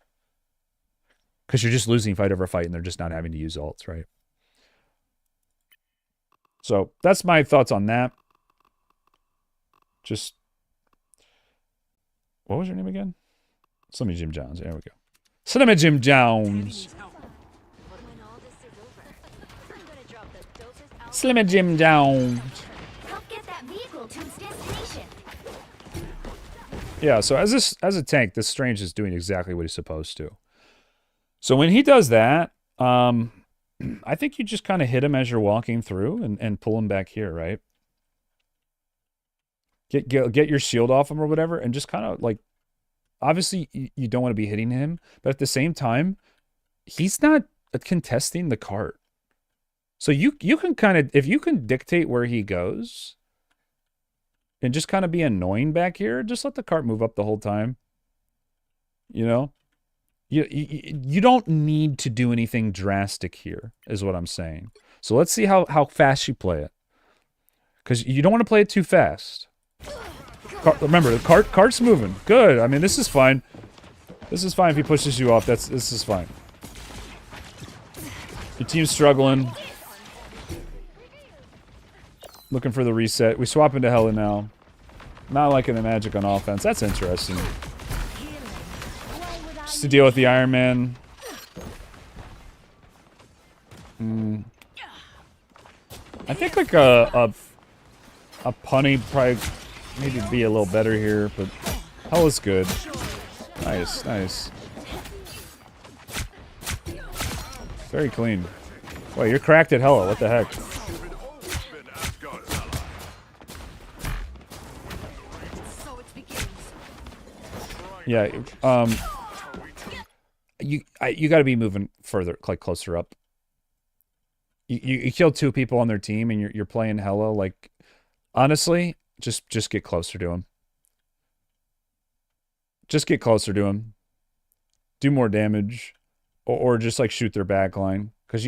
Because you're just losing fight over fight and they're just not having to use ults, right? So that's my thoughts on that. Just, what was your name again? Slimmy Jim Jones. There we go. Slimmy Jim Jones. Slimmy Jim Jones. Help get that vehicle to its destination. Yeah, so as a tank, this Strange is doing exactly what he's supposed to. So when he does that, I think you just kind of hit him as you're walking through and pull him back here, right? Get your shield off him or whatever, and just kind of like, obviously you don't want to be hitting him, but at the same time, he's not contesting the cart. So you can kind of, if you can dictate where he goes and just kind of be annoying back here, just let the cart move up the whole time. You know? You don't need to do anything drastic here, is what I'm saying. So let's see how fast you play it. Because you don't want to play it too fast. Remember, the cart's moving. Good. I mean, this is fine. This is fine if he pushes you off. This is fine. Your team's struggling. Looking for the reset. We swap into Hela now. Not liking the magic on offense. That's interesting. Just to deal with the Iron Man. I think like a punny probably maybe be a little better here, but Hela's good. Nice, nice. Very clean. Wait, you're cracked at Hela. What the heck? Yeah, you got to be moving further, like closer up. You killed 2 people on their team, and you're playing Hela. Like, honestly, just get closer to him. Just get closer to him. Do more damage, or just like shoot their back line, because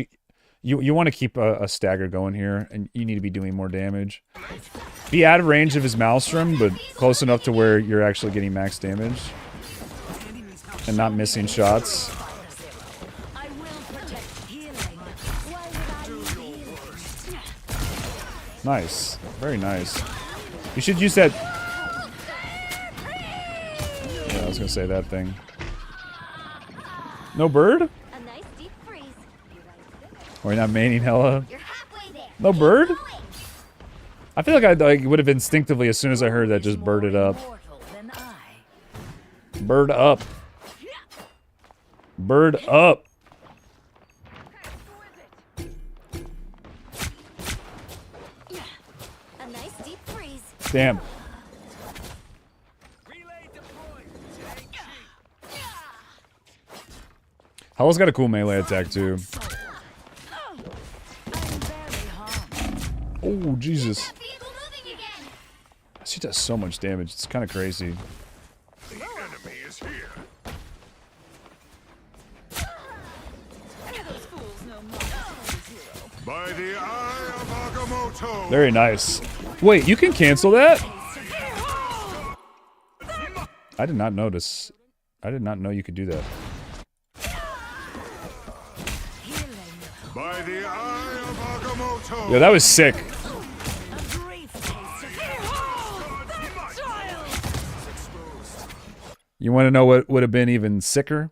You want to keep a stagger going here, and you need to be doing more damage. Be out of range of his Maelstrom, but close enough to where you're actually getting max damage. And not missing shots. I will protect healing. Nice. Very nice. You should use that... Yeah, I was gonna say that thing. No bird? A nice deep freeze. Or you're not maining Hela? You're halfway there. No bird? Going. I feel like I like, would have instinctively, as soon as I heard that, just birded up. Bird up. Bird up. A nice deep freeze. Damn. Hela's got a cool melee attack too. Oh, Jesus. Vehicle moving again. She does so much damage. It's kind of crazy. The enemy is here. By the eye of Agamotto. Very nice. Wait, you can cancel that? I did not notice. I did not know you could do that. By the eye of Agamotto. Yeah, that was sick. You want to know what would have been even sicker?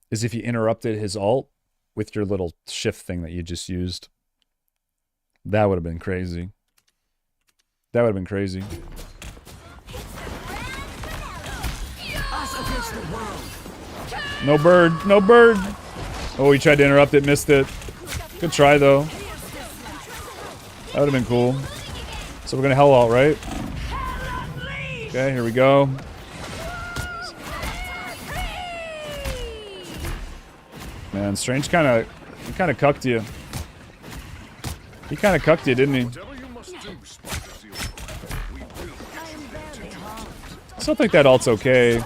Is if you interrupted his ult with your little shift thing that you just used. That would have been crazy. That would have been crazy. No bird. No bird. Oh, he tried to interrupt it. Missed it. Good try, though. That would have been cool. So we're going to hell ult, right? Okay, here we go. Man, Strange kind of cucked you. He kind of cucked you, didn't he? I still think that ult's okay.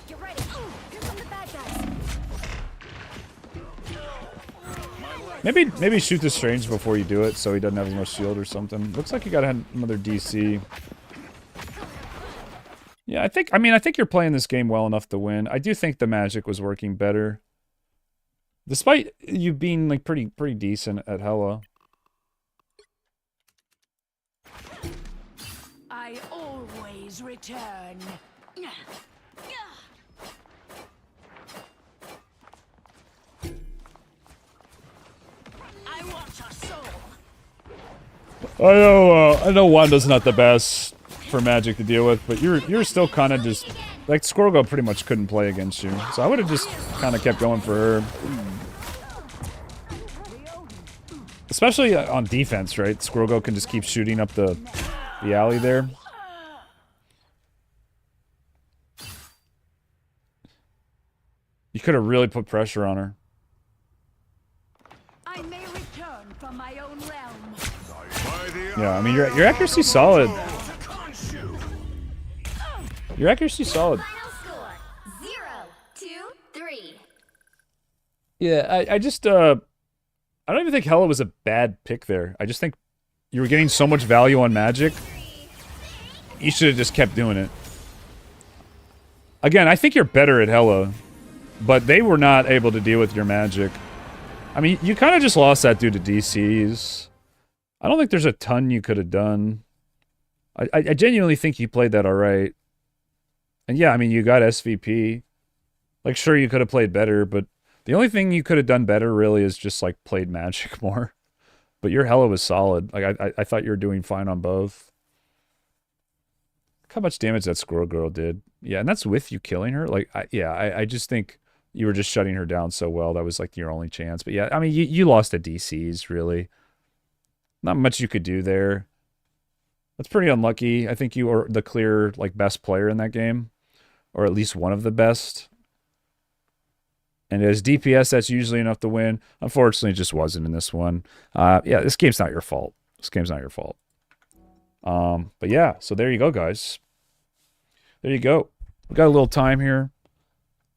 Get ready. Here come the bad guys. Maybe shoot the Strange before you do it, so he doesn't have as much shield or something. Looks like you got another DC. Yeah, I think you're playing this game well enough to win. I do think the magic was working better, despite you being like pretty decent at Hela. I always return. I want your soul. I know Wanda's not the best for magic to deal with, but you're still kind of just like Squirrel pretty much couldn't play against you, so I would have just kind of kept going for her, especially on defense, right? Squirrel can just keep shooting up the alley there. You could have really put pressure on her. I may return from my own realm. Yeah, I mean your accuracy's solid. Your accuracy's solid. Final score 0-2-3. Yeah, I just I don't even think Hela was a bad pick there. I just think you were getting so much value on magic. You should have just kept doing it. Again, I think you're better at Hela, but they were not able to deal with your magic. I mean, you kind of just lost that due to DCs. I don't think there's a ton you could have done. I genuinely think you played that all right. And yeah, I mean, you got SVP. Like, sure, you could have played better, but the only thing you could have done better really is just, like, played magic more. But your Hela was solid. Like, I thought you were doing fine on both. Look how much damage that Squirrel Girl did. Yeah, and that's with you killing her. Like, I just think you were just shutting her down so well. That was, like, your only chance. But yeah, I mean, you lost to DCs, really. Not much you could do there. That's pretty unlucky. I think you were the clear, like, best player in that game. Or at least one of the best. And as DPS, that's usually enough to win. Unfortunately, it just wasn't in this one. Yeah, this game's not your fault. This game's not your fault. But yeah, so there you go, guys. There you go. We got a little time here.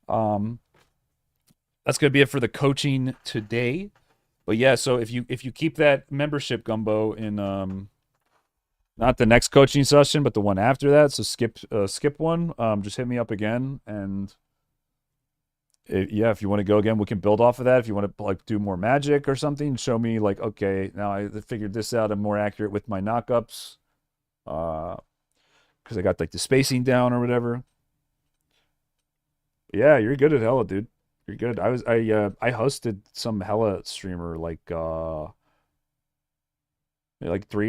That's going to be it for the coaching today. But yeah, so if you keep that membership gumbo in not the next coaching session, but the one after that, so skip one, just hit me up again, and yeah, if you want to go again, we can build off of that. If you want to like do more magic or something, show me like, okay, now I figured this out, I'm more accurate with my knockups, because I got like the spacing down or whatever. Yeah, you're good at Hela, dude. You're good. I hosted some Hela streamer like 3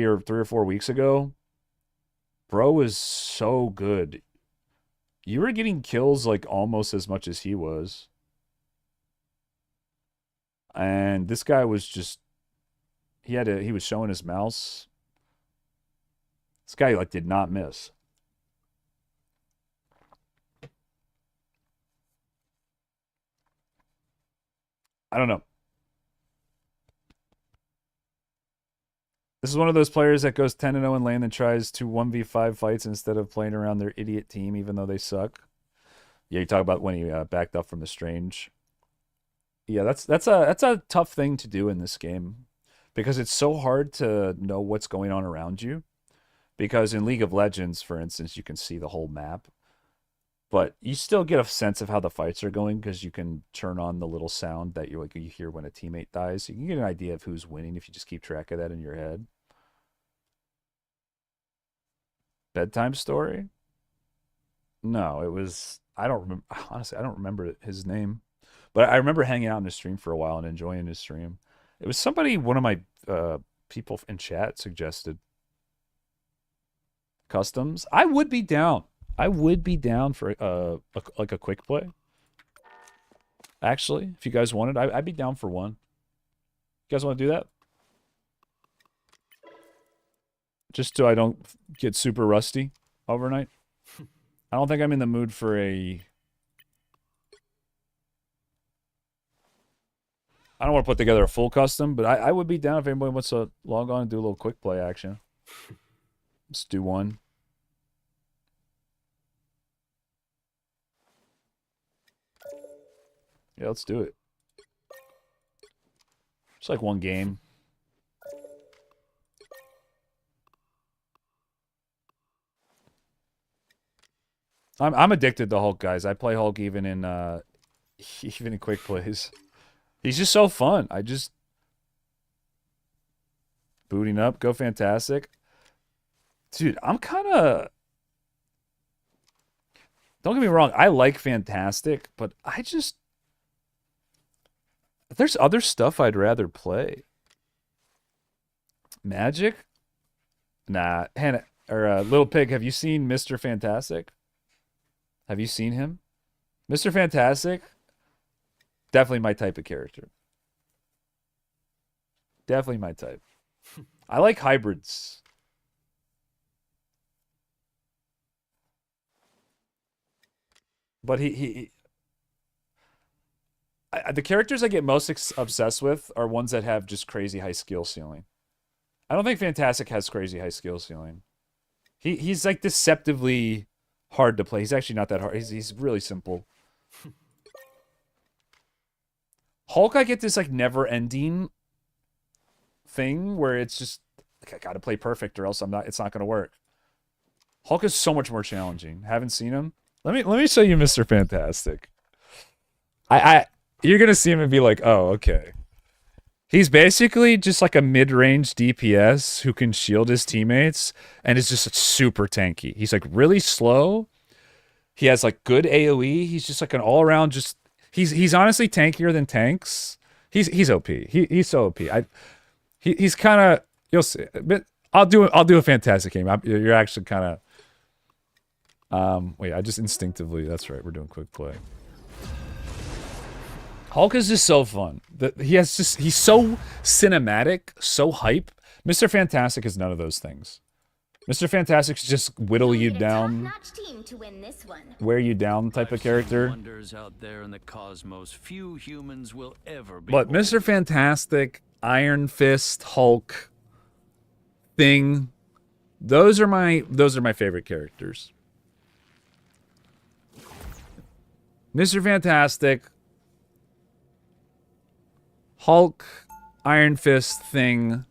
or 4 weeks ago. Bro was so good. You were getting kills like almost as much as he was. And this guy was just he was showing his mouse. This guy like did not miss. I don't know. This is one of those players that goes 10-0 in lane and tries to 1v5 fights instead of playing around their idiot team, even though they suck. Yeah, you talk about when he backed up from the Strange. Yeah, that's a tough thing to do in this game because it's so hard to know what's going on around you. Because in League of Legends, for instance, you can see the whole map. But you still get a sense of how the fights are going because you can turn on the little sound that you hear when a teammate dies. You can get an idea of who's winning if you just keep track of that in your head. Bedtime story? No, it was I don't remember honestly, I don't remember his name. But I remember hanging out in his stream for a while and enjoying his stream. It was somebody one of my people in chat suggested. Customs. I would be down. I would be down for like a quick play. Actually, if you guys wanted, I'd be down for one. You guys want to do that? Just so I don't get super rusty overnight. I don't think I'm in the mood for a... I don't want to put together a full custom, but I would be down if anybody wants to log on and do a little quick play action. Let's do one. Yeah, let's do it. It's like one game. I'm addicted to Hulk, guys. I play Hulk even in quick plays. He's just so fun. I just booting up, go fantastic. Dude, I'm kind of... Don't get me wrong, I like Fantastic, but I just... There's other stuff I'd rather play. Magic? Nah. Hannah, or Little Pig, have you seen Mr. Fantastic? Have you seen him? Mr. Fantastic? Definitely my type of character. Definitely my type. I like hybrids. But the characters I get most obsessed with are ones that have just crazy high skill ceiling. I don't think Fantastic has crazy high skill ceiling. He's like deceptively hard to play. He's actually not that hard. He's really simple. Hulk, I get this like never-ending thing where it's just like, I gotta play perfect or else it's not gonna work. Hulk is so much more challenging. Haven't seen him? Let me show you Mr. Fantastic. You're gonna see him and be like, oh, okay. He's basically just like a mid-range DPS who can shield his teammates and is just super tanky. He's like really slow. He has like good AoE. He's just like an all-around just he's honestly tankier than tanks. He's OP. He's so OP. He's kind of, you'll see. But I'll do a Fantastic game. You're actually kind of wait, I just instinctively, that's right, we're doing quick play. Hulk is just so fun. He's so cinematic, so hype. Mr. Fantastic is none of those things. Mr. Fantastic's just whittle you down, wear you down type of character. Out there in the cosmos, few humans will ever be. But Mr. Fantastic, Iron Fist, Hulk, Thing, those are my favorite characters. Mr. Fantastic, Hulk, Iron Fist thing.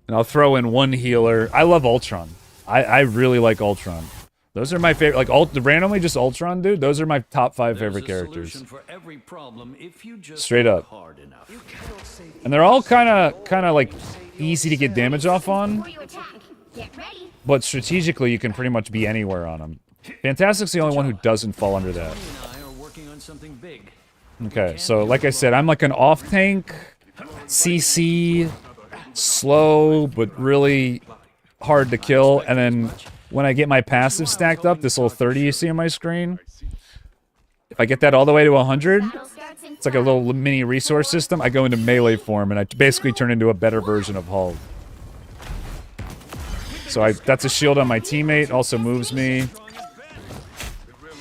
And I'll throw in one healer. I love Ultron. I really like Ultron. Those are my favorite. Like, randomly just Ultron, dude. Those are my top 5 favorite characters. For every problem if you just Straight up. hard enough. And they're all kind of like easy to get damage off on. Before you attack, get ready. But strategically, you can pretty much be anywhere on them. Fantastic's the only one who doesn't fall under that. Tony and I are working on something big. Okay, so like I said, I'm like an off-tank, CC, slow, but really hard to kill. And then when I get my passive stacked up, this little 30 you see on my screen, if I get that all the way to 100, it's like a little mini resource system. I go into melee form, and I basically turn into a better version of Hulk. So that's a shield on my teammate, also moves me.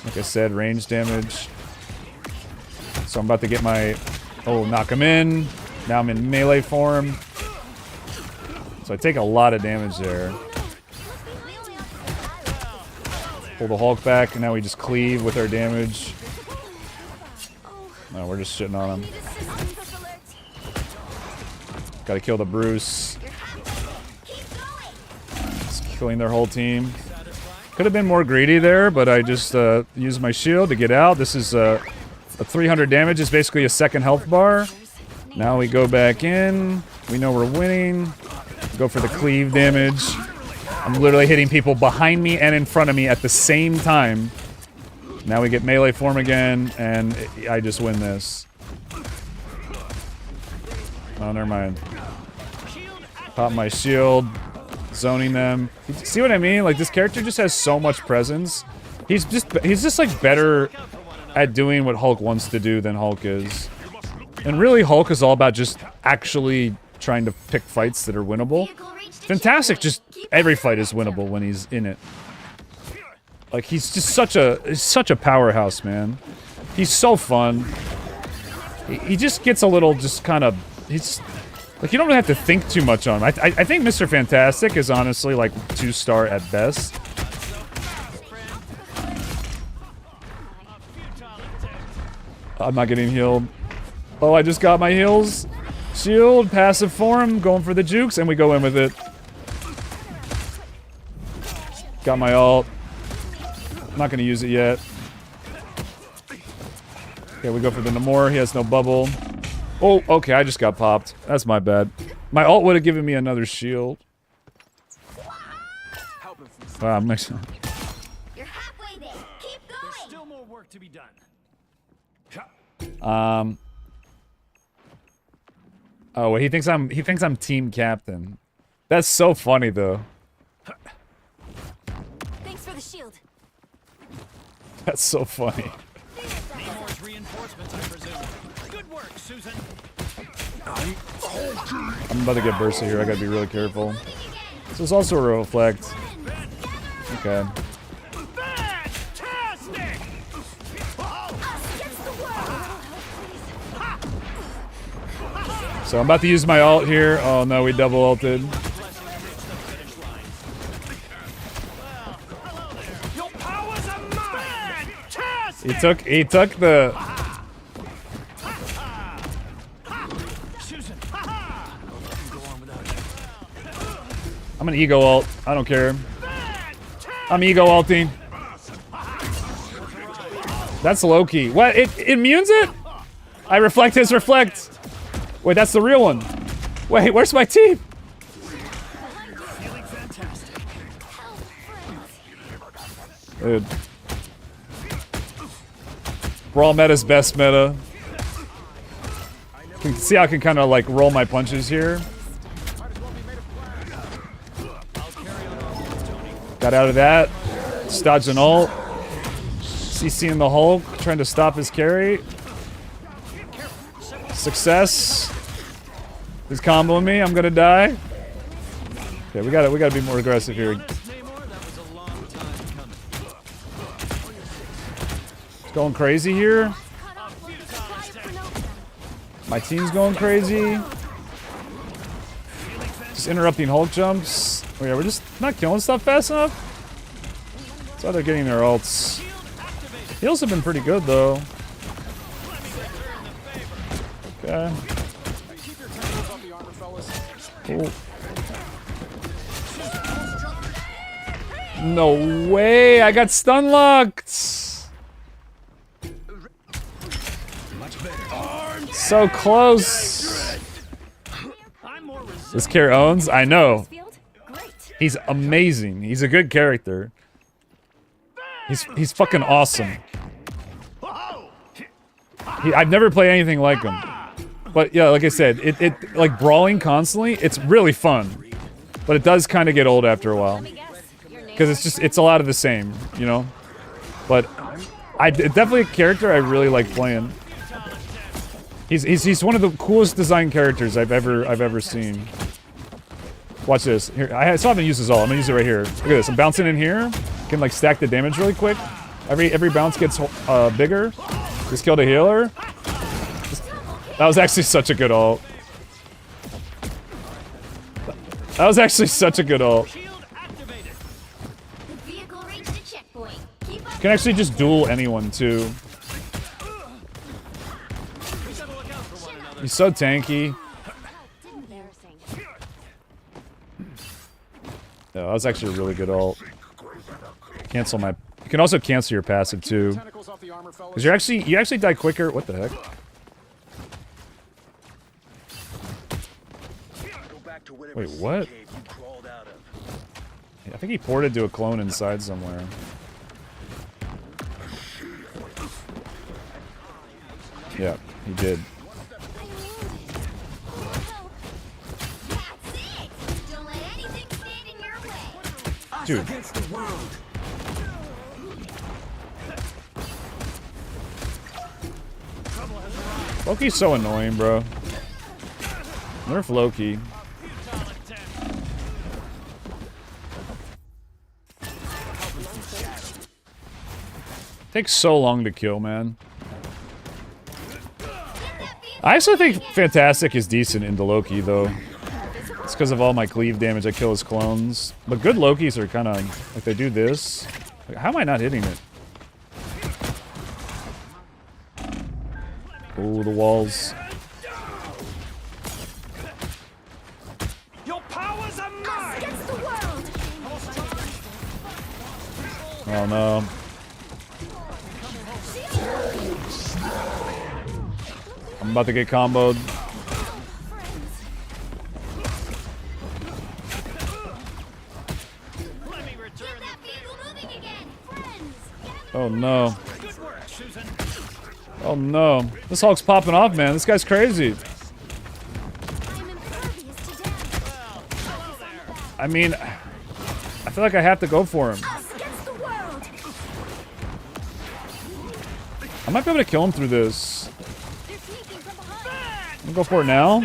Like I said, range damage. So I'm about to get my... Oh, knock him in. Now I'm in melee form. So I take a lot of damage there. Pull the Hulk back, and now we just cleave with our damage. No, we're just shitting on him. Gotta kill the Bruce. Just killing their whole team. Could have been more greedy there, but I just used my shield to get out. This is a 300 damage. Is basically a second health bar. Now we go back in. We know we're winning. Go for the cleave damage. I'm literally hitting people behind me and in front of me at the same time. Now we get melee form again, and I just win this. Oh, never mind. Pop my shield. Zoning them. See what I mean? Like, this character just has so much presence. He's just like better at doing what Hulk wants to do than Hulk is. And really, Hulk is all about just actually trying to pick fights that are winnable. Fantastic, just every fight is winnable when he's in it. Like, he's just such a powerhouse, man. He's so fun. He just gets a little just kind of... He's... Like, you don't really have to think too much on him. I think Mr. Fantastic is honestly, like, 2-star at best. I'm not getting healed. Oh, I just got my heals. Shield, passive form, going for the jukes, and we go in with it. Got my ult. I'm not going to use it yet. Okay, we go for the Namor. He has no bubble. Oh, okay, I just got popped. That's my bad. My ult would have given me another shield. Wow, I'm mixing. You're halfway there. Keep going. There's still more work to be done. Oh, he thinks I'm team captain. That's so funny though. Thanks for the shield. That's so funny. Namor's reinforcements, I presume. Good work, Susan. I'm about to get bursted here. I gotta be really careful. This is also a reflect. Okay. Fantastic! So I'm about to use my ult here. Oh no, we double ulted. Your powers are mine! Fantastic! He took the... Susan. I'm an ego ult. I don't care. I'm ego ulting. That's Loki. What? It immunes it? I reflect his reflect. Wait, that's the real one. Wait, where's my team? Feeling fantastic. Dude. Brawl meta's best meta. You can see how I can kind of like roll my punches here. Got out of that. Just dodged an ult. CC in the Hulk, trying to stop his carry. Success. He's comboing me. I'm gonna die. Okay, we gotta be more aggressive here. Namor, that was a long time coming. It's going crazy here. My team's going crazy. Just interrupting Hulk jumps. Oh yeah, we're just not killing stuff fast enough. That's why they're getting their ults. Heals have been pretty good though. Yeah. Keep your tentacles off the armor, fellas. Cool. No way! I got stun locked! So close! This character owns? I know. He's amazing. He's a good character. He's fucking awesome. I've never played anything like him. But yeah, like I said, it like brawling constantly, it's really fun. But it does kind of get old after a while. Because it's a lot of the same, you know? But it's definitely a character I really like playing. He's one of the coolest design characters I've ever seen. Watch this. Here, I still haven't used this all. I'm gonna use it right here. Look at this. I'm bouncing in here. Can like stack the damage really quick. Every bounce gets bigger. Just killed a healer. That was actually such a good ult. That was actually such a good ult. You can actually just duel anyone too. He's so tanky. Yeah, that was actually a really good ult. Cancel my. You can also cancel your passive too. Cause you actually die quicker. What the heck? Wait, what? I think he ported to a clone inside somewhere. Yeah, he did. Dude. Loki's so annoying, bro. Nerf Loki. Takes so long to kill, man. I actually think Fantastic is decent into Loki, though. It's because of all my cleave damage I kill his clones. But good Lokis are kind of... like, they do this. Like, how am I not hitting it? Oh, the walls. Your powers are mine. Oh, no. I'm about to get comboed. Oh no. Oh no. This Hulk's popping off, man. This guy's crazy. I mean, I feel like I have to go for him. I might be able to kill him through this. I'm gonna go for it now.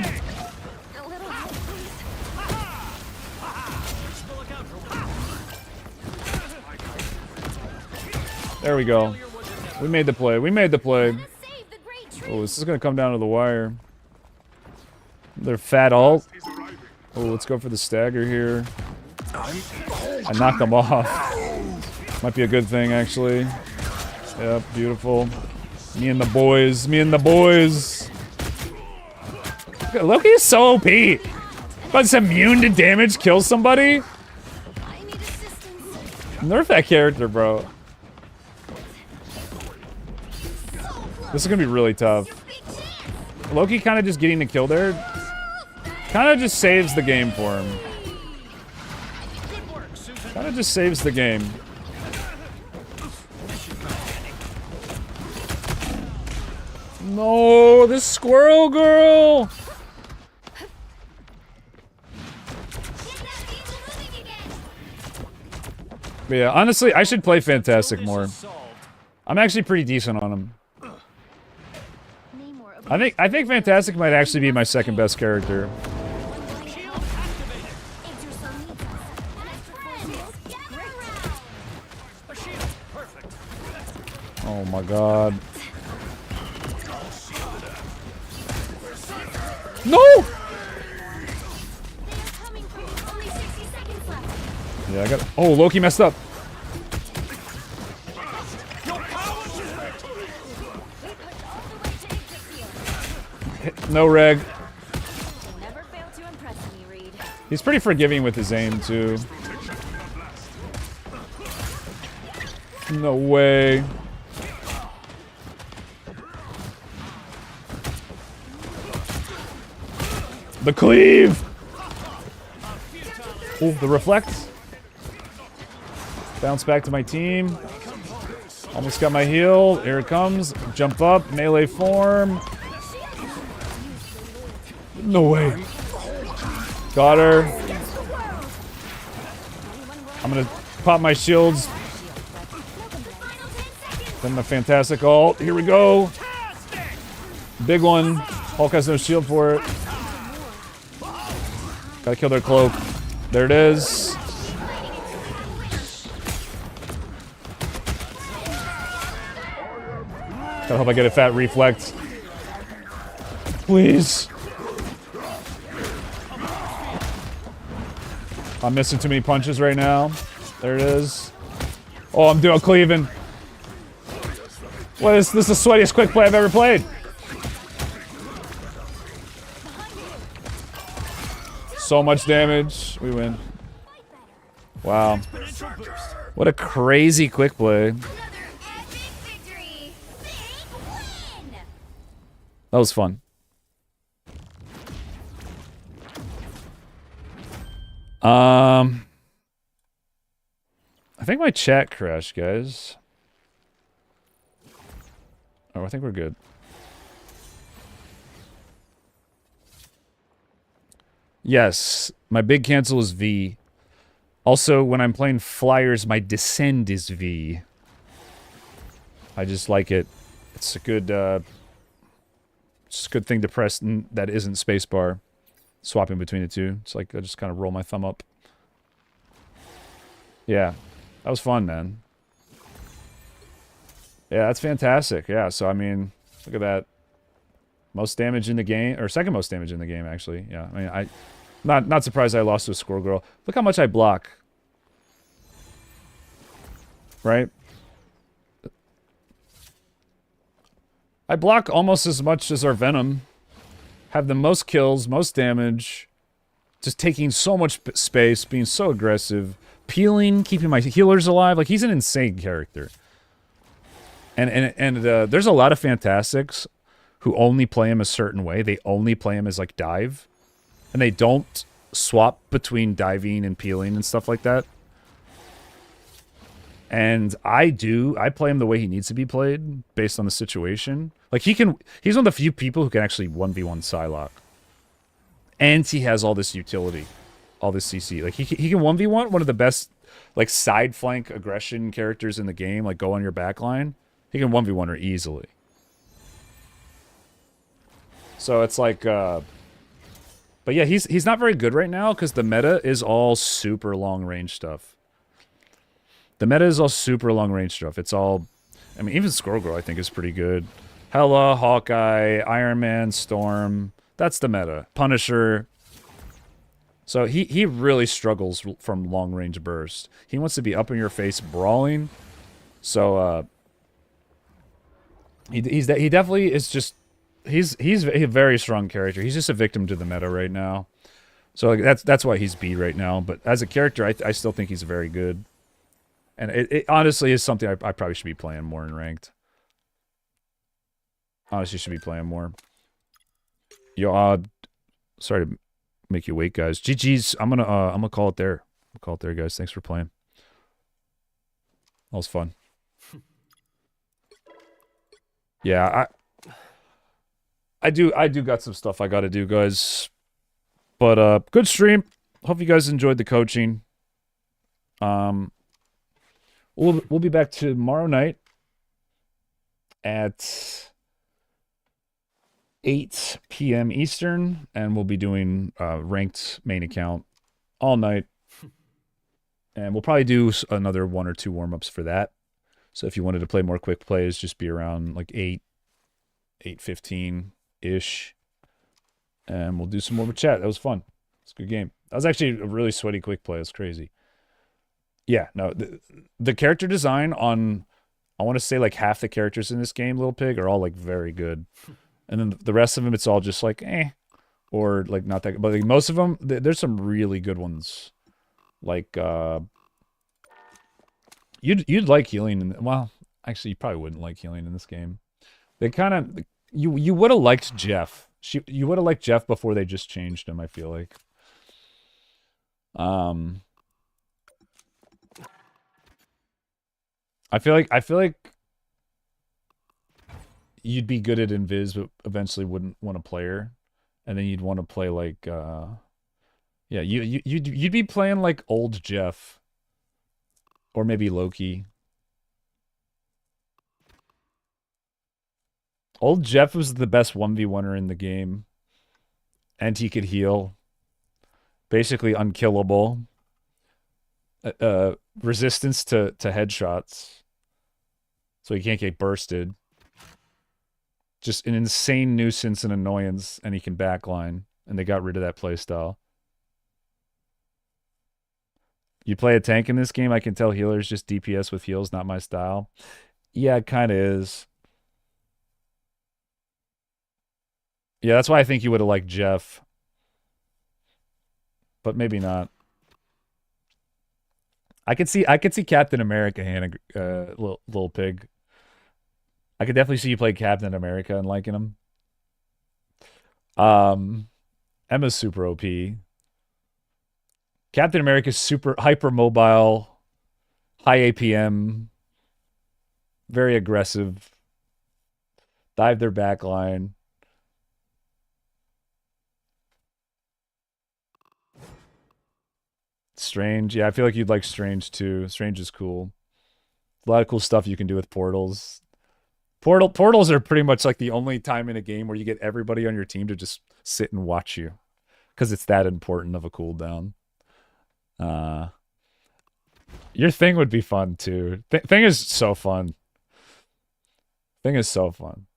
There we go. We made the play. We made the play. Oh, this is gonna come down to the wire. Their fat ult. Oh, let's go for the stagger here. I knocked them off. Might be a good thing, actually. Yep, beautiful. Me and the boys. Me and the boys. Loki is so OP. But it's immune to damage, kill somebody. Nerf that character, bro. This is gonna be really tough. Loki kind of just getting the kill there kind of just saves the game for him. Kind of just saves the game. No, this squirrel girl! But yeah, honestly, I should play Fantastic more. I'm actually pretty decent on him. I think Fantastic might actually be my second best character. Oh my god. No! Yeah, I got. Oh, Loki messed up. No reg. Never fail to impress me, Reed. He's pretty forgiving with his aim, too. No way. The cleave! Oh, the reflect. Bounce back to my team. Almost got my heal. Here it comes. Jump up. Melee form. No way. Got her. I'm gonna pop my shields. Then the fantastic ult. Here we go. Big one. Hulk has no shield for it. Gotta kill their cloak. There it is. Gotta hope I get a fat reflect. Please. I'm missing too many punches right now. There it is. Oh, I'm dual cleaving. What is this? Is the sweatiest quick play I've ever played. So much damage. We win. Wow. What a crazy quick play. Another epic victory. Big win. That was fun. I think my chat crashed, guys. Oh, I think we're good. Yes, my big cancel is V. Also, when I'm playing Flyers, my descend is V. I just like it. It's a good, it's a good thing to press that isn't spacebar. Swapping between the two. It's like I just kind of roll my thumb up. Yeah, that was fun, man. Yeah, that's fantastic. Yeah, so I mean, look at that. Most damage in the game, or second most damage in the game, actually. Yeah, I mean, not surprised I lost to a squirrel girl. Look how much I block. Right? I block almost as much as our Venom. Have the most kills, most damage. Just taking so much space, being so aggressive. Peeling, keeping my healers alive. Like, he's an insane character. And there's a lot of Fantastics who only play him a certain way. They only play him as, like, dive. And they don't swap between diving and peeling and stuff like that. And I do. I play him the way he needs to be played, based on the situation. Like, he's one of the few people who can actually 1v1 Psylocke. And he has all this utility. All this CC. Like, he can 1v1, one of the best, like, side flank aggression characters in the game. Like, go on your backline. He can 1v1 her easily. So it's like, but yeah, he's not very good right now because the meta is all super long range stuff. The meta is all super long range stuff. It's all, I mean, even Squirrel Girl I think is pretty good. Hela, Hawkeye, Iron Man, Storm. That's the meta. Punisher. So he really struggles from long range burst. He wants to be up in your face brawling. So he definitely is just. He's a very strong character. He's just a victim to the meta right now. So like, that's why he's B right now. But as a character, I still think he's very good. And it honestly is something I probably should be playing more in ranked. Honestly, should be playing more. Yo, sorry to make you wait, guys. GG's. I'm gonna call it there. I'll call it there, guys. Thanks for playing. That was fun. Yeah, I do got some stuff I gotta do, guys. But good stream. Hope you guys enjoyed the coaching. We'll be back tomorrow night at 8 p.m. Eastern, and we'll be doing ranked main account all night. And we'll probably do another 1 or 2 warm-ups for that. So if you wanted to play more quick plays, just be around like 8:15-ish. And we'll do some more chat. That was fun. It's a good game. That was actually a really sweaty quick play. It's crazy. Yeah, no, the character design on, I want to say like half the characters in this game, Little Pig, are all like very good. And then the rest of them, it's all just like, eh. Or, like, not that... But like, most of them, there's some really good ones. Like, You'd like healing in... Well, actually, you probably wouldn't like healing in this game. They kind of... You would have liked Jeff. You would have liked Jeff before they just changed him, I feel like. I feel like you'd be good at Invis, but eventually wouldn't want to play her. And then you'd want to play like yeah, you'd be playing like old Jeff. Or maybe Loki. Old Jeff was the best 1v1er in the game. And he could heal. Basically unkillable. Resistance to headshots. So he can't get bursted. Just an insane nuisance and annoyance, and he can backline. And they got rid of that playstyle. You play a tank in this game, I can tell healer's just DPS with heals, not my style. Yeah, it kind of is. Yeah, that's why I think you would have liked Jeff. But maybe not. I could see Captain America, Hannah, little pig. I could definitely see you play Captain America and liking him. Emma's super OP. Captain America's super hyper mobile, high APM, very aggressive. Dive their back line. Strange. Yeah, I feel like you'd like Strange too. Strange is cool. A lot of cool stuff you can do with portals. Portals are pretty much like the only time in a game where you get everybody on your team to just sit and watch you. Because it's that important of a cooldown. Your thing would be fun too. Thing is so fun. Thing is so fun.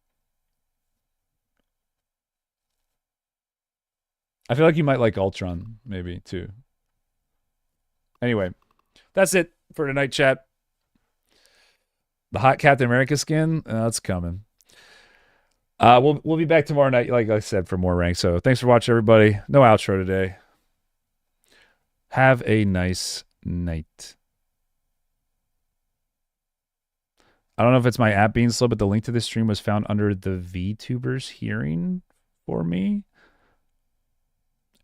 I feel like you might like Ultron, maybe, too. Anyway, that's it for tonight, chat. The hot Captain America skin, that's coming. We'll be back tomorrow night, like I said, for more ranks. So thanks for watching, everybody. No outro today. Have a nice night. I don't know if it's my app being slow, but the link to this stream was found under the VTubers hearing for me.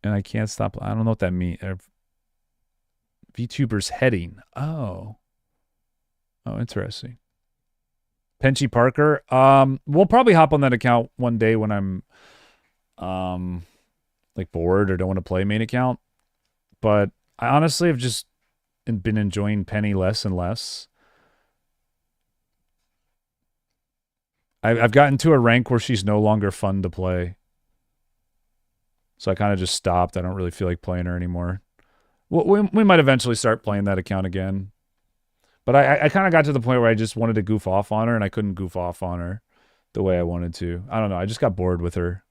And I can't stop. I don't know what that means. VTubers heading. Oh. Oh, interesting. Penchy Parker. We'll probably hop on that account one day when I'm like bored or don't want to play main account. But I honestly have just been enjoying Penny less and less. I've gotten to a rank where she's no longer fun to play. So I kind of just stopped. I don't really feel like playing her anymore. We might eventually start playing that account again. But I kind of got to the point where I just wanted to goof off on her, and I couldn't goof off on her the way I wanted to. I don't know. I just got bored with her.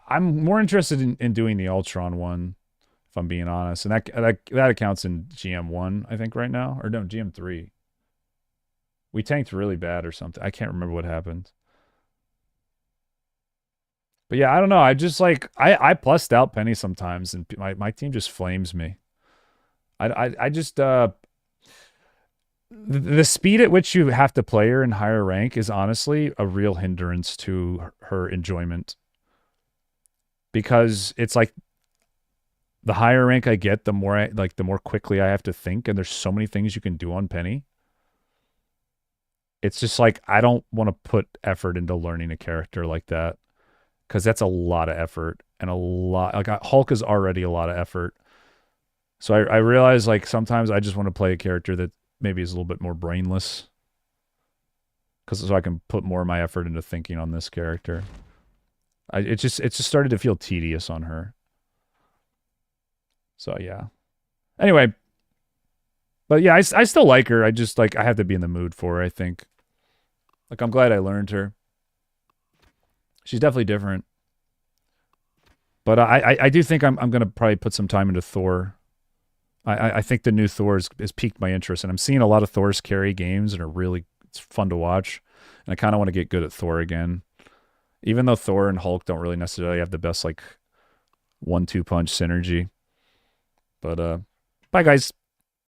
I'm more interested in doing the Ultron one, if I'm being honest. And that account's in GM1, I think, right now. Or no, GM3. We tanked really bad or something. I can't remember what happened. But yeah, I don't know. I just like I plussed out Penny sometimes, and my team just flames me. I just the speed at which you have to play her in higher rank is honestly a real hindrance to her enjoyment. Because it's like the higher rank I get, the more the more quickly I have to think, and there's so many things you can do on Penny. It's just like I don't want to put effort into learning a character like that. Because that's a lot of effort and a lot. Like Hulk is already a lot of effort. So I realize like sometimes I just want to play a character that maybe is a little bit more brainless. Because so I can put more of my effort into thinking on this character. It just started to feel tedious on her. So yeah. Anyway. But yeah, I still like her. I just like I have to be in the mood for her, I think. Like I'm glad I learned her. She's definitely different. But I do think I'm going to probably put some time into Thor. I think the new Thor has piqued my interest. And I'm seeing a lot of Thor's carry games and it's fun to watch. And I kind of want to get good at Thor again. Even though Thor and Hulk don't really necessarily have the best, like, 1-2 punch synergy. But, bye, guys.